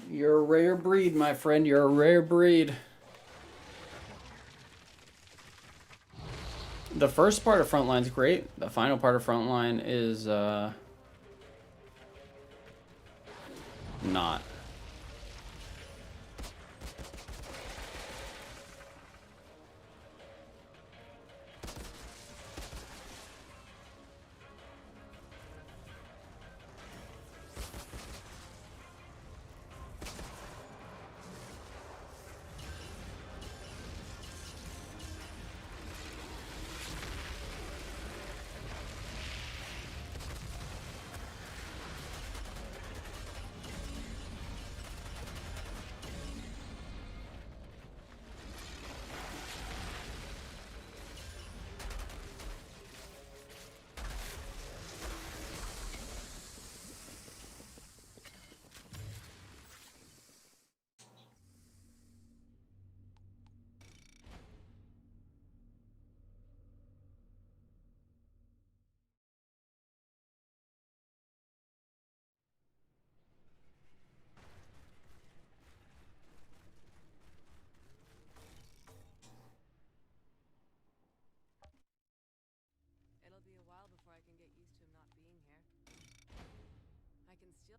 You're a rare breed, my friend. You're a rare breed. The first part of Frontline's great. The final part of Frontline is not. steal.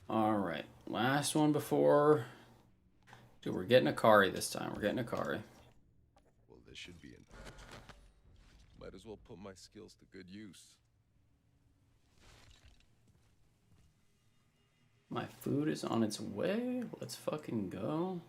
All right, last one before. Dude, we're getting Akari this time. We're getting Akari. Well, this should be in. Might as well put my skills to good use. My food is on its way. Let's fucking go.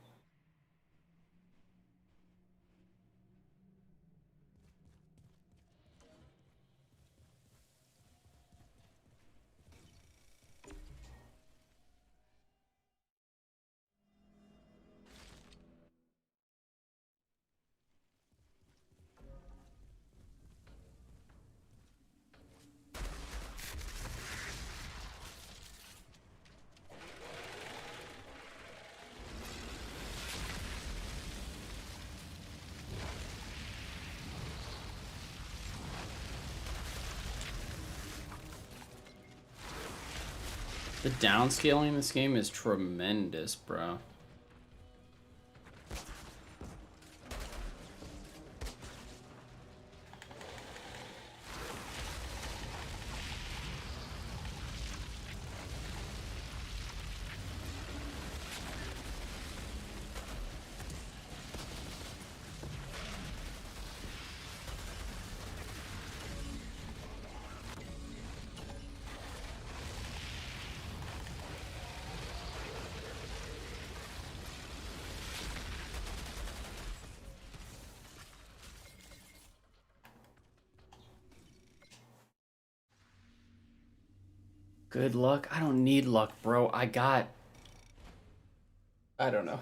The downscaling in this game is tremendous, bro. Good luck? I don't need luck, bro. I don't know.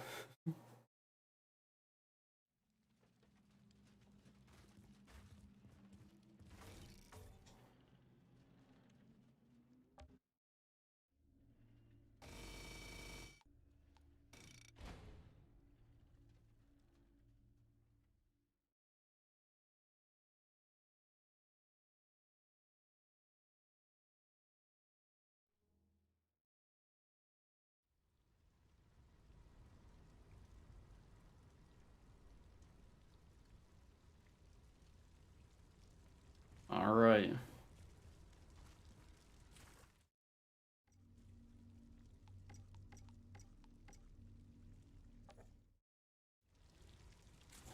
All right.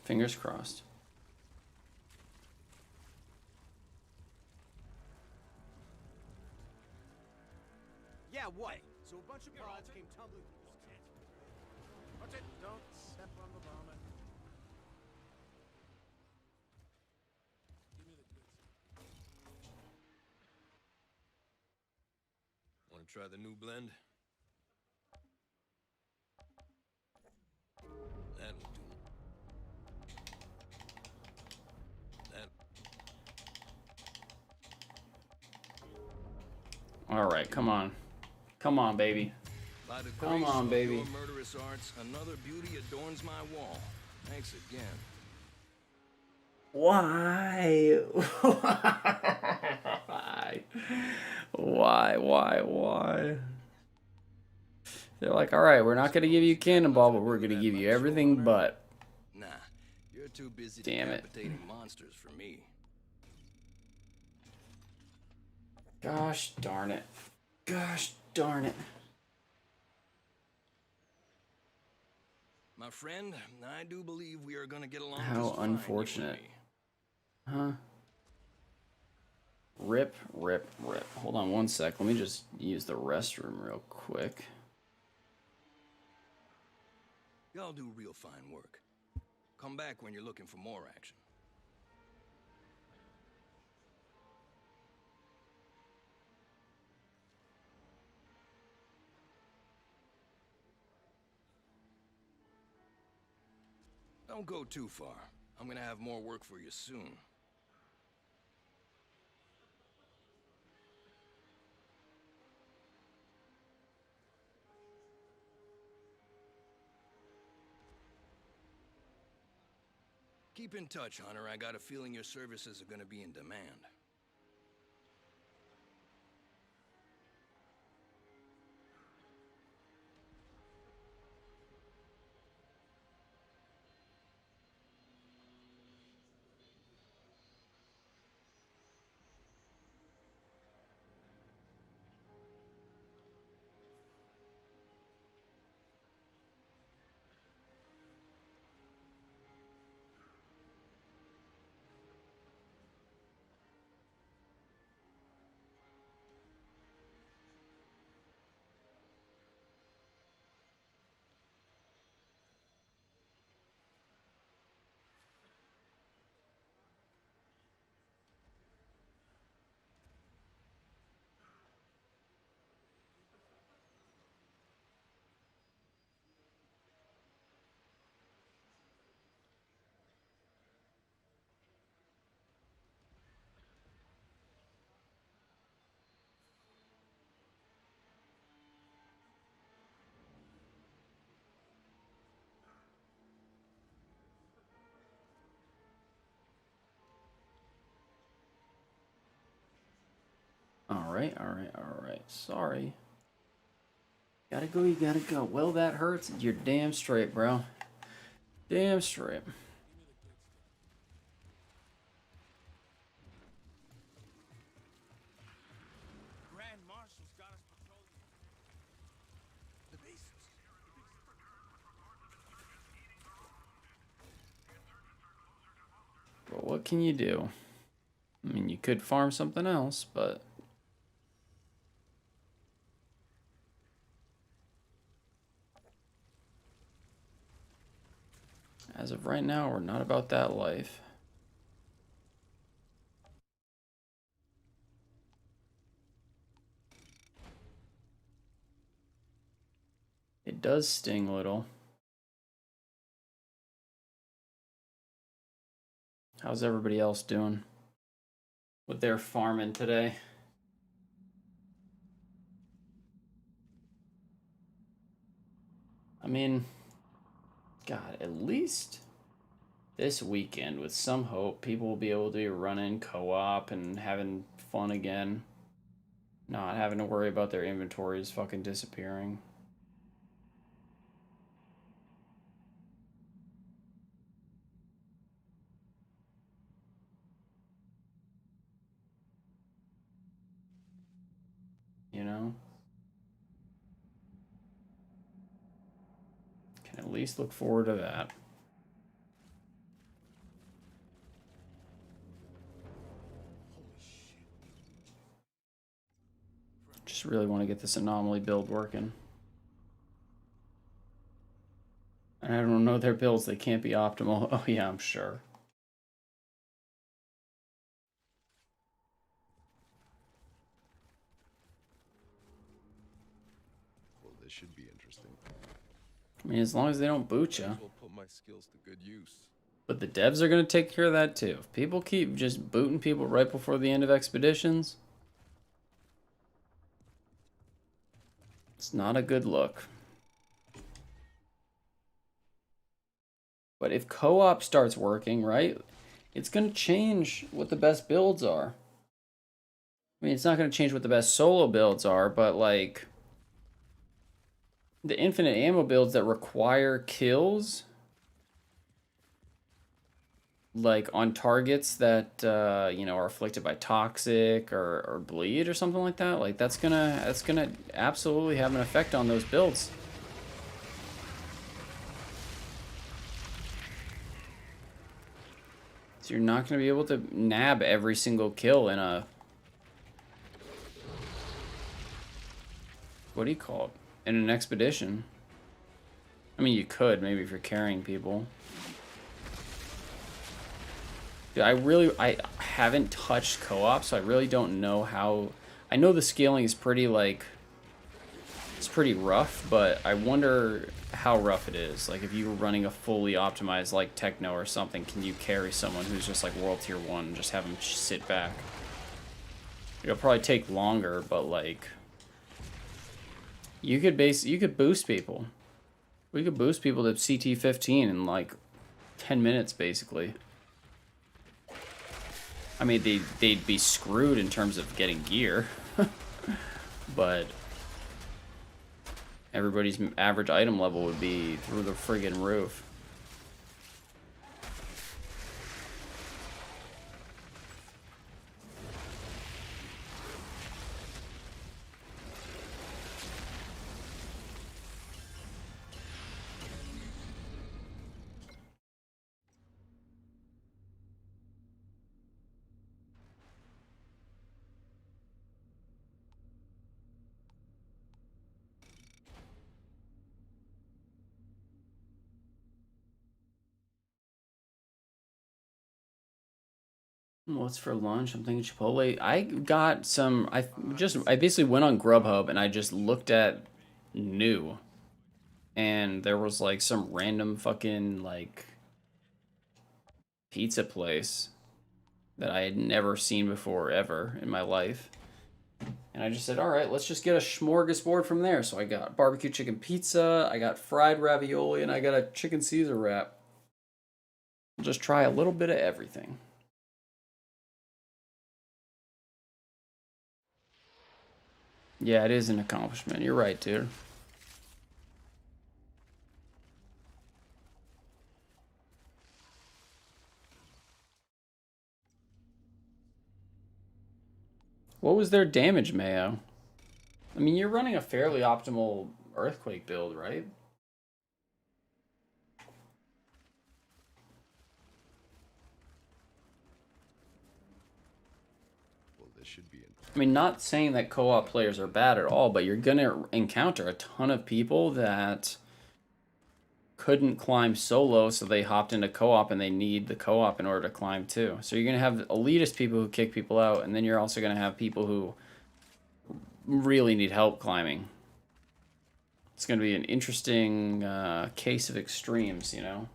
Fingers crossed. Yeah, what? So a bunch of pods came tumbling. Watch it. Don't step on the vomit. Give me the goods. Want to try the new blend? That'll do. That. All right, come on. Come on, baby. By the Come grace on, of baby. your murderous arts, another beauty adorns my wall. Thanks again. Why? Why? They're like, all right, we're not going to give you Cannonball, but we're going to give you everything but. Nah, you're too busy Damn it. decapitating monsters for me. Gosh darn it. Gosh darn it. My friend, I do believe we are gonna get along How just fine, you and unfortunate. me. Huh? Rip. Hold on one sec. Let me just use the restroom real quick. Y'all do real fine work. Come back when you're looking for more action. Don't go too far. I'm gonna have more work for you soon. Keep in touch, Hunter. I got a feeling your services are gonna be in demand. All right. Sorry. Gotta go, you gotta go. Well, that hurts. You're damn straight, bro. Damn straight. Grand Marshal's got us patrolling the bases. But what can you do? I mean, you could farm something else, but... as of right now, we're not about that life. It does sting a little. How's everybody else doing with their farming today? I mean, God, at least this weekend, with some hope, people will be able to be running co-op and having fun again. Not having to worry about their inventories fucking disappearing. You know? Can at least look forward to that. Just really want to get this anomaly build working. And I don't know their builds, they can't be optimal. Oh yeah, I'm sure. Well, this should be interesting. I mean, as long as they don't boot Might you. as well put my skills to good use. But the devs are going to take care of that too. If people keep just booting people right before the end of expeditions, it's not a good look. But if co-op starts working, right? it's going to change what the best builds are. I mean, it's not going to change what the best solo builds are, but like the infinite ammo builds that require kills, like on targets that you know, are afflicted by toxic or bleed or something like that, like that's gonna absolutely have an effect on those builds. So you're not gonna be able to nab every single kill in a, what do you call it, in an expedition. I mean, you could maybe if you're carrying people. I haven't touched co-op, so I really don't know how. I know the scaling is pretty, like, it's pretty rough, but I wonder how rough it is. Like, if you were running a fully optimized, like, Techno or something, can you carry someone who's just, like, World Tier 1 and just have them sit back? It'll probably take longer, but, like, you could boost people. We could boost people to CT15 in, like, 10 minutes, basically. I mean, they'd be screwed in terms of getting gear, but everybody's average item level would be through the friggin' roof. What's for lunch? I'm thinking Chipotle. I got some. I basically went on Grubhub and I just looked at new, and there was like some random fucking like pizza place that I had never seen before ever in my life. And I just said, all right, let's just get a smorgasbord from there. So I got barbecue chicken pizza, I got fried ravioli, and I got a chicken Caesar wrap. We'll just try a little bit of everything. Yeah, it is an accomplishment. You're right, dude. What was their damage, Mayo? I mean, you're running a fairly optimal earthquake build, right? Well, this should be. I mean, not saying that co-op players are bad at all, but you're gonna encounter a ton of people that couldn't climb solo, so they hopped into co-op, and they need the co-op in order to climb too. So you're gonna have elitist people who kick people out, and then you're also gonna have people who really need help climbing. It's gonna be an interesting case of extremes, you know?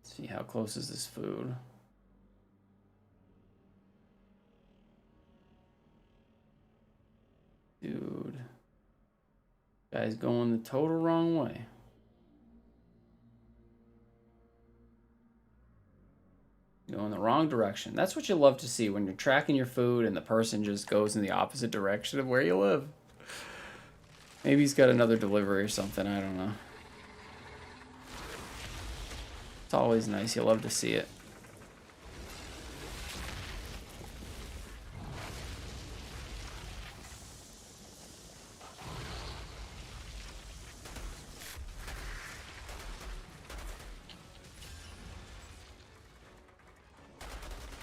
See, how close is this food? Dude. Guy's going the total wrong way. Going the wrong direction. That's what you love to see when you're tracking your food and the person just goes in the opposite direction of where you live. Maybe he's got another delivery or something, I don't know. It's always nice, you love to see it.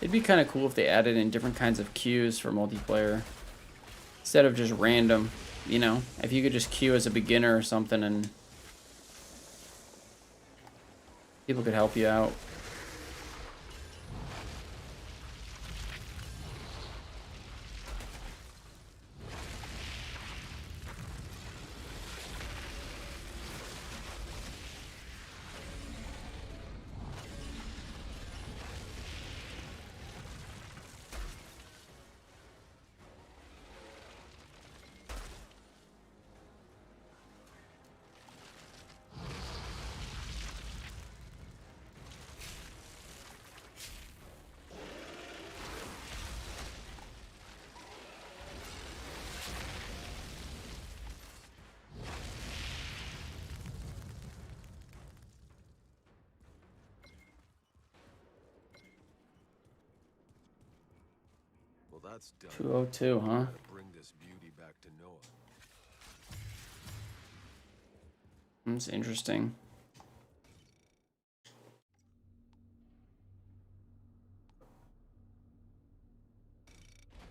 It'd be kind of cool if they added in different kinds of queues for multiplayer. Instead of just random, you know? If you could just queue as a beginner or something and people could help you out. that's done, 202, huh? gotta bring this beauty back to Noah. That's interesting.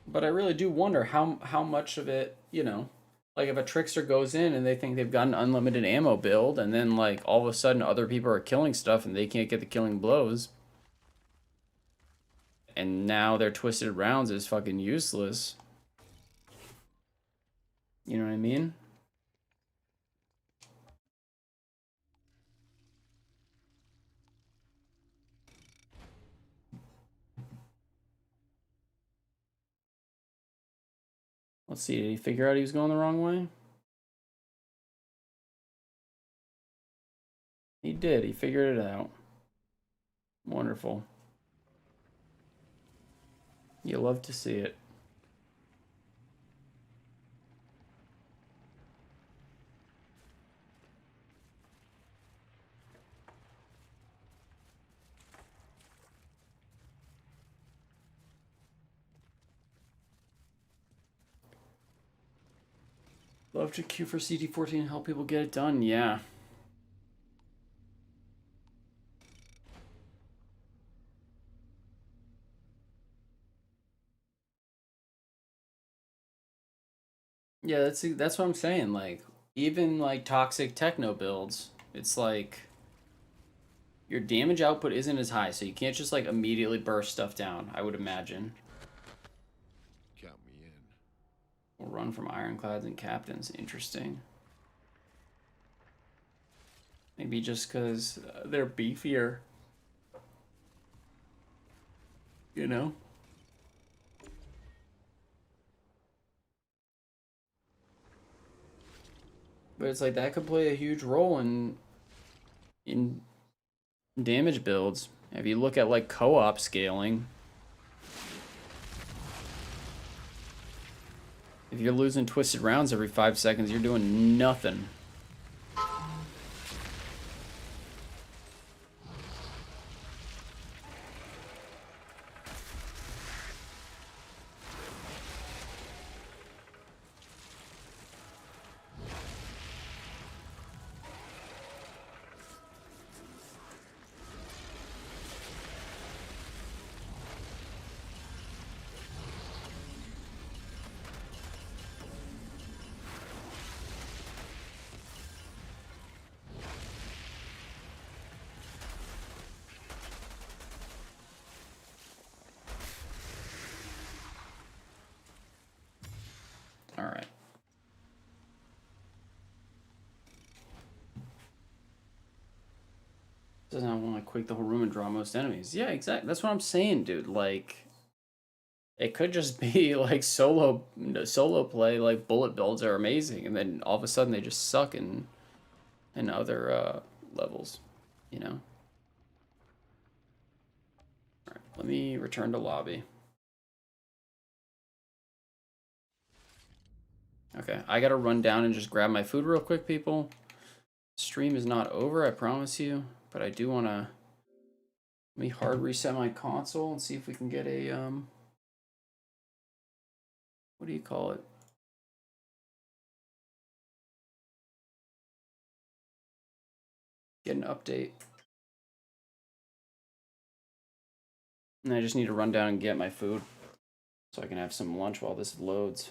But I really do wonder how much of it, you know, like if a trickster goes in and they think they've got an unlimited ammo build, and then like all of a sudden other people are killing stuff and they can't get the killing blows, and now their twisted rounds is fucking useless. You know what I mean? Let's see, did he figure out he was going the wrong way? He did, he figured it out. Wonderful. You love to see it. Love to queue for CT15 and help people get it done, yeah. Yeah, that's what I'm saying. Like, even like toxic techno builds, it's like your damage output isn't as high, so you can't just like immediately burst stuff down, I would imagine. Count me in. We'll run from ironclads and captains. Interesting. Maybe just because they're beefier. You know? But it's like that could play a huge role in damage builds. If you look at like co-op scaling, if you're losing twisted rounds every 5 seconds, you're doing nothing. All right. Doesn't I want to quake the whole room and draw most enemies? Yeah, exactly. That's what I'm saying, dude. Like, it could just be like solo play. Like bullet builds are amazing, and then all of a sudden they just suck in other levels. You know. All right. Let me return to lobby. Okay, I gotta run down and just grab my food real quick, people. Stream is not over, I promise you, but I do want to let me hard reset my console and see if we can get a what do you call it? Get an update. And I just need to run down and get my food so I can have some lunch while this loads.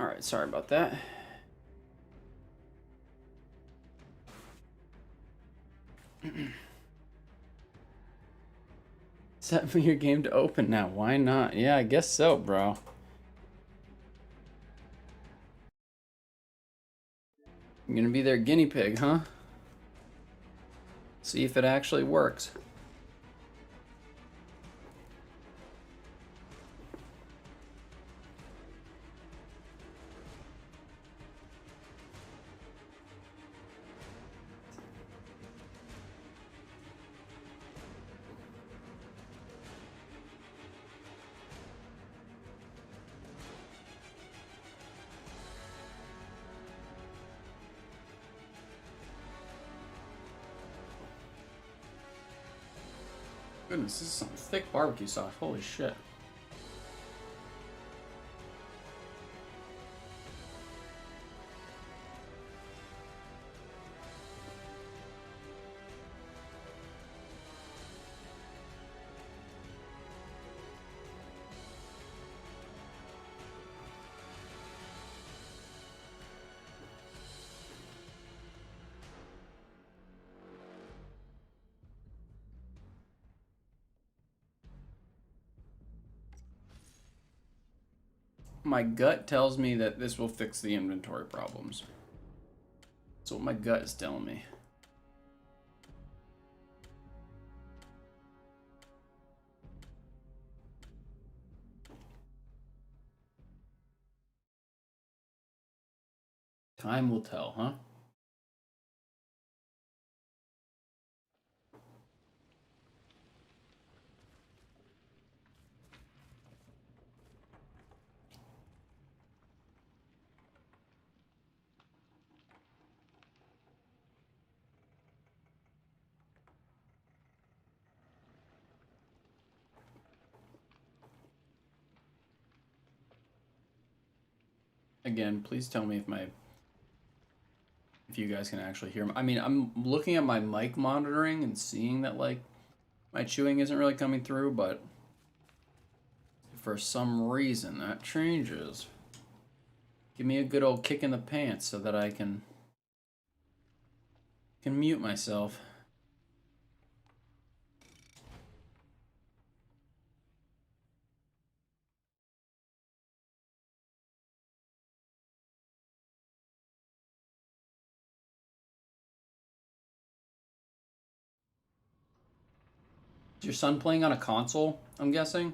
Alright, sorry about that. Set for your game to open now. Why not? Yeah, I guess so, bro. You're gonna be their guinea pig, huh? See if it actually works. Goodness, this is some thick barbecue sauce. Holy shit. My gut tells me that this will fix the inventory problems. That's what my gut is telling me. Time will tell, huh? Again, please tell me if you guys can actually hear me. I mean, I'm looking at my mic monitoring and seeing that like my chewing isn't really coming through, but for some reason that changes. Give me a good old kick in the pants so that I can mute myself. Is your son playing on a console, I'm guessing?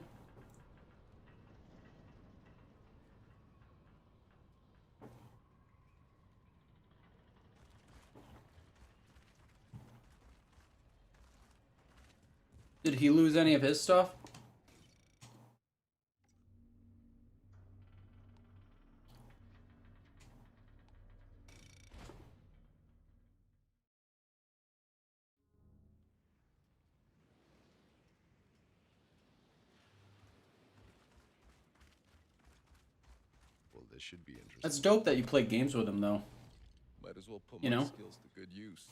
Did he lose any of his stuff? Well, this should be interesting. That's dope that you play games with him, though. Might as well put You my know? skills to good use.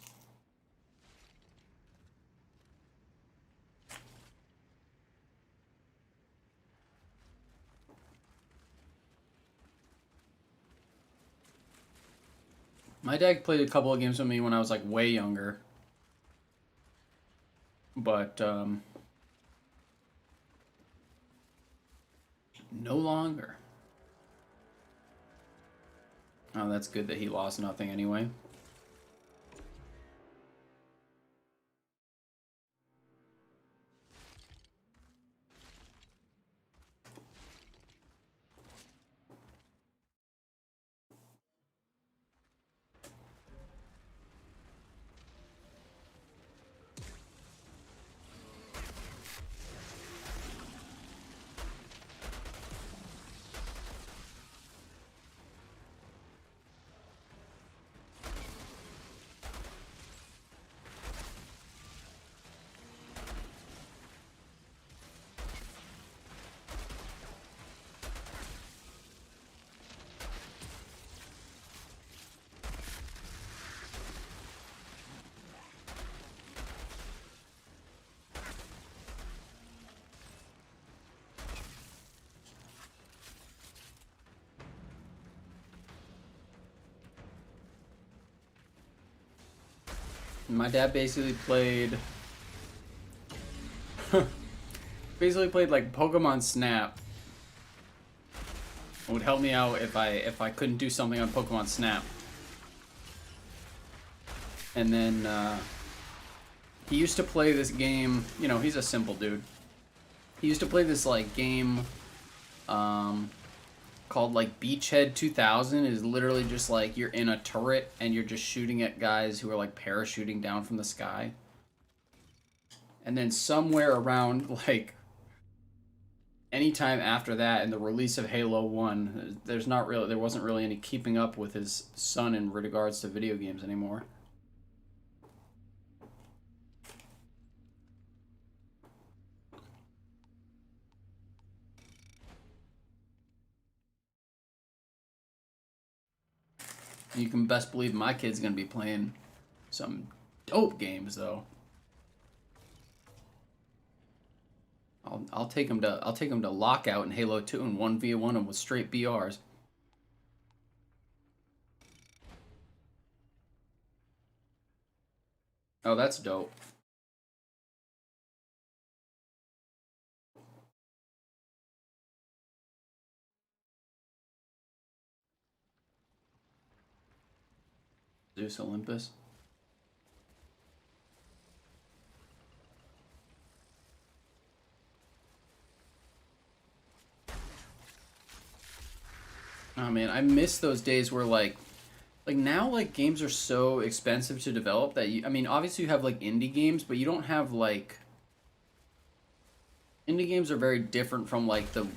My dad played a couple of games with me when I was like way younger. But, no longer. Oh, that's good that he lost nothing anyway. My dad basically played like Pokemon Snap. It would help me out if I couldn't do something on Pokemon Snap. And then he used to play this game, you know, he's a simple dude. He used to play this like game called like Beachhead 2000. Is literally just like you're in a turret and you're just shooting at guys who are like parachuting down from the sky. And then somewhere around like anytime after that and the release of Halo 1, there wasn't really any keeping up with his son in regards to video games anymore. You can best believe my kid's gonna be playing some dope games though. I'll take him to Lockout in Halo 2 and 1v1 him with straight BRs. Oh, that's dope. Zeus Olympus. Oh man, I miss those days where like now like games are so expensive to develop that I mean obviously you have like indie games, but you don't have like indie games are very different from like the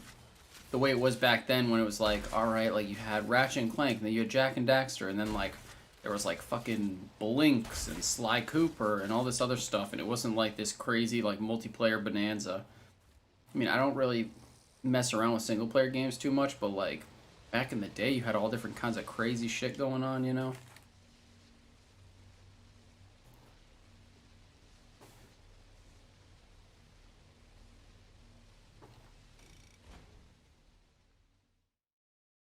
way it was back then when it was like, all right, like you had Ratchet and Clank and then you had Jak and Daxter and then like there was like fucking Blinks and Sly Cooper and all this other stuff, and it wasn't like this crazy like multiplayer bonanza. I mean, I don't really mess around with single player games too much, but like back in the day, you had all different kinds of crazy shit going on, you know?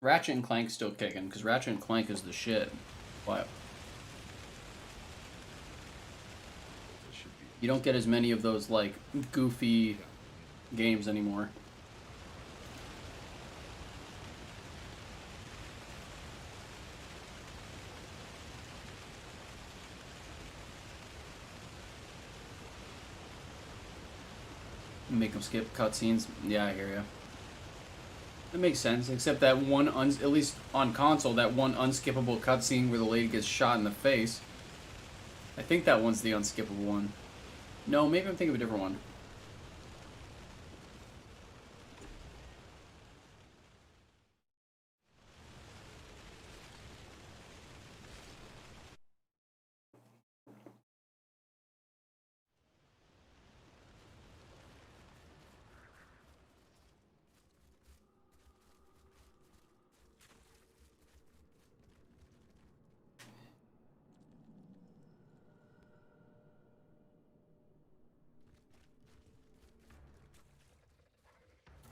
Ratchet and Clank's still kicking, because Ratchet and Clank is the shit. But you don't get as many of those, like, goofy games anymore. Make them skip cutscenes. Yeah, I hear you. That makes sense, except that one, at least on console, that one unskippable cutscene where the lady gets shot in the face. I think that one's the unskippable one. No, maybe I'm thinking of a different one.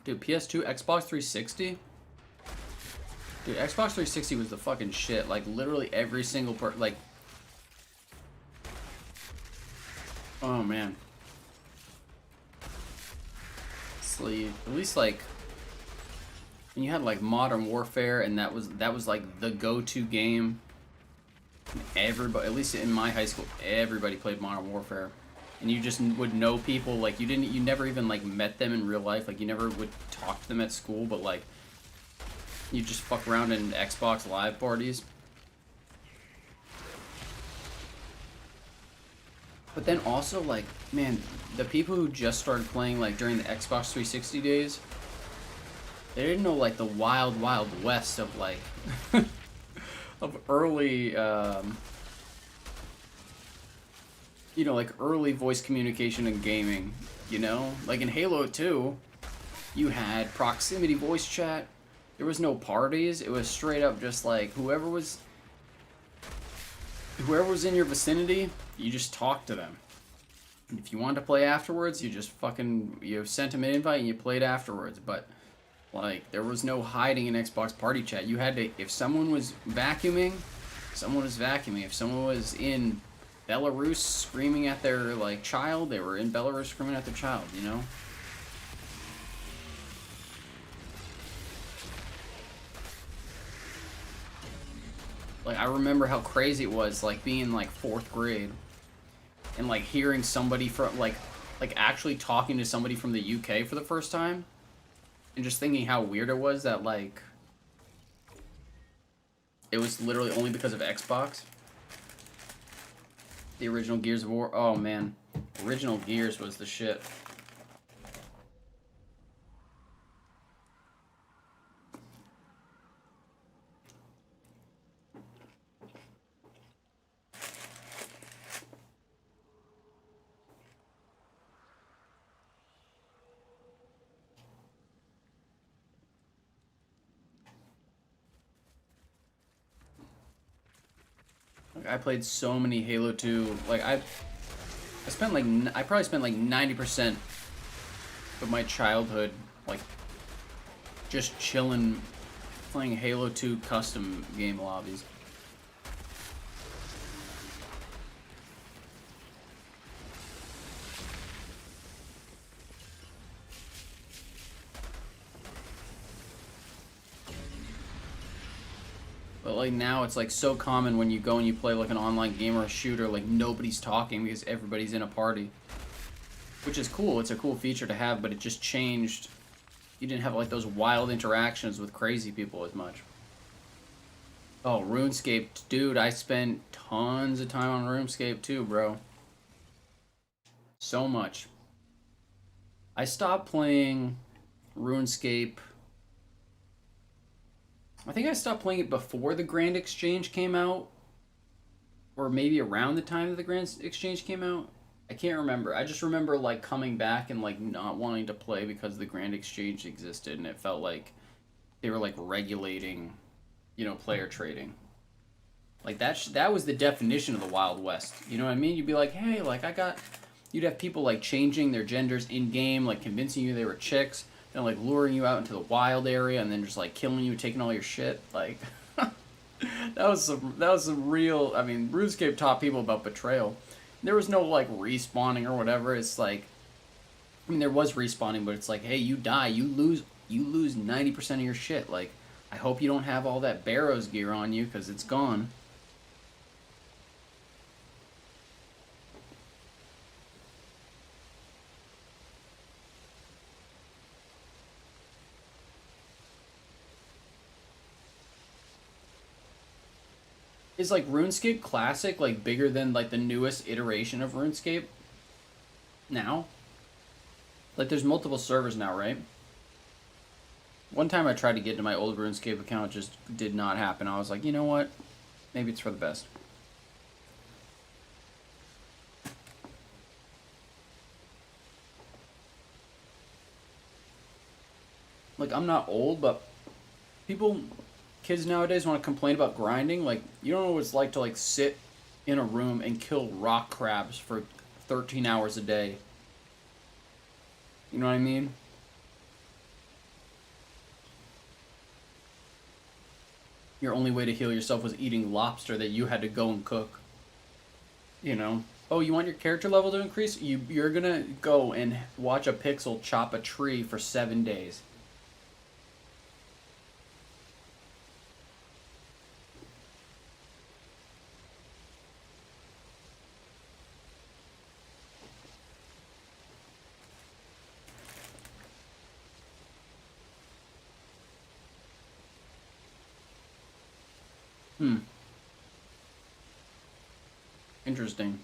Dude, PS2, Xbox 360? Dude, Xbox 360 was the fucking shit. Like, literally every single like... Oh, man. Sleeve. At least, like... And you had, like, Modern Warfare, and that was like, the go-to game. Everybody, at least in my high school, everybody played Modern Warfare. And you just would know people, like, you never even, like, met them in real life. Like, you never would talk to them at school, but, like, you just fuck around in Xbox Live parties. But then also, like, man, the people who just started playing, like, during the Xbox 360 days, they didn't know, like, the wild, wild west of, like, of early, you know, like, early voice communication and gaming, you know? Like, in Halo 2, you had proximity voice chat. There was no parties. It was straight up just, like, whoever was in your vicinity, you just talked to them. And if you wanted to play afterwards, you just fucking, you sent them an invite and you played afterwards. But, like, there was no hiding in Xbox party chat. You had to, if someone was vacuuming, someone was vacuuming. If someone was in Belarus screaming at their like child. They were in Belarus screaming at their child, you know? Like, I remember how crazy it was, like, being in, like, 4th grade and, like, hearing somebody from, like actually talking to somebody from the UK for the first time and just thinking how weird it was that, like, it was literally only because of Xbox. The original Gears of War. Oh, man. Original Gears was the shit. Like, I played so many Halo 2. Like, I spent like I probably spent like 90% of my childhood like just chilling playing Halo 2 custom game lobbies. But like now it's like so common when you go and you play like an online game or a shooter, like nobody's talking because everybody's in a party. Which is cool, it's a cool feature to have, but it just changed. You didn't have like those wild interactions with crazy people as much. Oh, RuneScape, dude, I spent tons of time on RuneScape too, bro. So much. I stopped playing RuneScape. I think I stopped playing it before the Grand Exchange came out. Or maybe around the time that the Grand Exchange came out. I can't remember. I just remember like coming back and like not wanting to play because the Grand Exchange existed and it felt like they were like regulating, you know, player trading. Like that was the definition of the Wild West. You know what I mean? You'd be like, hey, like you'd have people like changing their genders in game, like convincing you they were chicks, then like luring you out into the wild area and then just like killing you, taking all your shit. Like that was some real. I mean, RuneScape taught people about betrayal. There was no like respawning or whatever. It's like, I mean, there was respawning, but it's like, hey, you die, you lose 90% of your shit. Like, I hope you don't have all that Barrows gear on you because it's gone. Is like RuneScape Classic like bigger than like the newest iteration of RuneScape now? Like there's multiple servers now, right? One time I tried to get into my old RuneScape account, it just did not happen. I was like, you know what? Maybe it's for the best. Like I'm not old, but kids nowadays want to complain about grinding. Like, you don't know what it's like to like sit in a room and kill rock crabs for 13 hours a day. You know what I mean? Your only way to heal yourself was eating lobster that you had to go and cook. You know? Oh, you want your character level to increase? You're gonna go and watch a pixel chop a tree for 7 days. Interesting.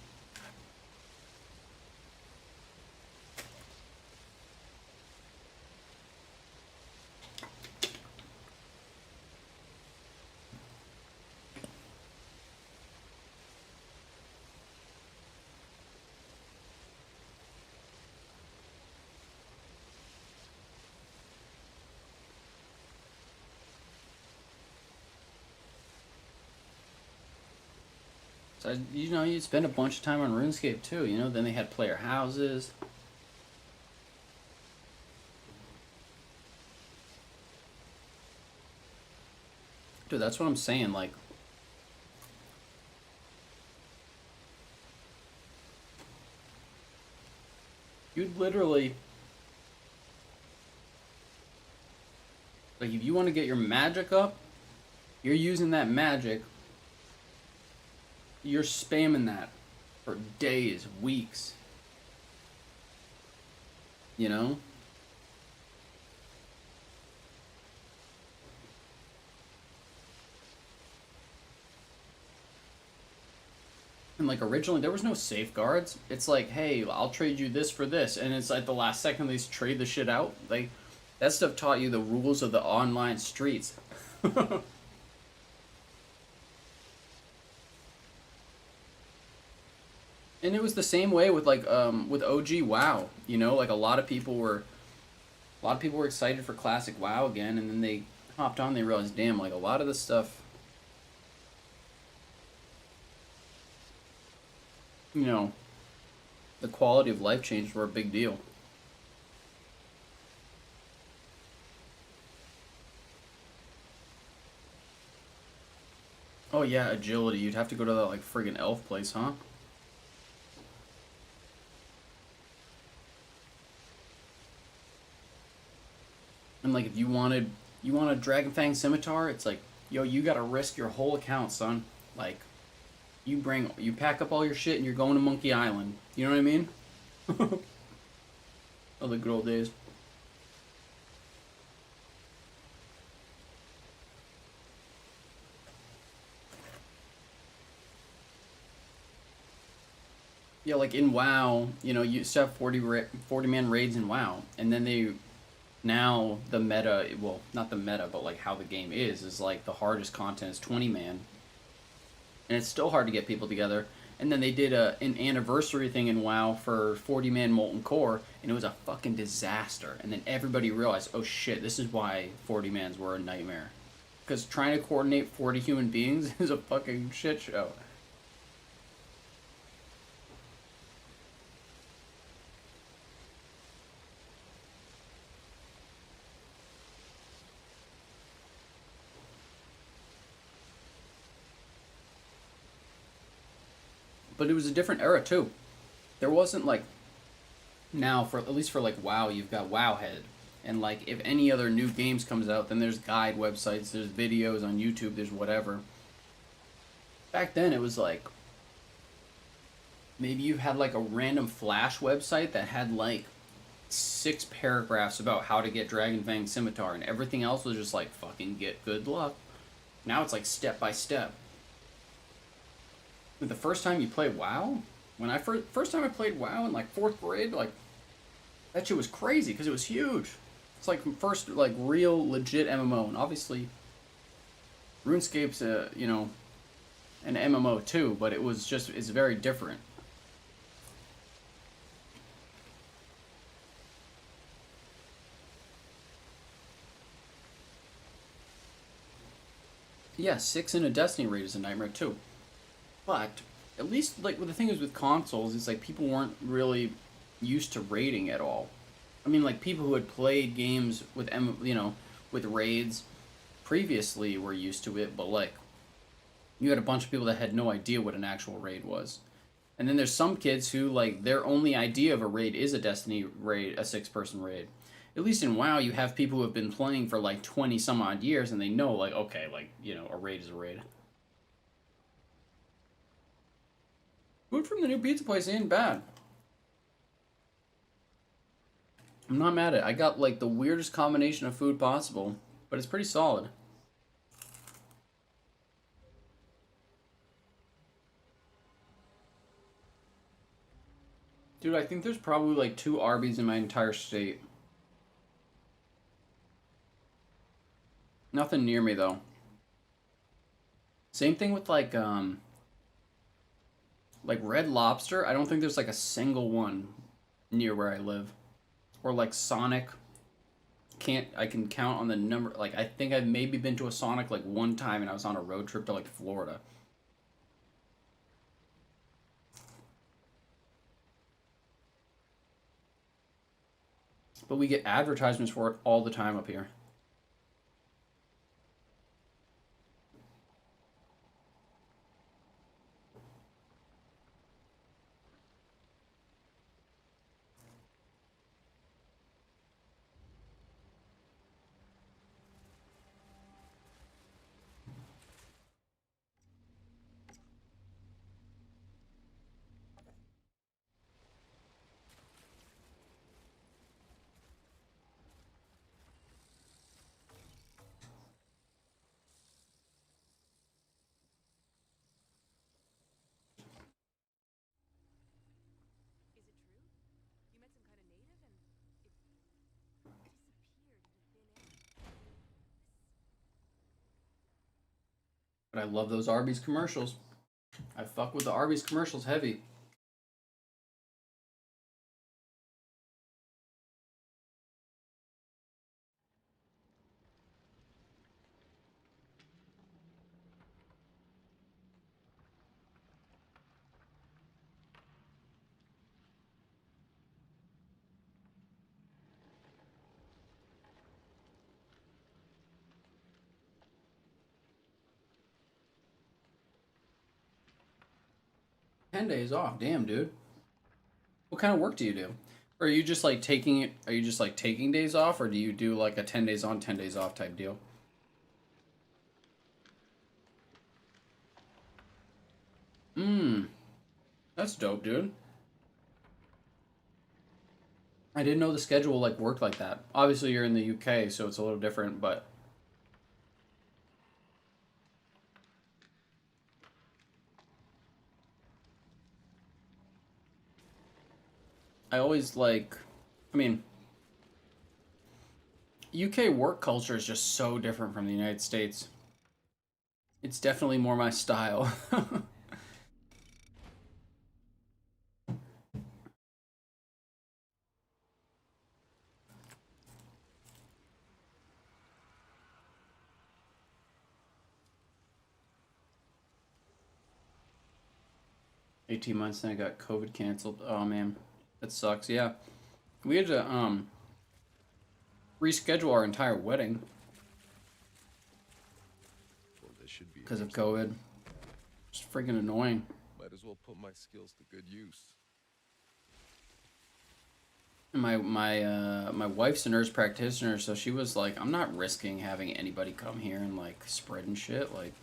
So, you know, you'd spend a bunch of time on RuneScape too, you know? Then they had player houses. Dude, that's what I'm saying, like... literally, like, if you want to get your magic up, you're using that magic. You're spamming that for days, weeks. You know? And like originally there was no safeguards. It's like, hey, I'll trade you this for this, and it's like the last second they just trade the shit out. Like that stuff taught you the rules of the online streets. And it was the same way with like with OG WoW, you know, like a lot of people were excited for classic WoW again, and then they hopped on, they realized, damn, like a lot of this stuff, you know, the quality of life changes were a big deal. Oh yeah, agility. You'd have to go to that like friggin' elf place, huh? And like if you want a Dragon Fang scimitar, it's like, yo, you gotta risk your whole account, son. Like you pack up all your shit and you're going to Monkey Island. You know what I mean? Oh, the good old days. Yeah, like in WoW, you know, you used to have 40 man raids in WoW, and then now the meta, well, not the meta, but like how the game is like the hardest content is 20 man, and it's still hard to get people together. And then they did an anniversary thing in WoW for 40 man Molten Core, and it was a fucking disaster. And then everybody realized, oh shit, this is why 40 mans were a nightmare, because trying to coordinate 40 human beings is a fucking shit show. But it was a different era too. There wasn't like now, for at least for like WoW, you've got Wowhead, and like if any other new games comes out, then there's guide websites, there's videos on YouTube, there's whatever. Back then, it was like maybe you had like a random Flash website that had like 6 paragraphs about how to get Dragon Fang Scimitar, and everything else was just like fucking get good luck. Now it's like step by step. The first time you play WoW, when I first time I played WoW in like 4th grade, like that shit was crazy because it was huge. It's like first like real legit MMO, and obviously RuneScape's you know, an MMO too, but it's very different. Yeah, 6 in a Destiny raid is a nightmare too. But at least like the thing is with consoles, it's like people weren't really used to raiding at all. I mean, like people who had played games with you know, with raids previously were used to it, but like you had a bunch of people that had no idea what an actual raid was. And then there's some kids who like their only idea of a raid is a Destiny raid, a 6-person raid. At least in WoW, you have people who have been playing for like 20 some odd years, and they know like, okay, like, you know, a raid is a raid. Food from the new pizza place ain't bad. I'm not mad at it. I got like the weirdest combination of food possible, but it's pretty solid. Dude, I think there's probably like 2 Arby's in my entire state. Nothing near me though. Same thing with like Red Lobster. I don't think there's like a single one near where I live. Or like Sonic. I can count on the number. Like I think I've maybe been to a Sonic like one time, and I was on a road trip to like Florida. But we get advertisements for it all the time up here. But I love those Arby's commercials. I fuck with the Arby's commercials heavy. $10 off, damn, dude. What kind of work do you do? Or are you just like taking it? Are you just like taking days off, or do you do like a 10 days on, 10 days off type deal? That's dope, dude. I didn't know the schedule like worked like that. Obviously, you're in the UK, so it's a little different, but I always like, I mean, UK work culture is just so different from the United States. It's definitely more my style. 18 months, then I got COVID canceled. Oh man, that sucks. Yeah, we had to reschedule our entire wedding Well, this should be because of interesting. COVID. It's freaking annoying. Might as well put my skills to good use. And my wife's a nurse practitioner, so she was like, I'm not risking having anybody come here and like spreading shit. Like,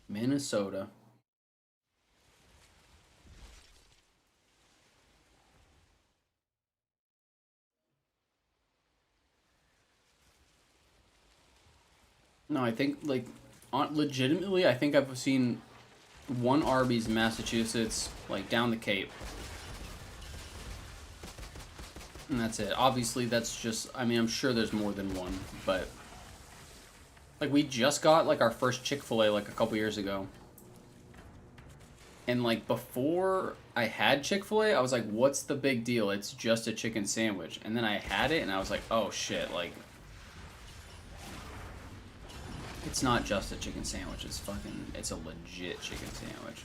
Minnesota. No, I think like legitimately, I think I've seen one Arby's in Massachusetts, like down the Cape. And that's it. Obviously, that's just, I mean, I'm sure there's more than one, but like we just got like our first Chick-fil-A like a couple years ago. And like before I had Chick-fil-A, I was like, what's the big deal? It's just a chicken sandwich. And then I had it and I was like, oh shit, like it's not just a chicken sandwich, it's a legit chicken sandwich.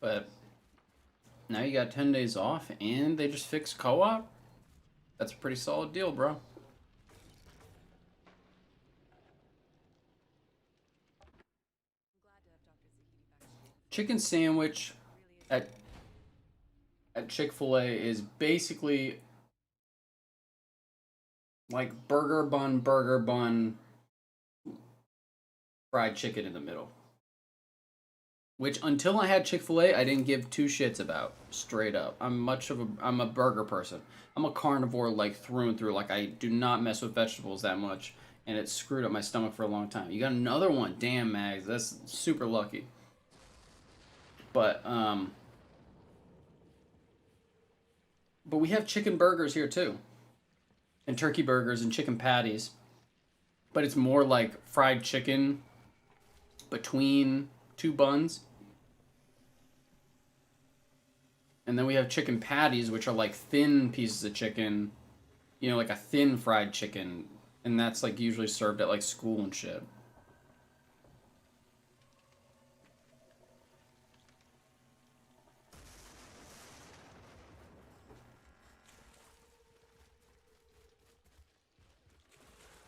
But now you got 10 days off and they just fixed co-op? That's a pretty solid deal, bro. Chicken sandwich at Chick-fil-A is basically like burger bun, fried chicken in the middle. Which until I had Chick-fil-A, I didn't give two shits about. Straight up. I'm a burger person. I'm a carnivore like through and through. Like I do not mess with vegetables that much. And it screwed up my stomach for a long time. You got another one. Damn, Mags. That's super lucky. But we have chicken burgers here too. And turkey burgers and chicken patties. But it's more like fried chicken between two buns. And then we have chicken patties, which are like thin pieces of chicken, you know, like a thin fried chicken. And that's like usually served at like school and shit.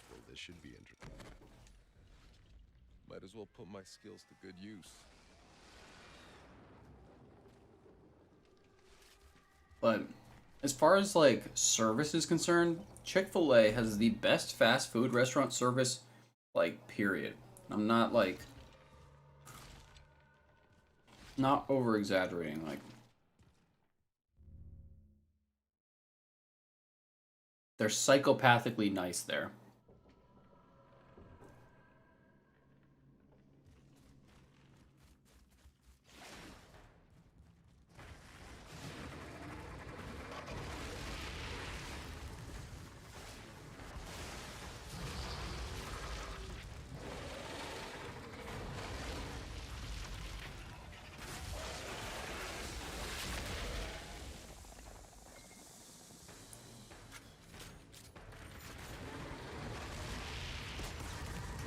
Well, this should be interesting. Might as well put my skills to good use. But as far as like service is concerned, Chick-fil-A has the best fast food restaurant service, like, period. I'm not like not over exaggerating, like they're psychopathically nice there.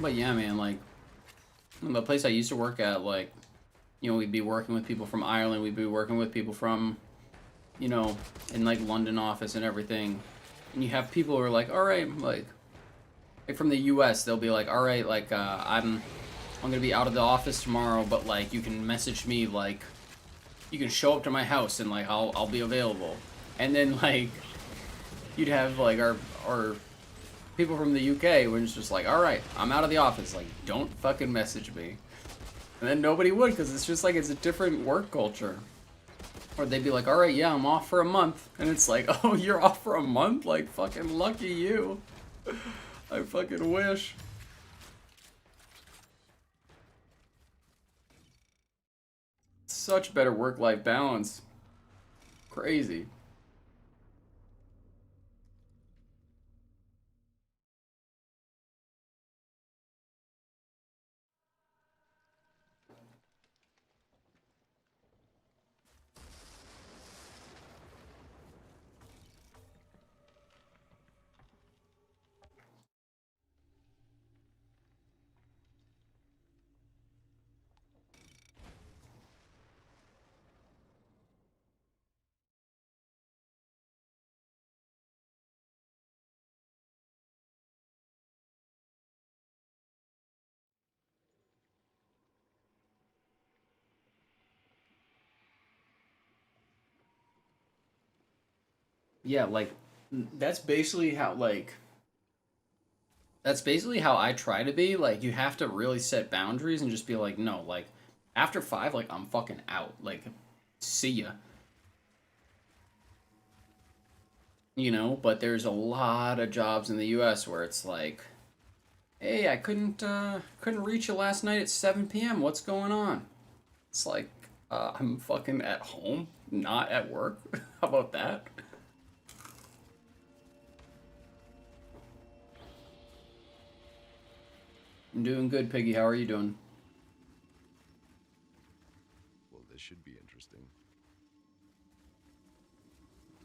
But yeah, man, like the place I used to work at, like, you know, we'd be working with people from Ireland, we'd be working with people from, you know, in like London office and everything. And you have people who are like, all right, like from the US, they'll be like, all right, like I'm gonna be out of the office tomorrow, but like you can message me, like you can show up to my house and like I'll be available. And then like you'd have like our people from the UK when it's just like, all right, I'm out of the office, like don't fucking message me. And then nobody would, because it's just like it's a different work culture. Or they'd be like, all right, yeah, I'm off for a month. And it's like, oh, you're off for a month? Like, fucking lucky you. I fucking wish. Such better work-life balance. Crazy. Yeah, like that's basically how like that's basically how I try to be. Like you have to really set boundaries and just be like, no, like after 5, like I'm fucking out. Like see ya. You know, but there's a lot of jobs in the US where it's like, hey, I couldn't reach you last night at 7 p.m. What's going on? It's like, I'm fucking at home, not at work. How about that? I'm doing good, Piggy. How are you doing? Well, this should be interesting.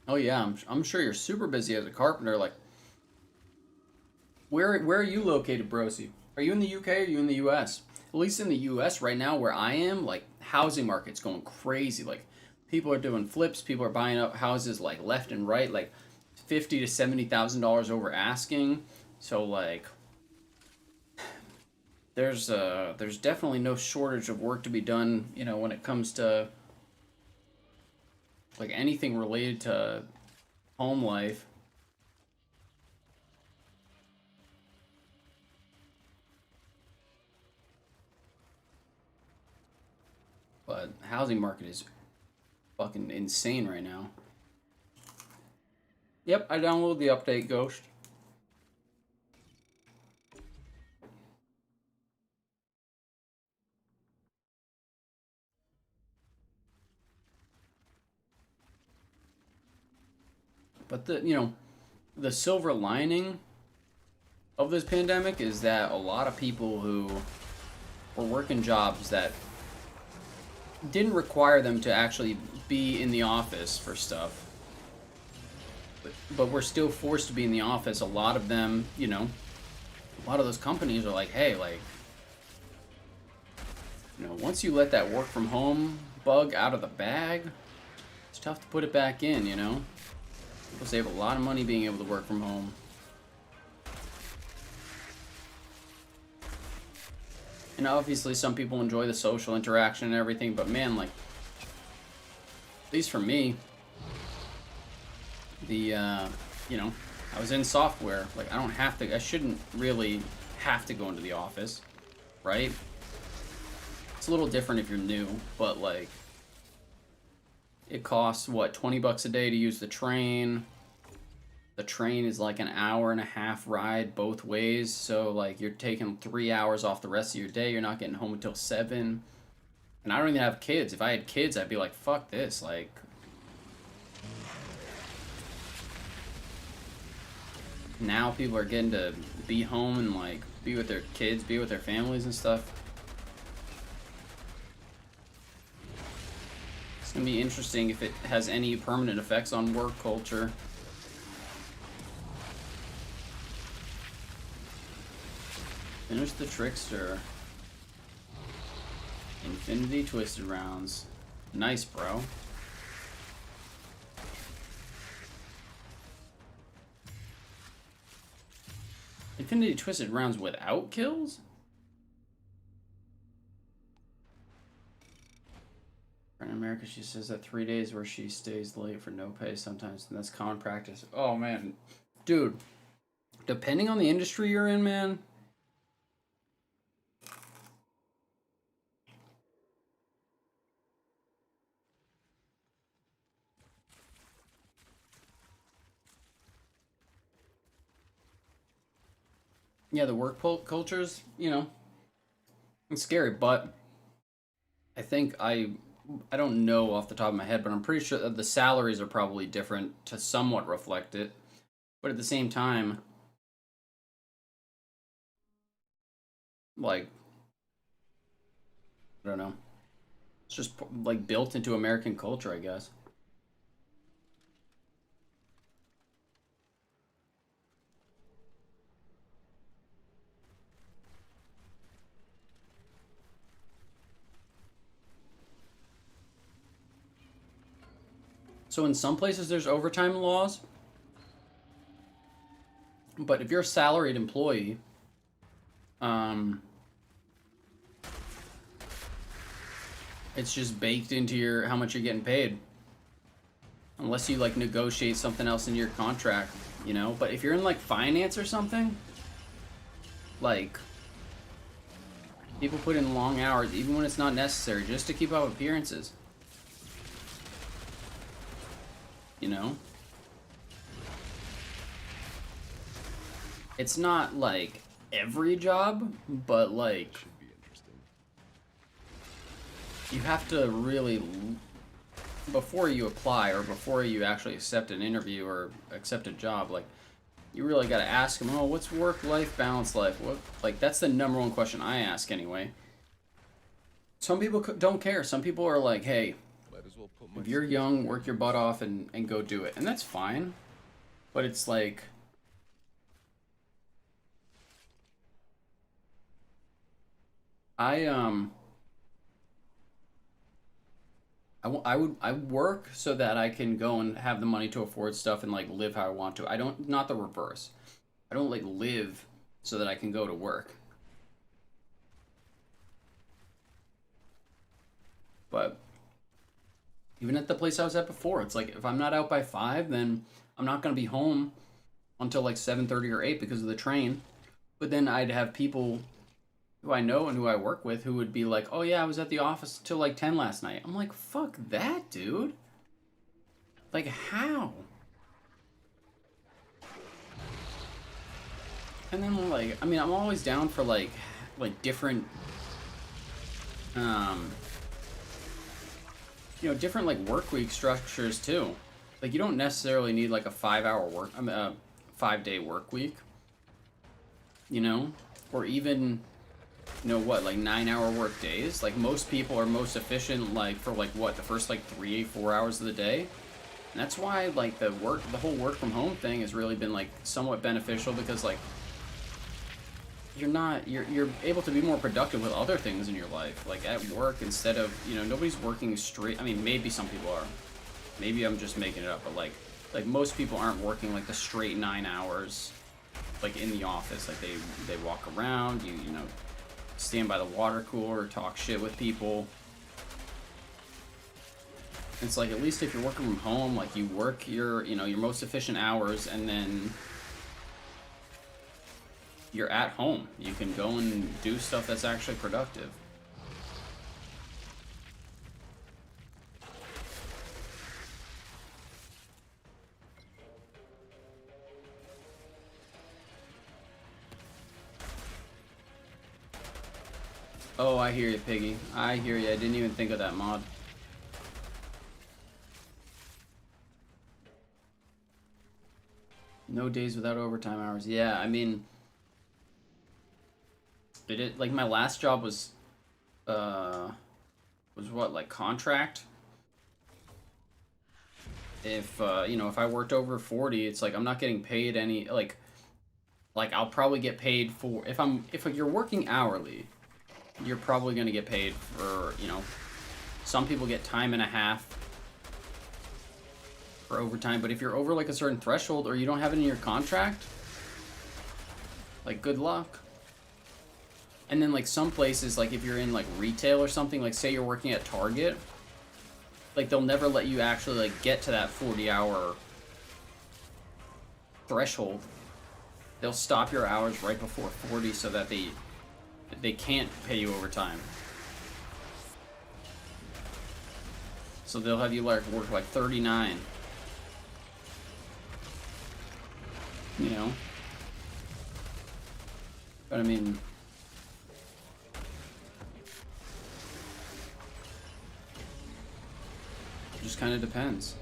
Oh yeah, I'm sure you're super busy as a carpenter. Like, where are you located, Brosi? Are you in the UK or are you in the US? At least in the US right now, where I am, like housing market's going crazy. Like, people are doing flips. People are buying up houses like left and right, like $50,000 to $70,000 over asking. So like, there's definitely no shortage of work to be done. You know, when it comes to like anything related to home life. But housing market is fucking insane right now. Yep, I downloaded the update, Ghost. But the silver lining of this pandemic is that a lot of people who were working jobs that didn't require them to actually be in the office for stuff, but we're still forced to be in the office. A lot of them, you know, a lot of those companies are like, hey, like, you know, once you let that work from home bug out of the bag, it's tough to put it back in, you know? People save a lot of money being able to work from home. And obviously some people enjoy the social interaction and everything, but man, like, at least for me, you know, I was in software. Like, I shouldn't really have to go into the office, right? It's a little different if you're new, but like, it costs, what, 20 bucks a day to use the train. The train is like an hour and a half ride both ways, so like you're taking 3 hours off the rest of your day. You're not getting home until 7. And I don't even have kids. If I had kids, I'd be like, fuck this, like... Now people are getting to be home and like be with their kids, be with their families and stuff. It's gonna be interesting if it has any permanent effects on work culture. Finish the Trickster. Infinity Twisted Rounds. Nice, bro. Infinity Twisted Rounds without kills? In America, she says that 3 days where she stays late for no pay sometimes, and that's common practice. Oh, man. Dude, depending on the industry you're in, man. Yeah, the work cultures, you know, it's scary, but I think I don't know off the top of my head, but I'm pretty sure that the salaries are probably different to somewhat reflect it. But at the same time, like, I don't know. It's just like built into American culture, I guess. So in some places there's overtime laws, but if you're a salaried employee, it's just baked into your how much you're getting paid. Unless you like negotiate something else in your contract, you know? But if you're in like finance or something, like people put in long hours even when it's not necessary just to keep up appearances. You know? It's not like every job, but like Should be interesting. you have to really, before you apply or before you actually accept an interview or accept a job, like you really got to ask them, oh, what's work-life balance like? What, like that's the number one question I ask anyway. Some people don't care. Some people are like, hey, Might as well put my if you're skills young, to work good your butt off and go do it. And that's fine. But it's like, I work so that I can go and have the money to afford stuff and like live how I want to. I don't, not the reverse. I don't like live so that I can go to work. But even at the place I was at before, it's like if I'm not out by 5, then I'm not gonna be home until like 7:30 or 8 because of the train. But then I'd have people who I know and who I work with who would be like, oh yeah, I was at the office till like 10 last night. I'm like, fuck that, dude. Like, how? And then like, I mean, I'm always down for like different, you know, different like work week structures too. Like you don't necessarily need like a 5-hour work, I mean, a 5-day work week, you know, or even, you know what, like 9-hour work days. Like most people are most efficient like for like what, the first like 3-4 hours of the day. And that's why like the whole work from home thing has really been like somewhat beneficial because like you're able to be more productive with other things in your life, like at work, instead of, you know, nobody's working straight. I mean, maybe some people are, maybe I'm just making it up, but like most people aren't working like the straight 9 hours like in the office. Like they walk around, you know, stand by the water cooler, talk shit with people. It's like, at least if you're working from home, like, you work your, you know, your most efficient hours, and then you're at home. You can go and do stuff that's actually productive. Oh, I hear you, Piggy. I hear you. I didn't even think of that mod. No days without overtime hours. Yeah, I mean, like, my last job was what, like, contract? If, you know, if I worked over 40, it's like I'm not getting paid any, like, I'll probably get paid for, if you're working hourly, you're probably going to get paid for, you know, some people get time and a half for overtime, but if you're over, like, a certain threshold, or you don't have it in your contract, like, good luck. And then, like, some places, like, if you're in, like, retail or something, like, say you're working at Target, like, they'll never let you actually, like, get to that 40-hour threshold. They'll stop your hours right before 40 so that they can't pay you overtime. So they'll have you, like, work, like, 39. You know? But, I mean, it just kind of depends.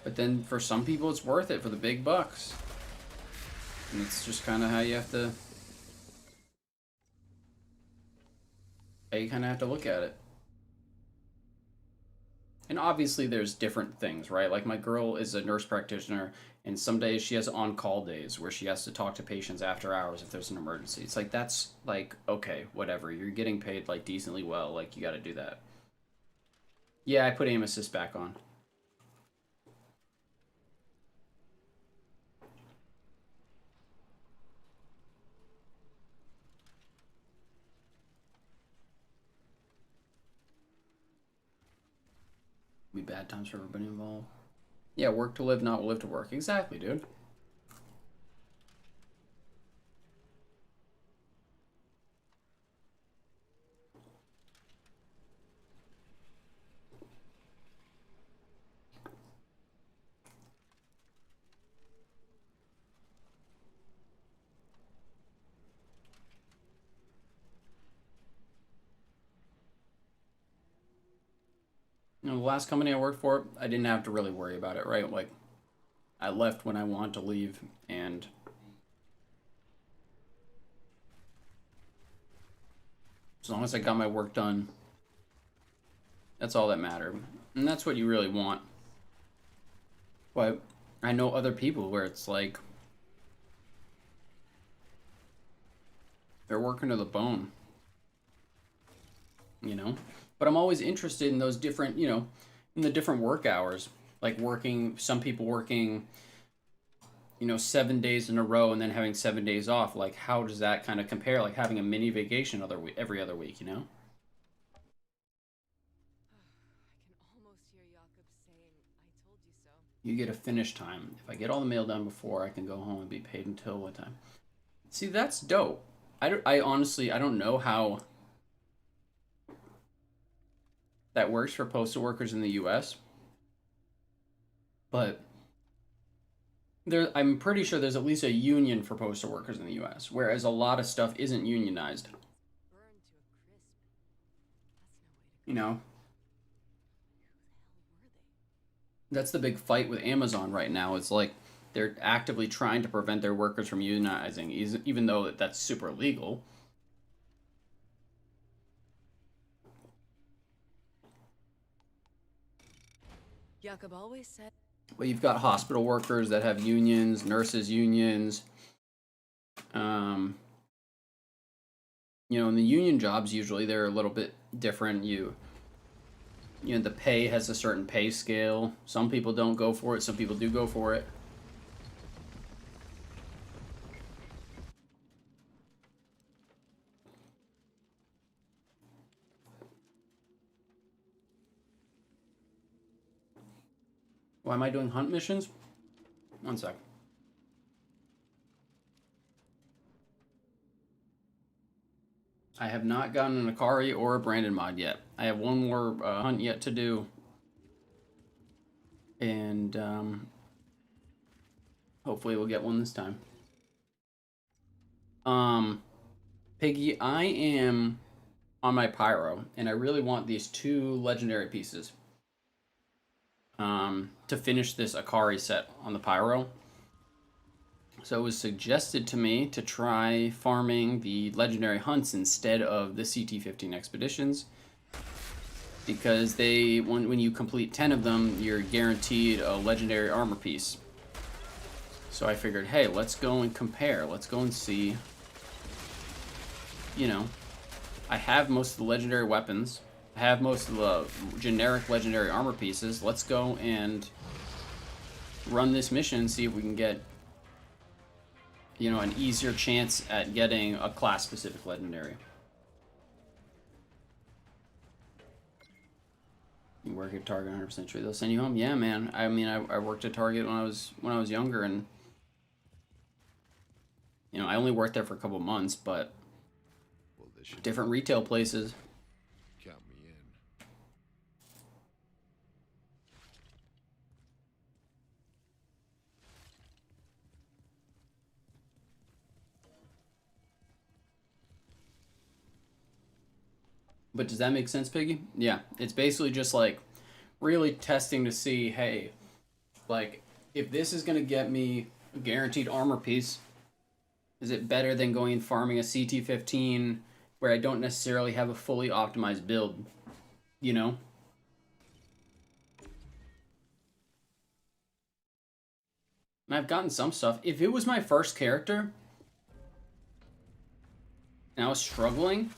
But then for some people it's worth it for the big bucks. And it's just kind of how you kind of have to look at it. And obviously there's different things, right? Like, my girl is a nurse practitioner, and some days she has on-call days where she has to talk to patients after hours if there's an emergency. It's like, that's, like, okay, whatever. You're getting paid, like, decently well. Like, you got to do that. Yeah, I put aim assist back on. Be bad times for everybody involved. Yeah, work to live, not live to work. Exactly, dude. You know, the last company I worked for, I didn't have to really worry about it, right? Like, I left when I wanted to leave, and as long as I got my work done, that's all that mattered. And that's what you really want. But I know other people where it's like, they're working to the bone, you know? But I'm always interested in those different, you know, in the different work hours. Like, some people working, you know, 7 days in a row and then having 7 days off. Like, how does that kind of compare? Like, having a mini vacation every other week, you know? I can almost hear Jakob saying, I told you so. You get a finish time. If I get all the mail done before, I can go home and be paid until what time? See, that's dope. I honestly, I don't know how that works for postal workers in the US, but I'm pretty sure there's at least a union for postal workers in the US, whereas a lot of stuff isn't unionized. Burned to a crisp. That's no way to go. You know, Who the hell were they? that's the big fight with Amazon right now. It's like they're actively trying to prevent their workers from unionizing, even though that's super illegal. Jakob always said. But you've got hospital workers that have unions, nurses unions. You know, in the union jobs, usually they're a little bit different. You know, the pay has a certain pay scale. Some people don't go for it. Some people do go for it. Why am I doing hunt missions? One sec. I have not gotten an Akari or a Brandon mod yet. I have one more hunt yet to do. And hopefully we'll get one this time. Piggy, I am on my pyro, and I really want these 2 legendary pieces to finish this Akari set on the pyro. So it was suggested to me to try farming the legendary hunts instead of the CT15 expeditions, because they when you complete 10 of them, you're guaranteed a legendary armor piece. So I figured, hey, let's go and compare. Let's go and see. You know, I have most of the legendary weapons. I have most of the generic legendary armor pieces. Let's go and run this mission and see if we can get, you know, an easier chance at getting a class-specific legendary. You work at Target 100% sure they'll send you home? Yeah, man. I mean, I worked at Target when I was younger, and you know, I only worked there for a couple months, but Well, this should different retail places. count me in. But does that make sense, Piggy? Yeah, it's basically just like really testing to see, hey, like if this is gonna get me a guaranteed armor piece, is it better than going and farming a CT15 where I don't necessarily have a fully optimized build, you know? And I've gotten some stuff. If it was my first character and I was struggling,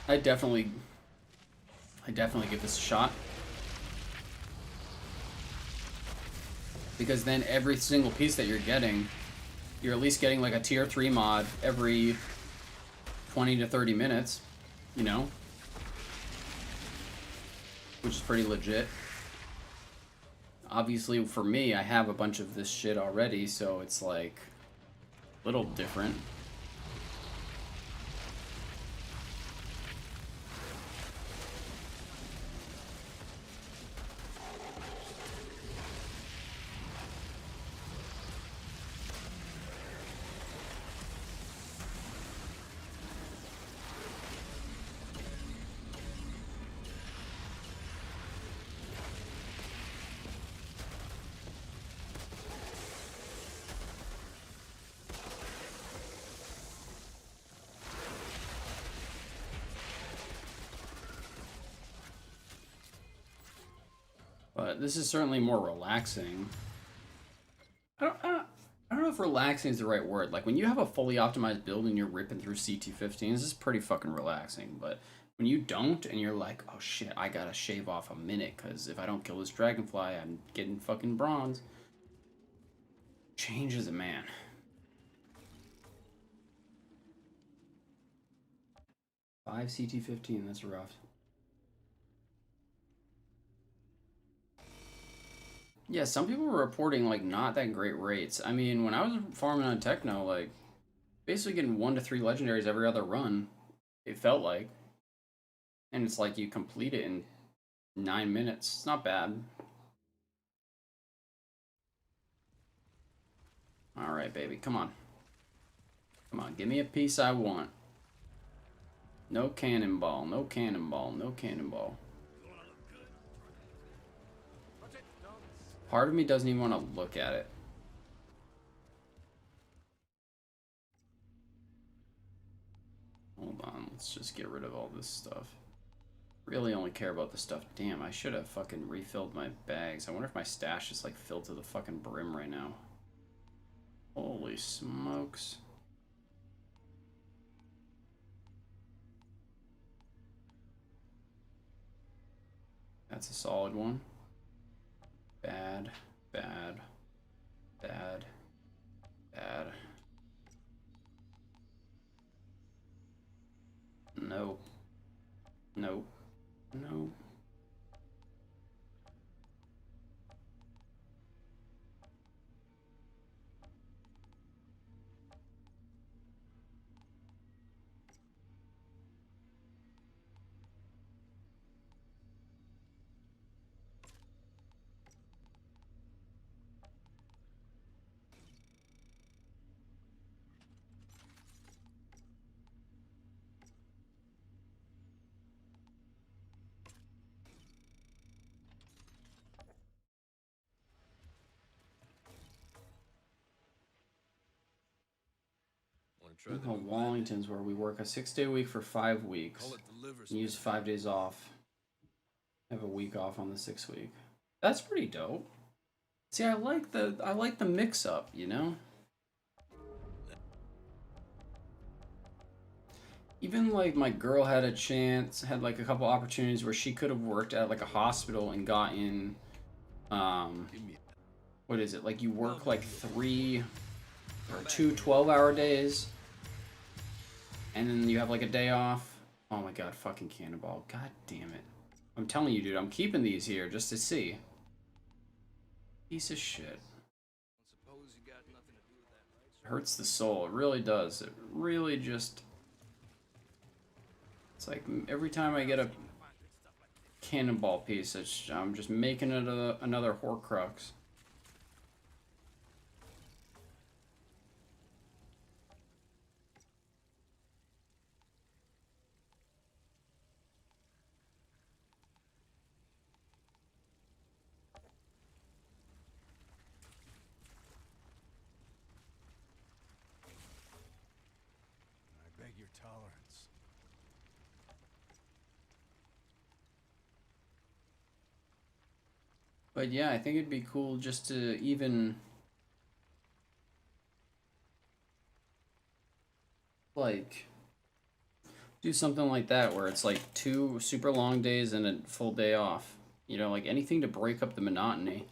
I definitely give this a shot. Because then every single piece that you're getting, you're at least getting like a tier 3 mod every 20 to 30 minutes, you know? Which is pretty legit. Obviously, for me, I have a bunch of this shit already, so it's like a little different. But this is certainly more relaxing. I don't know if relaxing is the right word. Like when you have a fully optimized build and you're ripping through CT15s, this is pretty fucking relaxing. But when you don't and you're like, oh shit, I gotta shave off a minute because if I don't kill this dragonfly, I'm getting fucking bronze. Changes a man. Five CT15, that's rough. Yeah, some people were reporting like not that great rates. I mean, when I was farming on Techno, like basically getting 1 to 3 legendaries every other run, it felt like. And it's like you complete it in 9 minutes. It's not bad. All right, baby, come on. Come on, give me a piece I want. No cannonball, no cannonball, no cannonball. Part of me doesn't even want to look at it. Hold on, let's just get rid of all this stuff. Really only care about the stuff. Damn, I should have fucking refilled my bags. I wonder if my stash is like filled to the fucking brim right now. Holy smokes. That's a solid one. Bad, bad, bad, bad. Nope. Nope. Nope. Try the Oh, new Wallington's where we work a 6-day week for 5 weeks. Call it the liver And use spin. 5 days off. Have a week off on the 6th week. That's pretty dope. See, I like the mix up, you know? Even like my girl had a chance, had like a couple opportunities where she could have worked at like a hospital and gotten Give me what is it? Like you work like 3 or 2 12-hour days and then you have like a day off. Oh my god, fucking cannonball. God damn it. I'm telling you, dude, I'm keeping these here just to see. Piece of shit. Suppose you got nothing to do with that, right? It hurts the soul. It really does. It really just... It's like every time I get a cannonball piece, I'm just making it another Horcrux. I beg your tolerance. But yeah, I think it'd be cool just to even... like... do something like that where it's like 2 super long days and a full day off. You know, like anything to break up the monotony.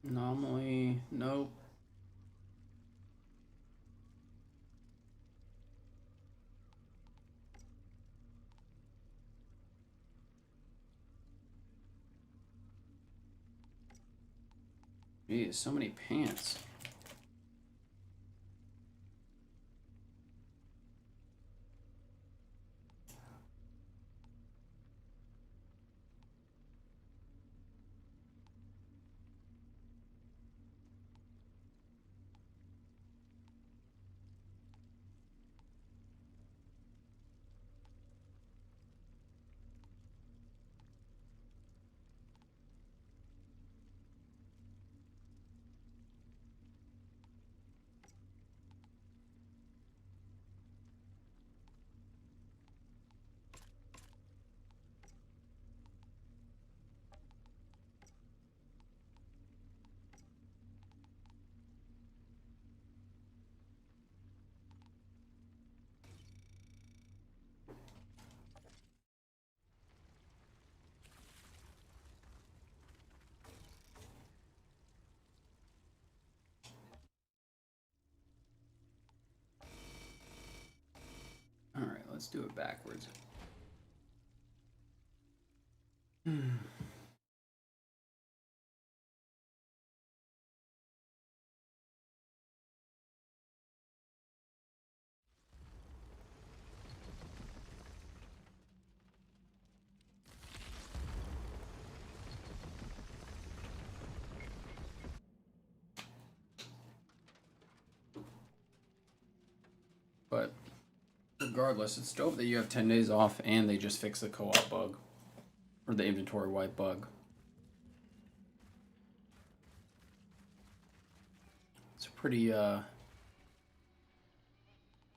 Anomaly, nope. Geez, so many pants. Alright, let's do it backwards. But regardless, it's dope that you have 10 days off and they just fix the co-op bug. Or the inventory wipe bug. It's pretty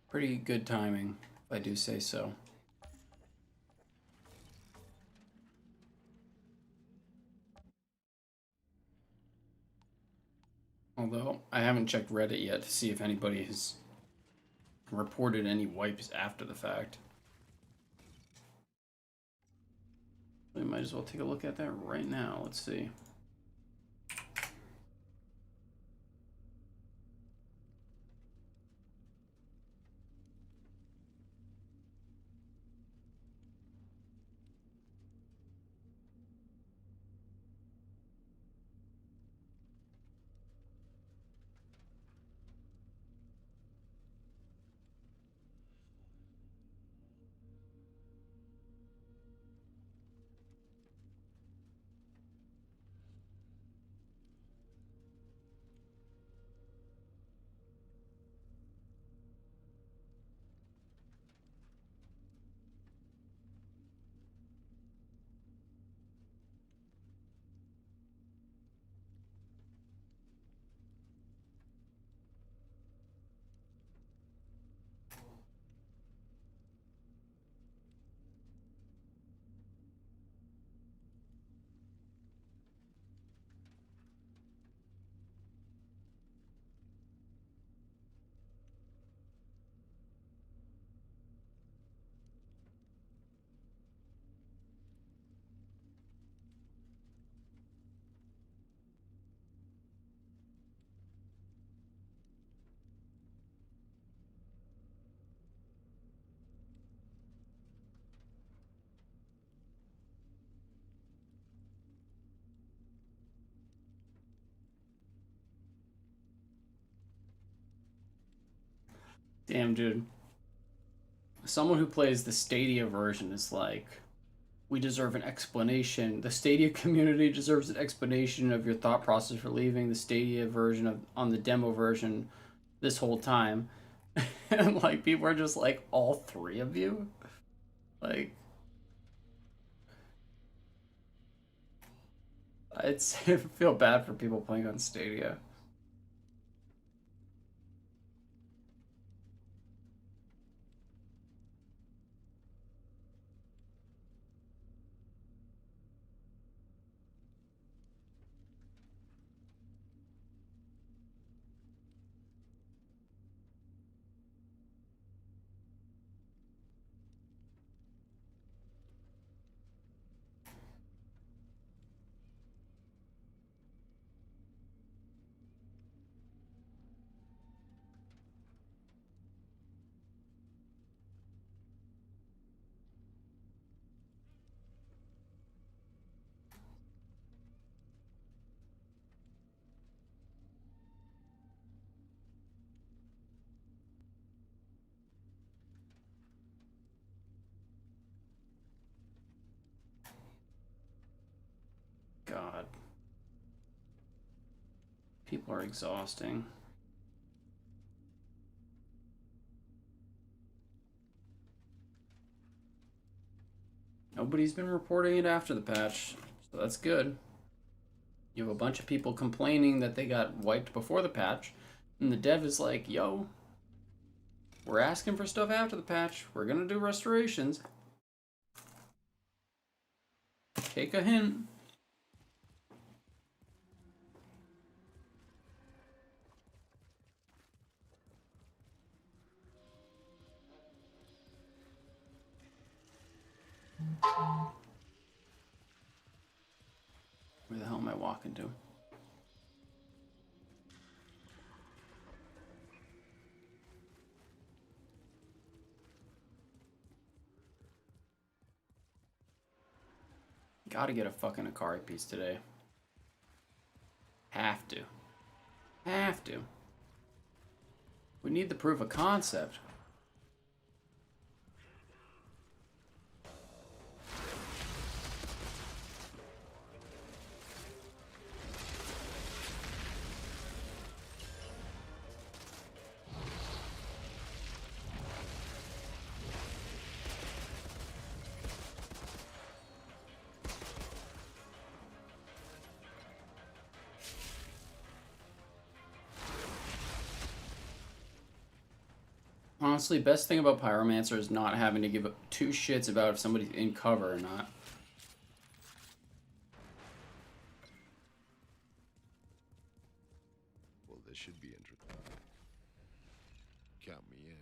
pretty good timing, if I do say so. Although, I haven't checked Reddit yet to see if anybody has reported any wipes after the fact. We might as well take a look at that right now. Let's see. Damn, dude. Someone who plays the Stadia version is like, we deserve an explanation. The Stadia community deserves an explanation of your thought process for leaving the Stadia version of on the demo version this whole time. And like people are just like, all three of you? Like, I feel bad for people playing on Stadia. God. People are exhausting. Nobody's been reporting it after the patch, so that's good. You have a bunch of people complaining that they got wiped before the patch, and the dev is like, yo, we're asking for stuff after the patch. We're gonna do restorations. Take a hint. Where the hell am I walking to? Gotta get a fucking Akari piece today. Have to. Have to. We need the proof of concept. Honestly, best thing about Pyromancer is not having to give two shits about if somebody's in cover or not. Well, this should be interesting. Count me in.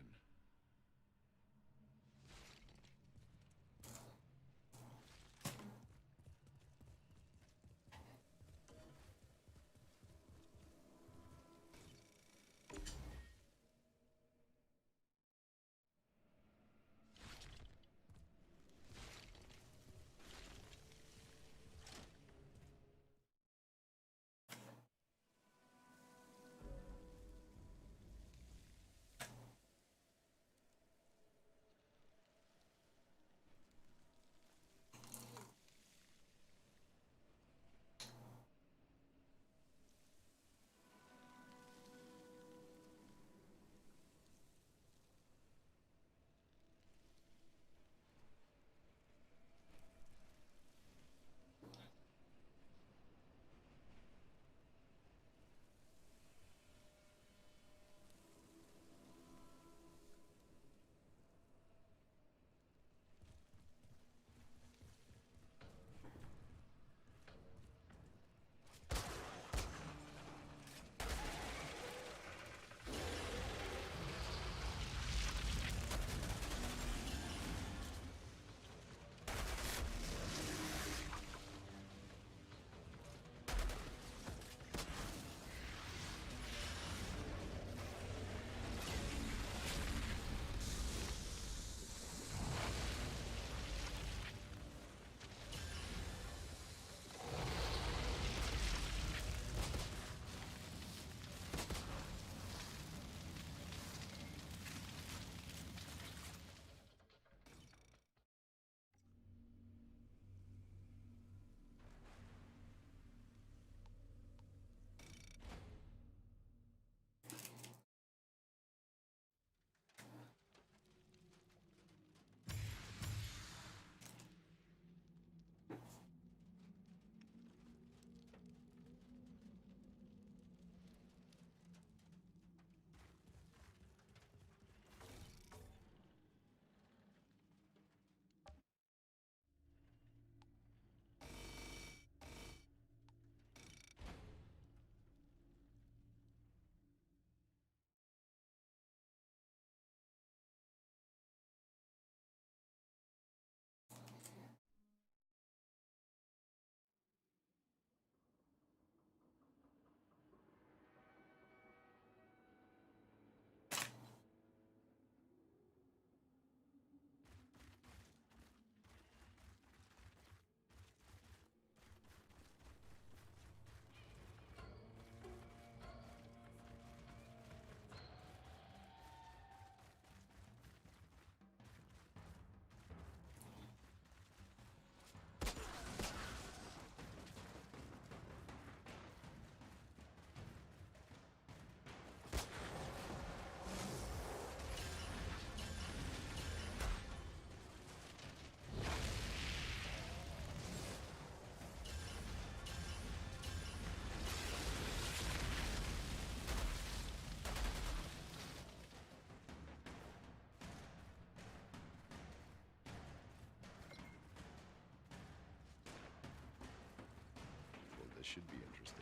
should be interesting.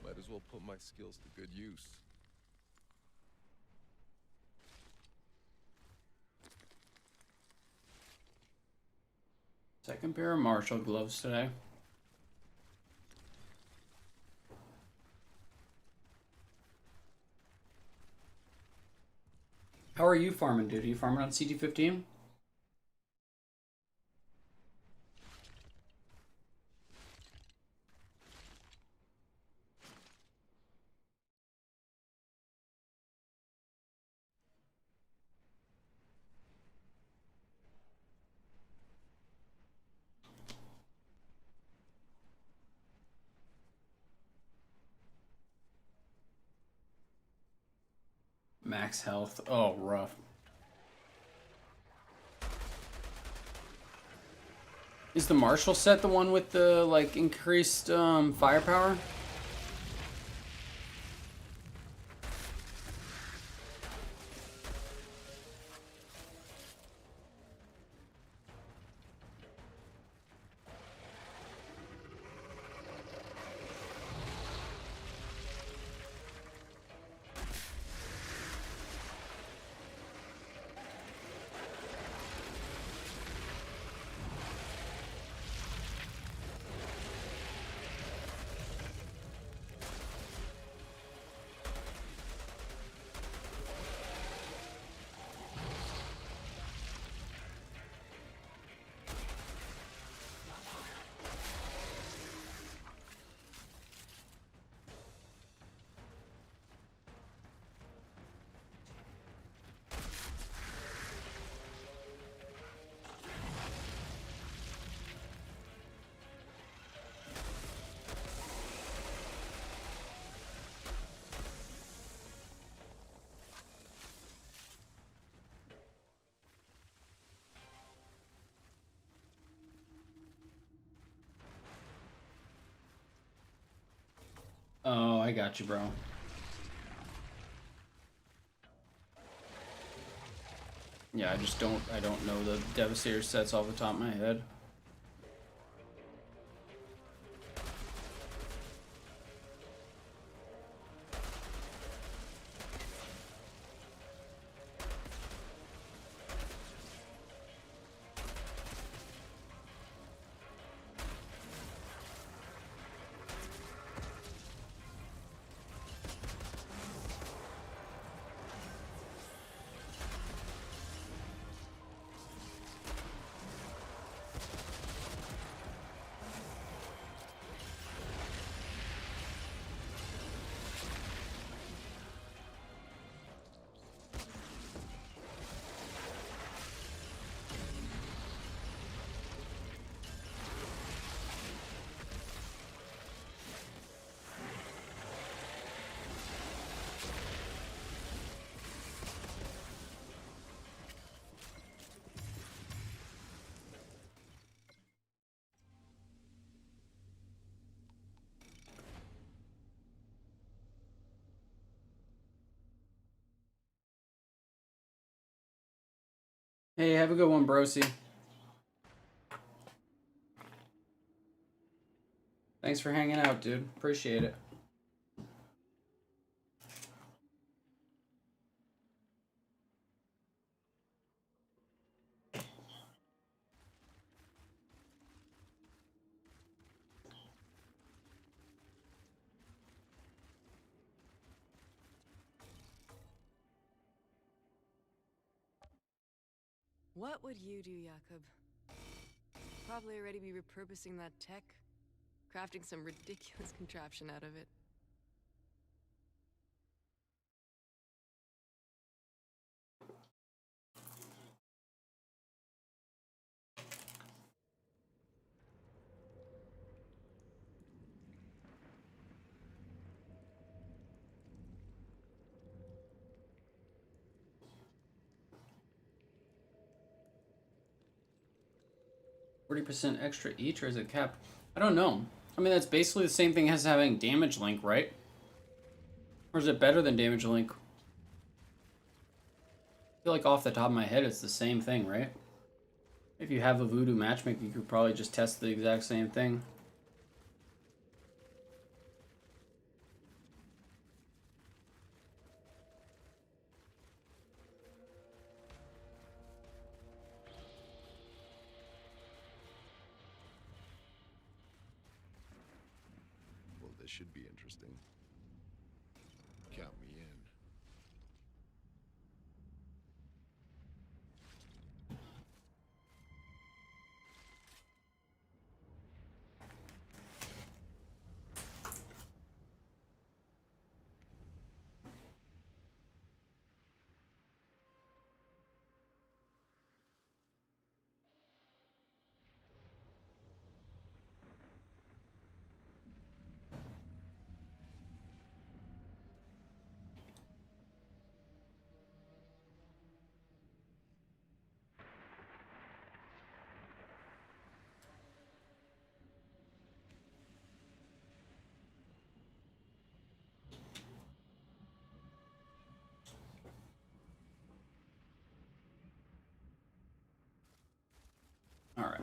Might as well put my skills to good use. Second pair of Marshall gloves today. How are you farming, dude? Are you farming on CT15? Max health. Oh, rough. Is the Marshall set the one with the like increased firepower? Oh, I got you, bro. Yeah, I don't know the Devastator sets off the top of my head. Hey, have a good one, brosi. Thanks for hanging out, dude. Appreciate it. What would you do, Jakob? Probably already be repurposing that tech, crafting some ridiculous contraption out of it. 40% extra each, or is it capped? I don't know. I mean, that's basically the same thing as having damage link, right? Or is it better than damage link? I feel like off the top of my head, it's the same thing, right? If you have a voodoo matchmaker, you could probably just test the exact same thing. Well, this should be interesting. Count me in. All right.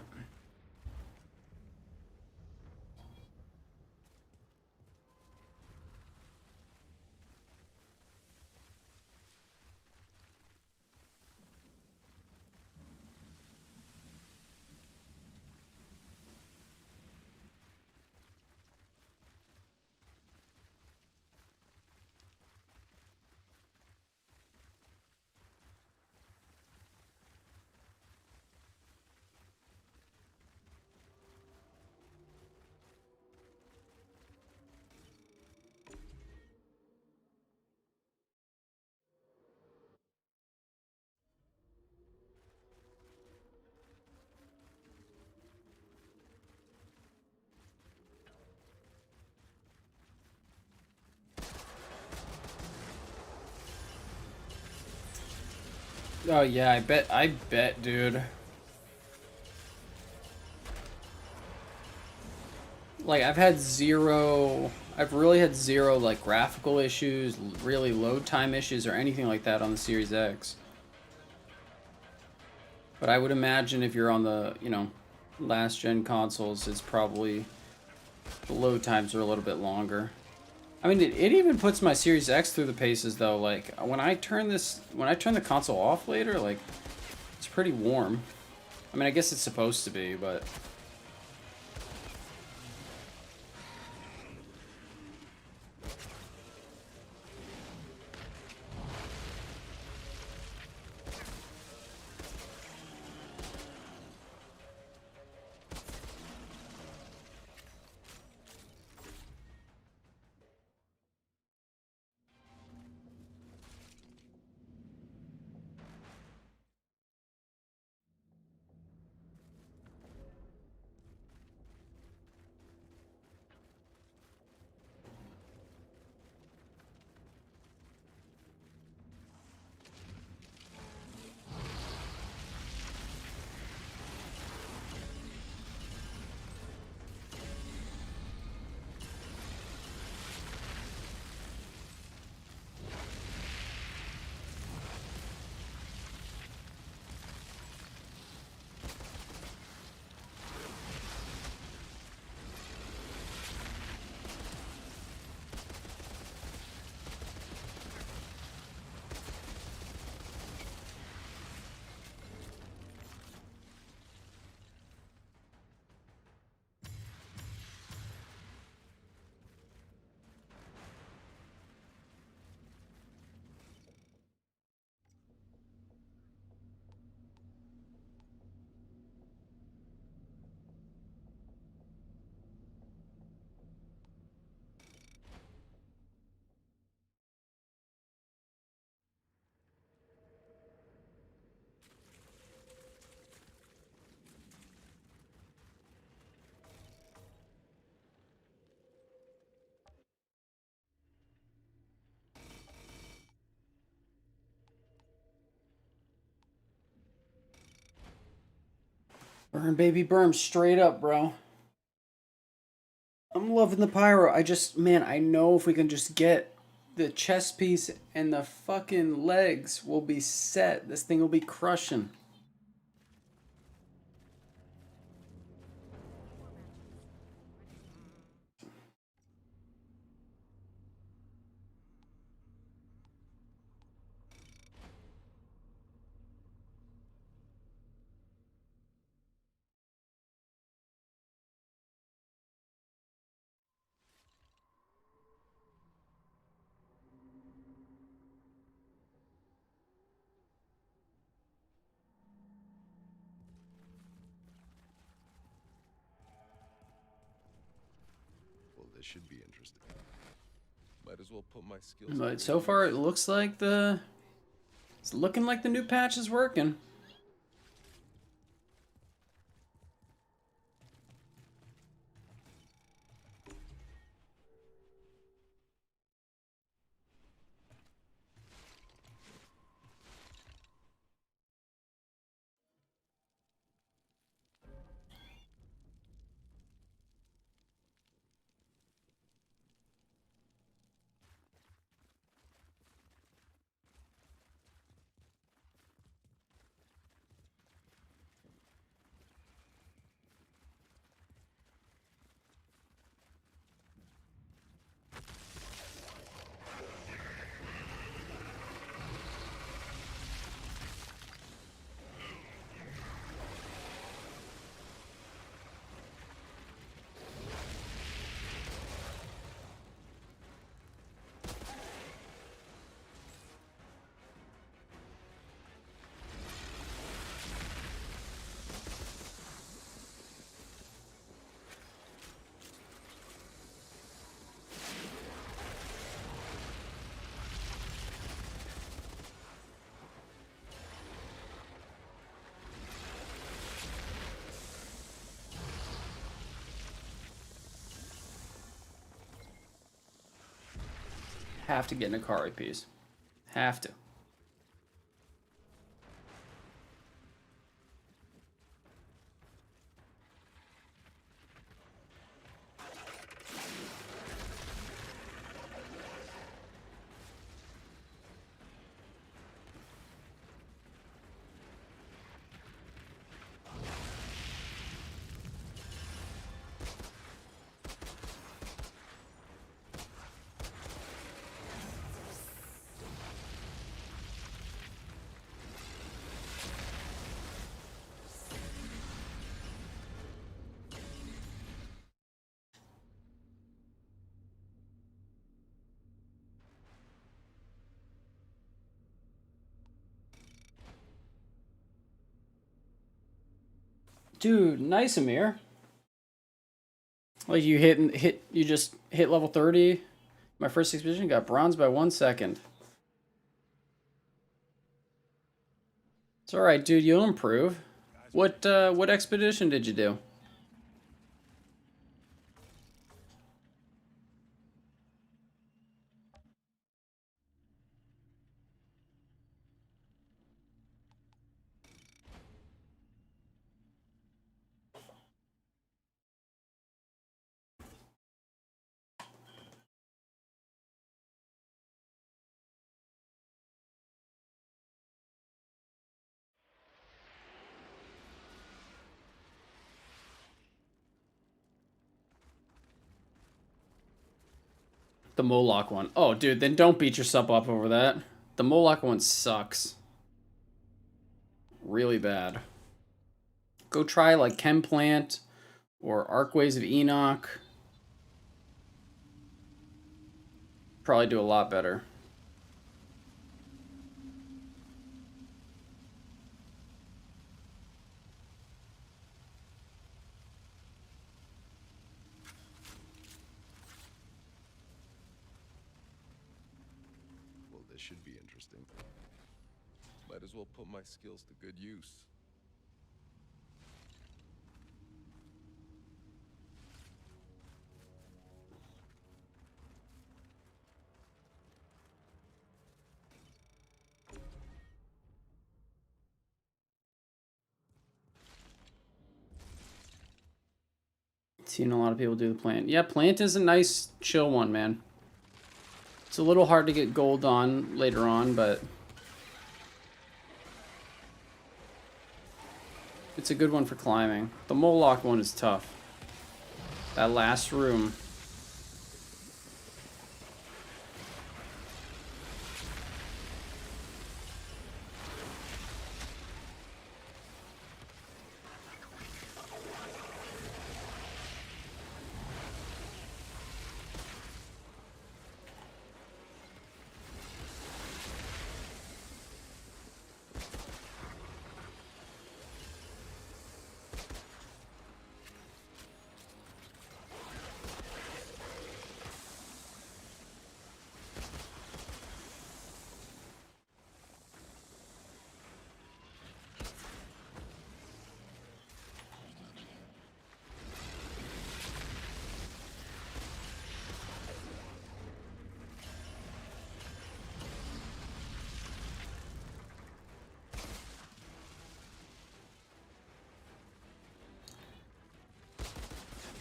Oh yeah, I bet, dude. Like I've really had zero like graphical issues, really load time issues or anything like that on the Series X. But I would imagine if you're on the, last gen consoles, it's probably the load times are a little bit longer. I mean, it even puts my Series X through the paces though. Like when I turn the console off later, like it's pretty warm. I mean, I guess it's supposed to be, but Burn, baby, burn. Straight up, bro. I'm loving the pyro. Man, I know if we can just get the chest piece and the fucking legs, we'll be set. This thing will be crushing. Well, this should be interesting. Might as well put my skills. But so far, it looks like it's looking like the new patch is working. Have to get an Akari piece. Have to. Dude, nice, Amir. Like you just hit level 30. My first expedition got bronze by 1 second. It's alright, dude, you'll improve. What expedition did you do? The Moloch one. Oh, dude, then don't beat yourself up over that. The Moloch one sucks. Really bad. Go try, like, Chemplant or Arcways of Enoch. Probably do a lot better. Well, this should be interesting. Might as well put my skills to good use. Seen a lot of people do the plant. Yeah, plant is a nice chill one, man. It's a little hard to get gold on later on, but it's a good one for climbing. The Moloch one is tough. That last room.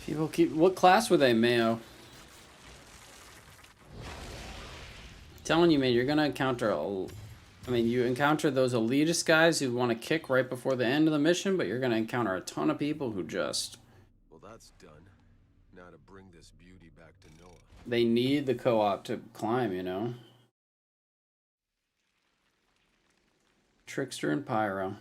People keep... What class were they, Mayo? Telling you, man, you're gonna encounter I mean, you encounter those elitist guys who want to kick right before the end of the mission, but you're gonna encounter a ton of people who just... Well, that's done. Now to bring this beauty back to Noah. They need the co-op to climb, you know? Trickster and Pyro.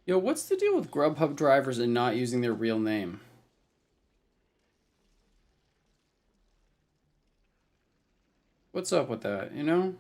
Yo, what's the deal with Grubhub drivers and not using their real name? What's up with that, you know?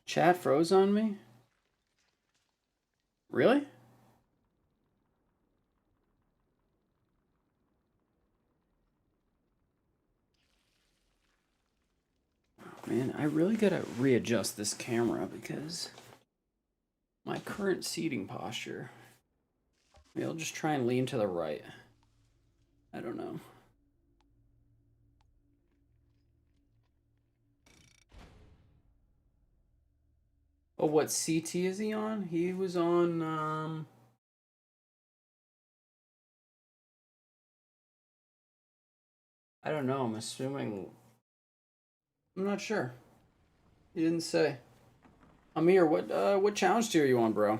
Chat froze on me? Really? Man, I really gotta readjust this camera because my current seating posture. Maybe I'll just try and lean to the right. I don't know. Oh, what CT is he on? He was on, I don't know, I'm assuming... I'm not sure. He didn't say. Amir, what challenge tier are you on, bro?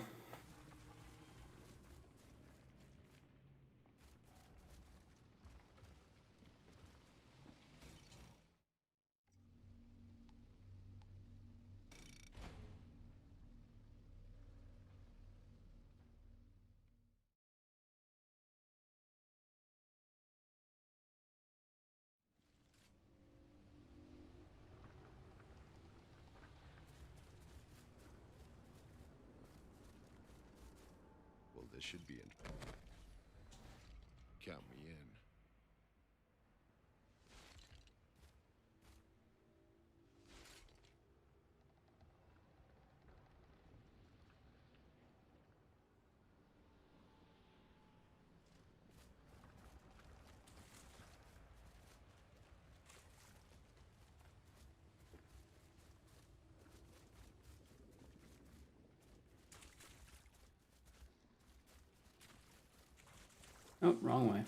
Well, this should be in. Count me in. Oh, wrong way.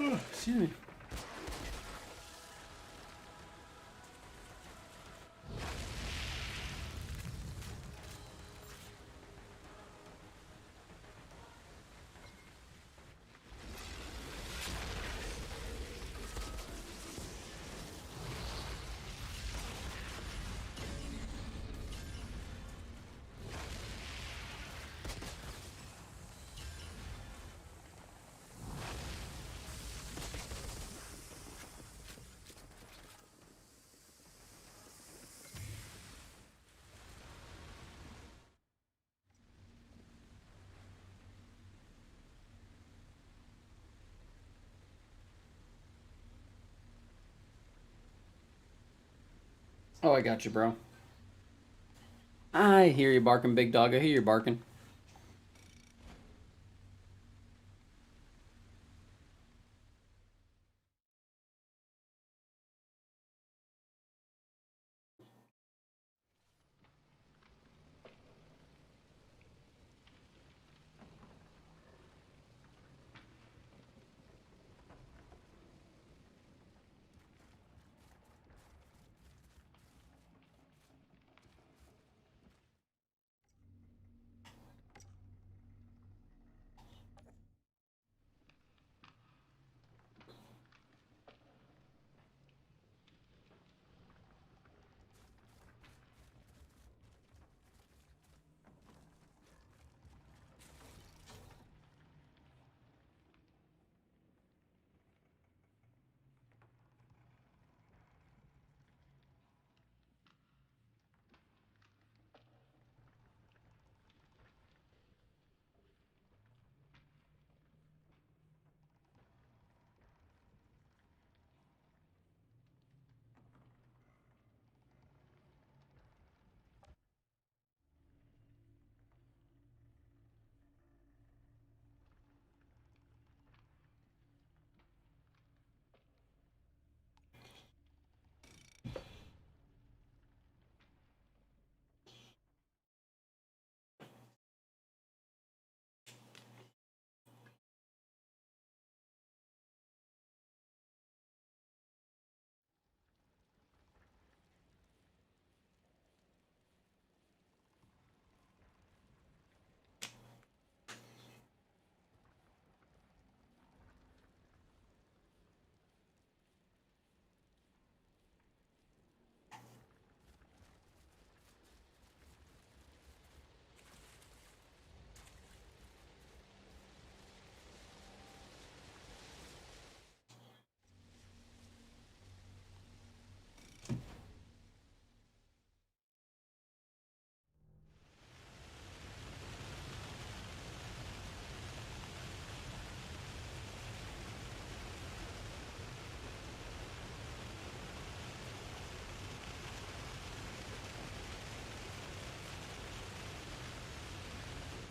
Excuse me. Oh, I got you, bro. I hear you barking, big dog. I hear you barking.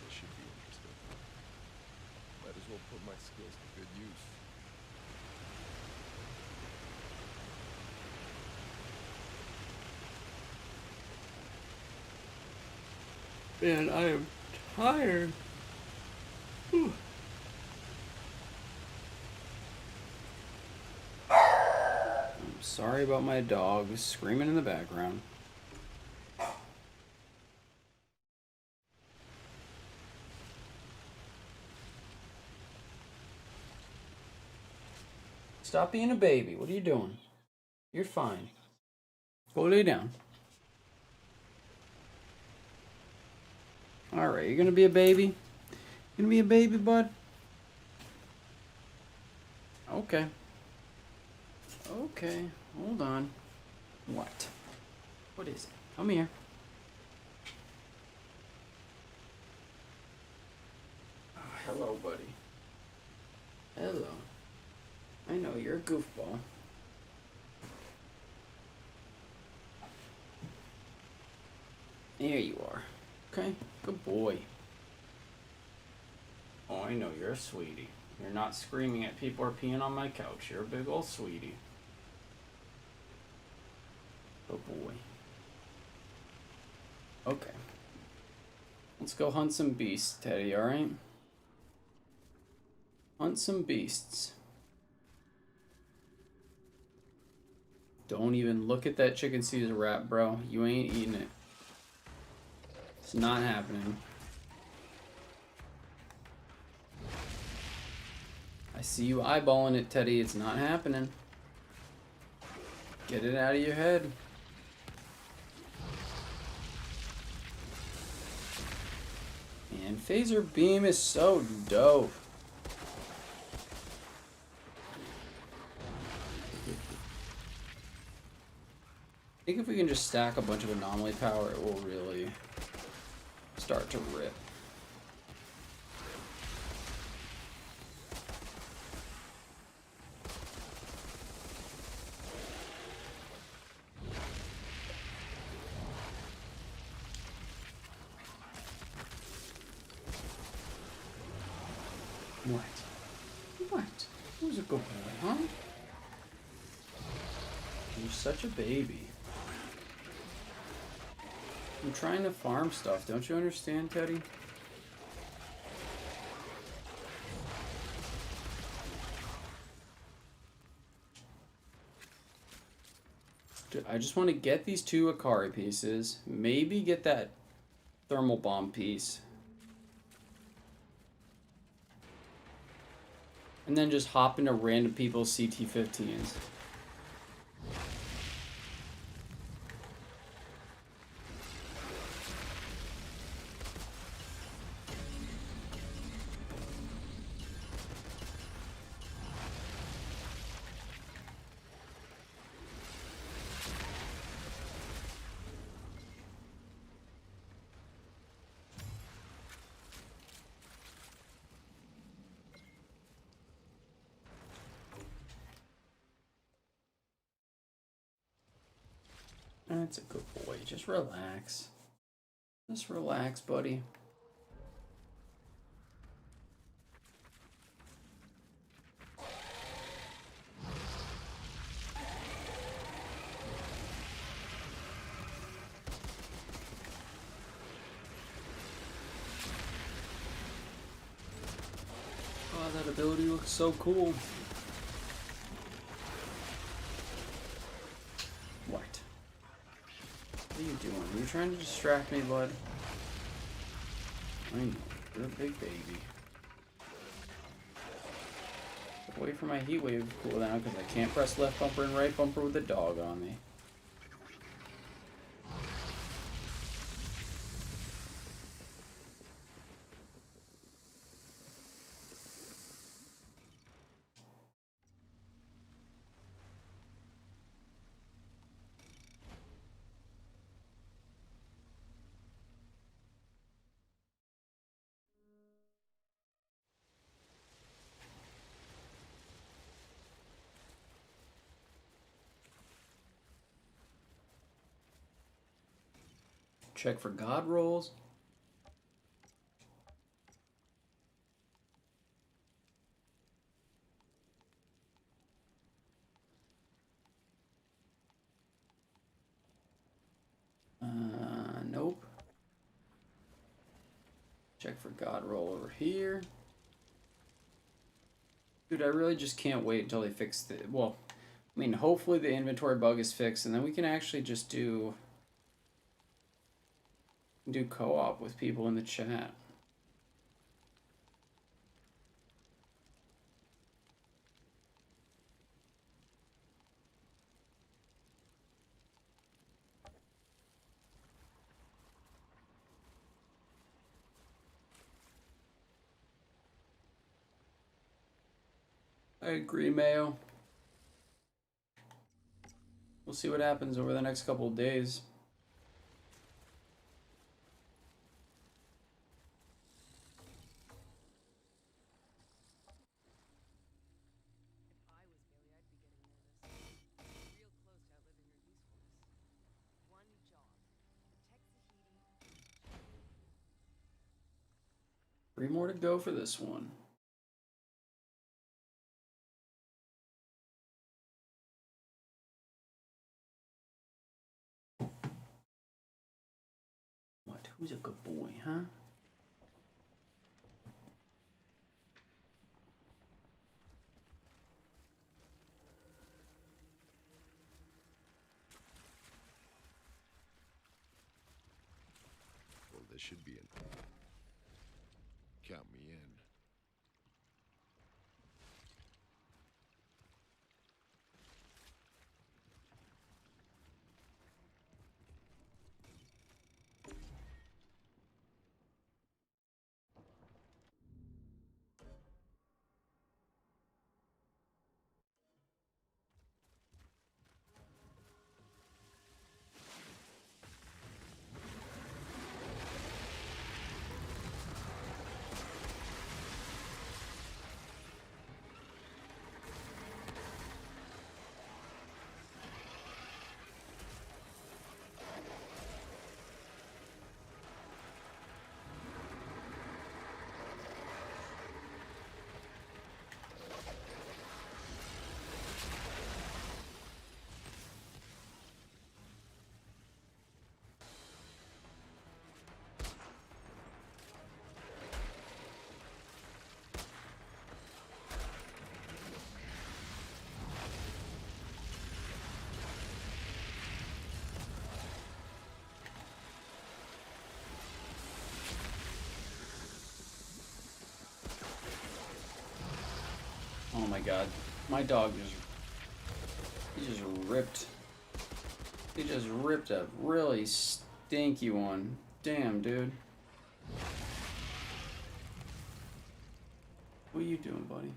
This should be interesting. Might as well put my skills to good use. Man, I am tired. Whew. I'm sorry about my dog screaming in the background. Stop being a baby. What are you doing? You're fine. Go lay down. Alright, you're gonna be a baby? Gonna be a baby, bud? Okay. Okay, hold on. What? What is it? Come here. Oh, hello, buddy. Hello. I know you're a goofball. There you are. Okay, good boy. Oh, I know you're a sweetie. You're not screaming at people or peeing on my couch. You're a big old sweetie. Good boy. Okay. Let's go hunt some beasts, Teddy, alright? Hunt some beasts. Don't even look at that chicken Caesar wrap, bro. You ain't eating it. It's not happening. I see you eyeballing it, Teddy. It's not happening. Get it out of your head. And phaser beam is so dope. I think if we can just stack a bunch of anomaly power, it will really start to rip. What? What? Who's a good boy, huh? You're such a baby. I'm trying to farm stuff. Don't you understand, Teddy? I just want to get these 2 Akari pieces. Maybe get that thermal bomb piece. And then just hop into random people's CT15s. That's a good boy. Just relax. Just relax, buddy. Oh, that ability looks so cool. What? What are you doing? Are you trying to distract me, bud? I know. You're a big baby. Wait for my heat wave to cool down because I can't press left bumper and right bumper with the dog on me. Check for God rolls. Nope. Check for God roll over here. Dude, I really just can't wait until they fix the... Well, I mean, hopefully the inventory bug is fixed, and then we can actually just do co-op with people in the chat. I agree, Mayo. We'll see what happens over the next couple of days. If I was Billy, I'd be getting nervous. Real close to outliving your usefulness. One job. Protect Tahiti. 3 more to go for this one. What? Who's a good boy, huh? this should be in. Count me in. Oh my god. My dog just... He just ripped... He just ripped a really stinky one. Damn, dude. What are you doing, buddy?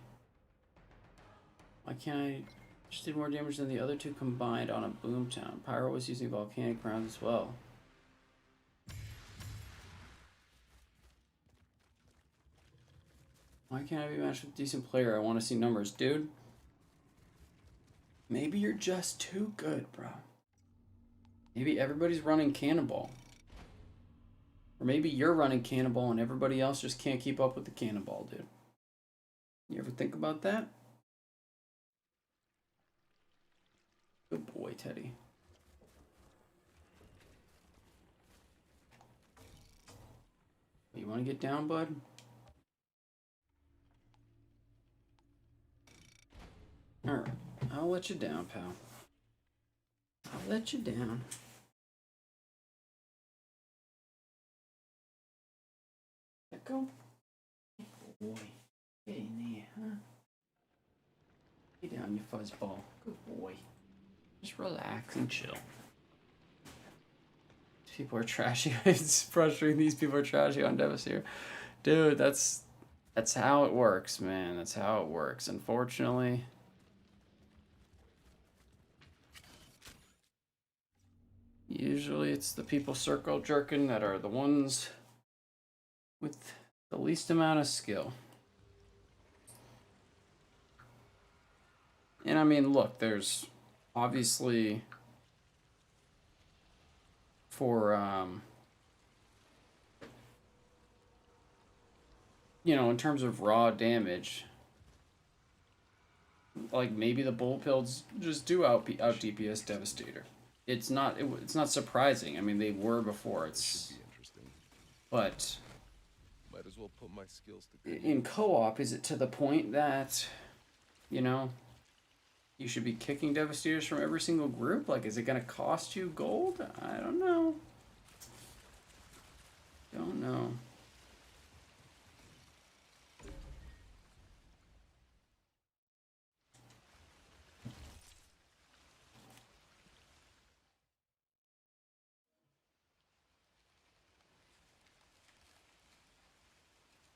Why can't I... Just did more damage than the other two combined on a boomtown. Pyro was using volcanic rounds as well. Why can't I be matched with a decent player? I want to see numbers. Dude, maybe you're just too good, bro. Maybe everybody's running Cannonball. Or maybe you're running Cannonball and everybody else just can't keep up with the Cannonball, dude. You ever think about that? Good boy, Teddy. You want to get down, bud? Alright, I'll let you down, pal. I'll let you down. Let go. Good boy. Get in there, huh? Get down, you fuzzball. Good boy. Just relax and chill. These people are trashy. It's frustrating. These people are trashy on Devastator. Dude, that's how it works, man. That's how it works. Unfortunately. Usually it's the people circle jerking that are the ones with the least amount of skill. And I mean, look, there's obviously for, you know, in terms of raw damage, like maybe the bullet builds just do out DPS Devastator. It's not surprising. I mean, they were before. It's Should be interesting. but Might as well put my skills to good in use. co-op, is it to the point that, you know, you should be kicking Devastators from every single group? Like, is it going to cost you gold? I don't know. Don't know.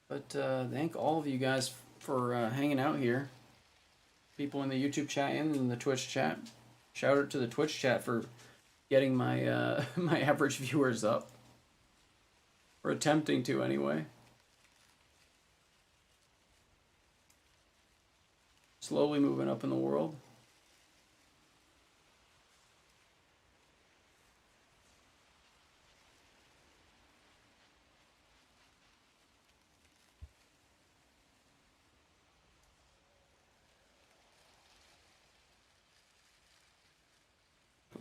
But thank all of you guys for hanging out here. People in the YouTube chat and in the Twitch chat. Shout out to the Twitch chat for getting my my average viewers up. Or attempting to, anyway. Slowly moving up in the world.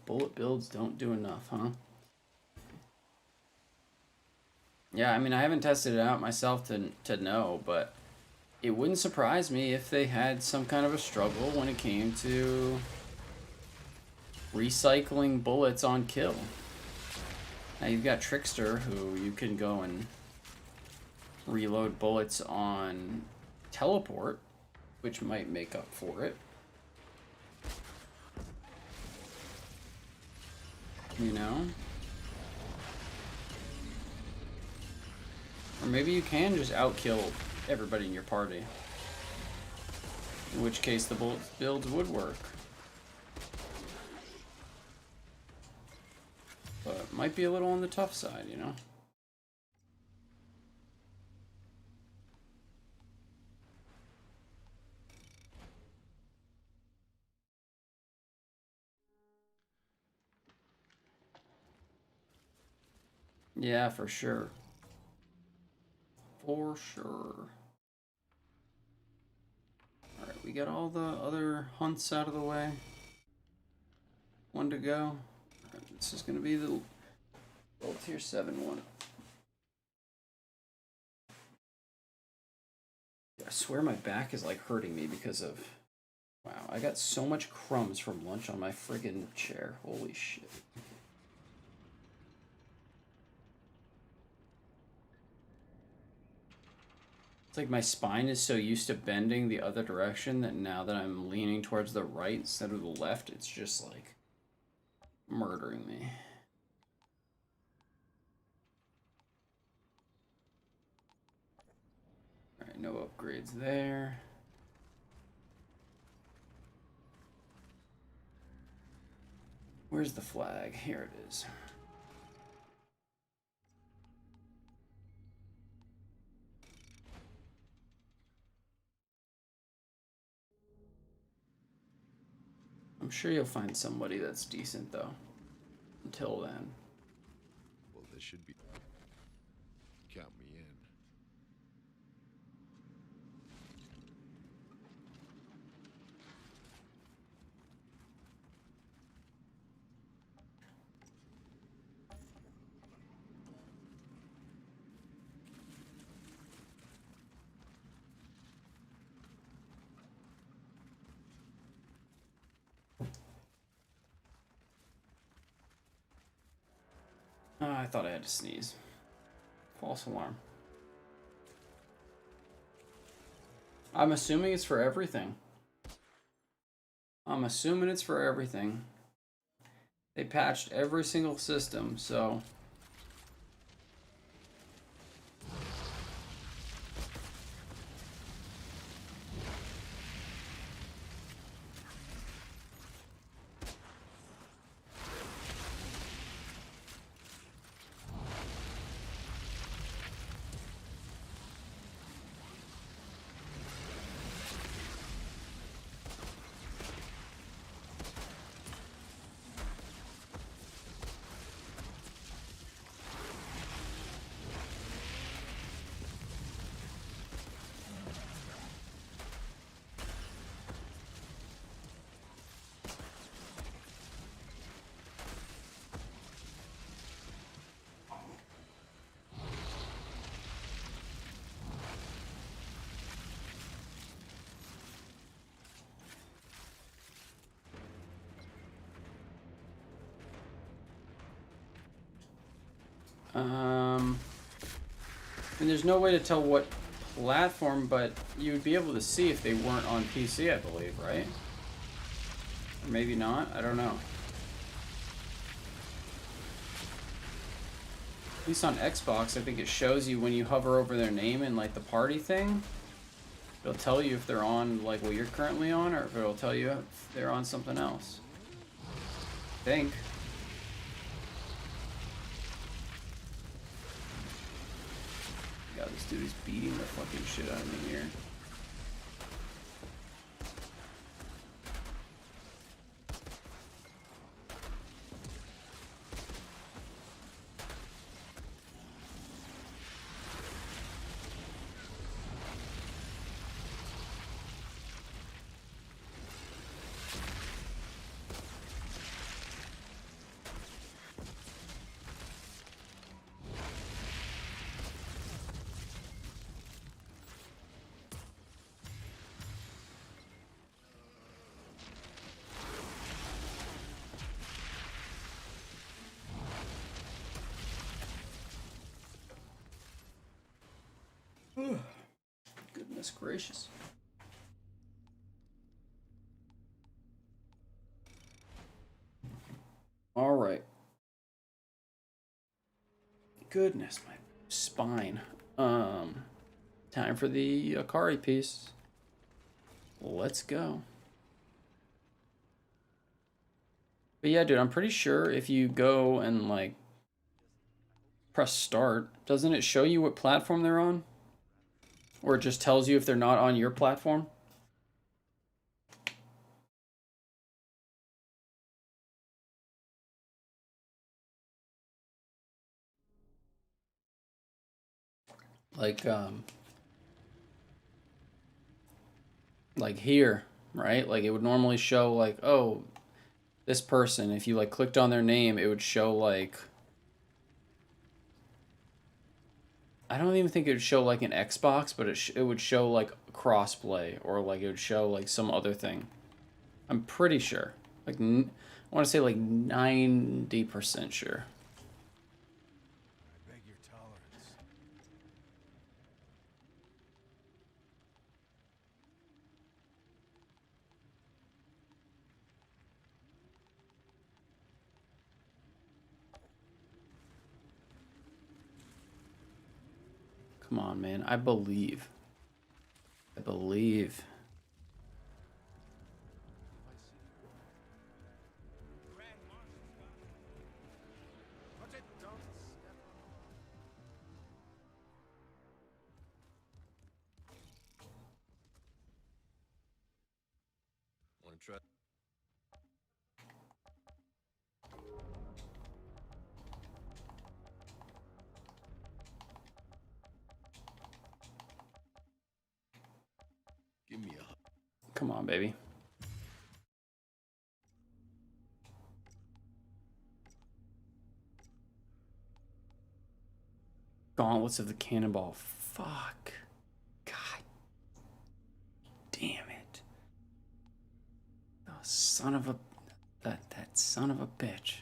Bullet builds don't do enough, huh? Yeah, I mean, I haven't tested it out myself to know, but it wouldn't surprise me if they had some kind of a struggle when it came to recycling bullets on kill. Now you've got Trickster, who you can go and reload bullets on teleport, which might make up for it. You know? Or maybe you can just outkill everybody in your party. In which case the bullet builds would work. But it might be a little on the tough side, you know? Yeah, for sure. For sure. Alright, we got all the other hunts out of the way. One to go. Alright, this is going to be the little tier 7 one. I swear my back is like hurting me because of... Wow, I got so much crumbs from lunch on my friggin' chair. Holy shit. It's like my spine is so used to bending the other direction that now that I'm leaning towards the right instead of the left, it's just like murdering me. Alright, no upgrades there. Where's the flag? Here it is. I'm sure you'll find somebody that's decent, though. Until then. Well, this should be... Count me in. I thought I had to sneeze. False alarm. I'm assuming it's for everything. I'm assuming it's for everything. They patched every single system, so... And there's no way to tell what platform, but you would be able to see if they weren't on PC, I believe, right? Or maybe not, I don't know. At least on Xbox, I think it shows you when you hover over their name in like the party thing. It'll tell you if they're on like what you're currently on, or if it'll tell you if they're on something else. I think. God, this dude is beating the fucking shit out of me here. gracious. All right. Goodness, my spine. Time for the Akari piece. Let's go. But yeah, dude, I'm pretty sure if you go and like press start, doesn't it show you what platform they're on? Or it just tells you if they're not on your platform? Like here, right? Like it would normally show like, oh, this person, if you like clicked on their name, it would show like, I don't even think it would show like an Xbox, but it would show like crossplay, or like it would show like some other thing. I'm pretty sure. Like I want to say like 90% sure. I beg your tolerance. Come on, man. I believe. I believe. Watch it, don't step on the bomb. Want to try? Give me a hug. Come on, baby. Gauntlets of the Cannonball. Fuck. God. Damn it. Oh, son of a... That son of a bitch.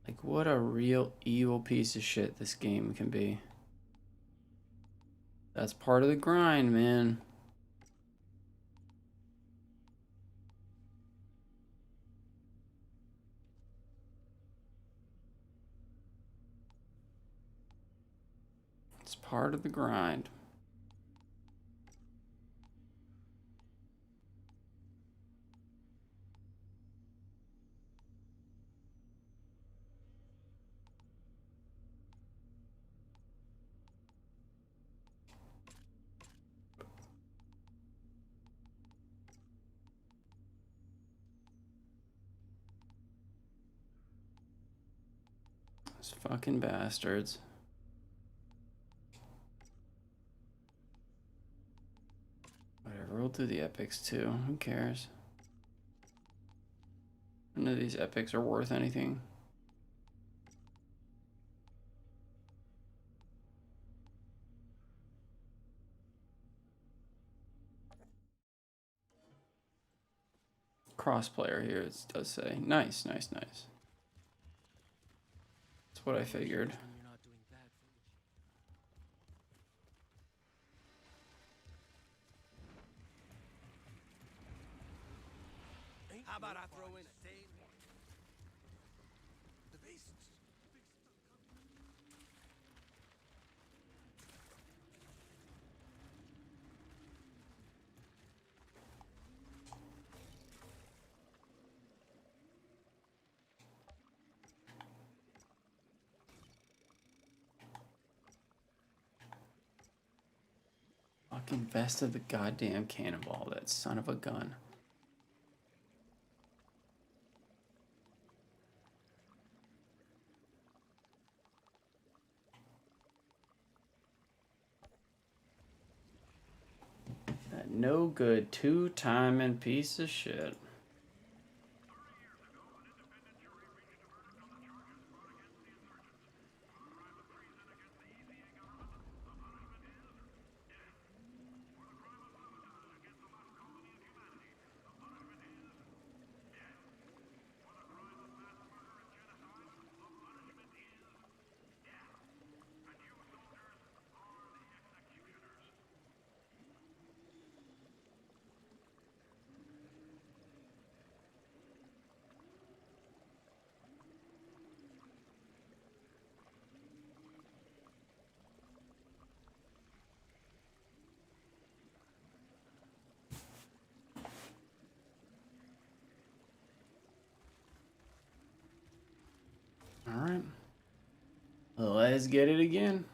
Like, what a real evil piece of shit this game can be. That's part of the grind, man. It's part of the grind. Those fucking bastards. Whatever, we'll do the epics too. Who cares? None of these epics are worth anything. Crossplayer here, it does say. Nice, nice, nice. That's what I figured. You're not doing bad for How about I throw in a stain? The beasts. Fucking best of the goddamn cannonball, that son of a gun. That no good two-timing piece of shit. All right. Let's get it again.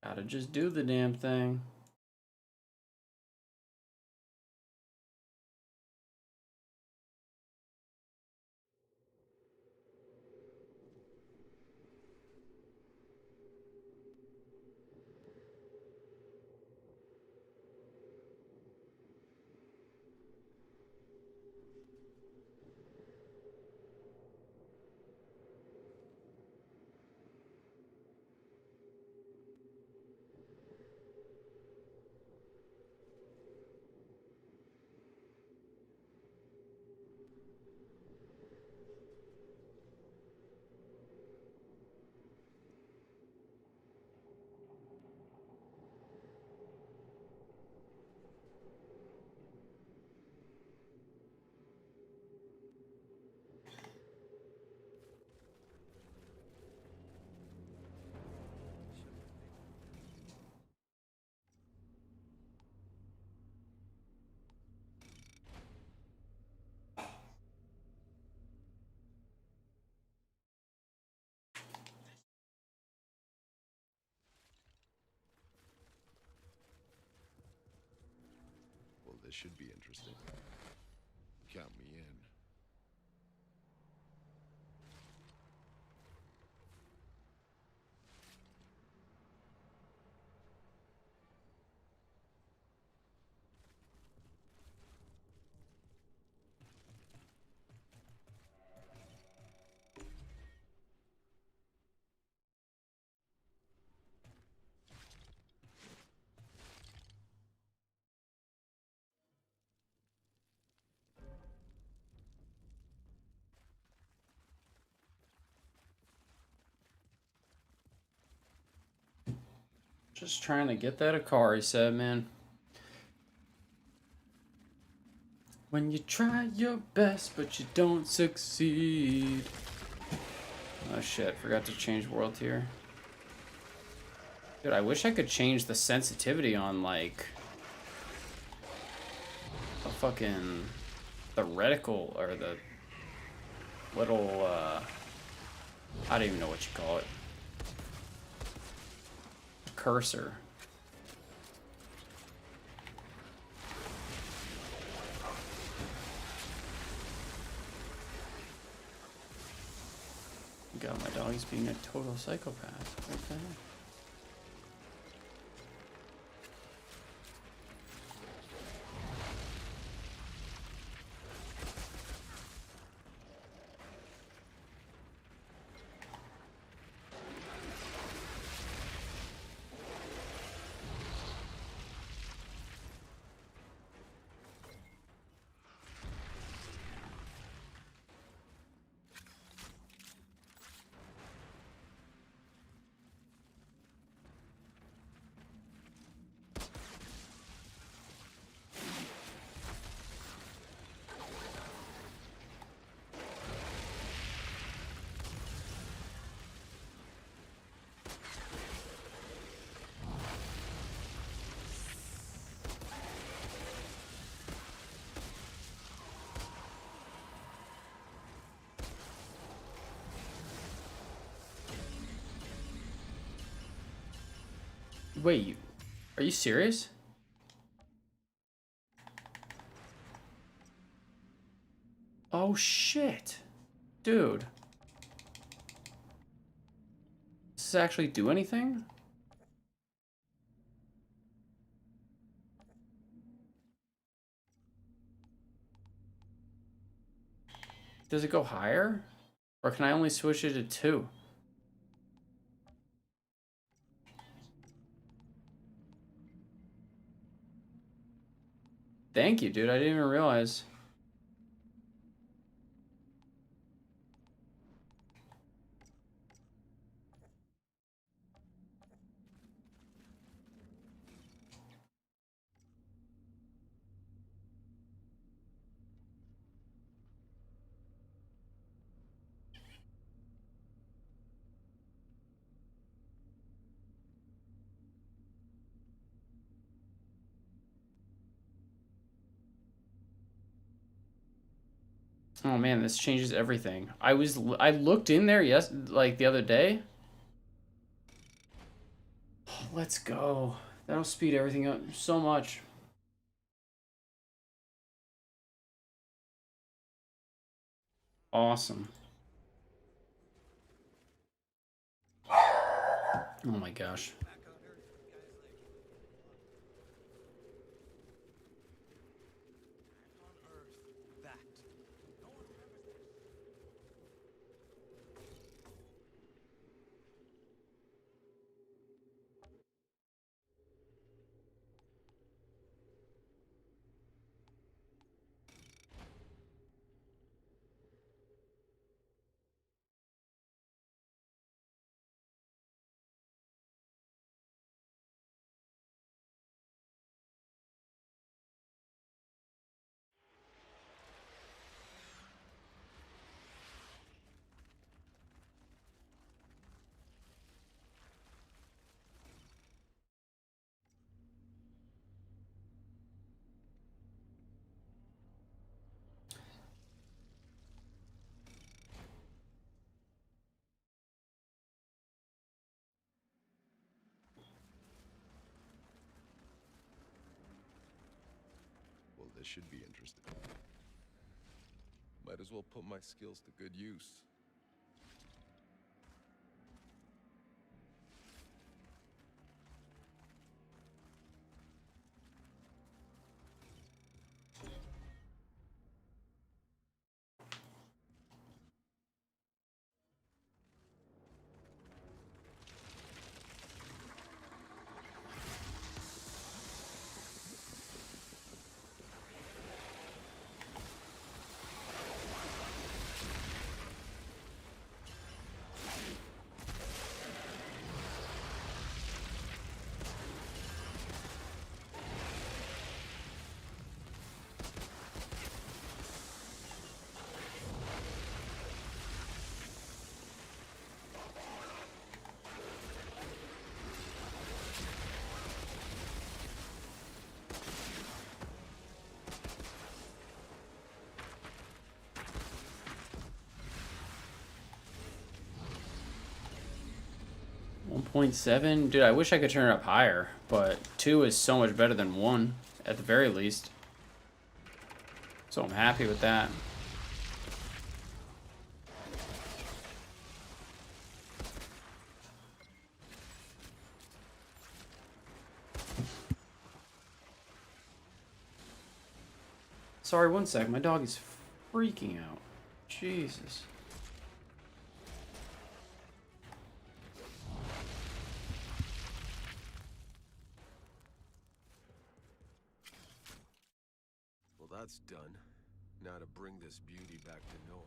Gotta just do the damn thing. Well, this should be interesting. Count me in. Just trying to get that Akari set, man. When you try your best, but you don't succeed. Oh shit, forgot to change world tier. Dude, I wish I could change the sensitivity on, like, the fucking, the reticle, or the little, I don't even know what you call it. Cursor. God, my dog is being a total psychopath. What the heck? Wait, are you serious? Oh shit. Dude. Does this actually do anything? Does it go higher? Or can I only switch it to 2? Thank you, dude. I didn't even realize. Oh man, this changes everything. I looked in there like the other day. Let's go. That'll speed everything up so much. Awesome. Oh my gosh. That. No one remembers this. Well, this should be interesting. Might as well put my skills to good use. One 1.7? Dude, I wish I could turn it up higher, but 2 is so much better than 1, at the very least. So I'm happy with that. Sorry, one sec. My dog is freaking out. Jesus. Well, that's done. Now to bring this beauty back to Noah.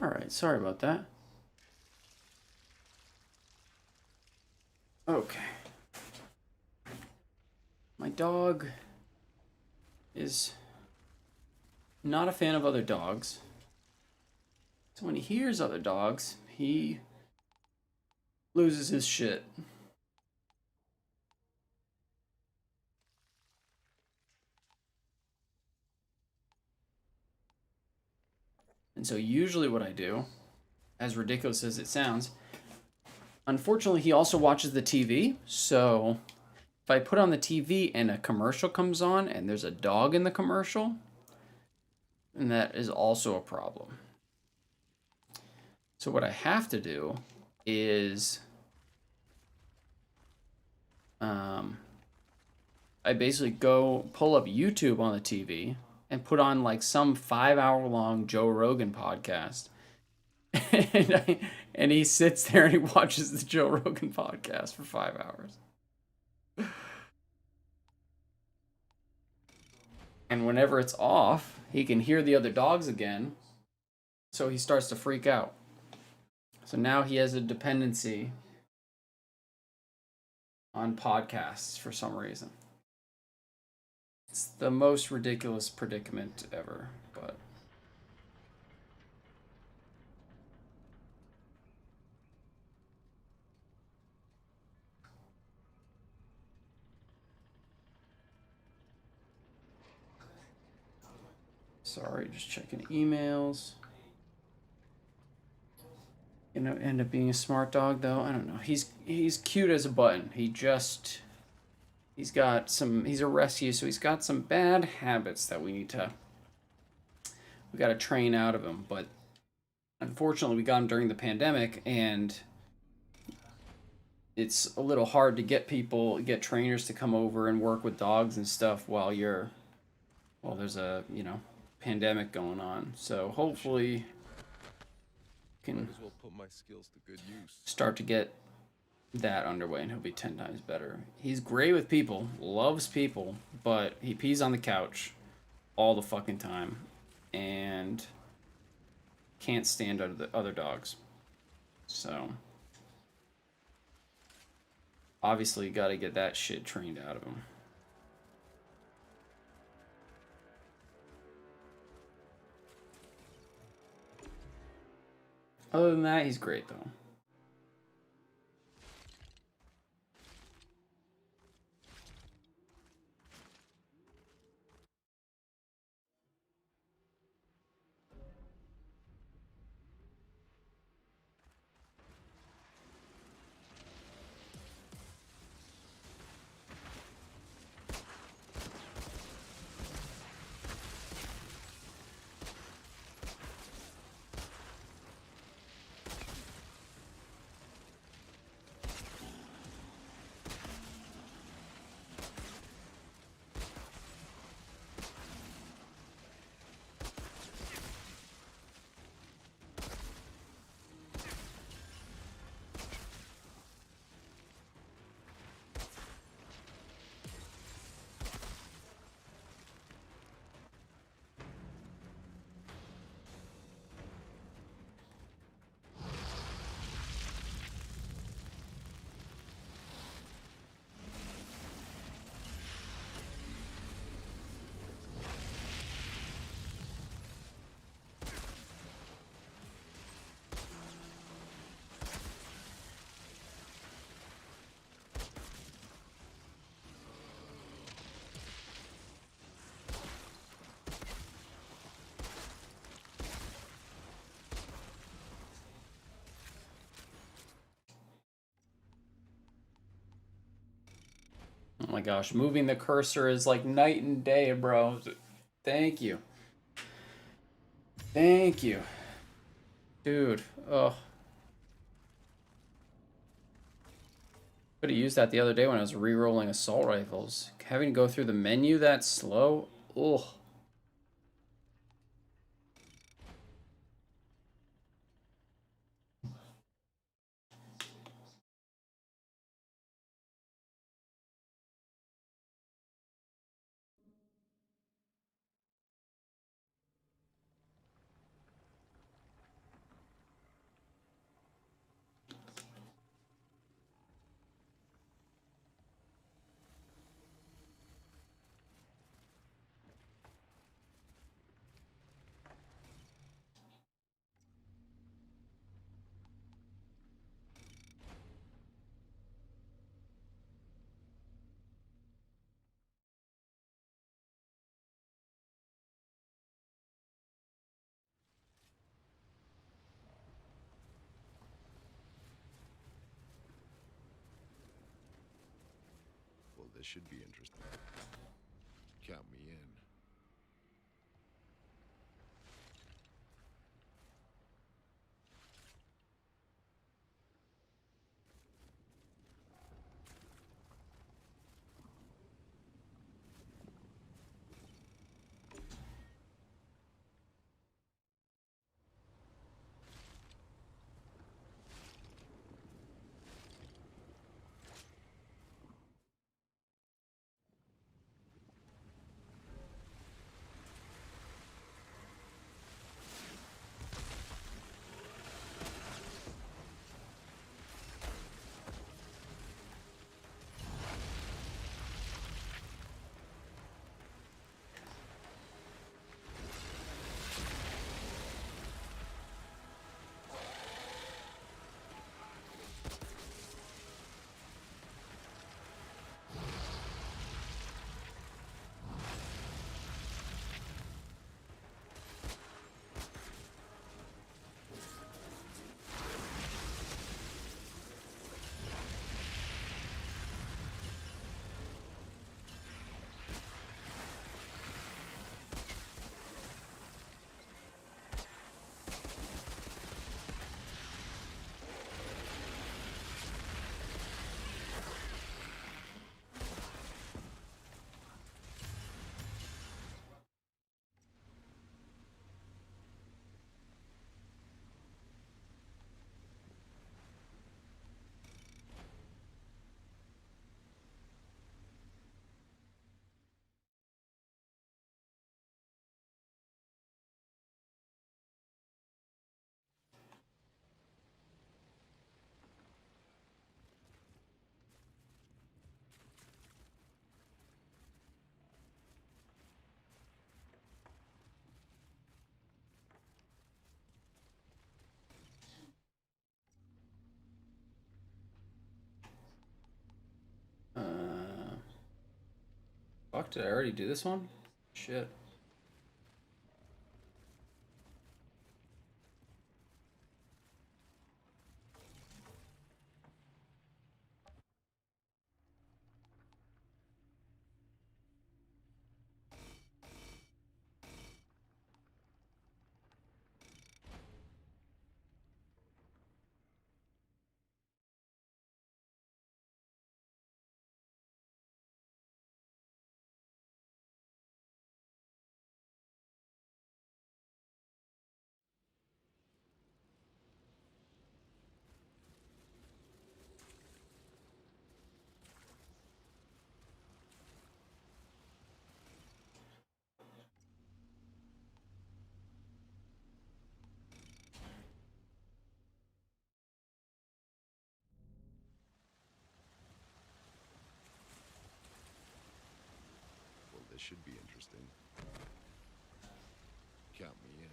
Alright, sorry about that. Okay. My dog is not a fan of other dogs. So when he hears other dogs, he loses his shit. And so usually what I do, as ridiculous as it sounds, unfortunately he also watches the TV, so if I put on the TV and a commercial comes on and there's a dog in the commercial, and that is also a problem. So what I have to do is I basically go pull up YouTube on the TV and put on like some 5 hour long Joe Rogan podcast. And he sits there and he watches the Joe Rogan podcast for 5 hours. And whenever it's off, he can hear the other dogs again. So he starts to freak out. So now he has a dependency on podcasts for some reason. It's the most ridiculous predicament ever, but sorry, just checking emails. You know, end up being a smart dog though. I don't know. He's cute as a button. He's a rescue, so he's got some bad habits that we gotta train out of him. But unfortunately we got him during the pandemic, and it's a little hard to get trainers to come over and work with dogs and stuff while there's a, pandemic going on. So hopefully can Might as well put my skills to good use. start to get that underway and he'll be 10 times better. He's great with people, loves people, but he pees on the couch all the fucking time and can't stand other dogs. So obviously got to get that shit trained out of him. Other than that, he's great though. Oh my gosh, moving the cursor is like night and day, bro. Thank you. Thank you. Dude, oh. Could have used that the other day when I was re-rolling assault rifles. Having to go through the menu that slow? Ugh. this should be interesting. Count me in. Fuck, did I already do this one? Shit. Well, this should be interesting. Count me in.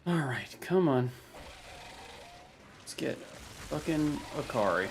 Alright, come on. Let's get fucking Akari.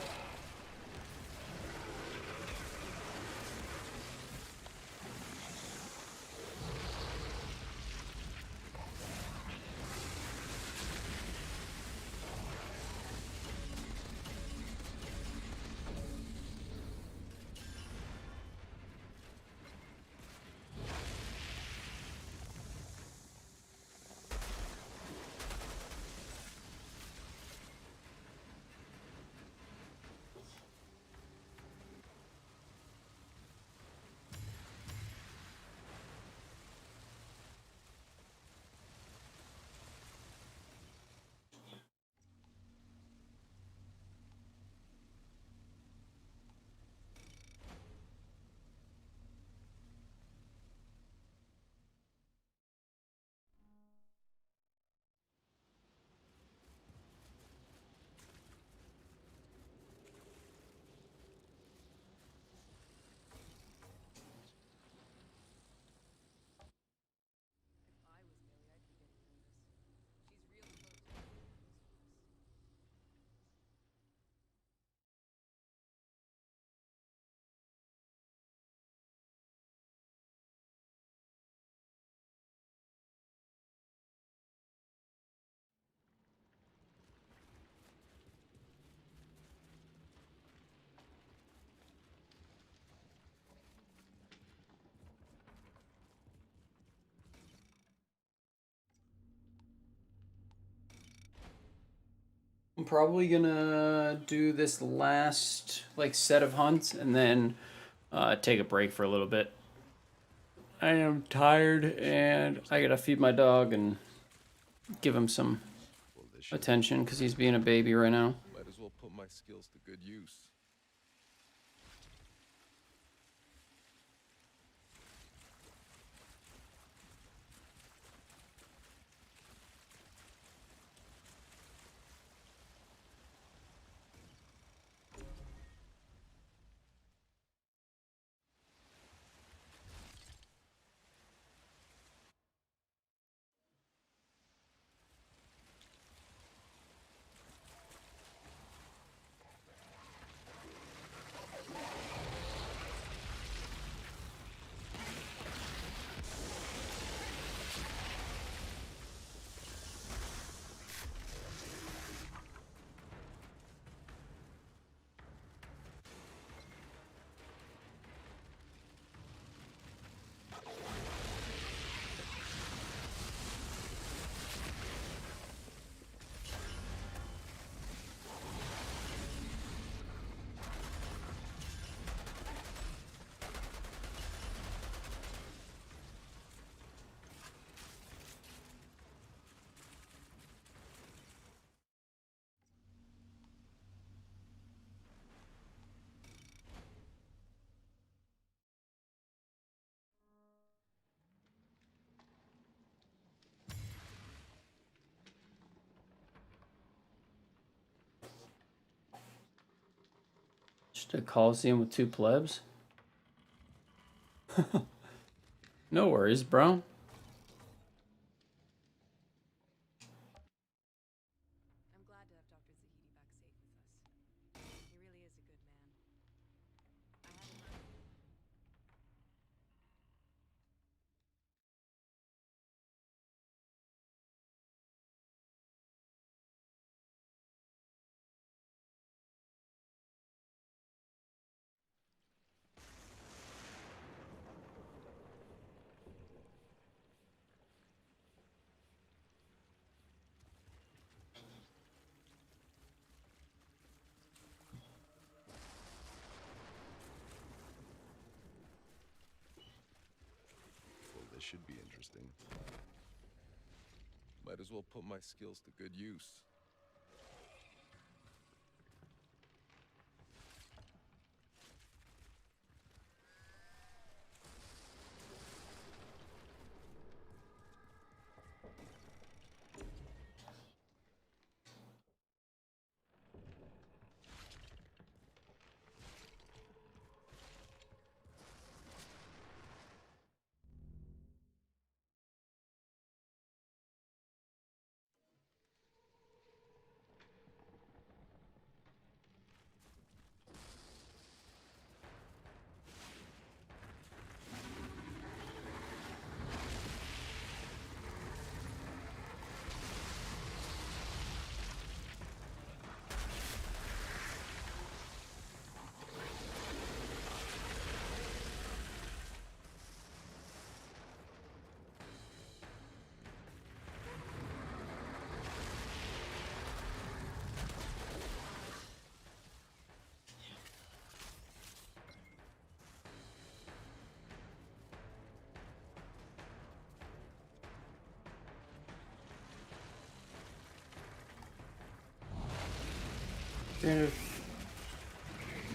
I'm probably gonna do this last like set of hunts and then take a break for a little bit. I am tired and I gotta feed my dog and give him some Well, this should attention because he's being a baby right now. might as well put my skills to good use. Just a coliseum with 2 plebs. No worries, bro. I'm glad to have Dr. Zahidi back safe with us. He really is a good man. I haven't heard Well, this should be interesting. Might as well put my skills to good use.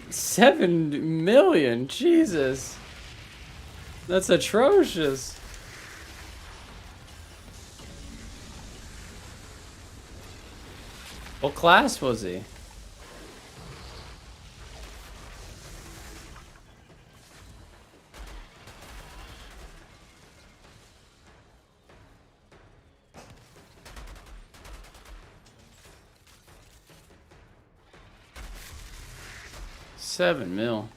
7 million, Jesus. That's atrocious. What class was he? $7 million.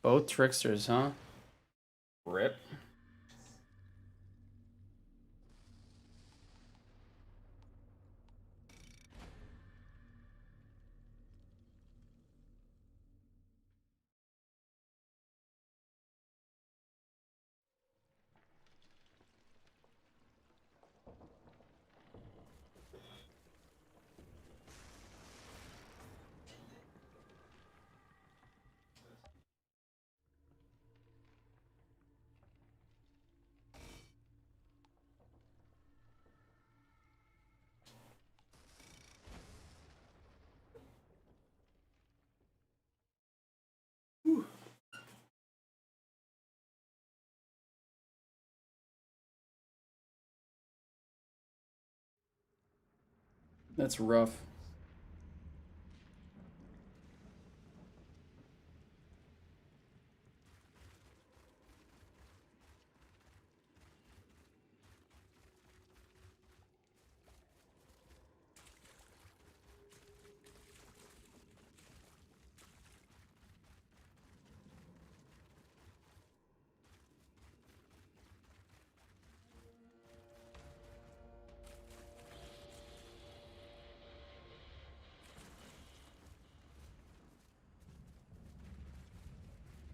Both tricksters, huh? Rip. That's rough.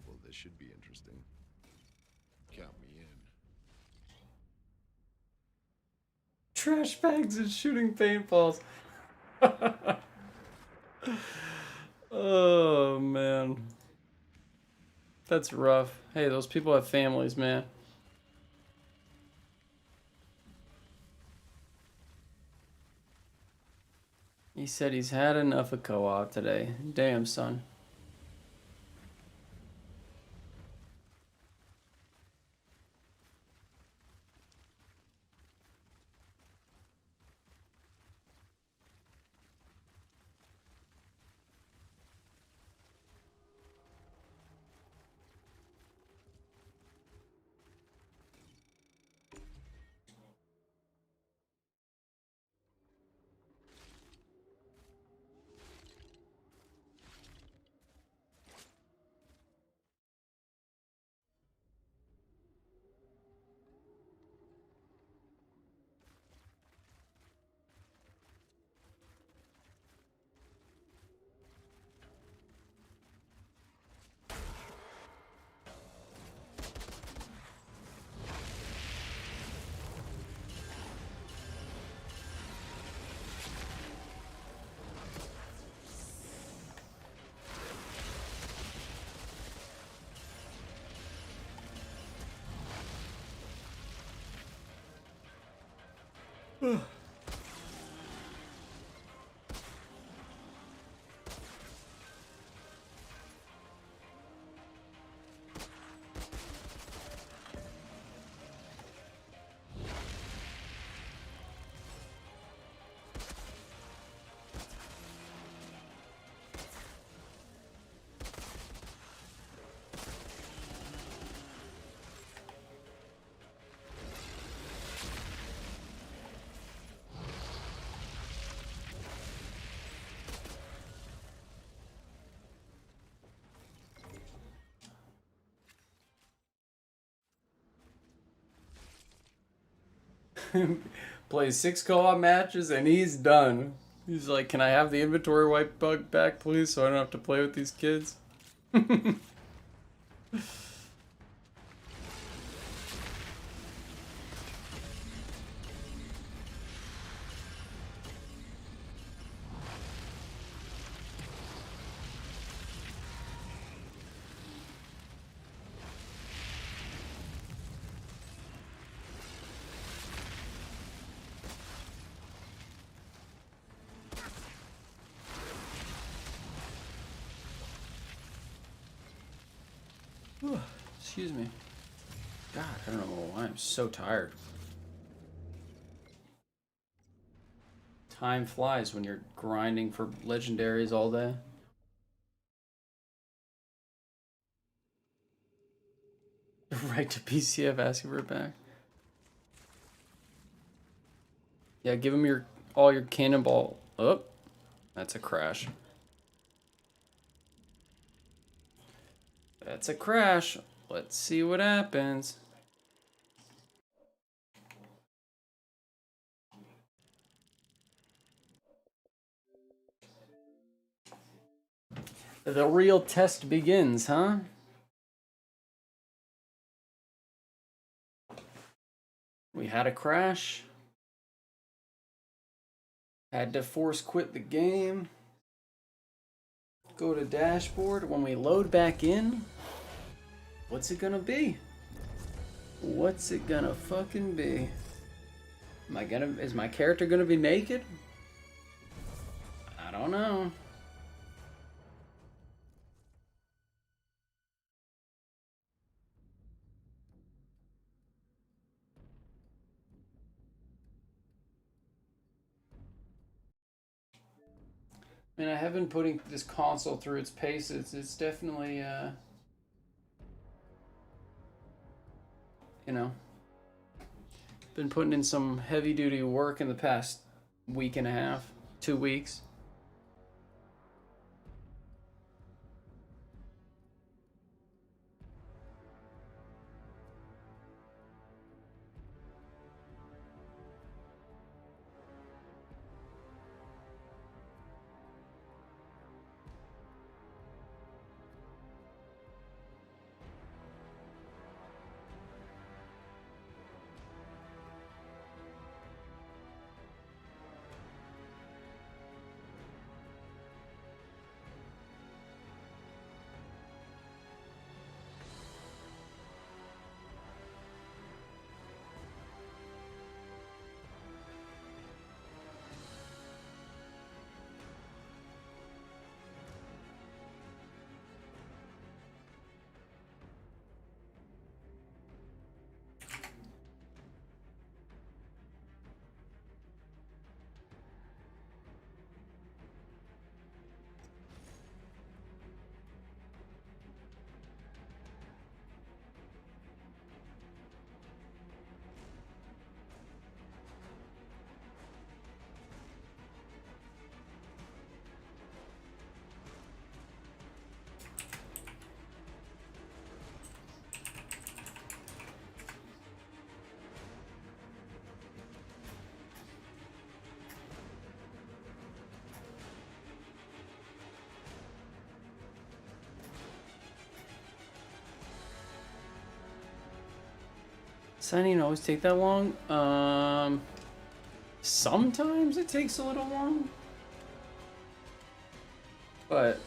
Well, this should be interesting. Count me in. Trash bags and shooting paintballs. Oh, man. That's rough. Hey, those people have families, man. He said he's had enough of co-op today. Damn, son. Plays 6 co-op matches and he's done. He's like, can I have the inventory wipe bug back, please, so I don't have to play with these kids? Excuse me. God, I don't know why I'm so tired. Time flies when you're grinding for legendaries all day. Right to PCF asking for it back. Yeah, give him all your cannonball. Oh, that's a crash. That's a crash. Let's see what happens. The real test begins, huh? We had a crash. Had to force quit the game. Go to dashboard. When we load back in, what's it gonna be? What's it gonna fucking be? Is my character gonna be naked? I don't know. I mean, I have been putting this console through its paces. It's definitely, you know, been putting in some heavy-duty work in the past week and a half, 2 weeks. Signing always take that long? Sometimes it takes a little long. But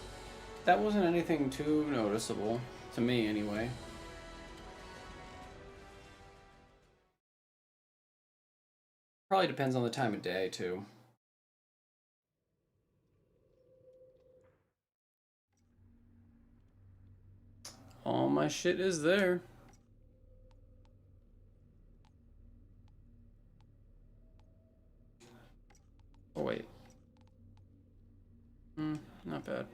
that wasn't anything too noticeable, to me anyway. Probably depends on the time of day, too. All my shit is there. Oh, wait. Not bad.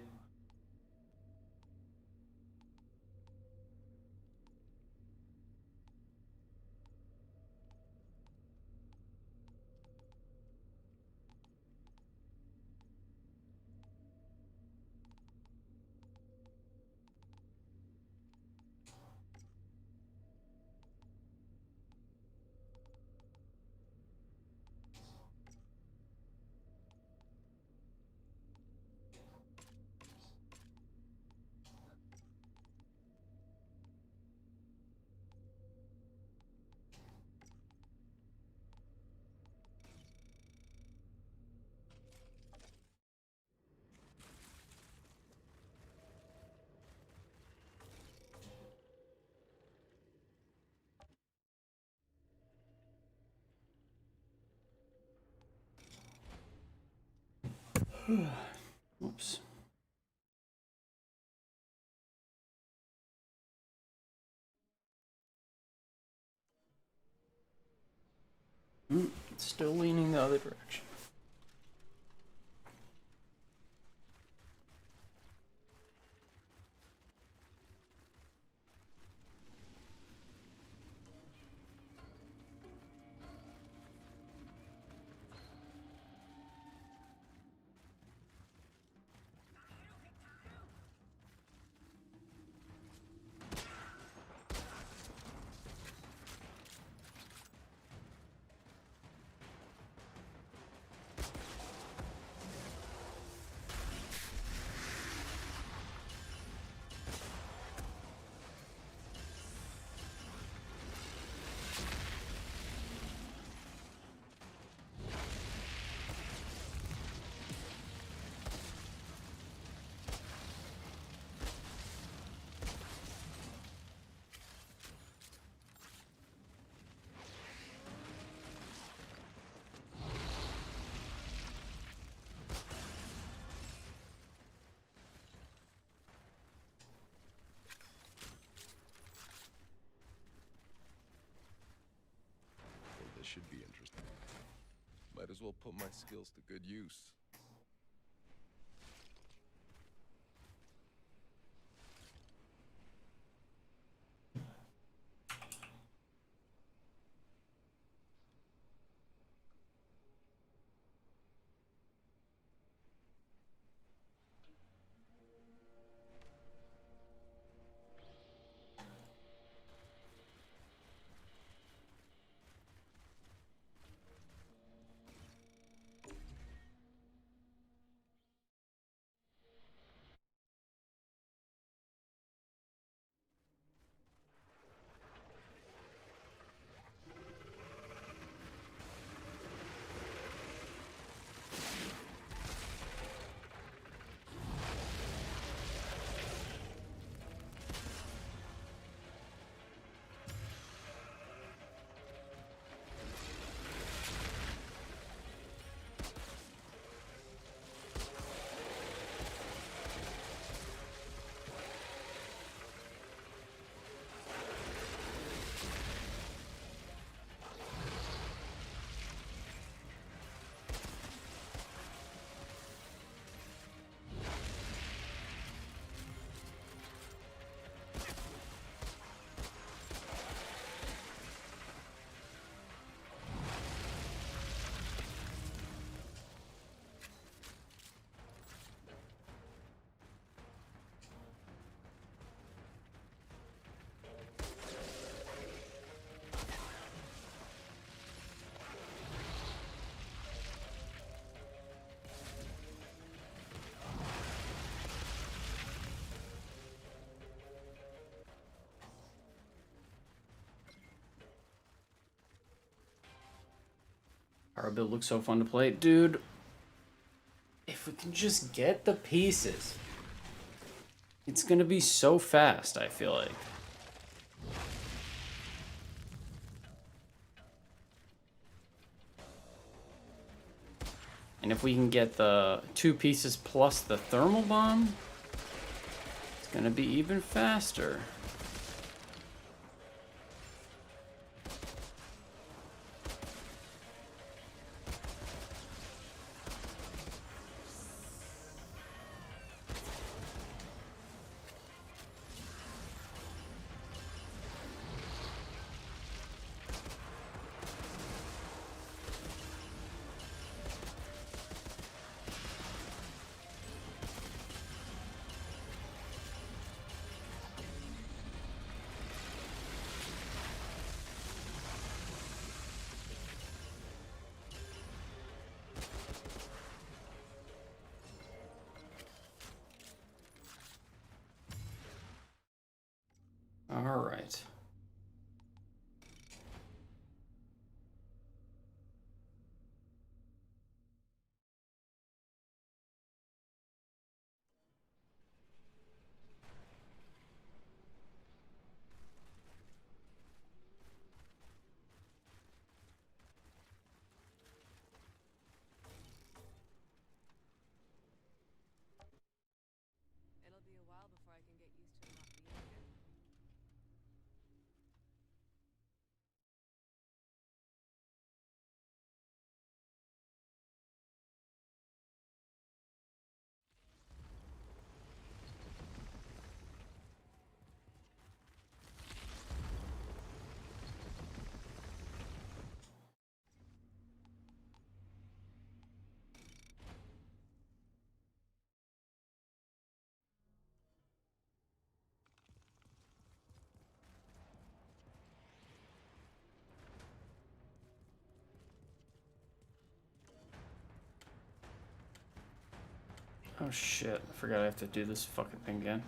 Oops. It's still leaning the other direction. Well, this should be interesting. Might as well put my skills to good use. Our build looks so fun to play. Dude, if we can just get the pieces, it's gonna be so fast, I feel like. And if we can get the 2 pieces plus the thermal bomb, it's gonna be even faster. Oh shit, I forgot I have to do this fucking thing again.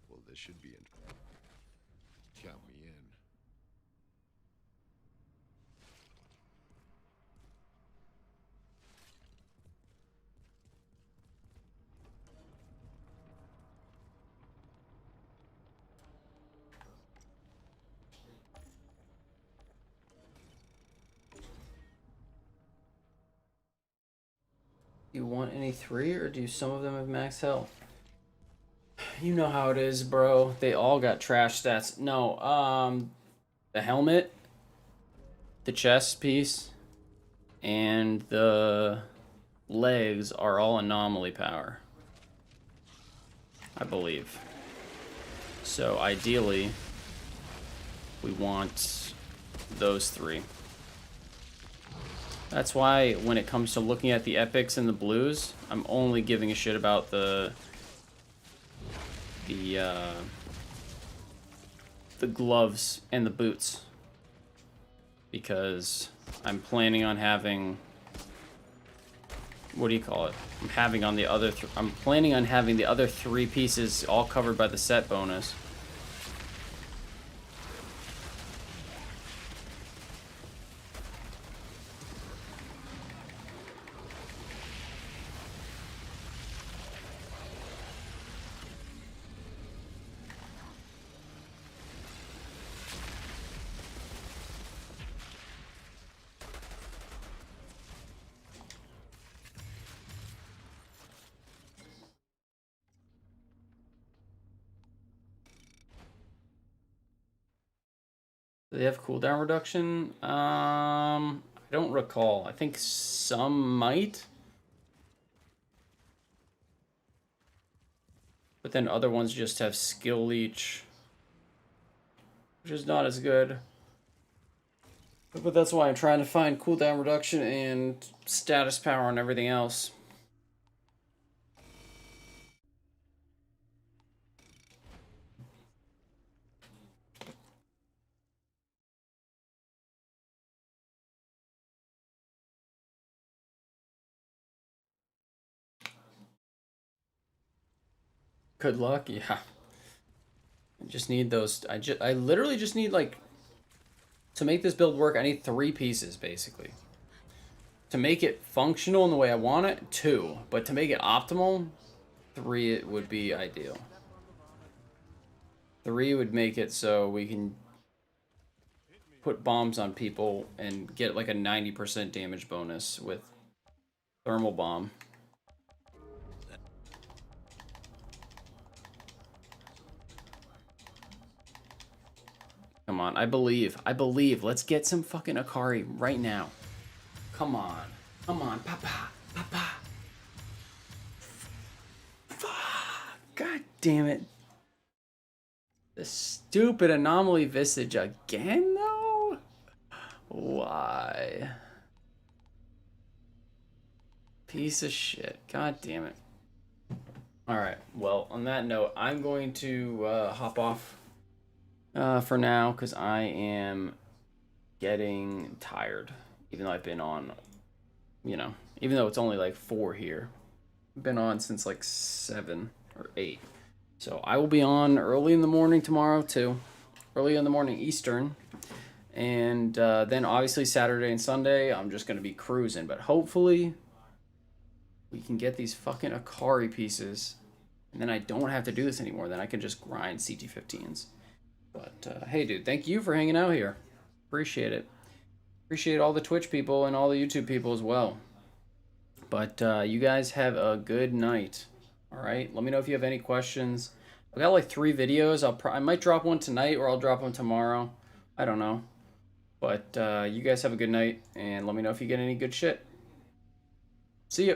Well, this should be in. Count me in. You want any 3, or do some of them have max health? You know how it is, bro. They all got trash stats. No, the helmet, the chest piece, and the legs are all anomaly power, I believe. So ideally, we want those 3. That's why when it comes to looking at the epics and the blues, I'm only giving a shit about the gloves and the boots, because I'm planning on having, what do you call it? I'm planning on having the other 3 pieces all covered by the set bonus. Do they have cooldown reduction? I don't recall. I think some might. But then other ones just have skill leech, which is not as good. But that's why I'm trying to find cooldown reduction and status power and everything else. Good luck, yeah. I just need those. I literally just need, like, to make this build work, I need 3 pieces, basically. To make it functional in the way I want it, 2. But to make it optimal, 3 it would be ideal. 3 would make it so we can put bombs on people and get like a 90% damage bonus with thermal bomb. Come on, I believe. Let's get some fucking Akari right now. Come on, papa. God damn it. The stupid anomaly visage again, though? Why? Piece of shit. God damn it. Alright, well, on that note, I'm going to hop off for now, because I am getting tired. Even though I've been on, you know, even though it's only like 4 here. I've been on since like 7 or 8. So I will be on early in the morning tomorrow too. Early in the morning Eastern. And then obviously Saturday and Sunday, I'm just going to be cruising. But hopefully we can get these fucking Akari pieces. And then I don't have to do this anymore. Then I can just grind CT15s. But hey, dude, thank you for hanging out here. Appreciate it. Appreciate all the Twitch people and all the YouTube people as well. But you guys have a good night. All right. Let me know if you have any questions. I got like 3 videos. I might drop one tonight or I'll drop one tomorrow. I don't know. But you guys have a good night and let me know if you get any good shit. See ya.